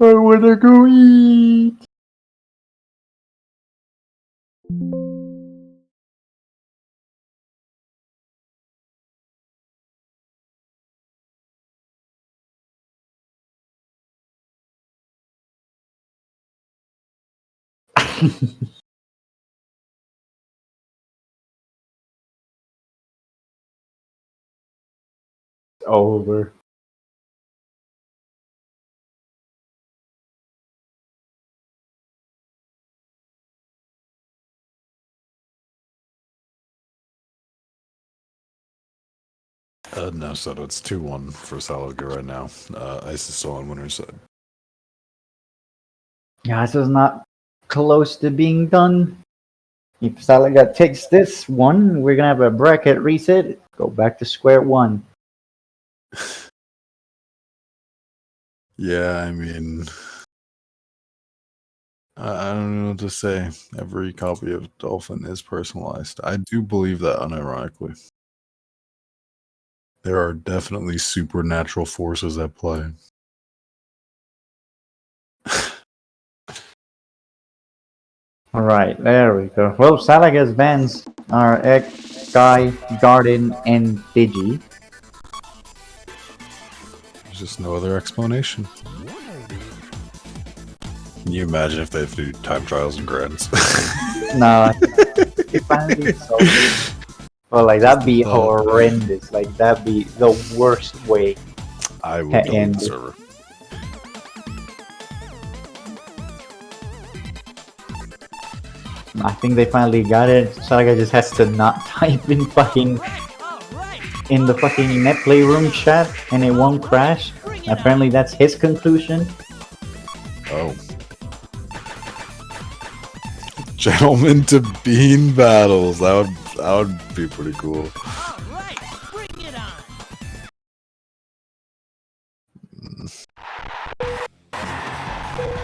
wanna go eat. Over. No, so it's 2-1 for Salaga right now. Ice is still on winner's side. Yeah, this is not close to being done. If Salaga takes this one, we're gonna have a bracket reset. Go back to square one. Yeah, I mean, I don't know what to say. Every copy of Dolphin is personalized. I do believe that unironically. There are definitely supernatural forces at play. Alright, there we go. Well, Salaga's bands are Ek, Sky, Garden, and Digi. There's just no other explanation. Can you imagine if they have to do time trials and grants? No, if I did so, well, like that'd be horrendous. Like that'd be the worst way. I would delete And- the server. I think they finally got it. Salaga just has to not type in fucking in the fucking net playroom chat, and it won't crash. Apparently, that's his conclusion. Oh. Gentlemen to bean battles. That would be pretty cool. Alright, bring it on.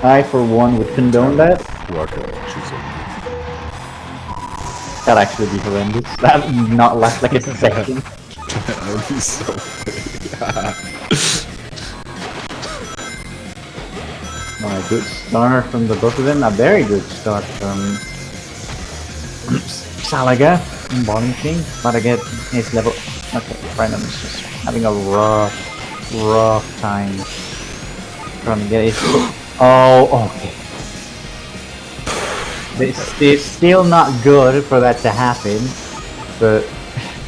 I, for one, would condone that. Rocket, she's That'd actually be horrendous. That'd not last like a second. that would be so funny. A good start from the both of them. A very good start from Salaga. Bottom king. About to get his level. Okay, Fredon is just having a rough time trying to get his. Oh, okay. It's still not good for that to happen, but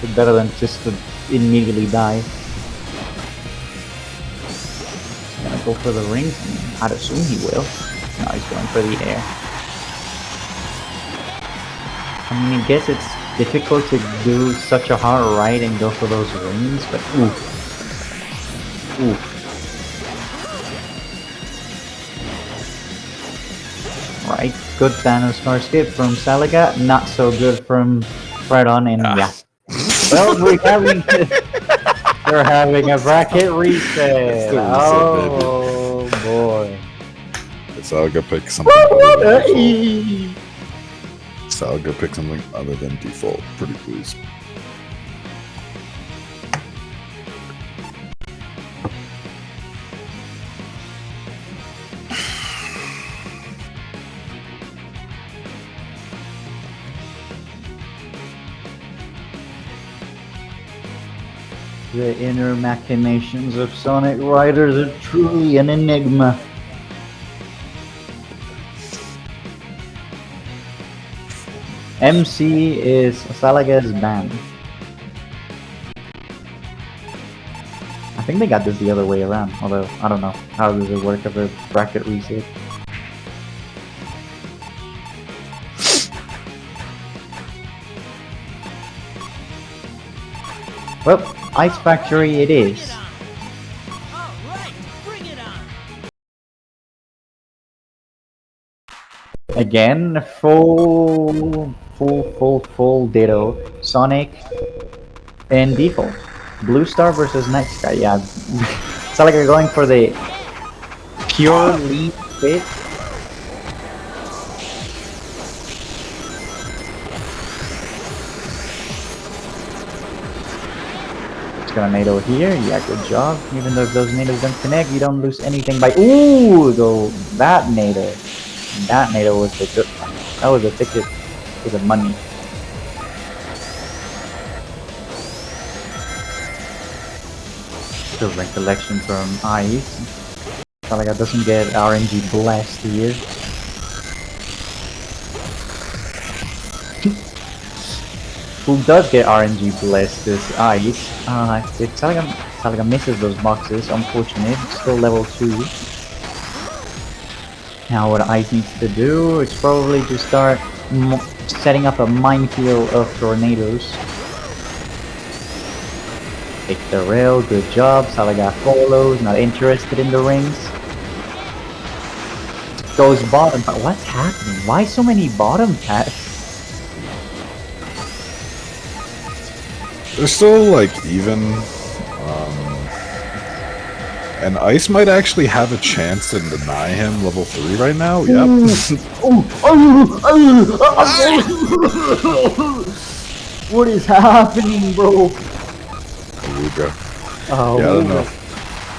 it's better than just to immediately die. He's gonna go for the rings. I'd assume he will. No, he's going for the air. I mean, I guess it's difficult to do such a hard right and go for those rings, but oof. Oof. Right, good Thanos car skip from Salaga, not so good from Fredon, and yeah. Well, we're having a bracket reset. It's the reset, Oh boy. Salaga pick something other than default. Salaga pick something other than default. Pretty please. The inner machinations of Sonic Riders are truly an enigma. MC is Salaga's band. I think they got this the other way around, although I don't know how does it work of a bracket reset. Well, Ice Factory it is. Alright, bring it on. Again, full ditto. Sonic and default. Blue Star versus Night Sky. Yeah, it's like you're going for the pure lead fit. It's gonna NATO here. Yeah, good job. Even though if those NATOs don't connect, you don't lose anything by. Ooh, though that NATO. That NATO was the good. That was the ticket to the money. The recollection from Ice. Salaga doesn't get RNG blast here. Who does get RNG blast is Ice. If Salaga misses those boxes, unfortunate. Still level 2. Now what Ice needs to do is probably to start setting up a minefield of tornadoes. Take the rail, good job. Salaga follows, not interested in the rings. Goes bottom, but what's happening? Why so many bottom paths? They're still like even. And Ice might actually have a chance to deny him level 3 right now. Yep. What is happening, bro? Luca. Oh, Yeah, I don't know.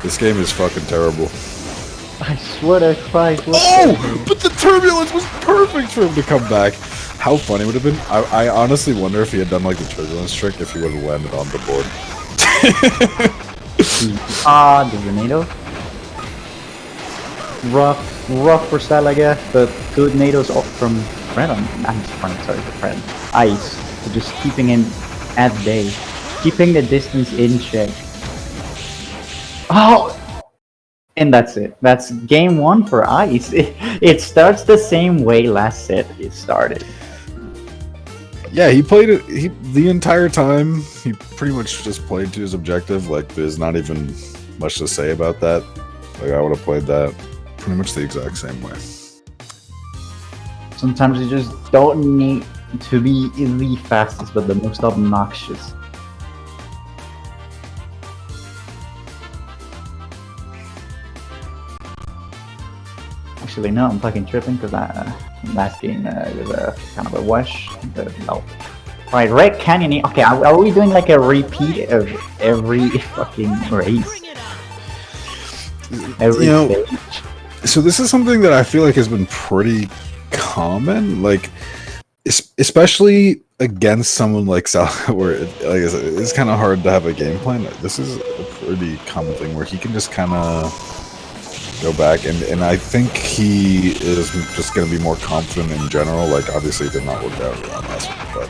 This game is fucking terrible. I swear to Christ. But the turbulence was perfect for him to come back. How funny would it have been? I honestly wonder if he had done like the turbulence trick, if he would have landed on the board. The tornado. Rough for Salaga, but good nados off from Fredon. I'm sorry for Fredon. Ice, so just keeping him at bay, keeping the distance in check. Oh, and that's it. That's game 1 for Ice. It starts the same way last set it started. Yeah, he played it the entire time. He pretty much just played to his objective. Like, there's not even much to say about that. Like, I would have played that pretty much the exact same way. Sometimes you just don't need to be the fastest, but the most obnoxious. Actually, no, I'm fucking tripping because last game was a kind of a wash. No. Right, Red Canyon. Okay, are we doing like a repeat of every fucking race? Every stage? So this is something that I feel like has been pretty common, like especially against someone like Sal, where it's kind of hard to have a game plan. This is a pretty common thing where he can just kind of go back, and I think he is just going to be more confident in general. Like, obviously it did not work out around last week, but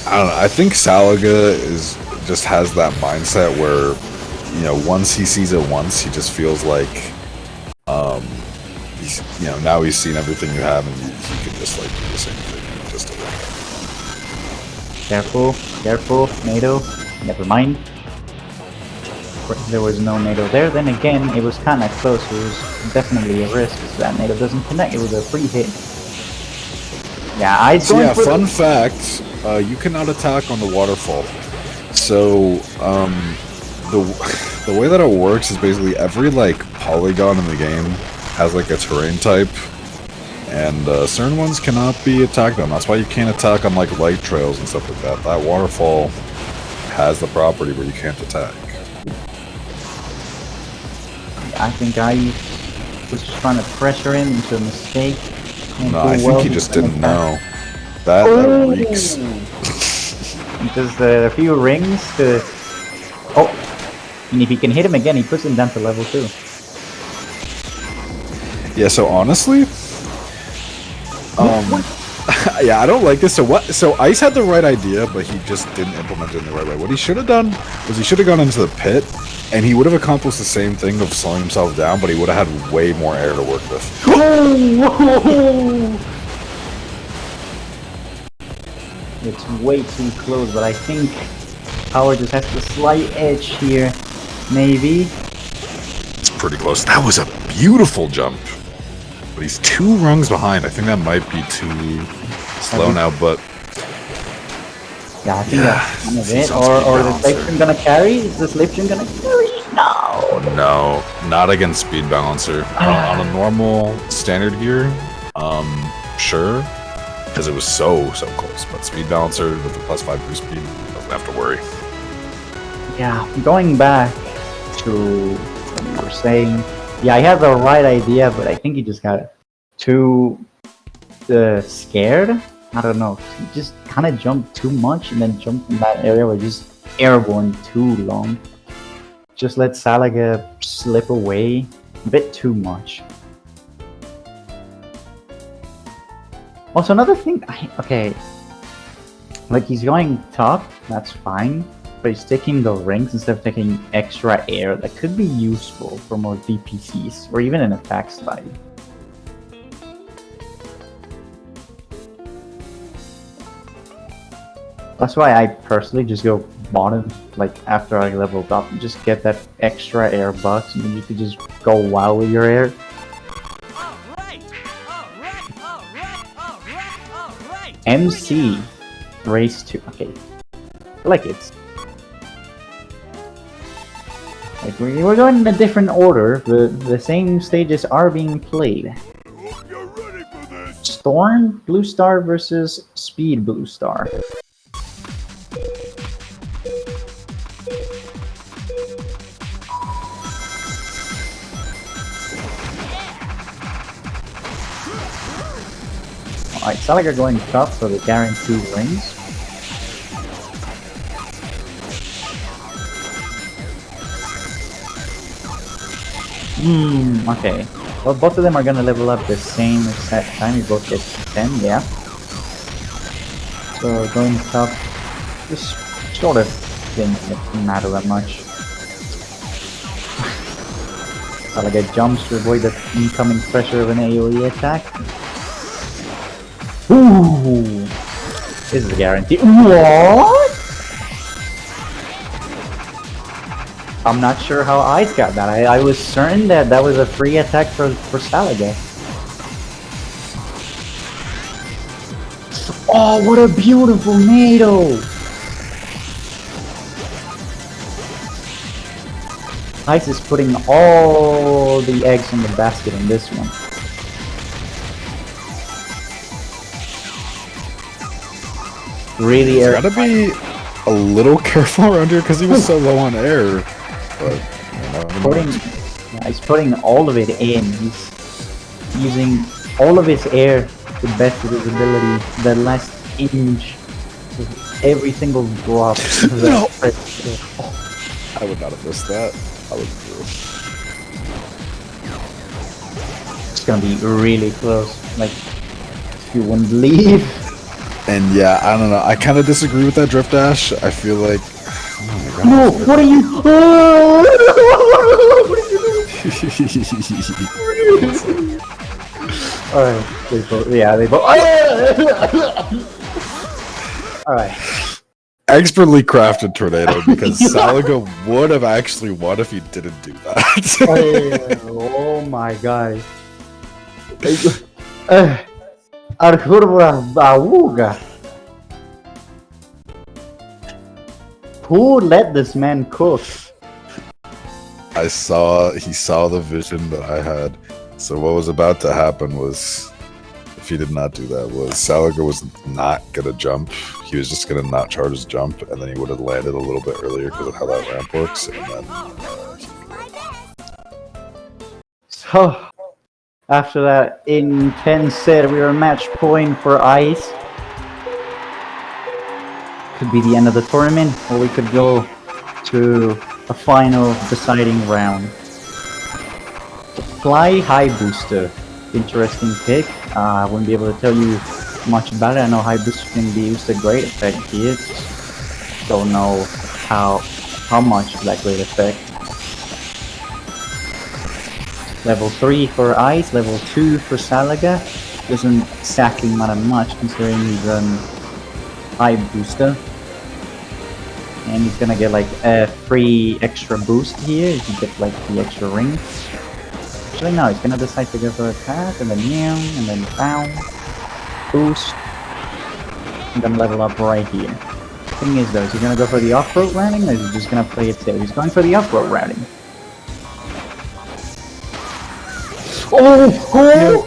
I don't know. I think Salaga just has that mindset where, you know, once he sees it once, he just feels like, he's, you know, now he's seen everything you have, and he can just like do the same thing just a little. Careful, NATO. Never mind. There was no NATO there. Then again, it was kind of close. It was definitely a risk. So that NATO doesn't connect. It was a free hit. Yeah, I's going for fun fact, you cannot attack on the waterfall. So, the way that it works is basically every, like, polygon in the game has, like, a terrain type, and certain ones cannot be attacked on. That's why you can't attack on, like, light trails and stuff like that. That waterfall has the property where you can't attack. I think I was just trying to pressure him into a mistake. No, I think he just didn't know. That reeks. Just a few rings to... Oh! And if he can hit him again, he puts him down to level 2. Yeah, so honestly... yeah, I don't like this. So Ice had the right idea, but he just didn't implement it in the right way. What he should have done was he should have gone into the pit, and he would have accomplished the same thing of slowing himself down, but he would have had way more air to work with. It's way too close, but I think Power just has the slight edge here. Maybe. It's pretty close. That was a beautiful jump. But he's 2 rungs behind. I think that might be too slow now, but... Yeah, I think that's kind of it. Or the Slipstream gonna carry? Is the Slipstream gonna carry? No! No, not against Speed Balancer. On a normal standard gear, sure. Because it was so close. But Speed Balancer with the +5 boost speed doesn't have to worry. Yeah, going back to what you were saying, yeah, I had the right idea, but I think he just got too scared. I don't know. He just kind of jumped too much and then jumped in that area where just airborne too long. Just let Salaga slip away a bit too much. Also, another thing, okay, like he's going top, that's fine, but he's taking the rings instead of taking extra air. That could be useful for more DPCs or even an attack slide. That's why I personally just go bottom, like after I leveled up, just get that extra air bucks, and then you could just go wild with your air. MC race 2. Okay, I like it's like we're going in a different order, but the same stages are being played. You're ready for this. Storm Blue Star versus Speed Blue Star. Alright, Salaga going tough for the guaranteed wins. Okay. Well, both of them are gonna level up the same exact time. You both get 10, yeah. So going tough, just sort of didn't matter that much. Salaga jumps to avoid the incoming pressure of an AoE attack. Ooh! This is a guarantee. What? I'm not sure how Ice got that. I was certain that that was a free attack for Salaga. Oh, what a beautiful NATO! Ice is putting all the eggs in the basket in this one. Really, Gotta be a little careful around here because he was so low on air. But he's putting all of it in. He's using all of his air to the best of his ability. The last inch of every single drop. No. I would not have missed that. I would. It's gonna be really close. Like, you wouldn't believe. And yeah, I don't know. I kind of disagree with that drift dash. I feel like. Oh my god. No, what are you? Alright, they both. Yeah, they both. Alright. Expertly crafted tornado because Salaga would have actually won if he didn't do that. Oh my god. Arhurba. Who let this man cook? He saw the vision that I had. So what was about to happen was, if he did not do that, was Salaga was not gonna jump. He was just gonna not charge his jump, and then he would have landed a little bit earlier because of how that ramp works, and then So, after that intense set, we are match point for Ice. Could be the end of the tournament, or we could go to a final deciding round. Fly High Booster. Interesting pick. I wouldn't be able to tell you much about it. I know High Booster can be used to great effect here. Just don't know how much of that great effect. Level 3 for Ice, level 2 for Salaga. Doesn't exactly matter much considering he's High Booster. And he's gonna get like a free extra boost here. He can get like the extra ring. Actually no, he's gonna decide to go for a attack, and then meow, and then bow, boost, and then level up right here. Thing is though, is he gonna go for the off-road routing, or is he just gonna play it safe? He's going for the off-road routing. Oh!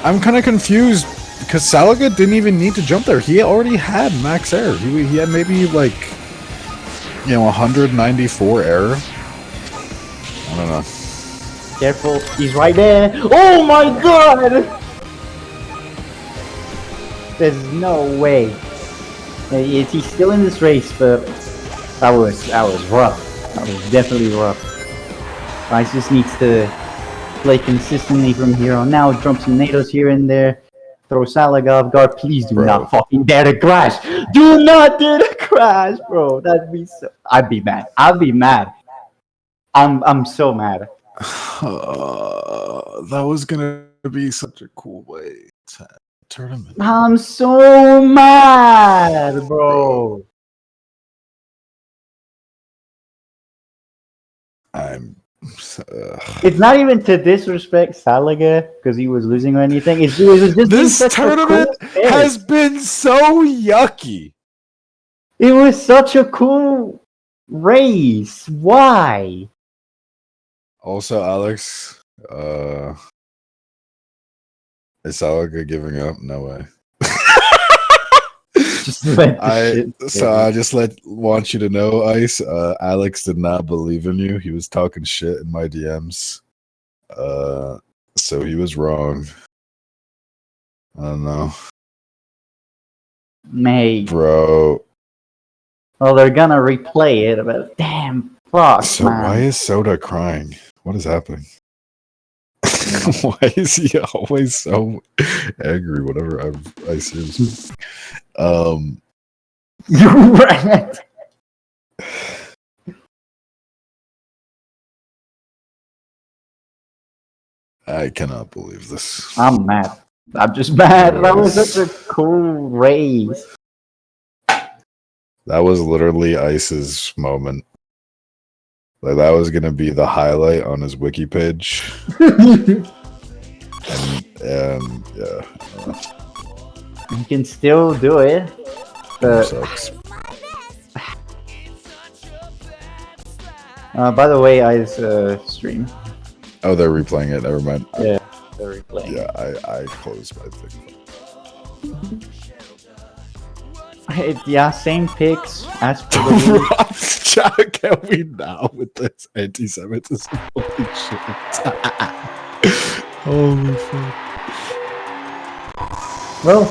I'm kind of confused because Salaga didn't even need to jump there. He already had max air. He had maybe like, 194 air. I don't know. Careful, he's right there. Oh my god! There's no way. He's still in this race, but that was rough. That was definitely rough. Ice just needs to play consistently from here on out. Drop some NATOs here and there. Throw Salaga off guard. Please do not fucking dare to crash. Do not dare to crash, bro. That'd be so. I'd be mad. I'd be mad. I'm so mad. That was gonna be such a cool way to tournament. I'm so mad, bro. I'm. It's not even to disrespect Salaga because he was losing or anything. It was just being This such a tournament cool pick. has been so yucky. It was such a cool race. Why? Also, Alex, is Salaga giving up? No way. Just let the shit So I just want you to know, Ice. Alex did not believe in you. He was talking shit in my DMs. So he was wrong. I don't know, Mate. bro. Well, they're gonna replay it, but damn, fuck, So man. why is Soda crying? What is happening? Why is he always so angry whenever I see him? You're right. I cannot believe this. I'm mad. I'm just mad. That was such a cool race. That was literally Ice's moment. Like that was gonna be the highlight on his wiki page. and yeah, You can still do it. But, sucks. by the way, I stream. Oh, they're replaying it. Never mind. Yeah, they're replaying. Yeah, I closed my thing. Yeah, same picks as per the rules. Rob's chat, can we now with this anti-Semitism? Holy shit. Holy fuck. Well,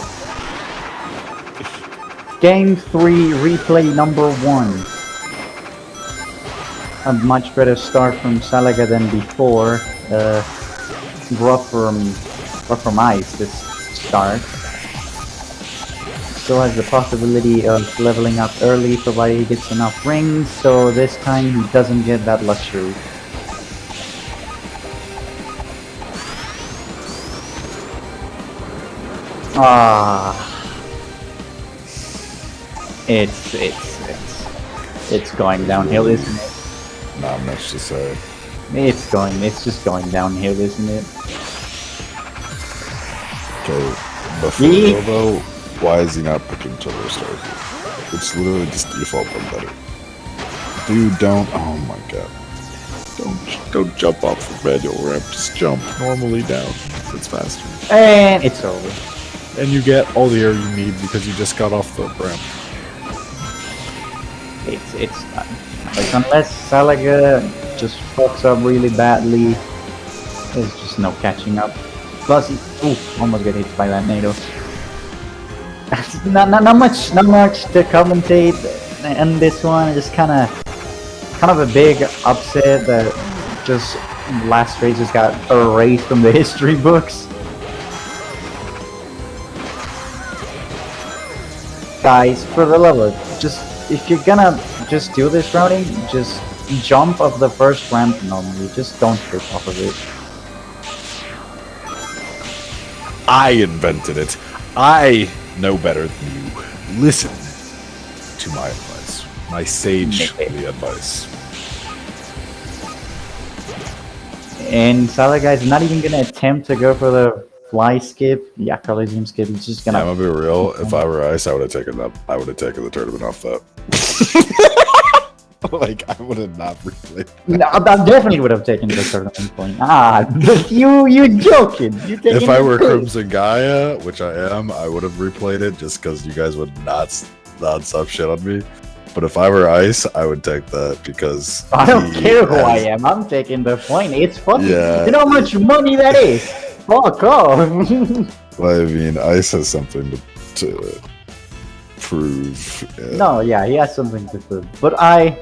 game 3, replay number 1. A much better start from Salaga than before. Rough from Ice this start. Still has the possibility of leveling up early provided he gets enough rings, so this time he doesn't get that luxury. It's going downhill, isn't it? Not much to say. It's just going downhill, isn't it? Okay, before though, why is he not picking Turbo Star? It's literally just default but better. Dude, don't. Oh my god. Don't jump off the manual ramp. Just jump normally down. It's faster. And it's over. And you get all the air you need because you just got off the ramp. It's done. Like, unless Salaga just fucks up really badly, there's just no catching up. Plus, almost got hit by that NATO. not much to commentate in this one. Just kind of a big upset that just last race just got erased from the history books. Guys, for the love of it, just if you're gonna just do this routing, just jump off the first ramp normally. Just don't trip off of it. I invented it. I know better than you. Listen to my advice. My sagely advice. And Salaga is not even gonna attempt to go for the fly skip. Yeah, Coliseum skip. He's just gonna. I'm gonna be real. If I were Ice, I would have taken that. I would have taken the tournament off that. Like I would have not replayed. No, I definitely would have taken the tournament point. You joking? You taking If I were the point. Crimson Gaia, which I am, I would have replayed it just because you guys would not stop shit on me. But if I were Ice, I would take that because I don't care who I am. I'm taking the point. It's fucking. Yeah. You know how much money that is? Fuck off. Well, I mean, Ice has something to prove. Yeah. No, yeah, he has something to prove. But I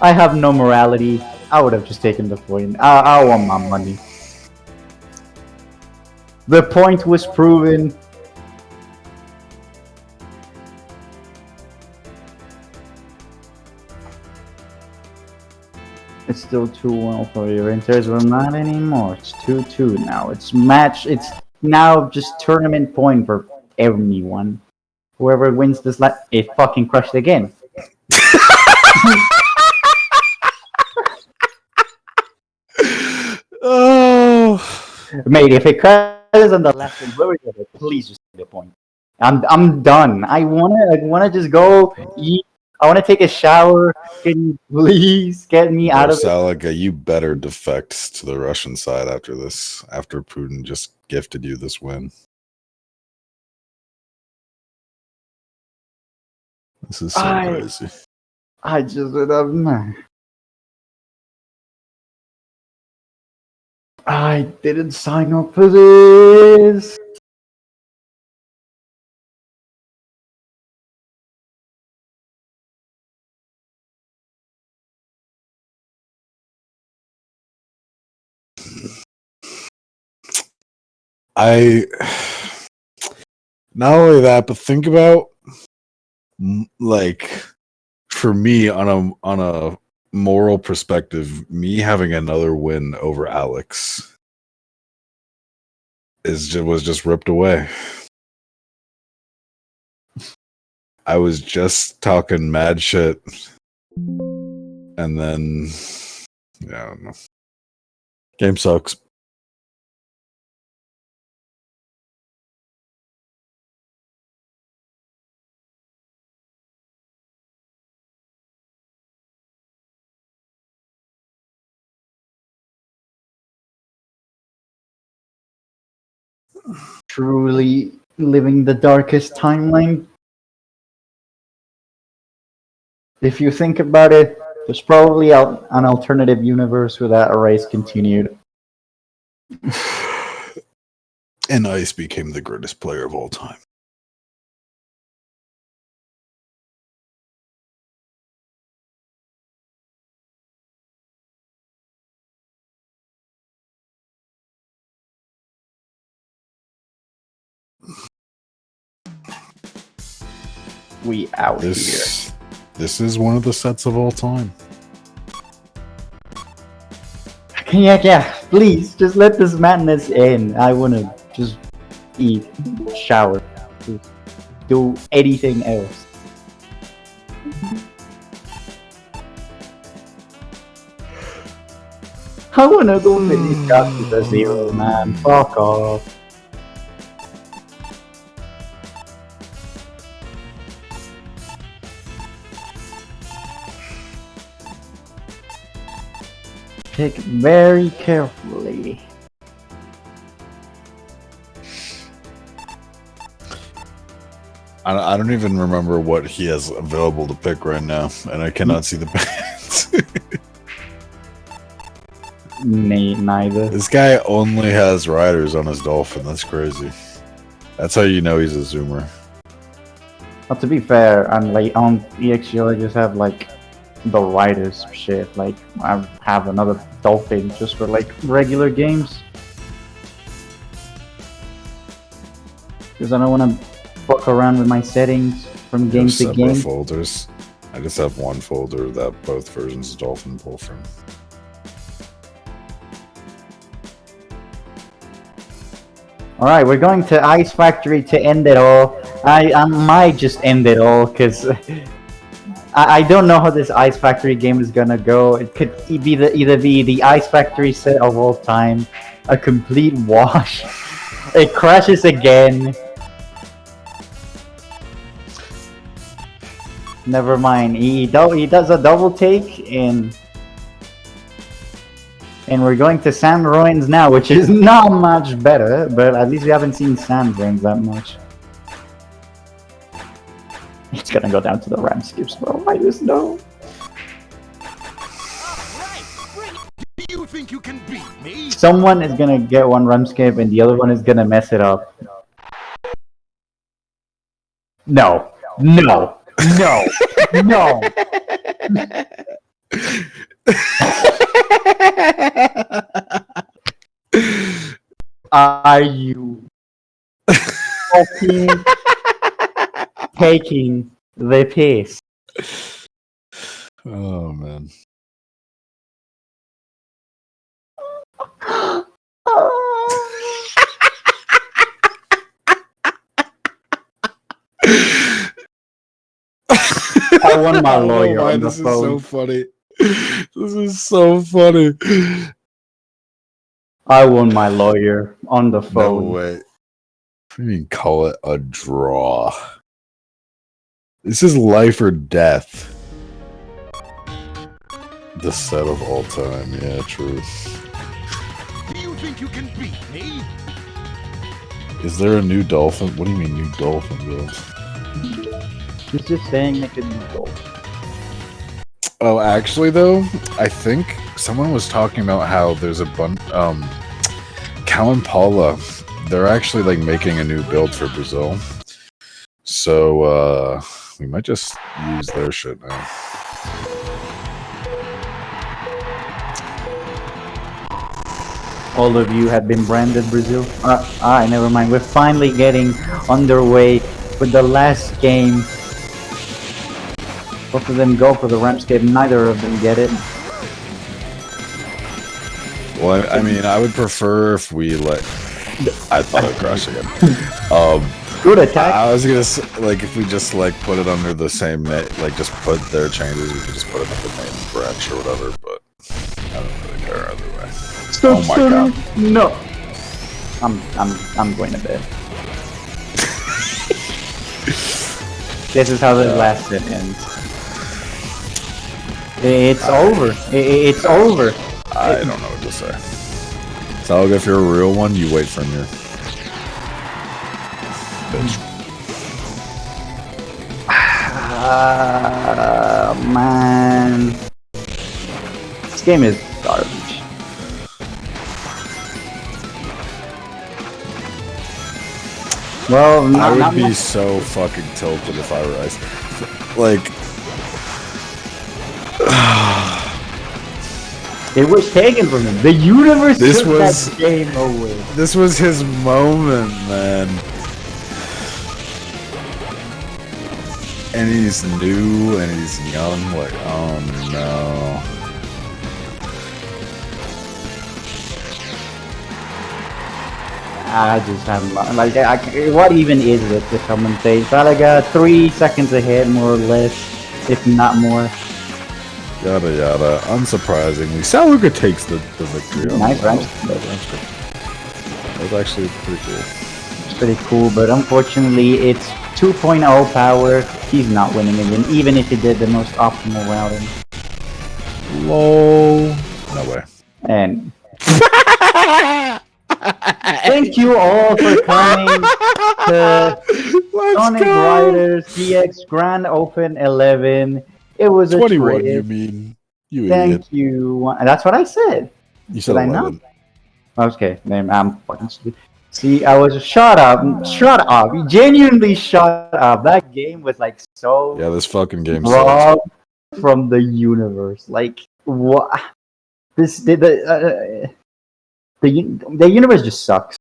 have no morality. I would have just taken the point. I want my money. The point was proven. It's still 2-1 for your Inters, but not anymore. It's 2-2 now. It's now just tournament point for everyone. Whoever wins this is fucking crushed again. Oh. Mate, if it crashes on the left and whoever does it, please just take the point. I'm done. I wanna just go eat. I wanna take a shower. Can you please get me out of it? Salaga, you better defect to the Russian side after this. After Putin just gifted you this win. This is so crazy. I just I didn't sign up for this. Not only that, but think about like for me on a moral perspective, me having another win over Alex was just ripped away. I was just talking mad shit, and then yeah, I don't know. Game sucks. Truly living the darkest timeline. If you think about it, there's probably an alternative universe where that race continued. And Ice became the greatest player of all time. We out here. This is one of the sets of all time. Yeah, please, just let this madness end. I wanna just eat, shower, just do anything else. I wanna go finish Yakuza 0, man. Fuck off. Pick very carefully. I don't even remember what he has available to pick right now, and I cannot see the bands. Neither. This guy only has riders on his Dolphin. That's crazy. That's how you know he's a zoomer. But to be fair, I'm like on EXGL, I just have like the riders shit. Like I have another Dolphin just for like regular games. Because I don't want to fuck around with my settings from game to game. Folders. I just have one folder that both versions of Dolphin pull from. Alright, we're going to Ice Factory to end it all. I might just end it all because I don't know how this Ice Factory game is gonna go. It could be either be the Ice Factory set of all time, a complete wash. It crashes again. Never mind. He does a double take and we're going to Sand Ruins now, which is not much better, but at least we haven't seen Sand Ruins that much. It's gonna go down to the ram skips, bro. I just know. Do you think you can beat me? Someone is gonna get one ram skip and the other one is gonna mess it up. No. No. No. No. Are you fucking taking the piss? Oh man. I want my I don't know lawyer why on the this is so phone. funny. This is so funny. I want my lawyer on the No phone. way. What do you mean call it a draw? This is life or death. The set of all time, yeah, true. Do you think you can beat me? Is there a new dolphin? What do you mean new dolphin build? He's just saying it could be gold. Oh, actually though, I think someone was talking about how there's a bunch Cal and Paula, they're actually like making a new build for Brazil. So we might just use their shit now. All of you have been branded Brazil. Never mind. We're finally getting underway with the last game. Both of them go for the Ramscape. Neither of them get it. Well, I mean, I would prefer if we let. I thought I'd crash again. Good attack. I was gonna say, like, if we just like put it under the same like just put their changes, we could just put it under the main branch or whatever. But I don't really care either way. Oh my god! No. I'm going to bed. This is how the last set ends. It's over. It's over. I don't know what to say. Salaga, if you're a real one, you wait from your bitch. Man. This game is garbage. Well, I would not be much. so fucking tilted if I were ice. Like, It was taken from him. The universe This took was- that game away. this was his moment, man. And he's new and he's young. Like, oh no. I just haven't like. What even is it to commentate? Salaga 3 seconds ahead, more or less, if not more. Yada yada. Unsurprisingly, Salaga takes the victory. Nice That rank. was actually pretty cool. It's pretty cool, but unfortunately, it's 2.0 power. He's not winning again, even if he did the most optimal routing. Lol. No way. And thank you all for coming to Sonic Riders DX Grand Open 11. It was a 21, trip. you mean? You idiot. Thank you. That's what I said. You said Did I not? 11. Okay, then I'm fucking stupid. See, I was shut up, you genuinely shut up. That game was like so Yeah, this fucking game sucks. robbed from the universe. Like what? The universe just sucks.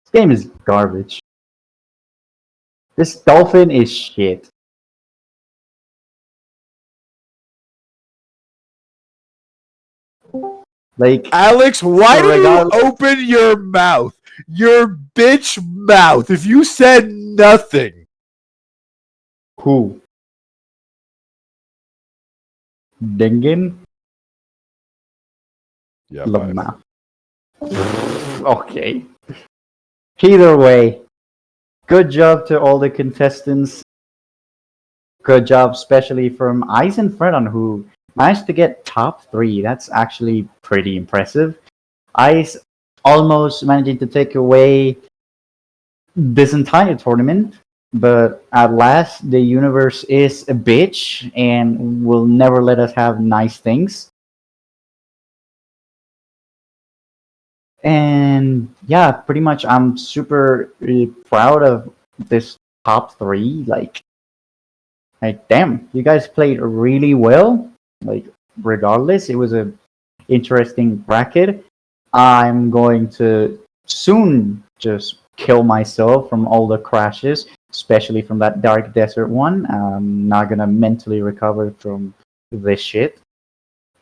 This game is garbage. This dolphin is shit. Like Alex, why do you open your mouth? Your bitch mouth. If you said nothing. who? Dingen? Yeah, fine. Lama. Okay. Either way, good job to all the contestants. Good job, especially from Ice and Fredon, who managed to get top 3. That's actually pretty impressive. Ice almost managing to take away this entire tournament, but at last, the universe is a bitch and will never let us have nice things. And yeah, pretty much I'm super proud of this top 3. Like damn, you guys played really well. Like regardless, it was a interesting bracket. I'm going to soon just kill myself from all the crashes, especially from that Dark Desert one. I'm not gonna mentally recover from this shit.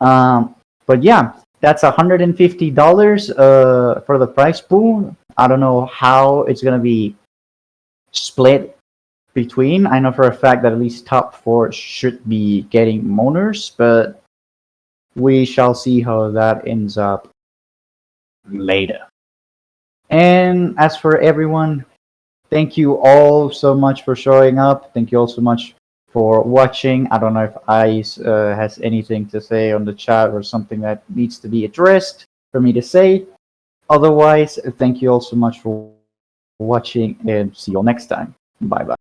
But yeah, that's $150 for the prize pool. I don't know how it's gonna be split between. I know for a fact that at least top 4 should be getting Moners, but we shall see how that ends up later. And as for everyone, thank you all so much for showing up. Thank you all so much for watching. I don't know if Ice has anything to say on the chat or something that needs to be addressed for me to say. Otherwise, thank you all so much for watching and see you all next time. Bye bye.